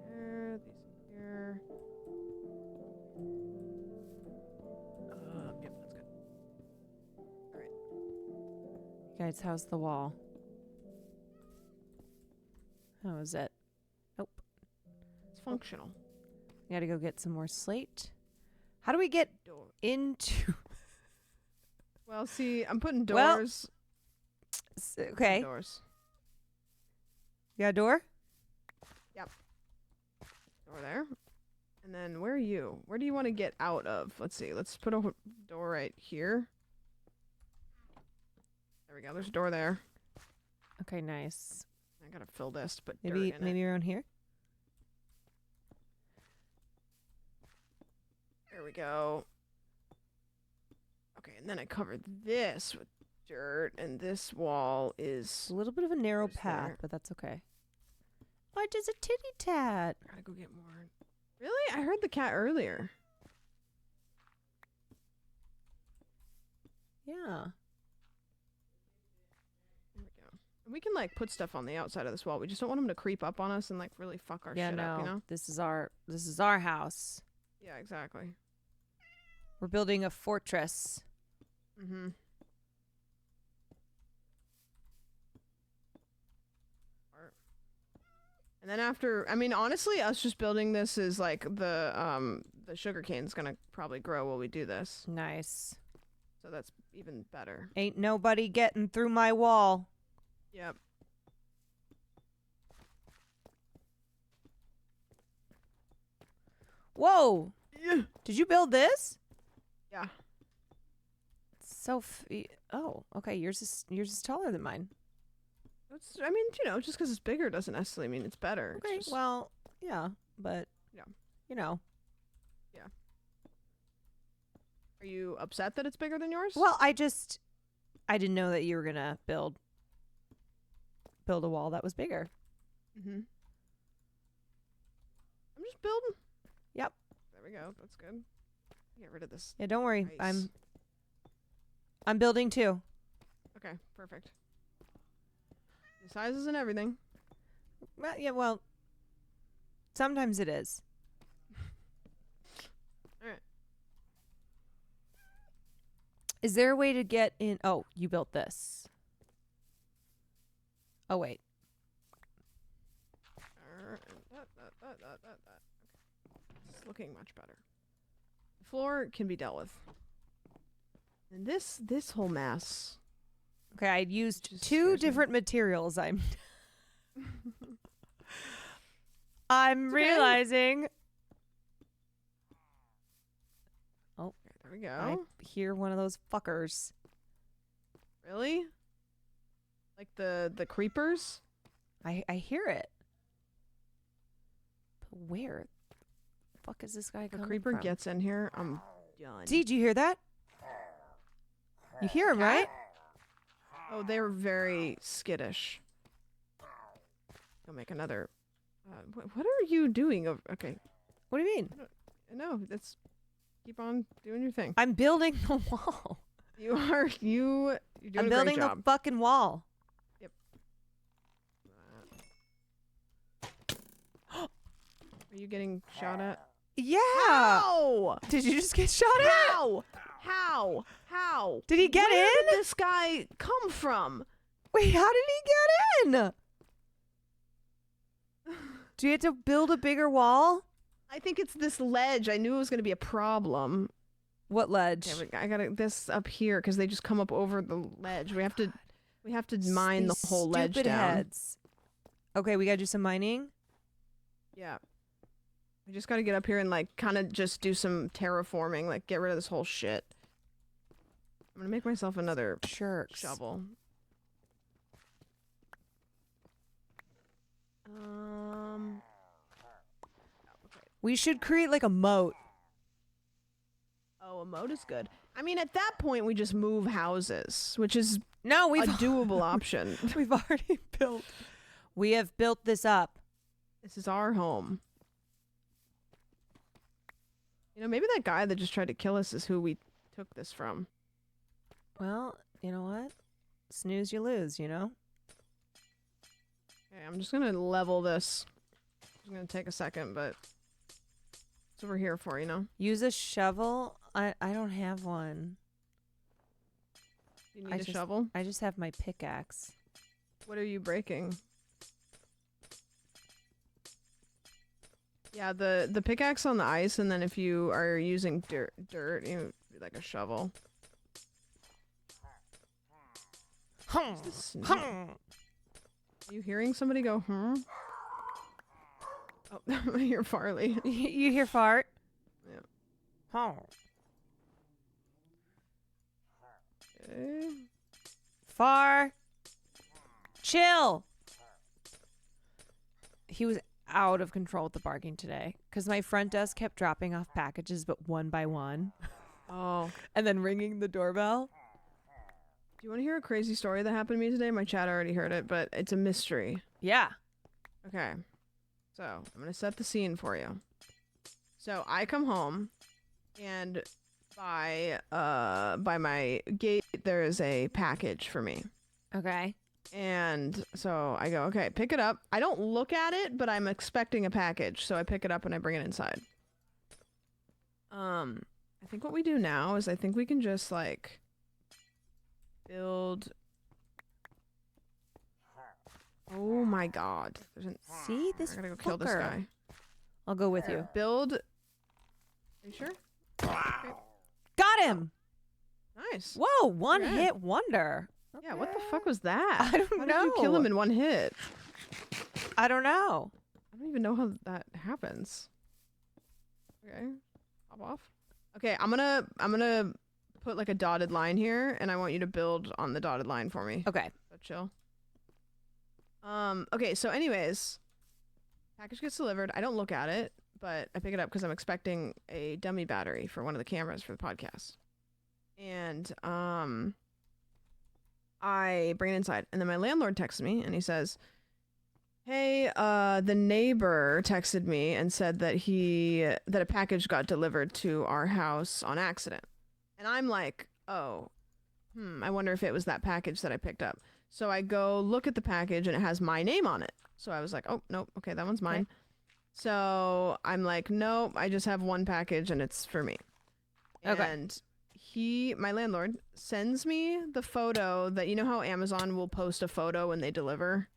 There, these here. Yep, that's good. All right. Guys, how's the wall? How is it? Nope. It's functional. We gotta go get some more slate. How do we get into... Well, see, I'm putting doors. Well, okay. Doors. You got a door? Yep. Door there. And then where are you? Where do you want to get out of? Let's see. Let's put a door right here. There we go. There's a door there. Okay, nice. I gotta fill this, but maybe around here. There we go. Okay, and then I covered this with dirt, and this wall is a little bit of a narrow path, but that's okay. Why does a titty tat? Gotta go get more. Really? I heard the cat earlier. Yeah. There we go. And we can like put stuff on the outside of this wall. We just don't want them to creep up on us and like really fuck our shit up, you know? This is our house. Yeah, exactly. We're building a fortress. Mm-hmm. And then after, I mean, honestly, us just building this is like the sugar cane's gonna probably grow while we do this. Nice. So that's even better. Ain't nobody getting through my wall. Yep. Whoa. Yeah. Did you build this? Yeah. So, oh, okay. Yours is taller than mine. It's, I mean, you know, just because it's bigger doesn't necessarily mean it's better. Okay. It's just, well, yeah, but yeah, you know. Yeah. Are you upset that it's bigger than yours? Well, I didn't know that you were gonna build a wall that was bigger. Mm-hmm. I'm just building. Yep. There we go. That's good. Get rid of this. Yeah, don't worry. Ice. I'm building too. Okay, perfect. The sizes and everything. Well, yeah, well, sometimes it is. All right. Is there a way to get in? Oh, you built this. Oh, wait. It's looking much better. The floor can be dealt with. And this whole mess. Okay, I used two different materials. I'm realizing. Oh, there we go. I hear one of those fuckers. Really? Like the creepers? I hear it. But where the fuck is this guy coming creeper from? gets in here, I'm done. Did you hear that? You hear him, right? Oh, they're very skittish. Go make another. What are you doing? Okay. What do you mean? No, that's. Keep on doing your thing. I'm building the wall. You're doing I'm a building great job. the fucking wall. Yep. Are you getting shot at? Yeah. How? Did you just get shot at? How? Did he get Where in? did this guy come from? Wait, how did he get in? Do you have to build a bigger wall? I think it's this ledge. I knew it was going to be a problem. What ledge? Okay, I got this up here because they just come up over the ledge. We have to mine the whole ledge Stupid down. heads. Okay, we gotta do some mining. Yeah. We just got to get up here and like kind of just do some terraforming, like get rid of this whole shit. I'm gonna make myself another shovel. We should create like a moat. Oh, a moat is good. I mean, at that point, we just move houses, which is a doable option. We've already built. We have built this up. This is our home. You know, maybe that guy that just tried to kill us is who we took this from. Well, you know what? Snooze, you lose, you know? Okay, I'm just gonna level this. It's gonna take a second, but that's what we're here for, you know? Use a shovel? I don't have one. You need a shovel? I just have my pickaxe. What are you breaking? Yeah, the pickaxe on the ice, and then if you are using dirt, you do like a shovel. Are you hearing somebody go, Oh, I hear Farley. You hear fart? Yeah. Okay. Far. Chill. He was out of control with the barking today because my front desk kept dropping off packages, but one by one. Oh. And then ringing the doorbell. Do you want to hear a crazy story that happened to me today? My chat already heard it, but it's a mystery. Yeah. Okay. So I'm going to set the scene for you. So I come home and by my gate, there is a package for me. Okay. And so I go, okay, pick it up. I don't look at it, but I'm expecting a package. So I pick it up and I bring it inside. I think what we do now is I think we can just like build. Oh my god. See this I gotta go kill this fucker. guy. I'll go with you. Build. Are you sure? Okay. Got him. Nice. Whoa, one Good. hit wonder. Yeah, what the fuck was that? I don't How know. did you kill him in one hit? I don't know. I don't even know how that happens. Okay. Hop off. Okay, I'm gonna put like a dotted line here, and I want you to build on the dotted line for me. Okay. So chill. Okay, so anyways, package gets delivered. I don't look at it, but I pick it up because I'm expecting a dummy battery for one of the cameras for the podcast. And I bring it inside, and then my landlord texts me, and he says, "Hey, the neighbor texted me and said that that a package got delivered to our house on accident." And I'm like, "Oh, I wonder if it was that package that I picked up." So I go look at the package, and it has my name on it. So I was like, "Oh, nope, okay, that one's mine." Okay. So I'm like, "Nope, I just have one package, and it's for me." Okay. And my landlord, sends me the photo that, you know how Amazon will post a photo when they deliver?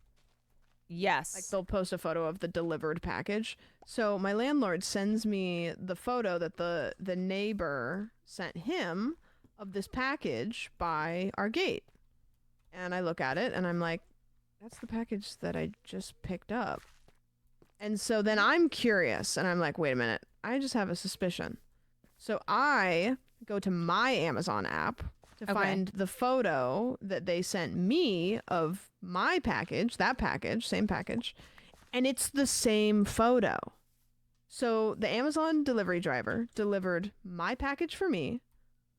Yes. Like they'll post a photo of the delivered package. So my landlord sends me the photo that the neighbor sent him of this package by our gate. And I look at it and I'm like, that's the package that I just picked up. And so then I'm curious and I'm like, wait a minute, I just have a suspicion. So I go to my Amazon app to find the photo that they sent me of my package, same package, and it's the same photo. So the Amazon delivery driver delivered my package for me,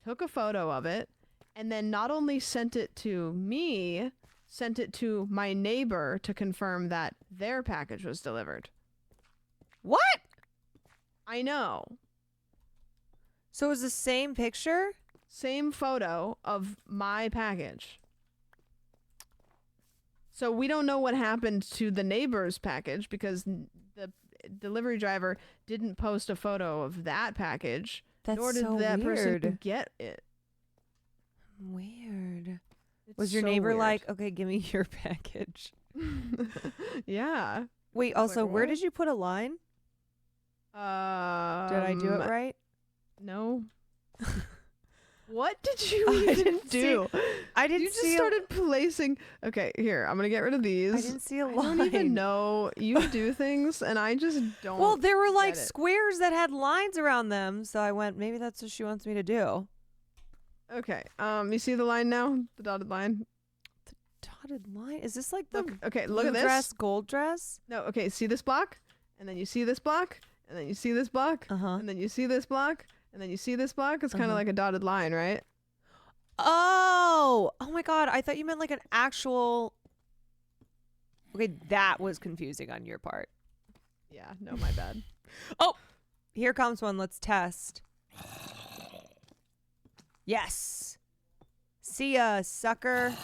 took a photo of it, and then not only sent it to me, sent it to my neighbor to confirm that their package was delivered. What? I know. So it was the same picture? Same photo of my package. So we don't know what happened to the neighbor's package because the delivery driver didn't post a photo of that package, nor did that person get it. Weird. It's Was your so neighbor weird. like, okay, give me your package? Yeah. Wait, also, like, where what? did you put a line? Did I do it right? No. What did you even do? I didn't You just see started placing. Okay, here, I'm gonna get rid of these. I didn't see a I line. don't even know. You do things, and I just don't. Well, there were like get it. squares that had lines around them, so I went, maybe that's what she wants me to do. Okay. You see the line now? The dotted line. Dotted line? Is this like the Okay, look blue at this. dress, gold dress? No, okay, see this block? And then you see this block? And then you see this block? And then you see this block? And then you see this block? It's kind of like a dotted line, right? Oh my god, I thought you meant like an actual. Okay, that was confusing on your part. Yeah, no, my bad. Oh, here comes one. Let's test. Yes. See ya, sucker.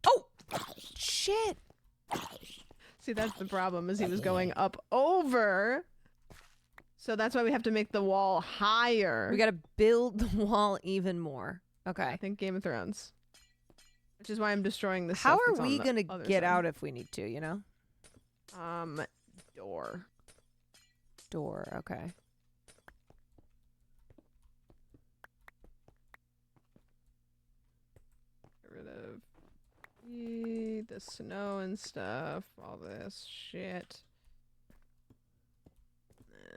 Oh, shit. See, that's the problem, is he was going up over. So that's why we have to make the wall higher. We gotta build the wall even more. Okay. I think Game of Thrones. Which is why I'm destroying this. How are we gonna get out if we need to, you know? Door. Door, okay. Get rid of the snow and stuff, all this shit.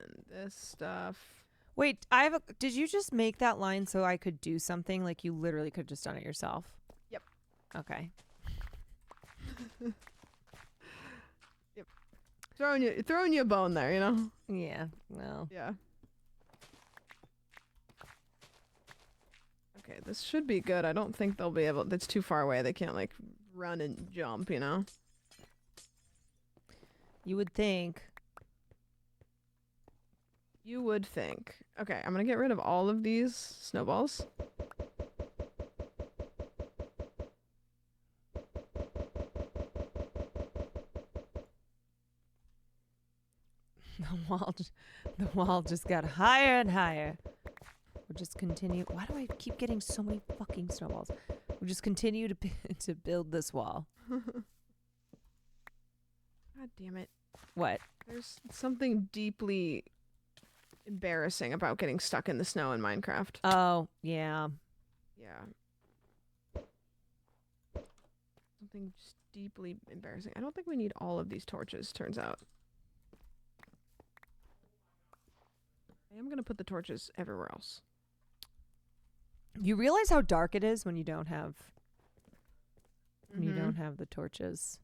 And this stuff. Wait, did you just make that line so I could do something? Like you literally could have just done it yourself? Yep. Okay. Yep. Throwing you a bone there, you know? Yeah, well. Yeah. Okay, this should be good. I don't think they'll be able. That's too far away. They can't like run and jump, you know? You would think. You would think. Okay, I'm gonna get rid of all of these snowballs. The wall just got higher and higher. We'll just continue. Why do I keep getting so many fucking snowballs? We'll just continue to build this wall. God damn it. What? There's something deeply embarrassing about getting stuck in the snow in Minecraft. Oh, yeah. Yeah. Something just deeply embarrassing. I don't think we need all of these torches, turns out. I am going to put the torches everywhere else. You realize how dark it is when you don't have the torches.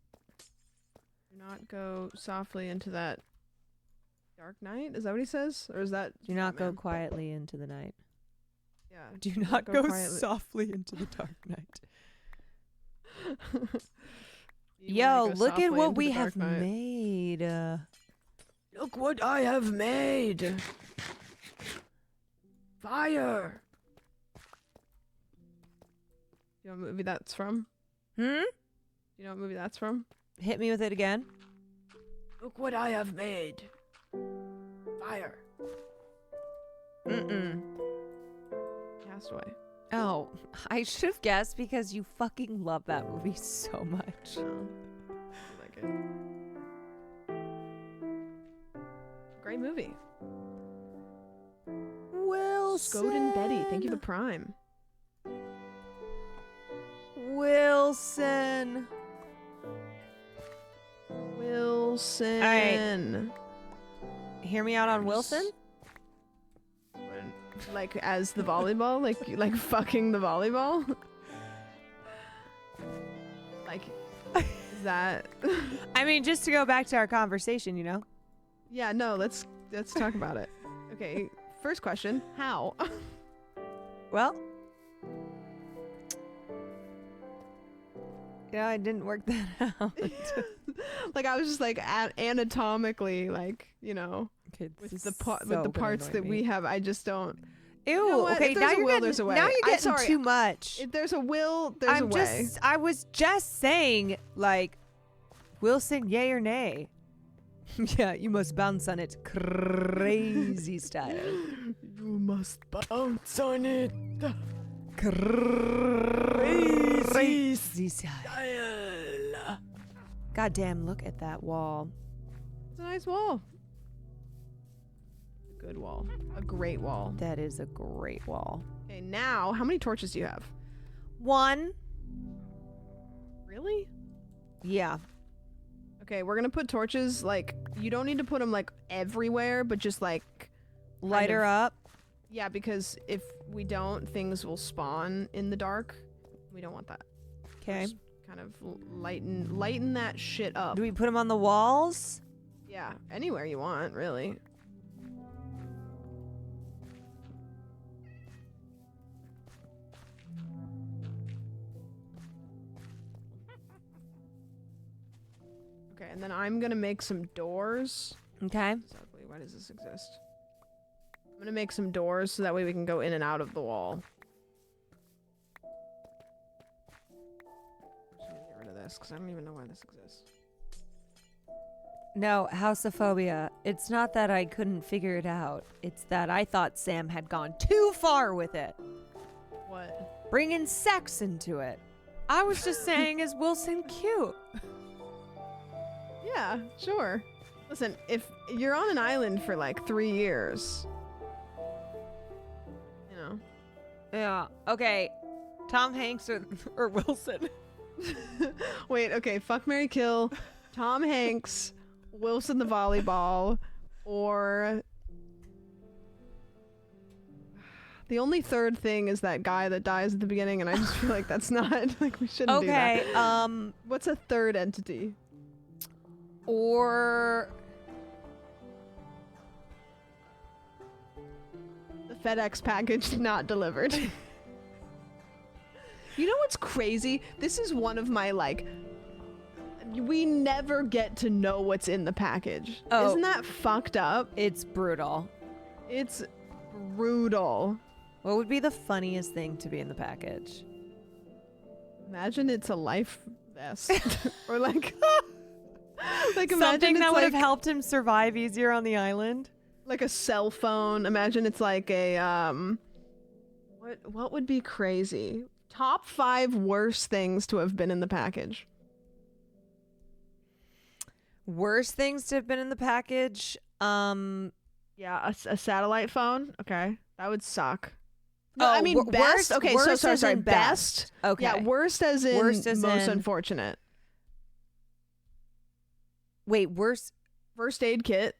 Do not go softly into that dark night. Is that what he says? Or is that Do not go quietly into the night. Yeah. Do not go softly into the dark night. Yo, look at what we have made. Look what I have made. Fire. You know what movie that's from? You know what movie that's from? Hit me with it again. Look what I have made. Fire. Castaway. Oh, I should have guessed because you fucking love that movie so much. I like it. Great movie. Wilson. Scode and Betty, thank you for Prime. Wilson. Wilson. All right. Hear me out on Wilson? Like as the volleyball? like fucking the volleyball? Like, is that... I mean, just to go back to our conversation, you know? Yeah, no, let's talk about it. Okay, first question, how? Well... Yeah, I didn't work that out. Like, I was just like anatomically, like, you know, okay, with the parts that we have, I just don't. Ew. You know what? Okay, if now there's a you're will, getting there's a way. now you're I'm getting sorry. too much. If there's a will, there's a way. I was just saying, like, Wilson, yay or nay? Yeah, you must bounce on it, crazy style. You must bounce on it. Crazy style. Goddamn, look at that wall. It's a nice wall. A good wall. A great wall. That is a great wall. Okay, now, how many torches do you have? 1. Really? Yeah. Okay, we're gonna put torches, like, you don't need to put them, like, everywhere, but just, like... Light her up? Yeah, because if we don't, things will spawn in the dark. We don't want that. Okay. Kind of lighten that shit up. Do we put them on the walls? Yeah, anywhere you want, really. Okay, and then I'm gonna make some doors. Okay. Exactly. Why does this exist? I'm gonna make some doors so that way we can go in and out of the wall. I'm just gonna get rid of this because I don't even know why this exists. No, houseophobia. It's not that I couldn't figure it out. It's that I thought Sam had gone too far with it. What? Bringing sex into it. I was just saying, is Wilson cute? Yeah, sure. Listen, if you're on an island for like 3 years, you know. Yeah. Okay. Tom Hanks or Wilson. Wait, okay, fuck, marry, kill. Tom Hanks, Wilson the volleyball, or the only third thing is that guy that dies at the beginning, and I just feel like that's not like we shouldn't do that. Okay, what's a third entity? Or the FedEx package not delivered. You know what's crazy? This is one of my, like, we never get to know what's in the package. Oh. Isn't that fucked up? It's brutal. It's brutal. What would be the funniest thing to be in the package? Imagine it's a life vest. Or like Like something that would have like, helped him survive easier on the island. Like a cell phone. Imagine it's like a what would be crazy? Top 5 worst things to have been in the package. Worst things to have been in the package. Yeah, a satellite phone. Okay, that would suck. No, Oh, I mean best. worst- Okay, worst so as sorry. in Best. Okay. Yeah, worst as in Worst as most in- unfortunate. Wait, worst. First aid kit.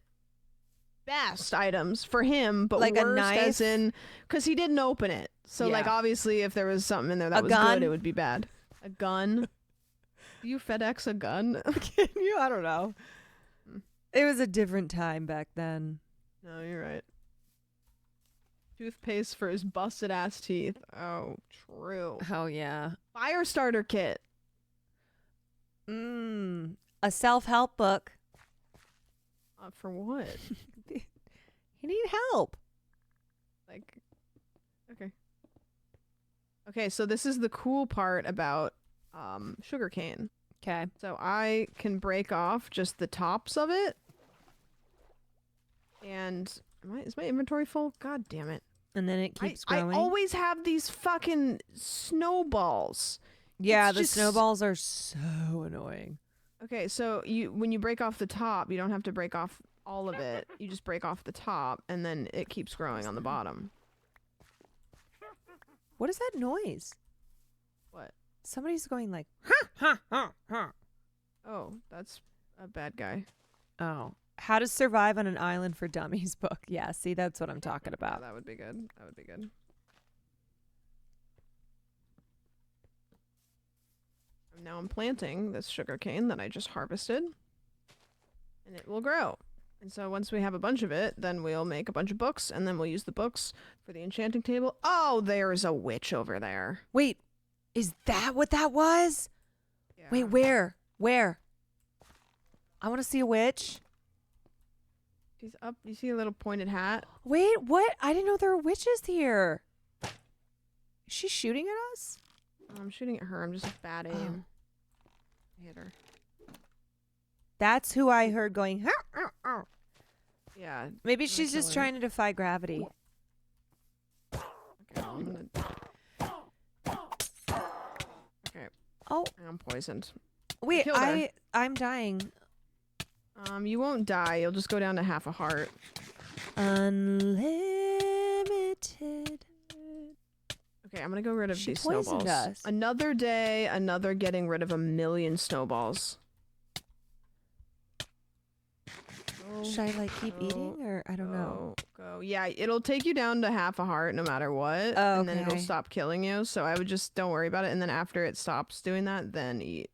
Best items for him, but Like a worst knife? as in because he didn't open it. So like Yeah. obviously if there was something in there that A was gun? good, it would be bad. A gun. Do you FedEx a gun? Can you? I don't know. It was a different time back then. No, you're right. Toothpaste for his busted ass teeth. Oh, true. Oh yeah. Fire starter kit. A self-help book. For what? You need help. Like, okay. Okay, so this is the cool part about sugarcane. Okay. So I can break off just the tops of it. And is my inventory full? God damn it. And then it keeps I growing. always have these fucking snowballs. Yeah, It's the just- snowballs are so annoying. Okay, so when you break off the top, you don't have to break off all of it. You just break off the top, and then it keeps growing on the bottom. What is that noise? What? Somebody's going like, Oh, that's a bad guy. oh. How to Survive on an Island for Dummies book. Yeah, see, that's what I'm talking Oh, about. that would be good. That would be good. Now I'm planting this sugar cane that I just harvested, and it will grow. And so once we have a bunch of it, then we'll make a bunch of books, and then we'll use the books for the enchanting table. Oh, there's a witch over there. Wait, is that what that was? Yeah. Wait, where? Where? I want to see a witch. She's up. You see a little pointed hat? Wait, what? I didn't know there were witches here. Is she shooting at us? I'm shooting at her. I'm just bad aim. I hit her. That's who I heard going, Yeah. Maybe I'm she's gonna just kill her. trying to defy gravity. Okay, I'm gonna... Okay. Oh. I'm poisoned. Wait, killed her. I'm dying. You won't die. You'll just go down to half a heart. Unlimited. Okay, I'm gonna go rid of She these poisoned snowballs. us. Another day, another getting rid of 1,000,000 snowballs. Should I like keep eating or I don't know? Go. Yeah, it'll take you down to half a heart no matter what. Oh, and then it'll okay. stop killing you. So I would just don't worry about it. And then after it stops doing that, then eat.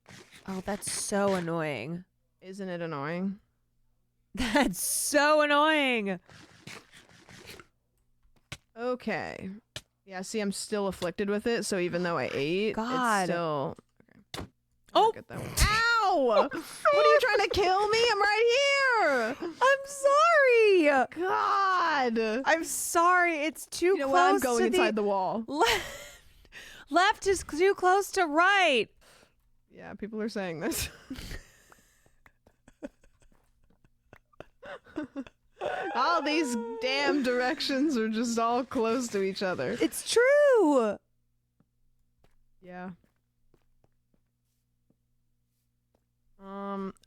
Oh, that's so annoying. Isn't it annoying? That's so annoying. Okay. Yeah, see, I'm still afflicted with it. So even though I ate, God. it's still... Okay. Oh. Get that one. Ow! What are you trying to kill me? I'm right here! I'm sorry. God! I'm sorry. It's too You know close what? I'm to going inside the wall. Left is too close to right. Yeah, people are saying this. All these damn directions are just all close to each other. It's true. Yeah.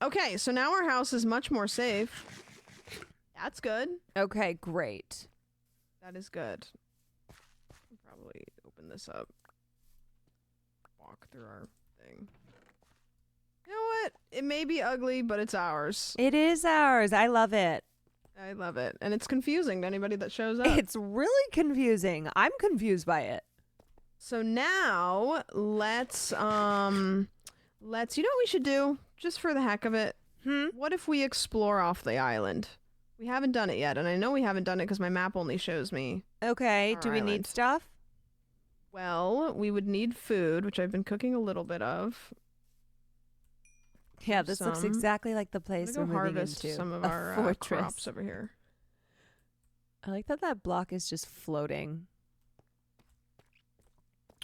Okay, so now our house is much more safe. That's good. Okay, great. That is good. I'll probably open this up. Walk through our thing. You know what? It may be ugly, but it's ours. It is ours. I love it. I love it. And it's confusing to anybody that shows up. It's really confusing. I'm confused by it. So now let's you know what we should do? Just for the heck of it. What if we explore off the island? We haven't done it yet, and I know we haven't done it because my map only shows me. Okay, our do we need island. stuff? Well, we would need food, which I've been cooking a little bit of. Yeah, this looks Some. exactly like the I'm place gonna we're go moving harvest into. some of A our fortress. crops over here. I like that that block is just floating.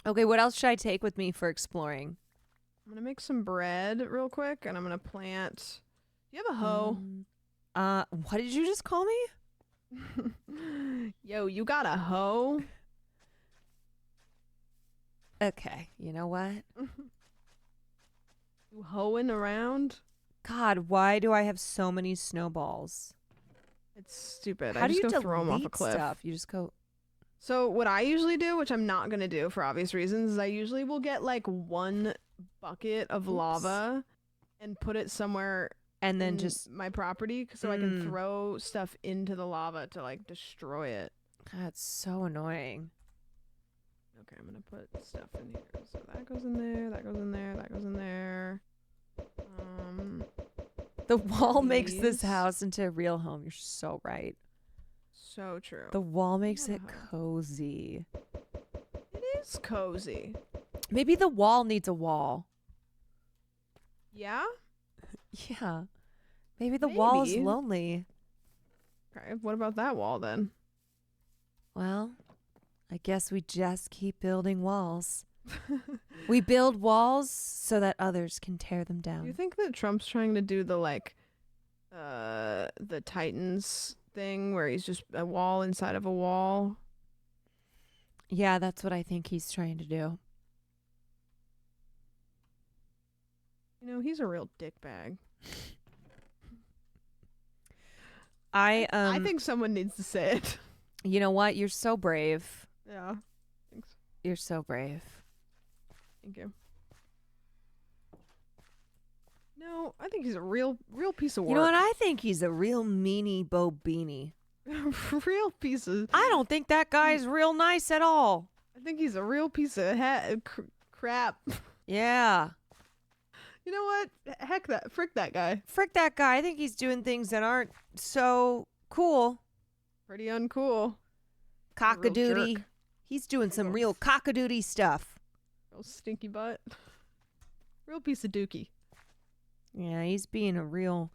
Okay, what else should I take with me for exploring? I'm gonna make some bread real quick, and I'm gonna plant Do you have a hoe? What did you just call me? Yo, you got a hoe? Okay, you know what? You hoeing around? God, why do I have so many snowballs? It's stupid. How I do just you go throw them off a delete cliff. stuff? You just go. So what I usually do, which I'm not going to do for obvious reasons, is I usually will get like one bucket of lava and put it somewhere and then in just my property so I can throw stuff into the lava to like destroy it. That's so annoying. Okay, I'm going to put stuff in here. So that goes in there, that goes in there, that goes in there. The wall makes this house into a real home. You're so right. So true. The wall makes it cozy. It is cozy. Maybe the wall needs a wall. Yeah? Yeah. Maybe the wall is Maybe. lonely. Okay, what about that wall then? Well, I guess we just keep building walls. We build walls so that others can tear them down. Do you think that Trump's trying to do the like the Titans thing where he's just a wall inside of a wall? Yeah, that's what I think he's trying to do. You know, he's a real dickbag. I think someone needs to say it. You know what? You're so brave. Yeah. Thanks. You're so brave. Thank you. No, I think he's a real piece of work. You know what? I think he's a real meanie Bo Beanie. Real piece of... I don't think that guy's real nice at all. I think he's a real piece of crap. Yeah. You know what? Frick that guy. Frick that guy. I think he's doing things that aren't so cool. Pretty uncool. Cockadoodie. He's doing some real cockadoodie stuff. Real stinky butt. Real piece of dookie. Yeah, he's being a real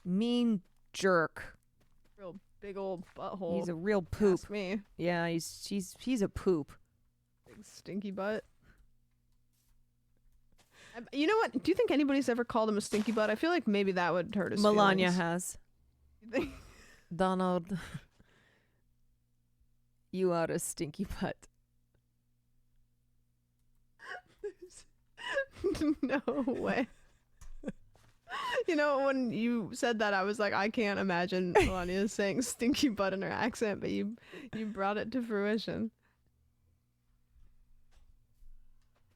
mean jerk. Real big old butthole. He's a real poop. Ask me. Yeah, he's a poop. Big stinky butt. You know what? Do you think anybody's ever called him a stinky butt? I feel like maybe that would hurt his Melania feelings. has. You think? Donald, you are a stinky butt. No way. You know, when you said that, I was like, I can't imagine Melania saying stinky butt in her accent, but you brought it to fruition.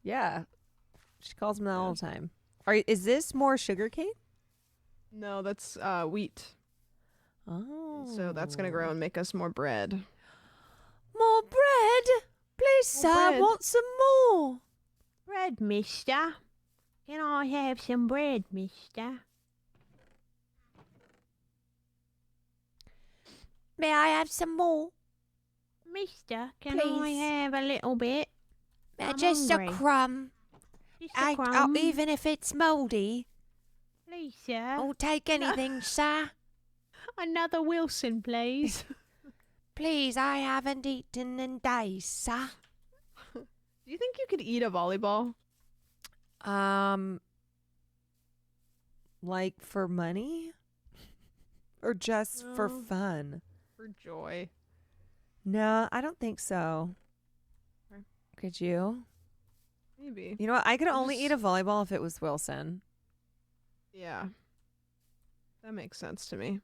Yeah. She calls him that all the time. Is this more sugarcane? No, that's wheat. Oh. So that's going to grow and make us more bread. More bread? Please, sir, I want some more. Bread, mister. Can I have some bread, mister? May I have some more? Mister, can Please. I have a little bit? I'm Just hungry. a crumb. Just a crumb. Even if it's mouldy. Please, sir. I'll take anything, sir. Another Wilson, please. Please, I haven't eaten in days, sir. Do you think you could eat a volleyball? Like for money? Or just for fun? For joy. No, I don't think so. Okay. Could you? Maybe. You know what? I could only eat a volleyball if it was Wilson. Yeah. That makes sense to me.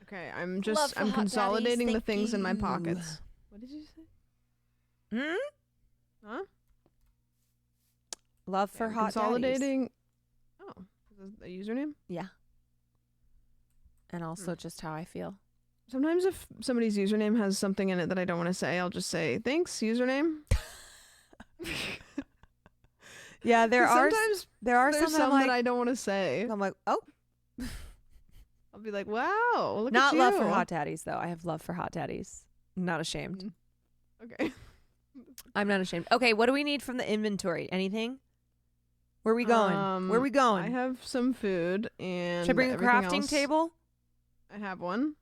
Okay, I'm consolidating the things in my pockets. What did you say? Huh? Love for I'm hot consolidating. Oh, is that a username? Yeah. And also just how I feel. Sometimes if somebody's username has something in it that I don't want to say, I'll just say, thanks, username. Yeah, there are there's some like, that I don't want to say. I'm like, oh. I'll be like, wow, look Not at you. love for hot daddies, though. I have love for hot daddies. I'm not ashamed. Okay. I'm not ashamed. Okay, what do we need from the inventory? Anything? Where are we going? Where are we going? I have some food and should I bring a everything crafting else. table? I have one.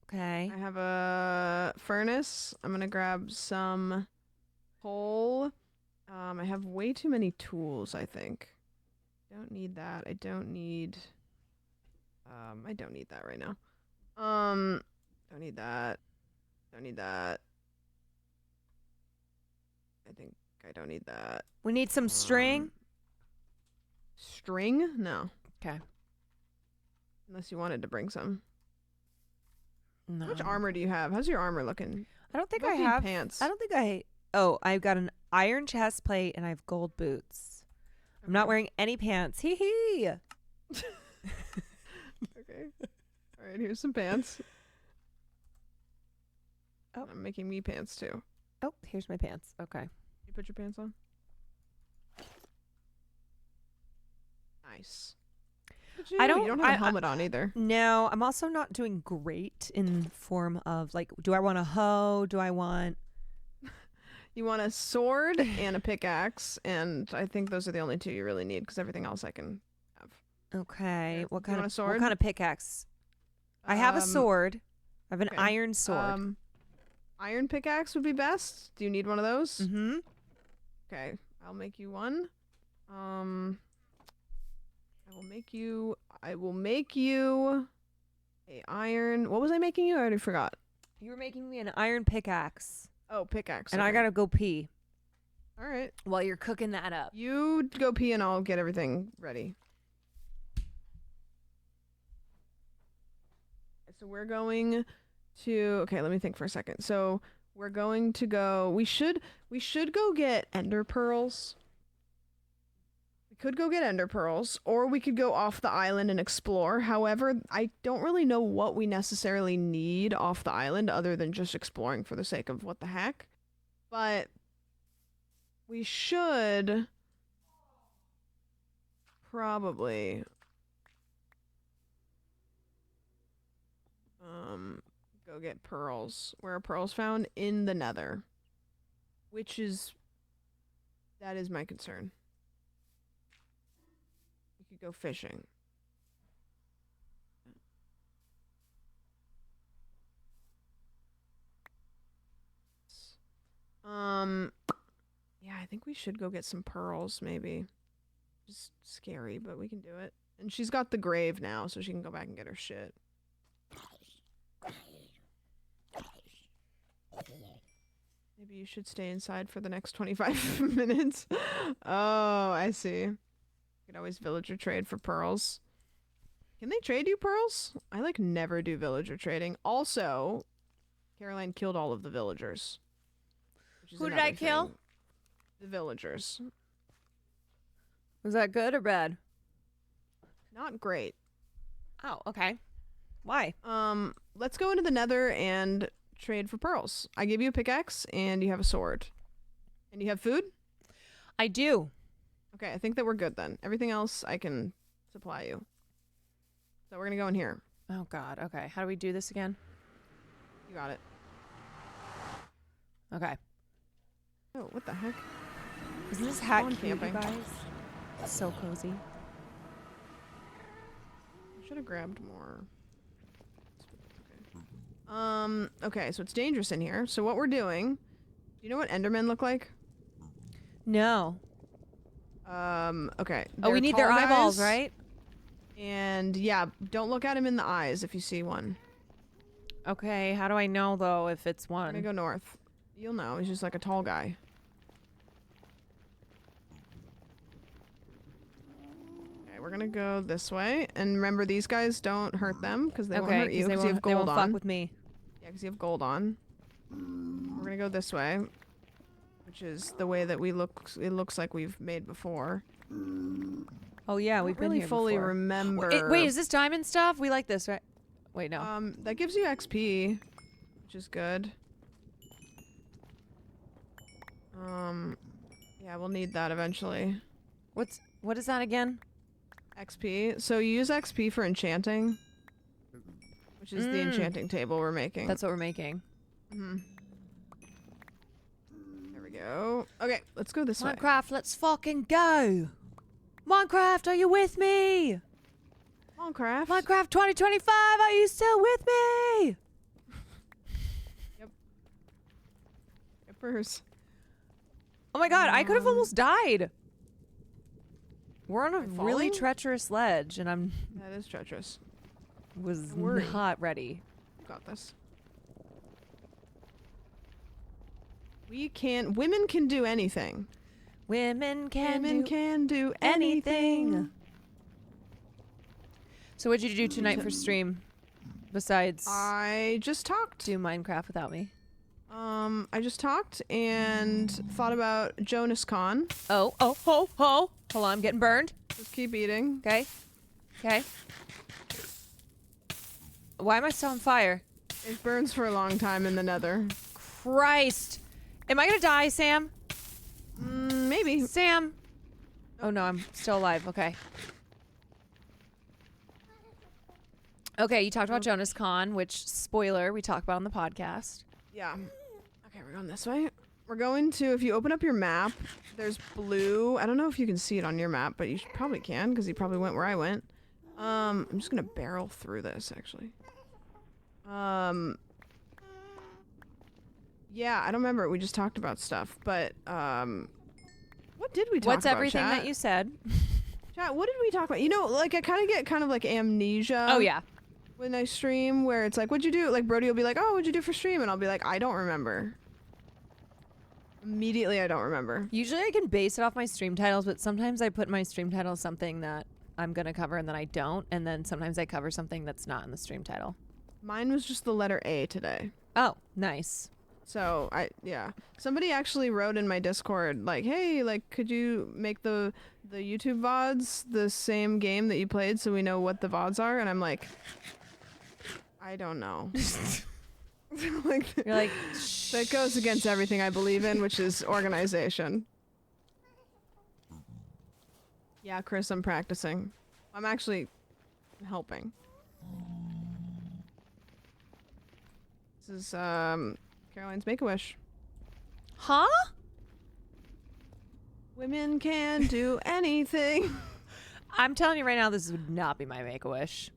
Okay. I have a furnace. I'm gonna grab some coal. I have way too many tools, I think. don't need that. I don't need that right now. Don't need that. Don't need that. I think I don't need that. We need some string. String? No. Okay. Unless you wanted to bring some. No. How much armor do you have? How's your armor looking? I don't think You I both need have pants. I don't think I. Oh, I've got an iron chest plate and I have gold boots. I'm not wearing any pants. Hee hee. Okay. All right, here's some pants. Oh. I'm making me pants too. Oh, here's my pants. Okay. You put your pants on? Nice. You don't have a helmet on either. No, I'm also not doing great in form of like, do I want a hoe? Do I want... You want a sword and a pickaxe, and I think those are the only two you really need because everything else I can have. Okay. Here, What you want a sword? What kind of pickaxe? I have a sword. I have an iron sword. Iron pickaxe would be best. Do you need one of those? Mm-hmm. Okay, I'll make you one. I will make you a iron. What was I making you? I already forgot. You were making me an iron pickaxe. Oh, pickaxe. And I gotta go pee. All right. While you're cooking that up. You go pee and I'll get everything ready. So we're going to... Okay, let me think for a second. So we're going to go... We should go get ender pearls. We could go get ender pearls, or we could go off the island and explore. However, I don't really know what we necessarily need off the island other than just exploring for the sake of what the heck. But we should probably go get pearls. Where are pearls found? In the Nether. That is my concern. We could go fishing. Yeah, I think we should go get some pearls, maybe. Just scary, but we can do it. And she's got the grave now, so she can go back and get her shit. Maybe you should stay inside for the next 25 minutes. Oh, I see. You could always villager trade for pearls. Can they trade you pearls? I never do villager trading. Also, Caroline killed all of the villagers. Who did I kill? The villagers. Was that good or bad? Not great. Oh, okay. Why? Let's go into the Nether and trade for pearls. I give you a pickaxe and you have a sword. And you have food? I do. Okay, I think that we're good then. Everything else I can supply you. So we're gonna go in here. Oh god, okay. How do we do this again? You got it. Okay. Oh, what the heck? Isn't this hat cute, you camping, guys? So cozy. I should have grabbed more. Okay, so it's dangerous in here. So what we're doing... Do you know what Endermen look like? No. Okay. Oh, we need their eyeballs, right? And yeah, don't look at him in the eyes if you see one. Okay, how do I know, though, if it's one? I'm gonna go north. You'll know. He's just like a tall guy. Okay, we're gonna go this way. And remember, these guys, don't hurt them, because they won't hurt you, because you have gold on. They won't fuck with me. Yeah, because you have gold on. We're gonna go this way, which is the way that it looks like we've made before. Oh yeah, we've been really here fully before. remember. Wait, is this diamond stuff? We like this, right? Wait, no. That gives you XP, which is good. Yeah, we'll need that eventually. What is that again? XP. So you use XP for enchanting, which is the enchanting table we're making. That's what we're making. Mm-hmm. There we go. Okay, let's go this way. Minecraft, let's fucking go! Minecraft, are you with me? Minecraft. Minecraft 2025, are you still with me? Yep. Yippers. Oh my god, I could have almost died. We're on a really treacherous ledge, and That is treacherous. was worry. not ready. Got this. Women can do anything. Women can do anything. So what'd you do tonight for stream? Besides, I just talked. Do Minecraft without me. I just talked and thought about Jonas Con. Oh, hold on, I'm getting burned. Just keep eating. Okay. Why am I still on fire? It burns for a long time in the nether. Christ. Am I gonna die, Sam? Maybe. Sam. Oh no, I'm still alive. Okay. Okay, you talked about Jonas Con, which, spoiler, we talk about on the podcast. Yeah. Okay, we're going this way. We're going to, if you open up your map, there's blue. I don't know if you can see it on your map, but you probably can, because you probably went where I went. I'm just going to barrel through this, actually. Yeah, I don't remember. We just talked about stuff, but, what did we talk about, What's everything chat? that you said? Chat, what did we talk about? You know, like, I kind of get like amnesia. Oh, yeah. When I stream, where it's like, what'd you do? Like, Brody will be like, oh, what'd you do for stream? And I'll be like, I don't remember. Immediately, I don't remember. Usually I can base it off my stream titles, but sometimes I put my stream title something that I'm going to cover and then I don't. And then sometimes I cover something that's not in the stream title. Mine was just the letter A today. Oh, nice. So, yeah. Somebody actually wrote in my Discord, like, hey, like, could you make the YouTube VODs the same game that you played so we know what the VODs are? And I'm like, I don't know. Like, you're like, that goes against everything I believe in, which is organization. Yeah, Chris, I'm practicing. I'm actually helping. This is Caroline's Make-A-Wish. Huh? Women can do anything. I'm telling you right now, this would not be my Make-A-Wish.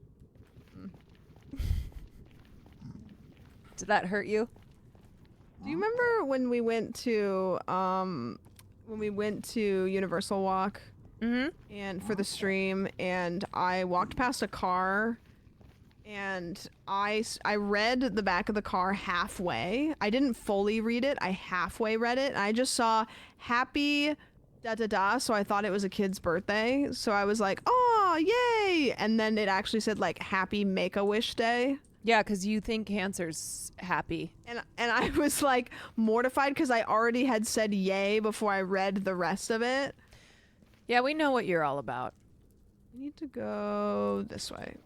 Did that hurt you? Do you remember when we went to Universal Walk? Mm-hmm. And for the stream, and I walked past a car, and I read the back of the car halfway. I didn't fully read it. I halfway read it. I just saw happy da-da-da, so I thought it was a kid's birthday. So I was like, oh, yay! And then it actually said, like, happy Make-A-Wish Day. Yeah, because you think cancer's happy. And I was, like, mortified because I already had said yay before I read the rest of it. Yeah, we know what you're all about. I need to go this way.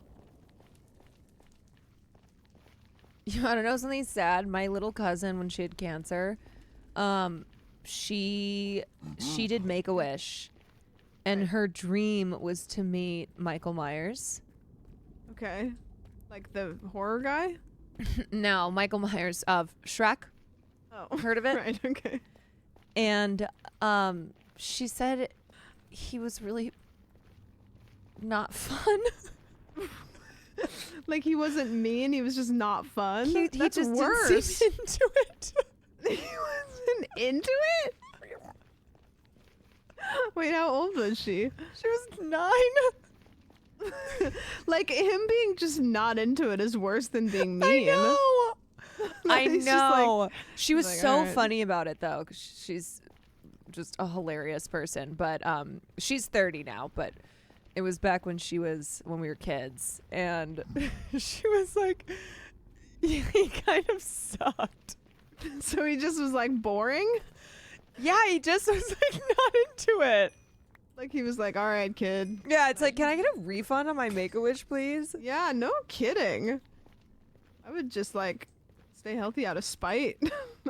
You want to know something sad? My little cousin, when she had cancer, she did Make-A-Wish, and her dream was to meet Michael Myers. Okay. Like the horror guy? No, Michael Myers of Shrek. Oh. Heard of it? Right, okay. And she said he was really not fun. Like he wasn't mean, he was just not fun. He That's just worse. didn't seem into it. He wasn't into it? Wait, how old was she? She was 9. Like him being just not into it is worse than being mean. I know. Like, I he's just know. like- She was like, so "Alright." funny about it though, 'cause she's just a hilarious person. But she's 30 now, but it was back when we were kids, and she was like, he kind of sucked. So he just was like boring? Yeah, he just was like not into it. Like he was like, all right, kid. Yeah, it's like, can I get a refund on my Make-A-Wish, please? Yeah, no kidding. I would just like stay healthy out of spite.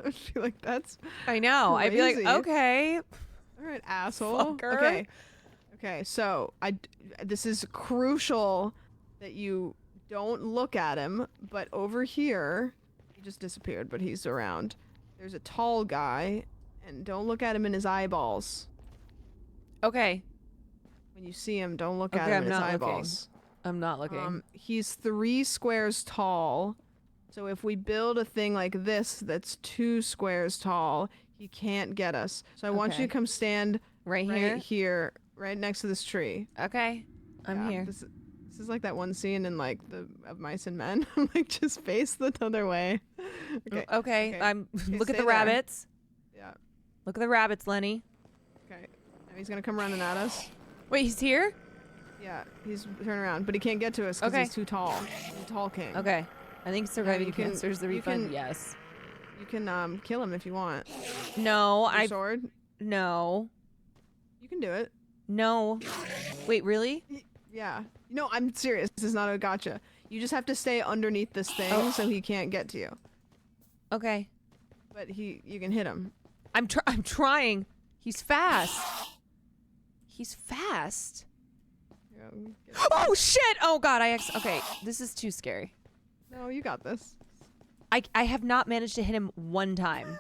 I feel like that's I know. I'd be like, crazy. okay. All right, asshole. Fucker. Okay, so this is crucial that you don't look at him, but over here, he just disappeared, but he's around. There's a tall guy, and don't look at him in his eyeballs. Okay. When you see him, don't look at Okay, him I'm in his not eyeballs. I'm not looking. He's 3 squares tall. So if we build a thing like this that's 2 squares tall, he can't get us. So I want you Okay. to come stand Right here, right next to this tree. Okay, I'm here. This is like that one scene in like Of Mice and Men. I'm like, just face the other way. Okay. I'm look at the stay there. rabbits. Yeah. Look at the rabbits, Lenny. Okay. Now he's gonna come running at us. Wait, he's here? Yeah, he's turning around, but he can't get to us because he's too tall. He's a tall king. Okay. I think surviving you can- cancer is the you refund. can- Yes. You can kill him if you want. No, With your I. sword. No. You can do it. No. Wait, really? Yeah. No, I'm serious. This is not a gotcha. You just have to stay underneath this thing so he can't get to you. Okay. But you can hit him. I'm trying. He's fast. He's fast. Oh shit! Oh god, okay, this is too scary. No, you got this. I have not managed to hit him one time.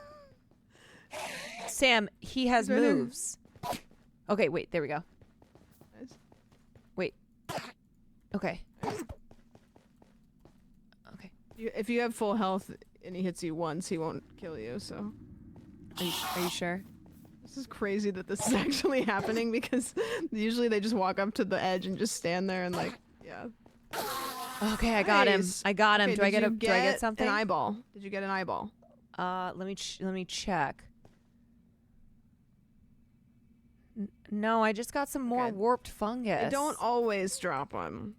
Sam, he has He's right there. moves. Okay, wait, there we go. Nice. Wait. Okay. Okay. If you have full health and he hits you once, he won't kill you, so. Are you sure? This is crazy that this is actually happening because usually they just walk up to the edge and just stand there and like, yeah. Okay, I got him. Nice. I got him. Okay, Do I did you get something? An eyeball. Did you get an eyeball? Let me check. No, I just got some more warped fungus. They don't always drop them.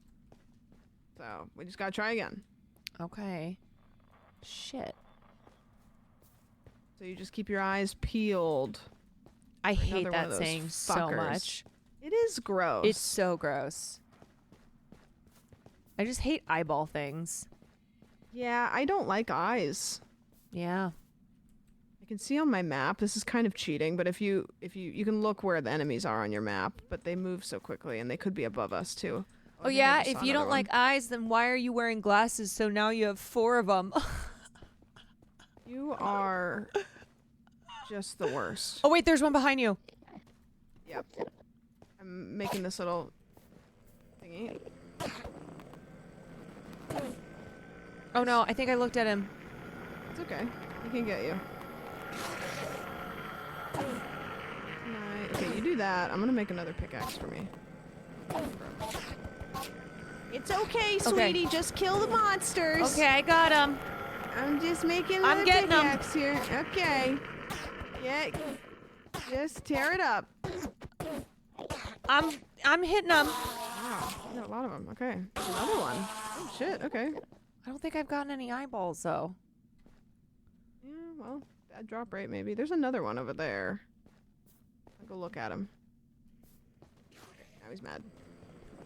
So, we just gotta try again. Okay. Shit. So you just keep your eyes peeled. I hate Another one that of those saying so fuckers. much. It is gross. It's so gross. I just hate eyeball things. Yeah, I don't like eyes. Yeah. I can see on my map. This is kind of cheating, but if you can look where the enemies are on your map, but they move so quickly and they could be above us too. Oh yeah, if you don't like eyes, then why are you wearing glasses? So now you have 4 of them. You are just the worst. Oh wait, there's one behind you. Yep. I'm making this little thingy. Oh no, I think I looked at him. It's okay. He can get you. Okay, you do that. I'm gonna make another pickaxe for me. It's okay, sweetie. Just kill the monsters. Okay, I got him. I'm just making a I'm little getting 'em. pickaxe here. Okay. Yeah. Just tear it up. I'm hitting them. Wow, you got a lot of them. Okay. Another one. Oh shit. Okay. I don't think I've gotten any eyeballs though. Yeah. Well, bad drop rate maybe. There's another one over there. I'll go look at him. Okay, now he's mad.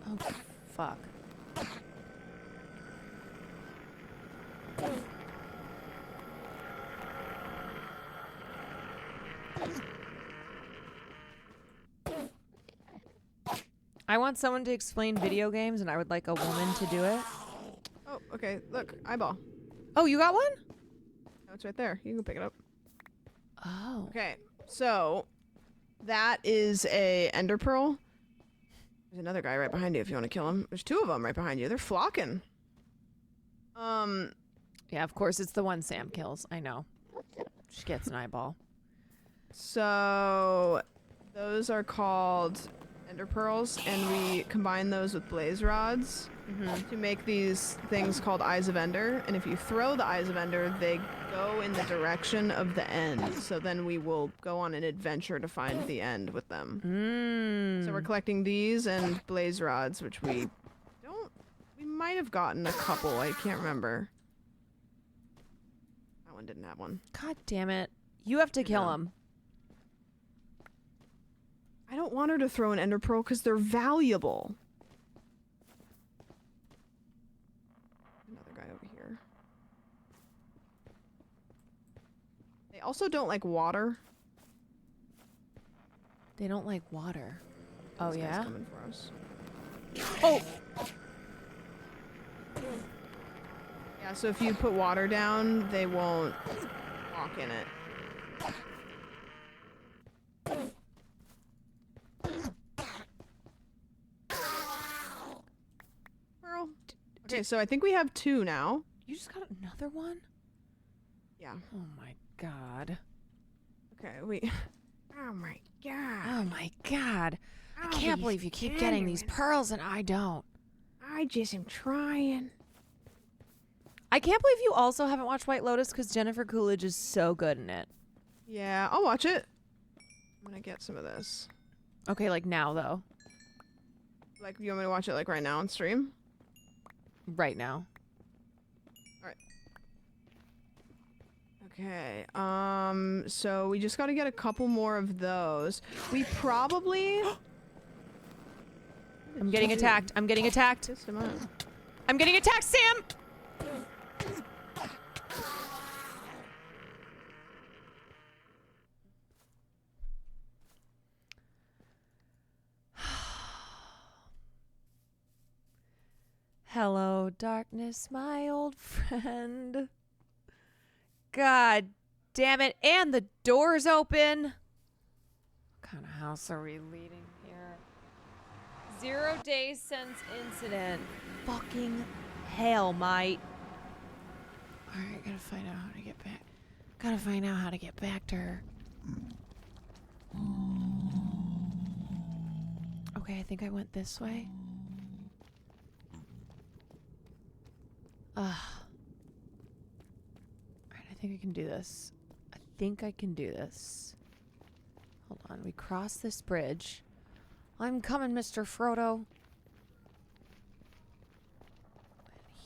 Oh fuck. I want someone to explain video games, and I would like a woman to do it. Oh, okay. Look, eyeball. Oh, you got one? No, it's right there. You can pick it up. Oh. Okay, so that is a ender pearl. There's another guy right behind you if you want to kill him. There's 2 of them right behind you. They're flocking. Yeah, of course, it's the one Sam kills. I know. She gets an eyeball. So those are called ender pearls, and we combine those with blaze rods to make these things called eyes of ender. And if you throw the eyes of ender, they go in the direction of the end. So then we will go on an adventure to find the end with them. So we're collecting these and blaze rods, which we might have gotten a couple. I can't remember. That one didn't have one. God damn it. You have to kill him. I don't want her to throw an ender pearl because they're valuable. Another guy over here. They also don't like water. They don't like water. Oh, This guy's yeah? coming for us. Oh! Yeah, so if you put water down, they won't walk in it. Pearl. Okay, so I think we have 2 now. You just got another one? Yeah. Oh my god. Okay, we. Oh my god. Oh my god. I can't believe you keep getting these pearls and I don't. I just am trying. I can't believe you also haven't watched White Lotus because Jennifer Coolidge is so good in it. Yeah, I'll watch it. I'm gonna get some of this. Okay, like now though. Like, you want me to watch it like right now on stream? Right now. Alright. Okay, so we just gotta get a couple more of those. We probably... I'm getting attacked. I'm getting attacked. I'm getting attacked, Sam! Hello, darkness, my old friend. God damn it. And the door's open. What kind of house are we leading here? 0 days since incident. Fucking hell, mate. Alright, gotta find out how to get back. Gotta find out how to get back to her. Okay, I think I went this way. Alright, I think I can do this. I think I can do this. Hold on, we cross this bridge. I'm coming, Mr. Frodo.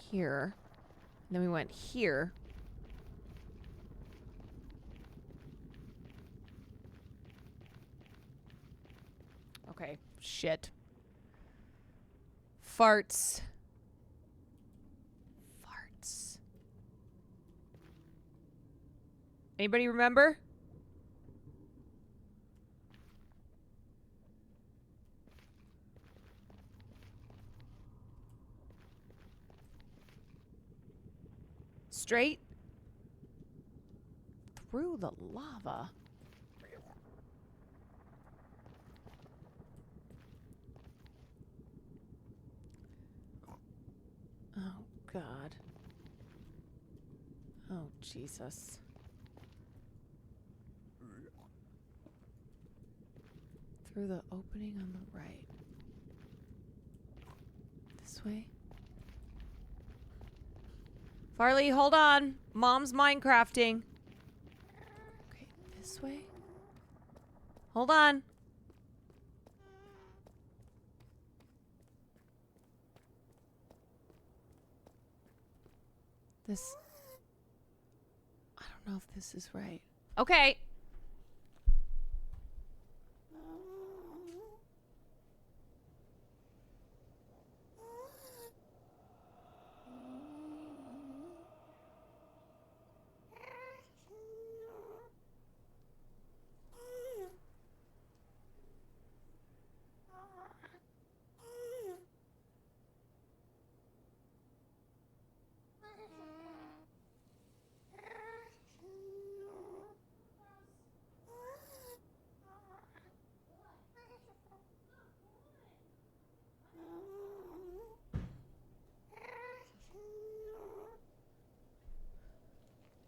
Here. Then we went here. Okay, shit. Farts. Anybody remember? Straight through the lava. Oh, God. Oh, Jesus. Through the opening on the right. This way. Farley, hold on. Mom's Minecrafting. Okay, this way. Hold on. This... I don't know if this is right. Okay.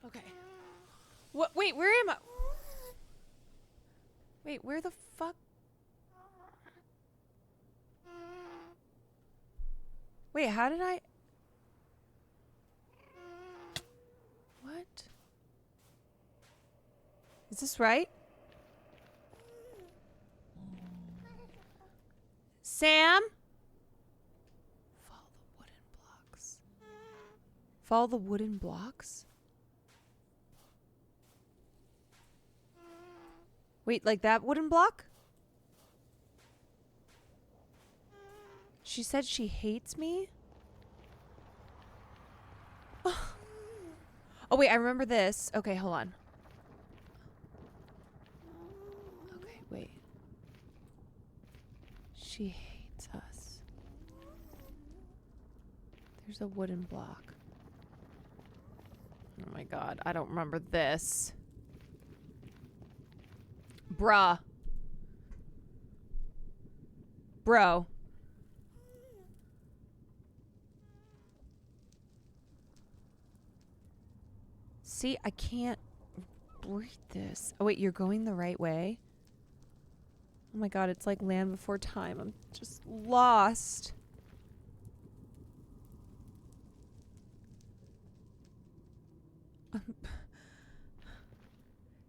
Okay. What? Wait, where am I? Wait, where the fuck? Wait, how did I? What? Is this right? Sam? Follow the wooden blocks. Follow the wooden blocks? Wait, like that wooden block? She said she hates me? Oh, wait, I remember this. Okay, hold on. Okay, wait. She hates us. There's a wooden block. Oh my God, I don't remember this. Bruh. Bro. See, I can't read this. Oh, wait, you're going the right way? Oh my god, it's like Land Before Time. I'm just lost.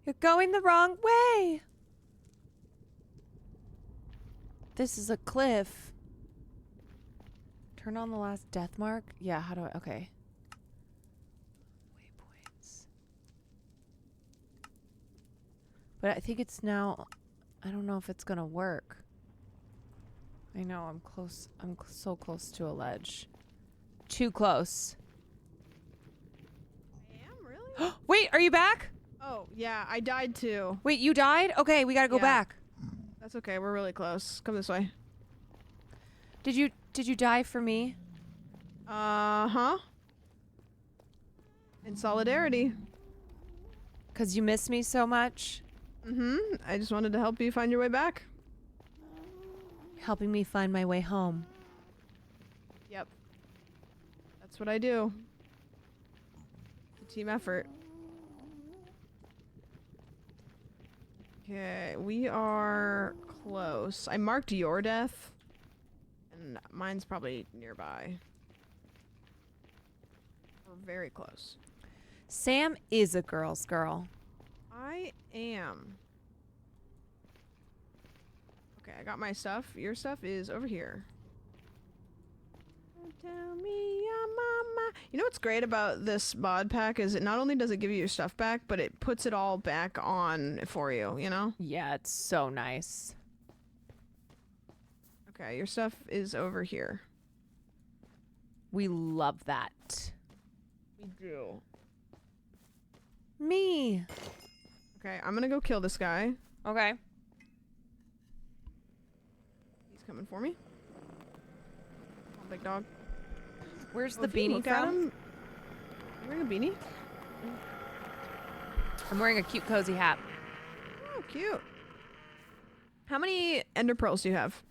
You're going the wrong way. This is a cliff. Turn on the last death mark? Yeah, how do I... Okay. Waypoints. But I think it's now... I don't know if it's gonna work. I know, I'm close. I'm so close to a ledge. Too close. I am, really? Wait, are you back? Oh, yeah, I died too. Wait, you died? Okay, we gotta go back. That's okay, we're really close. Come this way. Did you die for me? Uh-huh. In solidarity. 'Cause you miss me so much? Mm-hmm. I just wanted to help you find your way back. Helping me find my way home. Yep. That's what I do. It's a team effort. Okay, we are close. I marked your death. And mine's probably nearby. We're very close. Sam is a girl's girl. I am. Okay, I got my stuff. Your stuff is over here. Don't tell me your mama. You know what's great about this mod pack is it not only does it give you your stuff back, but it puts it all back on for you, you know? Yeah, it's so nice. Okay, your stuff is over here. We love that. We do. Me. Okay, I'm gonna go kill this guy. Okay. He's coming for me. Come on, big dog. Where's Oh, the if you beanie look at from? him- You wearing a beanie? I'm wearing a cute cozy hat. Oh, cute. How many ender pearls do you have?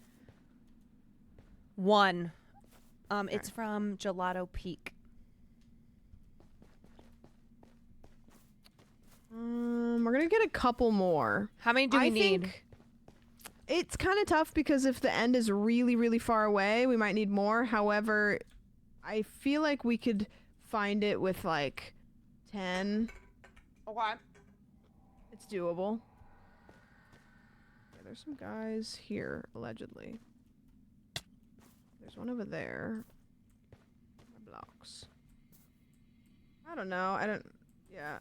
1. It's from Gelato Peak. We're gonna get a couple more. How many do we need? Think it's kind of tough because if the end is really, really far away, we might need more. However, I feel like we could find it with like 10. Okay. It's doable. Yeah, there's some guys here, allegedly. There's one over there. Blocks. I don't know. Yeah.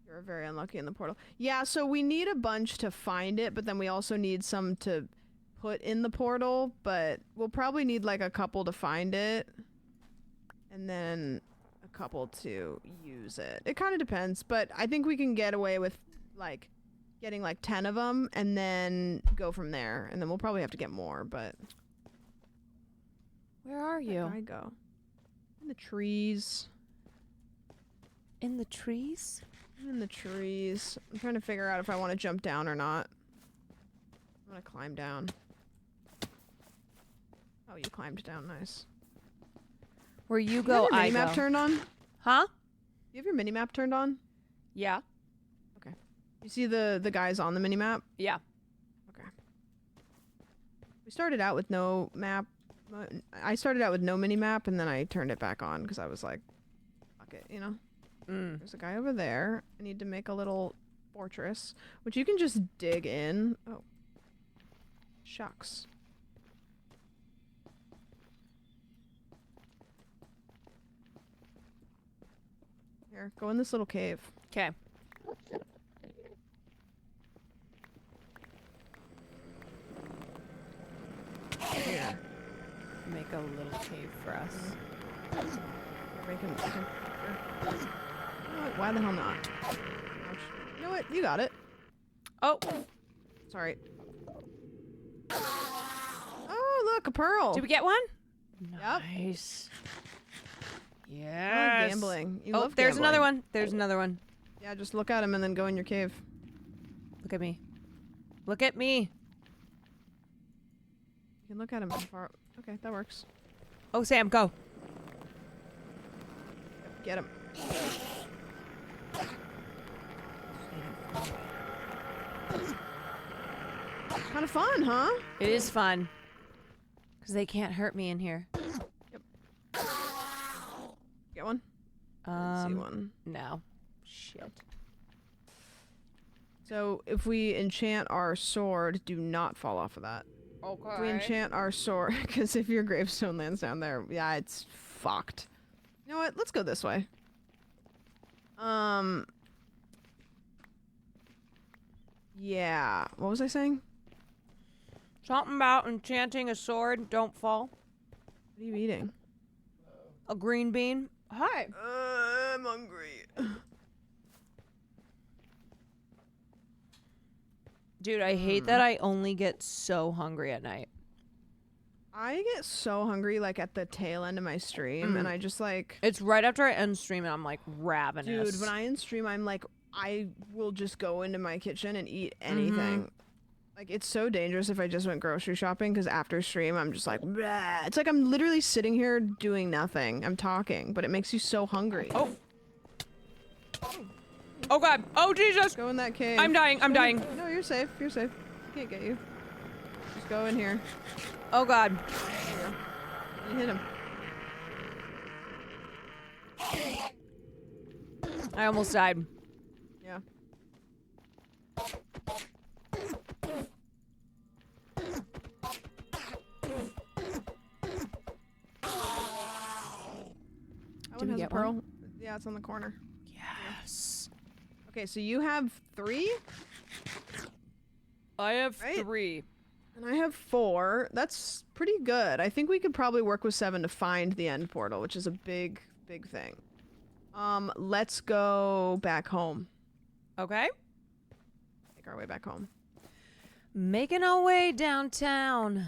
You're very unlucky in the portal. Yeah, so we need a bunch to find it, but then we also need some to put in the portal, but we'll probably need like a couple to find it. And then a couple to use it. It kind of depends, but I think we can get away with like getting like 10 of them and then go from there. And then we'll probably have to get more, but... Where are you? Where did I go? In the trees. In the trees? I'm in the trees. I'm trying to figure out if I want to jump down or not. I'm gonna climb down. Oh, you climbed down. Nice. Where you Do go, you have your I minimap go. turned on? Huh? You have your minimap turned on? Yeah. Okay. You see the guys on the minimap? Yeah. Okay. We started out with no map. I started out with no minimap, and then I turned it back on because I was like, fuck it, you know? There's a guy over there. I need to make a little fortress, which you can just dig in. Oh. Shucks. Here, go in this little cave. Okay. Here. Make a little cave for us. Why the hell not? You know what? You got it. Oh. Sorry. Oh, look, a pearl. Did we get one? Nice. Yes. Gambling. You oh, love there's gambling. another one. There's another one. Yeah, just look at him and then go in your cave. Look at me. Look at me. You can look at him from far. Okay, that works. Oh, Sam, go. Get him. Kind of fun, huh? It is fun. Because they can't hurt me in here. Get one? See one. No. Shit. So if we enchant our sword, do not fall off of that. Okay. If we enchant our sword, because if your gravestone lands down there, yeah, it's fucked. You know what? Let's go this way. Yeah. What was I saying? Something about enchanting a sword. Don't fall. What are you eating? A green bean. Hi. I'm hungry. Dude, I hate that I only get so hungry at night. I get so hungry, like, at the tail end of my stream, and I just, like... It's right after I end stream, and I'm, like, ravenous. Dude, when I end stream, I'm, like, I will just go into my kitchen and eat anything. Like, it's so dangerous if I just went grocery shopping, because after stream, I'm just like, bleh. It's like I'm literally sitting here doing nothing. I'm talking, but it makes you so hungry. Oh. Oh, God. Oh, Jesus. Go in that cave. I'm dying. I'm dying. No, you're safe. You're safe. I can't get you. Just go in here. Oh, God. There you go. You hit him. I almost died. Yeah. That one has a pearl. One? Yeah, it's on the corner. Yes. Okay, so you have 3? I have 3. And I have 4. That's pretty good. I think we could probably work with 7 to find the end portal, which is a big, big thing. Let's go back home. Okay. Make our way back home. Making our way downtown.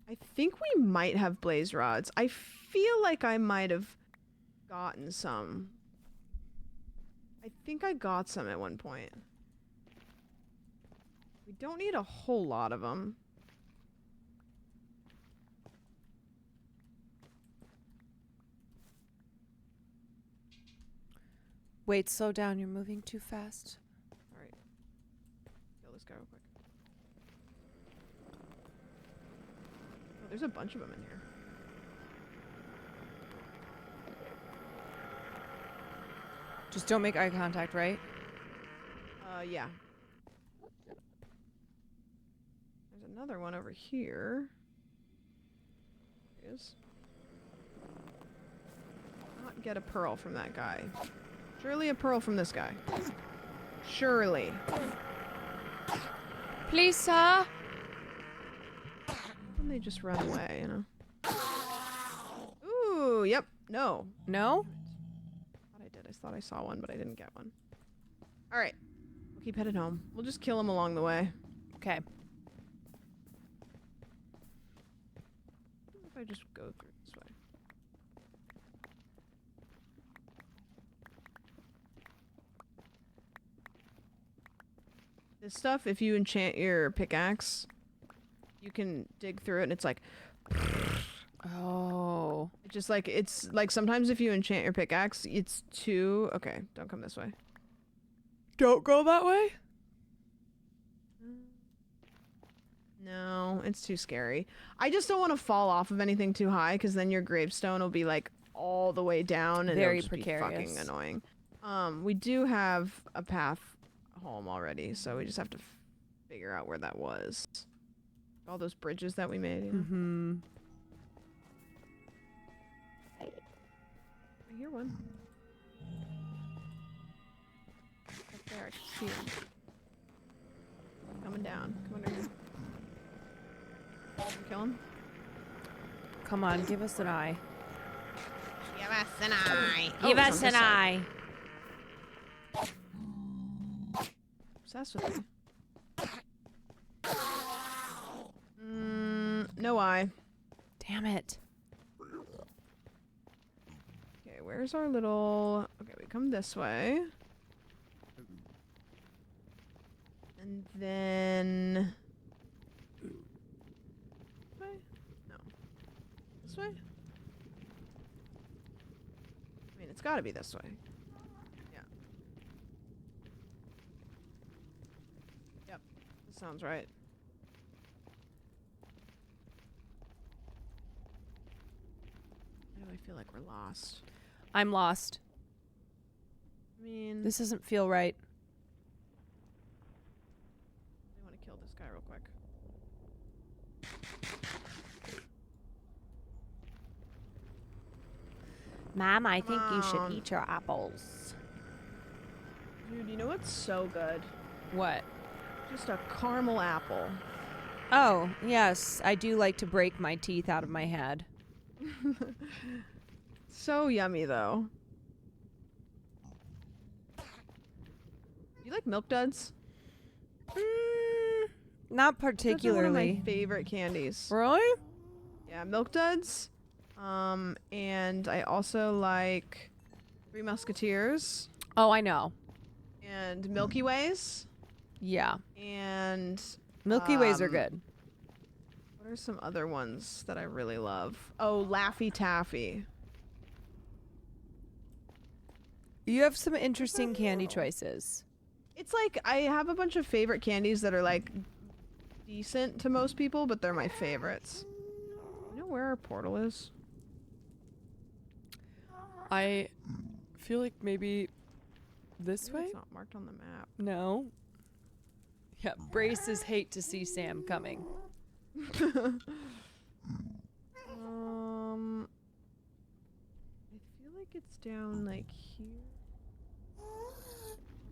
I think we might have blaze rods. I feel like I might have gotten some. I think I got some at one point. We don't need a whole lot of them. Wait, slow down. You're moving too fast. All right. Kill this guy real quick. Oh, there's a bunch of them in here. Just don't make eye contact, right? Yeah. There's another one over here. There he is. Not get a pearl from that guy. Surely a pearl from this guy. Surely. Please, sir. And they just run away, you know? Ooh, yep. No. No? I did. I thought I saw one, but I didn't get one. All right. We'll keep headed home. We'll just kill him along the way. Okay. If I just go through this way. This stuff, if you enchant your pickaxe, you can dig through it and it's like... Oh. It's just like, it's like sometimes if you enchant your pickaxe, it's too... Okay, don't come this way. Don't go that way? No, it's too scary. I just don't want to fall off of anything too high because then your gravestone will be like all the way down and Very it'll just precarious. be fucking annoying. We do have a path home already, so we just have to figure out where that was. All those bridges that we made. You know? Mm-hmm. I hear one. Right there, I can see him. Coming down. Come under here. Kill him. Come on, give us an eye. Give us an eye. Give us an eye. Obsessed with me. No eye. Damn it. Okay, where's our little... Okay, we come this way. And then... This way? No. This way? I mean, it's gotta be this way. Yeah. Yep. This sounds right. Why do I feel like we're lost? I'm lost. I mean, This doesn't feel right. I want to kill this guy real quick. Mom, I think you should eat your apples. Dude, you know what's so good? What? Just a caramel apple. Oh, yes. I do like to break my teeth out of my head. So yummy, though. You like Milk Duds? Not Those are particularly. one of my favorite candies. Really? Yeah, Milk Duds. And I also like Three Musketeers. Oh, I know. And Milky Ways. Yeah. And Milky Ways are good. What are some other ones that I really love? Oh, Laffy Taffy. You have some interesting candy choices. It's like I have a bunch of favorite candies that are like decent to most people, but they're my favorites. You know where our portal is? I feel like maybe this way? It's not marked on the map. No. Yeah, braces hate to see Sam coming. I feel like it's down like here.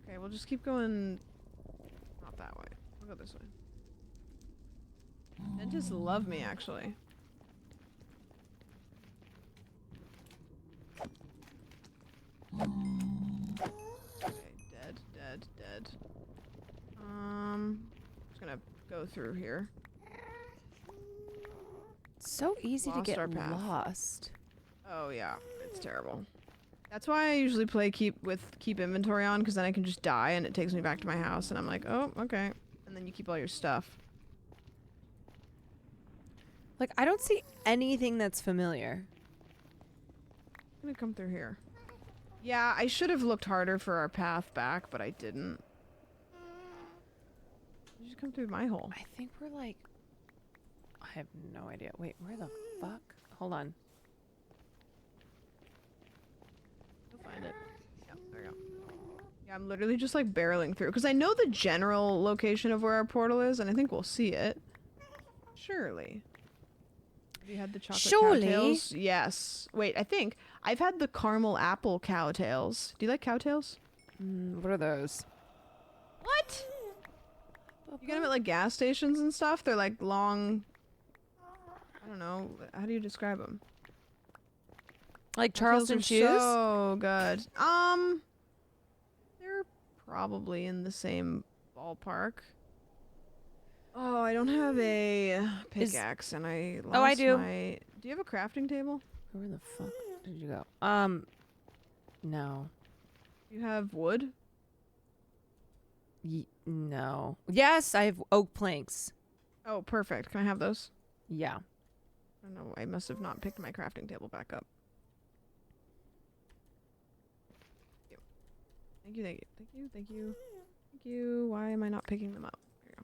Okay, we'll just keep going. Not that way. We'll go this way. Dentists love me, actually. Okay, dead. Just gonna go through here. So easy to Lost get our path. lost. Oh yeah, it's terrible. That's why I usually play keep inventory on, because then I can just die and it takes me back to my house and I'm like, oh, okay. And then you keep all your stuff. Like, I don't see anything that's familiar. I'm gonna come through here. Yeah, I should have looked harder for our path back, but I didn't. You just come through my hole. I think we're like... I have no idea. Wait, where the fuck? Hold on. You'll find it. Yep, there we go. Yeah, I'm literally just like barreling through, because I know the general location of where our portal is, and I think we'll see it. Surely. Have you had the chocolate cowtails? Yes. Wait, I think I've had the caramel apple cowtails. Do you like cowtails? What are those? What? You get them at like gas stations and stuff. They're like long. I don't know. How do you describe them? Like Charleston shoes? So good. They're probably in the same ballpark. Oh, I don't have a pickaxe, and I lost I do. my... Do you have a crafting table? Where the fuck did you go? No. You have wood? No. Yes, I have oak planks. Oh, perfect. Can I have those? Yeah. I don't know. I must have not picked my crafting table back up. Thank you. Why am I not picking them up? There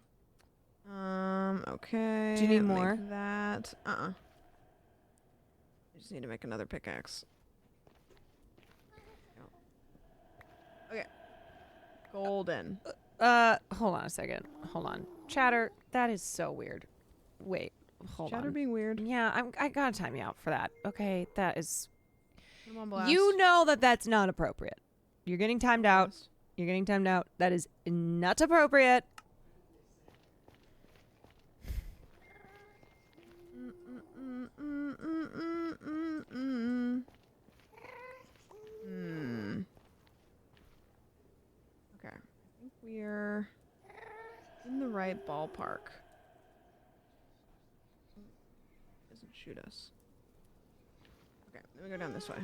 you go. Okay. Do you need make more? That. I just need to make another pickaxe. Okay. Golden. Hold on a second. Hold on. Chatter, that is so weird. Wait, hold on. Chatter being weird? Yeah, I gotta time you out for that. Okay, that is... I'm on blast. You know that that's not appropriate. You're getting timed out. You're getting timed out. That is not appropriate. Okay. I think we're in the right ballpark. Doesn't shoot us. Okay, let me go down this way.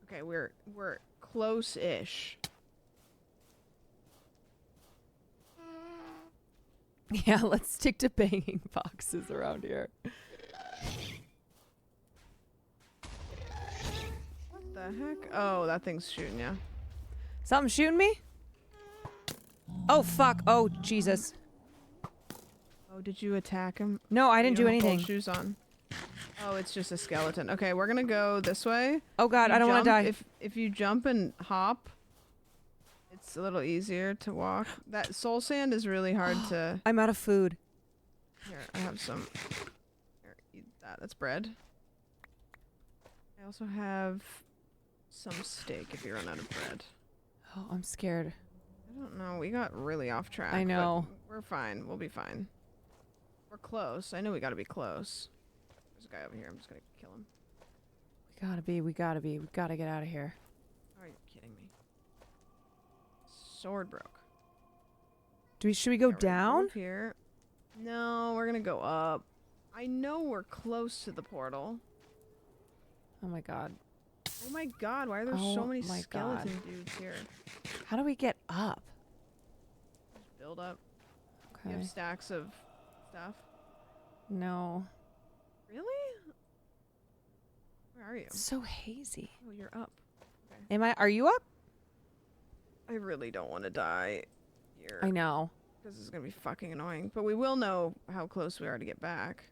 Okay, we're close-ish. Yeah, let's stick to banging boxes around here. What the heck? Oh, that thing's shooting you. Something shooting me? Oh, fuck. Oh, Jesus. Oh, did you attack him? No, I didn't do You don't have anything. full shoes on. Oh, it's just a skeleton. Okay, we're gonna go this way. Oh god, I don't want to die. If you jump and hop, it's a little easier to walk. That soul sand is really hard to... I'm out of food. Here, I have some. Here, eat that. That's bread. I also have some steak if you run out of bread. Oh, I'm scared. I don't know. We got really off track. I know. We're fine. We'll be fine. We're close. I know we gotta be close. There's a guy over here. I'm just gonna kill him. We gotta get out of here. Are you kidding me? Sword broke. Should we go down? Up here. No, we're gonna go up. I know we're close to the portal. Oh my god. Oh my god, why are there so many skeleton dudes here? How do we get up? Just build up. Okay. You have stacks of stuff? No. Really? Where are you? It's so hazy. Oh, you're up. Okay. Are you up? I really don't want to die here. I know. Because this is going to be fucking annoying. But we will know how close we are to get back.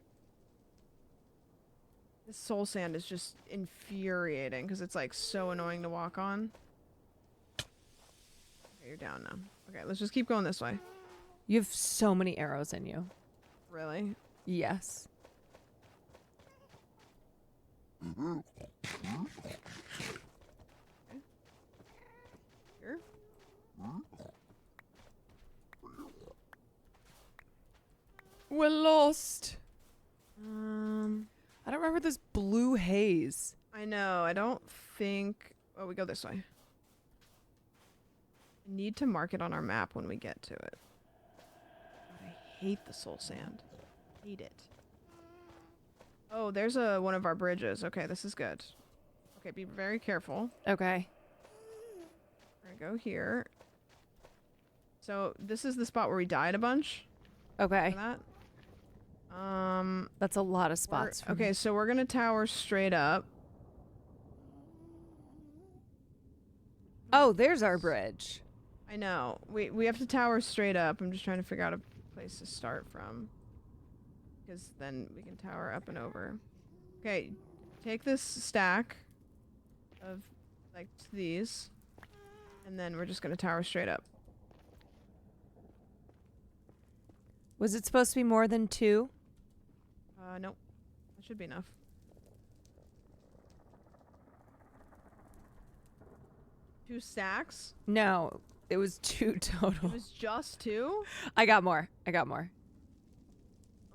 This soul sand is just infuriating because it's like so annoying to walk on. Okay, you're down now. Okay, let's just keep going this way. You have so many arrows in you. Really? Yes. Okay. Here? We're lost. I don't remember this blue haze. I know. I don't think... Oh, we go this way. I need to mark it on our map when we get to it. I hate the soul sand. Hate it. Oh, there's one of our bridges. Okay, this is good. Okay, be very careful. Okay. We're gonna go here. So this is the spot where we died a bunch. Okay. That. That's a lot of spots. Okay, so we're gonna tower straight up. Oh, there's our bridge. I know. We have to tower straight up. I'm just trying to figure out a place to start from. Because then we can tower up and over. Okay, take this stack of, like, these. And then we're just going to tower straight up. Was it supposed to be more than 2? Nope. That should be enough. 2 stacks? No, it was 2 total. It was just 2? I got more. Oh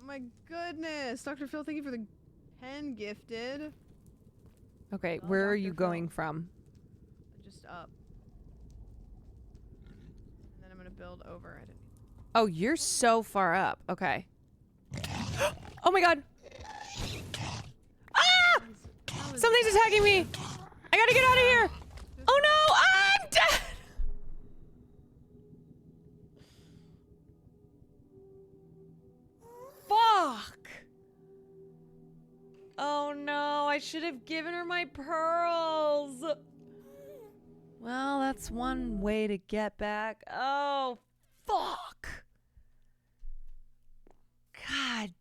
my goodness. Dr. Phil, thank you for the pen gifted. Okay, where are you going from? Just up. And then I'm going to build over it. Oh, you're so far up. Okay. Oh my god. Ah! Something's attacking me. I gotta get out of here. Oh no, I'm dead. Fuck. Oh no, I should have given her my pearls. Well, that's one way to get back. Oh, fuck. God.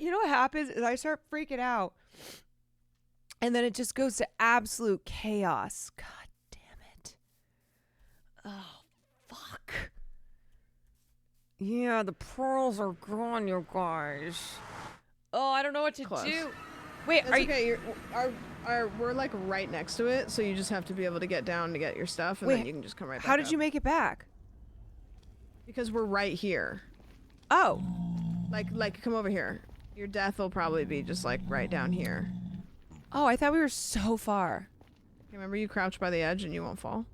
You know what happens is I start freaking out. And then it just goes to absolute chaos. God damn it. Oh, fuck. Yeah, the pearls are gone, you guys. Oh, I don't know what to do. Wait, That's okay. We're like right next to it, so you just have to be able to get down to get your stuff, and then you can just come right back How did up. you make it back? Because we're right here. Oh. Like, come over here. Your death will probably be just like right down here. Oh, I thought we were so far. Remember, you crouch by the edge and you won't fall.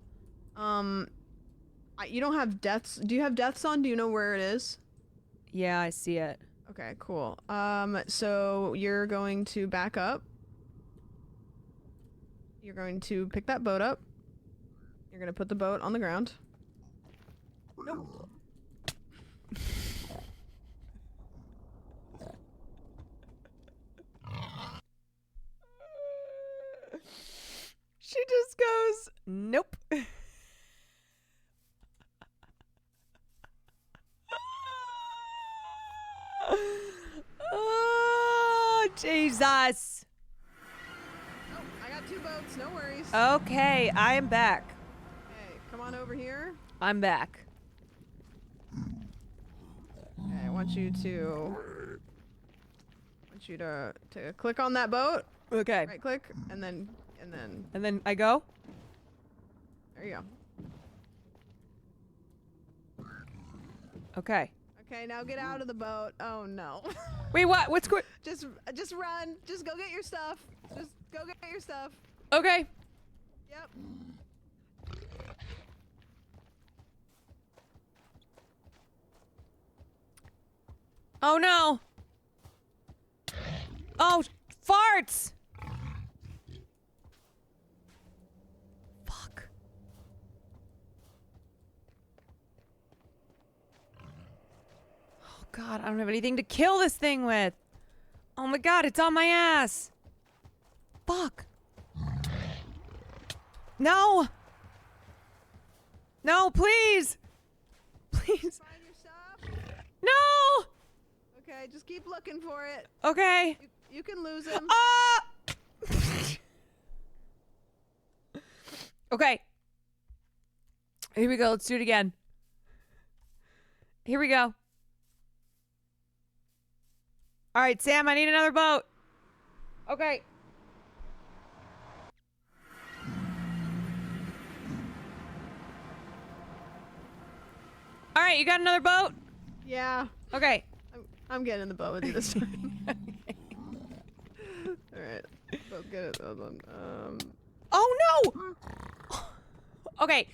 You don't have deaths. Do you have deaths on? Do you know where it is? Yeah, I see it. Okay, cool. So you're going to back up. You're going to pick that boat up. You're going to put the boat on the ground. Nope. She just goes, nope. Jesus. Oh, I got 2 boats. No worries. Okay, I am back. Okay, come on over here. I'm back. Okay, I want you to click on that boat. Okay. Right click, and then I go? there you go. Okay. Okay, now get out of the boat. Oh no. Wait, what? What's going? Just run. Just go get your stuff. Just go get your stuff. Okay. Yep. Oh no. Oh, farts. Fuck. Oh god, I don't have anything to kill this thing with. Oh my god, it's on my ass. Fuck. No. No, please. Please. Find your stuff. No. Okay, just keep looking for it. Okay. You can lose him. Ah! Okay. Here we go. Let's do it again. Here we go. All right, Sam, I need another boat. Okay. All right, you got another boat? Yeah. Okay. I'm getting in the boat with you this time. All right. Let's get it. Hold on. Oh no! Okay,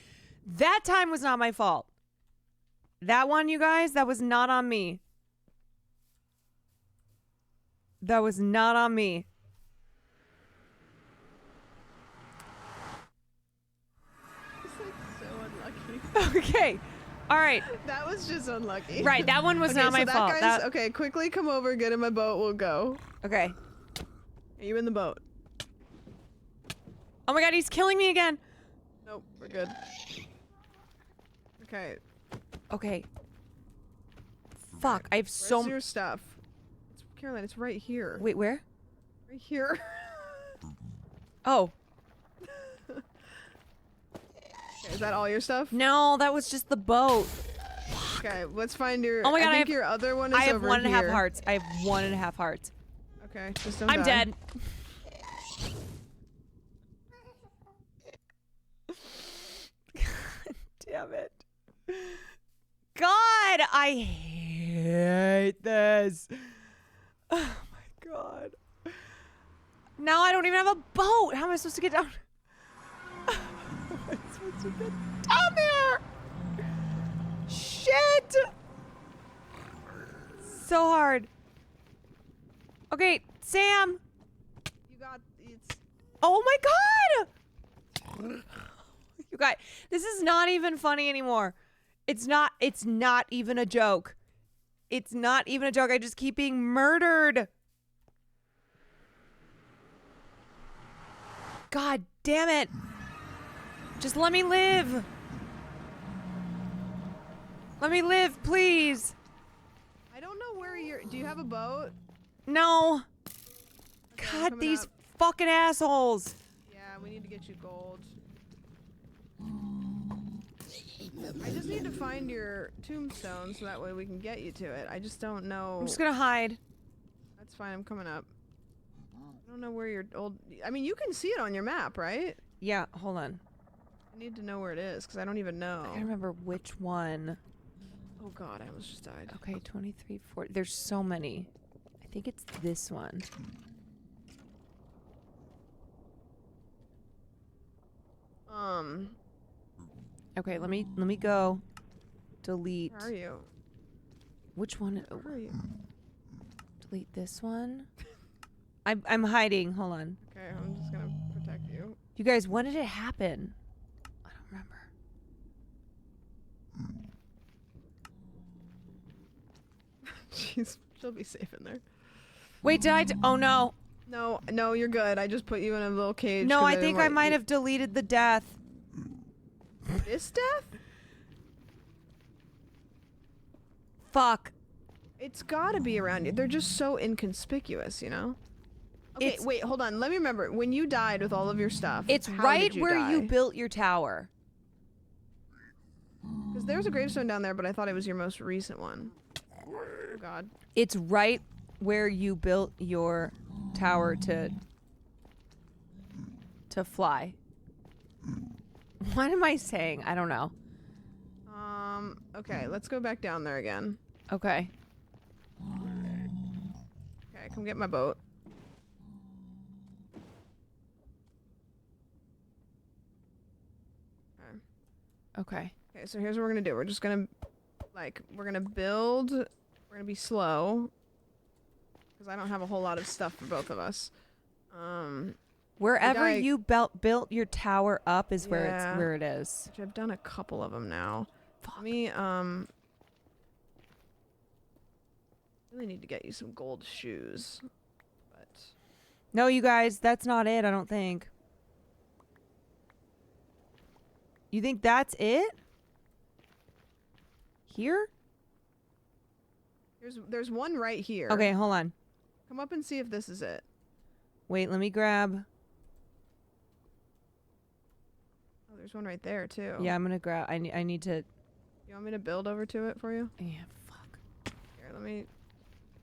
that time was not my fault. That one, you guys, that was not on me. That was not on me. It's like so unlucky. Okay. All right. That was just unlucky. Right, that one was Okay, not my so fault. Guy's, okay, quickly come over, get in my boat, we'll go. Okay. Are you in the boat? Oh my god, he's killing me again. Nope, we're good. Okay. Okay. Fuck, I have so Where's your stuff? Caroline, it's right here. Wait, where? Right here. Oh. Okay, is that all your stuff? No, that was just the boat. Okay, let's find your. Oh my god, I think your other one is I have over 1.5 here. hearts. I have 1.5 hearts. Okay, just don't I'm die. dead. God damn it. God, I hate this. Oh my god. Now I don't even have a boat. How am I supposed to get down? How am I supposed to get down there? Shit. So hard. Okay, Sam. You got it's. Oh my god. You guys, this is not even funny anymore. It's not even a joke. It's not even a joke. I just keep being murdered. God damn it. Just let me live. Let me live, please. I don't know where you're. Do you have a boat? No. Okay, God, these fucking assholes. Yeah, we need to get you gold. I just need to find your tombstone so that way we can get you to it. I just don't know. I'm just gonna hide. That's fine, I'm coming up. I don't know where your old... I mean, you can see it on your map, right? Yeah, hold on. I need to know where it is, because I don't even know. I can't remember which one. Oh god, I almost just died. Okay, 23, 40. There's so many. I think it's this one. Okay, let me go. Delete. Where are you? Which one? Where are you? Delete this one. I'm hiding. Hold on. Okay, I'm just gonna protect you. You guys, when did it happen? I don't remember. Jeez, she'll be safe in there. Wait, did I? Oh no. No, you're good. I just put you in a little cage. No, I think I might have deleted the death. This death? Fuck. It's gotta be around you. They're just so inconspicuous, you know? Okay, wait, hold on. Let me remember. When you died with all of your stuff, It's how right did you where die? you built your tower. Because there's a gravestone down there, but I thought it was your most recent one. Oh, God. It's right where you built your tower to fly. What am I saying? I don't know. Okay, let's go back down there again. Okay. Okay, come get my boat. Okay. Okay, so here's what we're gonna do. We're just gonna, we're gonna build. We're gonna be slow. Because I don't have a whole lot of stuff for both of us. Wherever you built your tower up is where Yeah. where it is. Which I've done a couple of them now. Let me, really need to get you some gold shoes. But No, you guys, that's not it, I don't think. You think that's it? Here? there's one right here. Okay, hold on. Come up and see if this is it. Wait, let me grab. Oh, there's one right there too. Yeah, I'm gonna grab. I need to. You want me to build over to it for you? Yeah, fuck. Here, let me.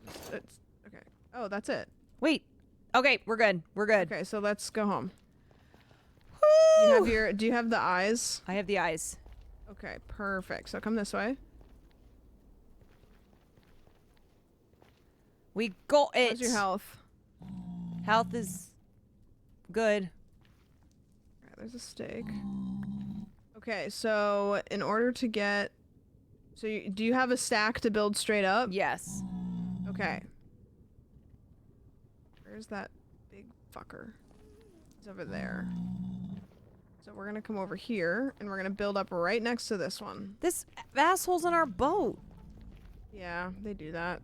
It's okay. Oh, that's it. Wait. Okay, we're good. We're good. Okay, so let's go home. Woo! Do you have the eyes? I have the eyes. Okay, perfect. So come this way. We got it. How's your health? Health is good. Alright, there's a steak. Okay, so in order to get... So do you have a stack to build straight up? Yes. Okay. Where's that big fucker? He's over there. So we're gonna come over here, and we're gonna build up right next to this one. This asshole's on our boat. Yeah, they do that.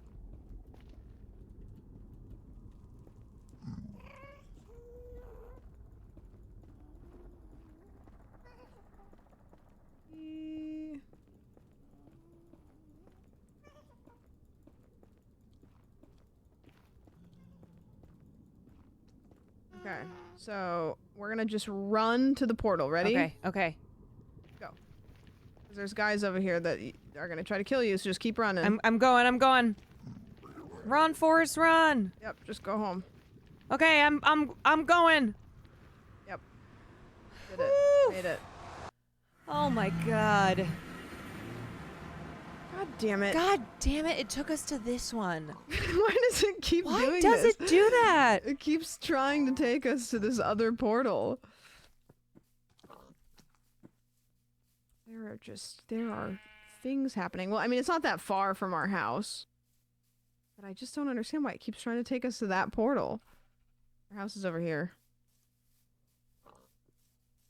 Okay, so we're gonna just run to the portal. Ready? Okay, okay. Go. 'Cause there's guys over here that are gonna try to kill you, so just keep running. I'm going. Run, Forrest, run. Yep, just go home. Okay, I'm going. Yep. Did it. Made it. Oh my god. God damn it. God damn it, it took us to this one. Why does it keep doing this? Why does it do that? It keeps trying to take us to this other portal. There are things happening. Well, I mean, it's not that far from our house. But I just don't understand why it keeps trying to take us to that portal. Our house is over here.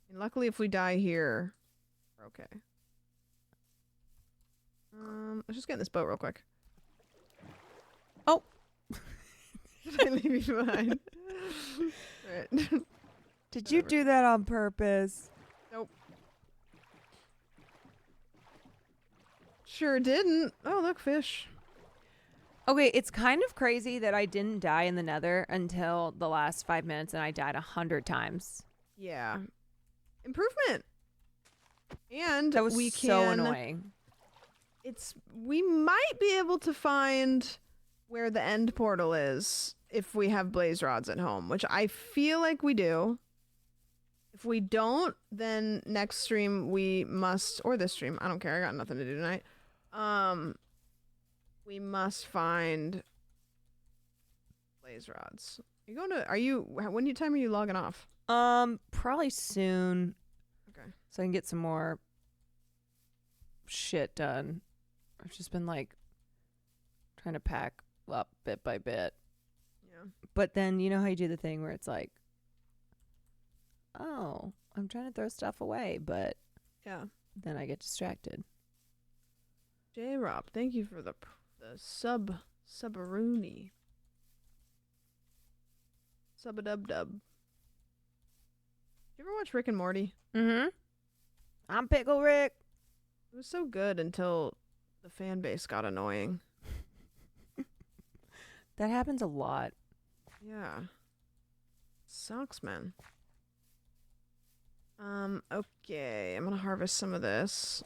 And luckily, if we die here, we're okay. Let's just get in this boat real quick. Oh! Did I leave you behind? Right. Did you do that on purpose? Nope. Sure didn't. Oh, look, fish. Okay, it's kind of crazy that I didn't die in the nether until the last 5 minutes and I died 100 times. Yeah. Improvement. And that was we so can, annoying. We might be able to find where the end portal is if we have blaze rods at home, which I feel like we do. If we don't, then next stream we must, or this stream, I don't care, I got nothing to do tonight. We must find blaze rods. When time are you logging off? Probably soon. Okay. So I can get some more shit done. I've just been like trying to pack up bit by bit. Yeah. But then you know how you do the thing where it's like, oh, I'm trying to throw stuff away, but yeah, then I get distracted. J-Rob, thank you for the subaroonie. Sub-a-dub-dub. Did you ever watch Rick and Morty? Mm-hmm. I'm Pickle Rick. It was so good until the fan base got annoying. That happens a lot. Yeah. sucks, man. Okay, I'm gonna harvest some of this.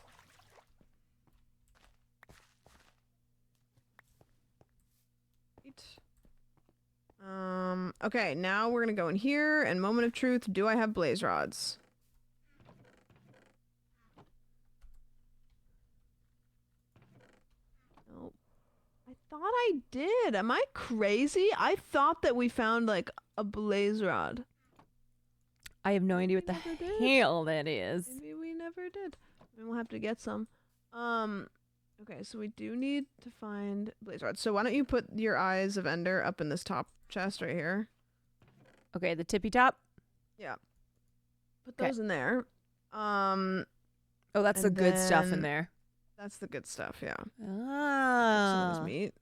Okay, now we're gonna go in here, and moment of truth, do I have blaze rods? Nope. I thought I did. Am I crazy? I thought that we found, like, a blaze rod. I have no idea what the hell that is. Maybe we never did. Maybe we'll have to get some. Okay, so we do need to find blaze rods. So why don't you put your eyes of Ender up in this top chest right here? Okay, the tippy top? Yeah. Put those in there. Oh, that's the good stuff in there. That's the good stuff, yeah. Ah. Some of this meat.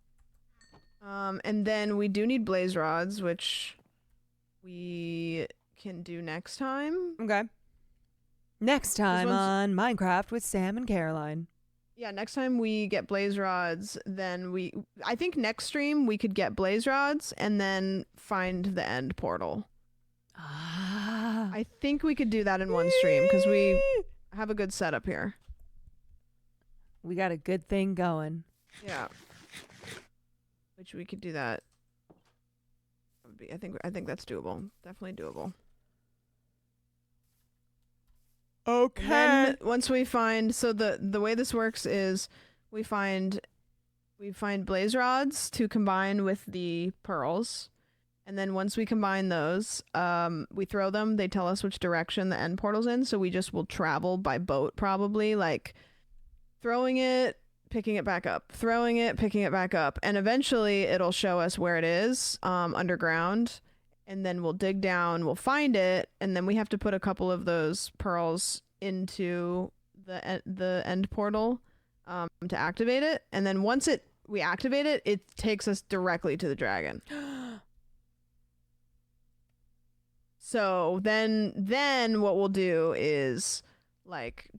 And then we do need blaze rods, which we can do next time. Okay. Next time on Minecraft with Sam and Caroline. Yeah, next time we get blaze rods, then I think next stream we could get blaze rods and then find the end portal. Ah. I think we could do that in one stream because we have a good setup here. We got a good thing going. Yeah. Which we could do that. I think that's doable. Definitely doable. Okay. And then once we find, so the way this works is we find blaze rods to combine with the pearls, and then once we combine those, we throw them. They tell us which direction the end portal's in, so we just will travel by boat, probably, like throwing it, picking it back up, throwing it, picking it back up, and eventually it'll show us where it is underground. And then we'll dig down, we'll find it, and then we have to put a couple of those pearls into the end portal to activate it. And then once we activate it, it takes us directly to the dragon. So then what we'll do is like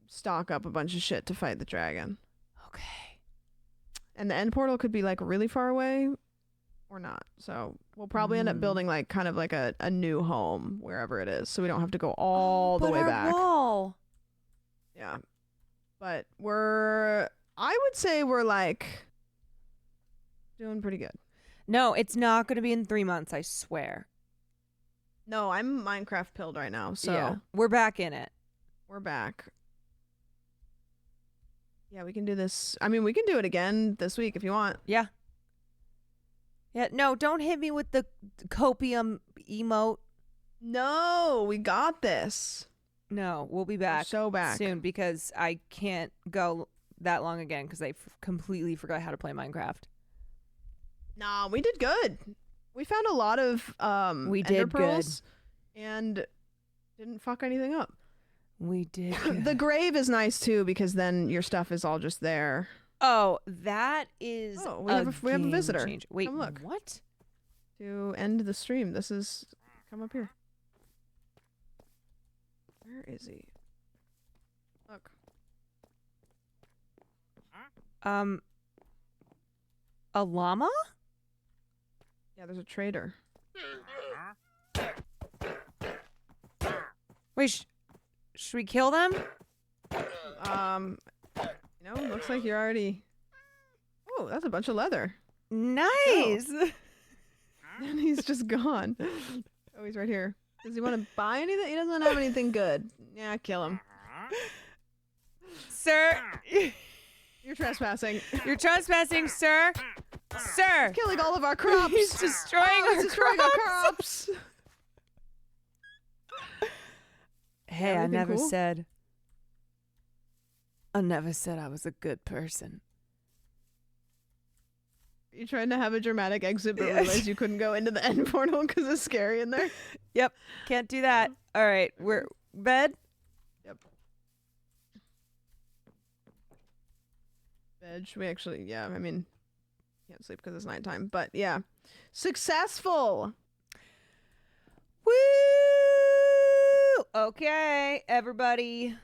stock up a bunch of shit to fight the dragon. Okay. And the end portal could be like really far away. Or not. So we'll probably end up building like kind of like a new home wherever it is, so we don't have to go all the way back. Wall. Yeah. But I would say we're like doing pretty good. No, it's not going to be in 3 months, I swear. No, I'm Minecraft pilled right now, so yeah, we're back in it. We're back. Yeah, we can do this. I mean, we can do it again this week if you want. Yeah. Yeah, no, don't hit me with the copium emote. No, we got this. No, we'll be back. So back soon because I can't go that long again because I completely forgot how to play Minecraft. Nah, we did good. We found a lot of we ender did pearls and didn't fuck anything up. We did good. The grave is nice too because then your stuff is all just there. Oh, that is we have a visitor. Change. Wait, come look. What? To end the stream, this is come up here. Where is he? Look. A llama? Yeah, there's a trader. Wait, should we kill them? You know, looks like you're already... Oh, that's a bunch of leather. Nice! Oh. And he's just gone. Oh, he's right here. Does he want to buy anything? He doesn't have anything good. Yeah, kill him. Sir! You're trespassing. You're trespassing, sir! Sir! He's killing all of our crops! He's destroying our crops! Hey, I never said I was a good person. You tried to have a dramatic exit, but realized you couldn't go into the end portal because it's scary in there. Yep, can't do that. All right, we're bed. Yep. Bed. Should we actually? Yeah, I mean, can't sleep because it's nighttime. But yeah, successful. Woo! Okay, everybody.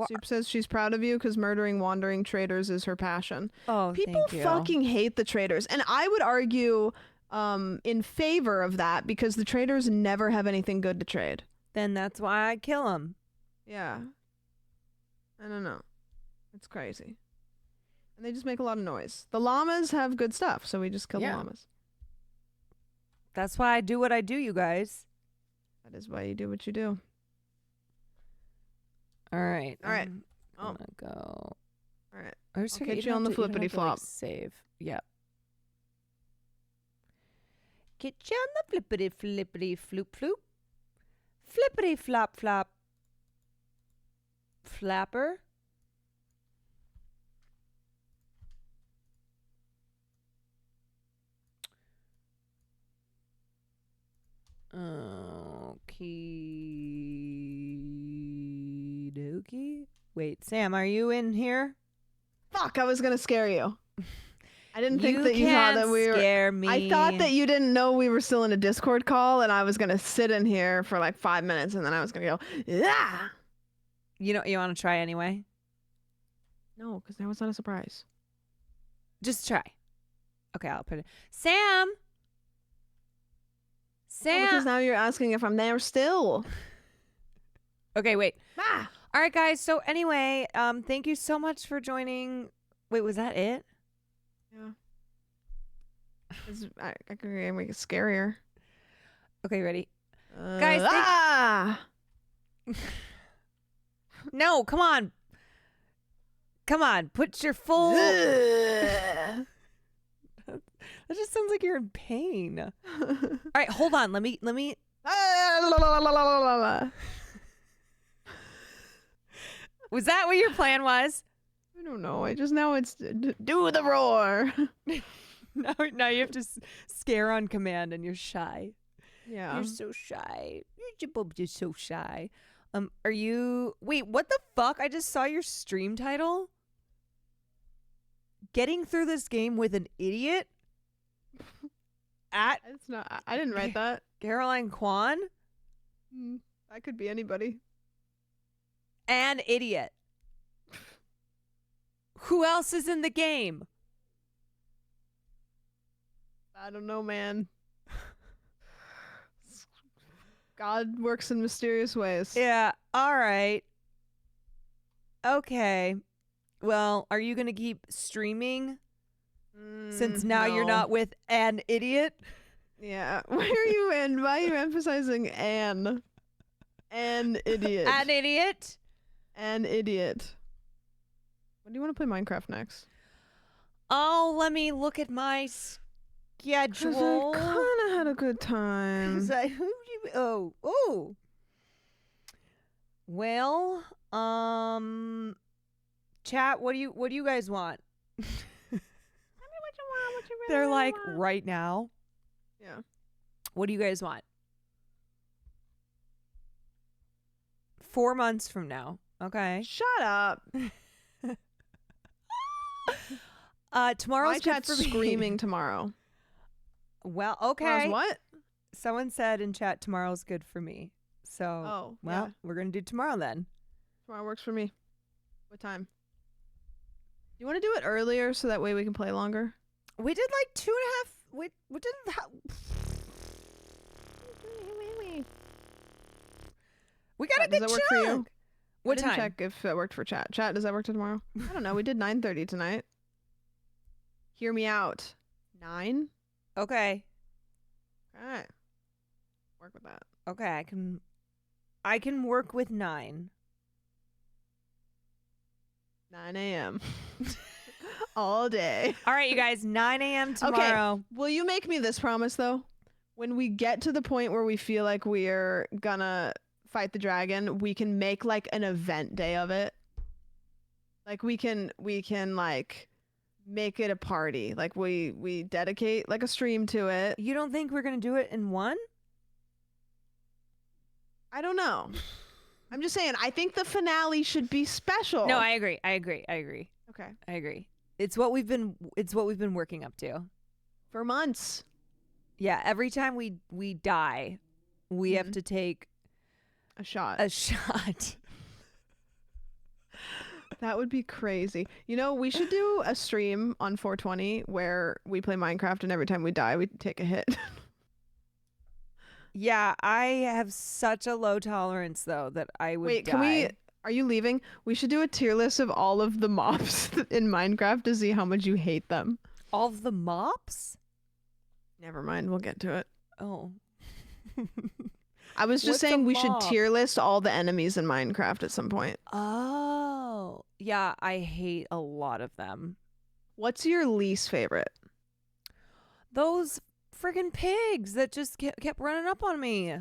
Soup says she's proud of you because murdering wandering traders is her passion. Oh, people thank you. fucking hate the traders, and I would argue in favor of that because the traders never have anything good to trade. Then that's why I kill them. Yeah. I don't know. It's crazy. And they just make a lot of noise. The llamas have good stuff, so we just kill the llamas. That's why I do what I do, you guys. That is why you do what you do. All right. All right. I'm gonna go. All right. I'll catch you on the flippity flop. Save. Yep. Get you on the flippity flippity floop floop. Flippity flop flop. Flapper. Okie dokie. Wait, Sam, are you in here? Fuck, I was gonna scare you. I didn't think You that you thought that can't we were. scare me. I thought that you didn't know we were still in a Discord call, and I was gonna sit in here for like 5 minutes, and then I was gonna go, yeah. You want to try anyway? No, because that was not a surprise. Just try. Okay, I'll put it. Sam. Oh, because now you're asking if I'm there still. Okay, wait. Ah. All right, guys. So anyway, thank you so much for joining. Wait, was that it? Yeah. I could make it scarier. Okay, ready? Guys, no, come on. Come on, put your full... That just sounds like you're in pain. All right, hold on. Let me... Was that what your plan was? I don't know. I just know it's do the roar. Now you have to scare on command, and you're shy. Yeah. You're so shy. You're so shy. Are you... Wait, what the fuck? I just saw your stream title. Getting through this game with an idiot? It's not. I didn't write that. Caroline Kwan? That could be anybody. An idiot. Who else is in the game? I don't know, man. God works in mysterious ways. Yeah, all right. Okay. Well, are you going to keep streaming? Since now you're not with an idiot? Yeah. Why are you in? Why are you emphasizing an? An idiot. An idiot? An idiot. When do you want to play Minecraft next? Oh, let me look at my schedule. I kind of had a good time. Well, chat, what do you guys want? They're like, right now? Yeah. What do you guys want? 4 months from now. Okay. Shut up. Tomorrow's My good chat's for me. screaming tomorrow. Well, okay. Tomorrow's what? Someone said in chat, tomorrow's good for me. So, we're going to do tomorrow then. Tomorrow works for me. What time? Do you want to do it earlier so that way we can play longer? We did like 2.5. We did We got a good chunk. Does that work for you? What I time? didn't check if it worked for chat. Chat, does that work tomorrow? I don't know. We did 9:30 tonight. Hear me out. 9? Okay. All right. Work with that. Okay, I can work with 9. 9 a.m. All day. All right, you guys, 9 a.m. tomorrow. Okay. Will you make me this promise, though? When we get to the point where we feel like we're gonna fight the dragon, we can make like an event day of it. Like we can like make it a party. Like we dedicate like a stream to it. You don't think we're gonna do it in one? I don't know. I'm just saying, I think the finale should be special. No, I agree. Okay. I agree. It's what we've been working up to for months. Yeah, every time we die, we have to take a shot. That would be crazy. You know, we should do a stream on 420 where we play Minecraft and every time we die, we take a hit. Yeah, I have such a low tolerance though that I would Wait, die. are you leaving? We should do a tier list of all of the mobs in Minecraft to see how much you hate them. All of the mobs? Never mind, we'll get to it. Oh. I was just saying we should tier list all the enemies in Minecraft at some point. Oh. Yeah, I hate a lot of them. What's your least favorite? Those friggin' pigs that just kept running up on me.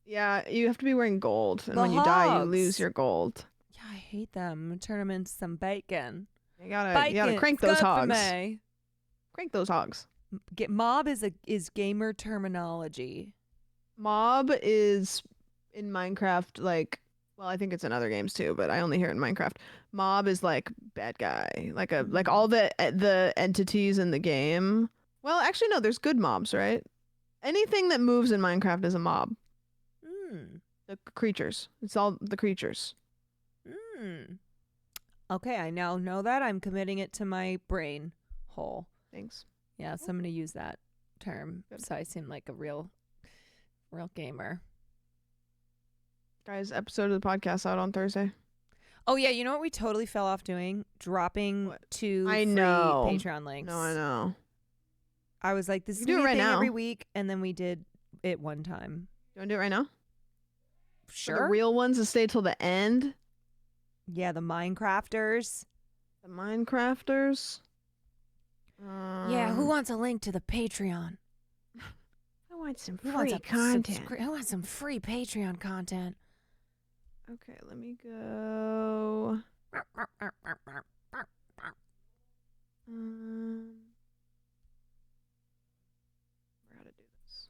Yeah, you have to be wearing gold, and The when you die, you hogs. lose your gold. Yeah, I hate them. Turn them into some bacon. You gotta crank those hogs. Crank those hogs. Mob is gamer terminology. Mob is in Minecraft like, well, I think it's in other games too, but I only hear it in Minecraft. Mob is like bad guy, like all the entities in the game. Well, actually no, there's good mobs, right? Anything that moves in Minecraft is a mob. The creatures. It's all the creatures. Okay, I now know that. I'm committing it to my brain hole. Thanks. Yeah, so I'm going to use that term so I seem like a real gamer. Guys, episode of the podcast out on Thursday. Oh, yeah, you know what we totally fell off doing? Dropping two free Patreon links. No, I know. I was like, this is do it right thing now every week, and then we did it one time. You want to do it right now? Sure. For the real ones to stay till the end? Yeah, the Minecrafters. The Minecrafters? Yeah, who wants a link to the Patreon? I want some Who free wants content. Who wants some free Patreon content? Okay, let me go. How to do this?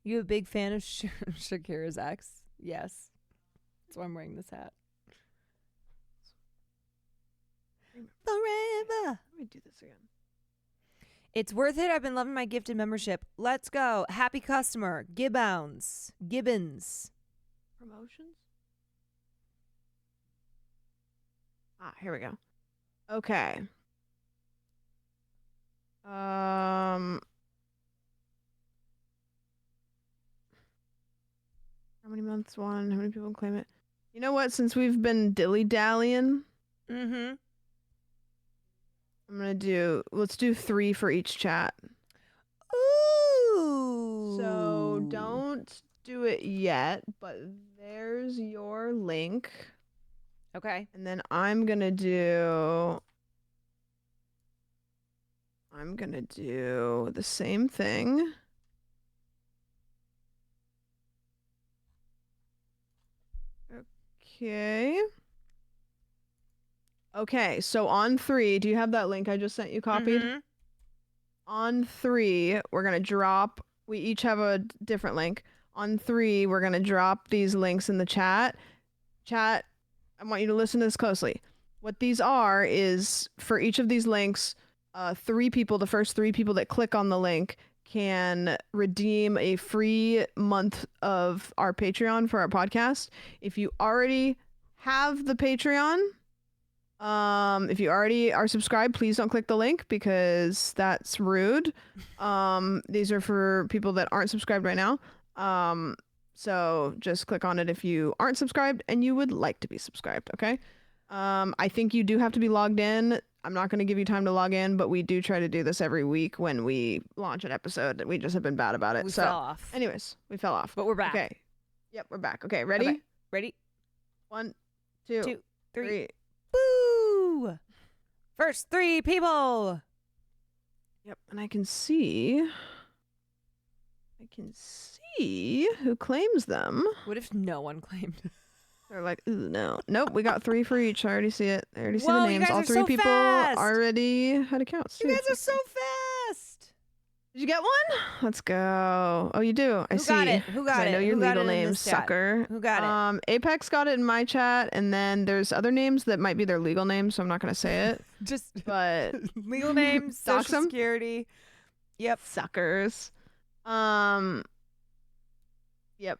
You a big fan of Shakira's ex? Yes. That's why I'm wearing this hat. Forever. Let me do this again. It's worth it. I've been loving my gifted membership. Let's go. Happy customer. Gibbons. Promotions? Here we go. Okay. How many months won? How many people claim it? You know what? Since we've been dilly-dallying, let's do 3 for each chat. Ooh. So don't do it yet, but there's your link. Okay. And then I'm gonna do the same thing. Okay, so on 3, do you have that link I just sent you copied? On 3, we're going to drop, we each have a different link. On 3, we're going to drop these links in the chat. Chat, I want you to listen to this closely. What these are is, for each of these links, the first 3 people that click on the link can redeem a free month of our Patreon for our podcast. If you already have the Patreon, if you already are subscribed, please don't click the link because that's rude. These are for people that aren't subscribed right now. So just click on it if you aren't subscribed and you would like to be subscribed, okay? I think you do have to be logged in. I'm not going to give you time to log in, but we do try to do this every week when we launch an episode. We just have been bad about it. We fell off. Anyways, we fell off. But we're back. Okay. Yep, we're back. Okay, ready? Okay. Ready? 1, 2, 3. Boo! First 3 people. Yep, and I can see who claims them. What if no one claimed? They're like, ooh, no. Nope, we got 3 for each. I already see it. I already see Whoa, the you names. guys All are 3 so people fast. already had accounts. You guys are so fast. Did you get one? Let's go. Oh, you do. I see. Got it? Who got I know it? your Who got legal it in name, this chat? sucker. Who got it? Apex got it in my chat, and then there's other names that might be their legal names, so I'm not gonna say it. But legal names, dox social them? security. Yep. Suckers. Yep.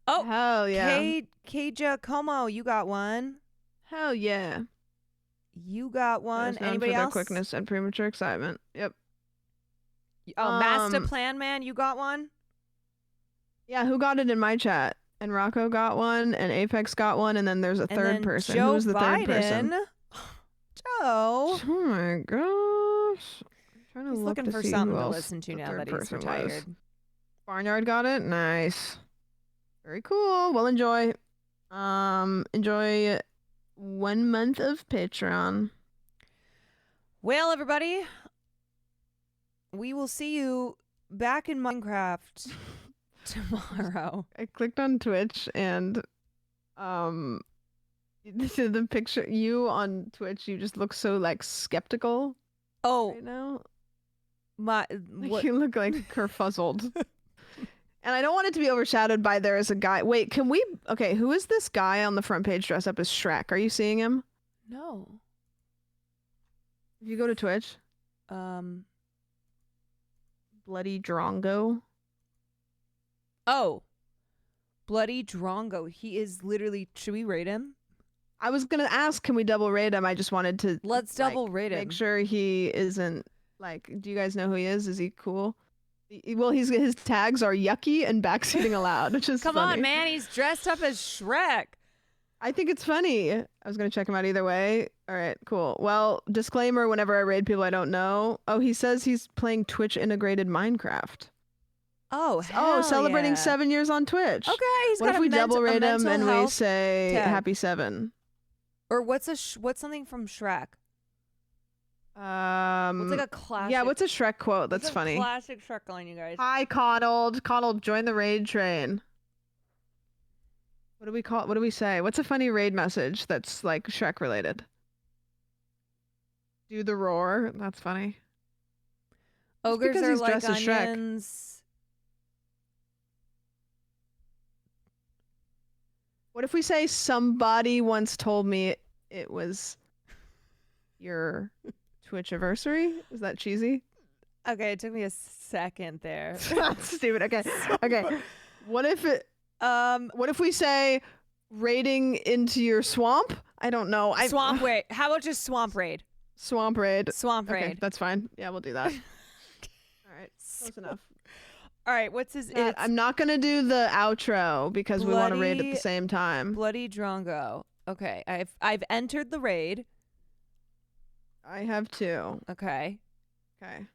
Oh, hell yeah. Kaja Como, you got one. Hell yeah. You got one. Known Anybody for their else? quickness and premature excitement. Yep. Oh, Master Plan Man, you got one? Yeah, who got it in my chat? And Rocco got one, and Apex got one, and then there's a third person. Joe Who's the third person? Joe. Oh my gosh. I'm trying to He's look looking to for see something who to else listen to the now third that he's person was. retired. Barnyard got it? Nice. Very cool. Well, enjoy. Enjoy 1 month of Patreon. Well, everybody, we will see you back in Minecraft tomorrow. I clicked on Twitch and the picture you on Twitch, you just look so like skeptical. Oh, right now. Like you look like kerfuzzled. And I don't want it to be overshadowed by there is a guy. Wait, can we? Okay, who is this guy on the front page dressed up as Shrek? Are you seeing him? No. If you go to Twitch, Bloody Drongo. Oh, Bloody Drongo. He is literally. Should we rate him? I was gonna ask, can we double rate him? I just wanted to double rate him. Make sure he isn't like. Do you guys know who he is? Is he cool? Well, his tags are yucky and backseating allowed, which is Come funny. on, man. He's dressed up as Shrek. I think it's funny. I was going to check him out either way. All right, cool. Well, disclaimer, whenever I raid people I don't know. Oh, he says he's playing Twitch integrated Minecraft. Oh, celebrating yeah. 7 years on Twitch. Okay, he's what got if we double rate him and we health say tag. happy 7? Or what's something from Shrek? What's like a classic? Yeah, what's a Shrek quote? That's what's a funny. Classic Shrek line, you guys. Hi, Connell. Connell, join the raid train. What do we call? What do we say? What's a funny raid message that's like Shrek related? Do the roar. That's funny. Ogres because are he's like dressed as Shrek. onions. What if we say somebody once told me it was your Twitch anniversary? Is that cheesy? Okay, it took me a second there. That's stupid. Okay. Okay. What if it what if we say raiding into your swamp? I don't know. Swamp raid. How about just swamp raid? Swamp raid. Swamp raid. Okay, that's fine. Yeah, we'll do that. All right. Close enough. All right, what's his I'm not going to do the outro because we want to raid at the same time. Bloody Drongo. Okay, I've entered the raid. I have 2. Okay. Okay. I'm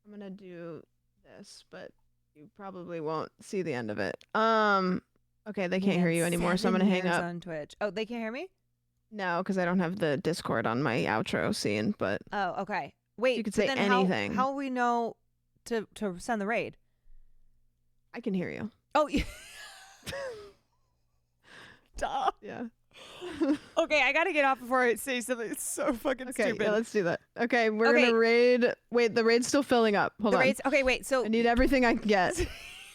going to do this, but you probably won't see the end of it. Okay, they can't hear you anymore, so I'm going to hang up. On Twitch. Oh, they can't hear me? No, because I don't have the Discord on my outro scene, but Oh, okay. Wait, you could but say then anything. How will we know to send the raid? I can hear you. Oh, yeah. Duh. Yeah. Okay, I gotta get off before I say something. It's so fucking stupid. Yeah, let's do that. Okay, we're gonna raid. Wait, the raid's still filling up. Hold on. Raid's okay. Wait, so I need everything I can get.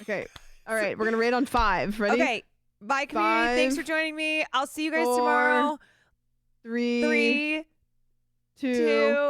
Okay. All right, we're gonna raid on 5. Ready? Okay. Bye, community. 5, Thanks for joining me. I'll see you guys 4, tomorrow. 3, 2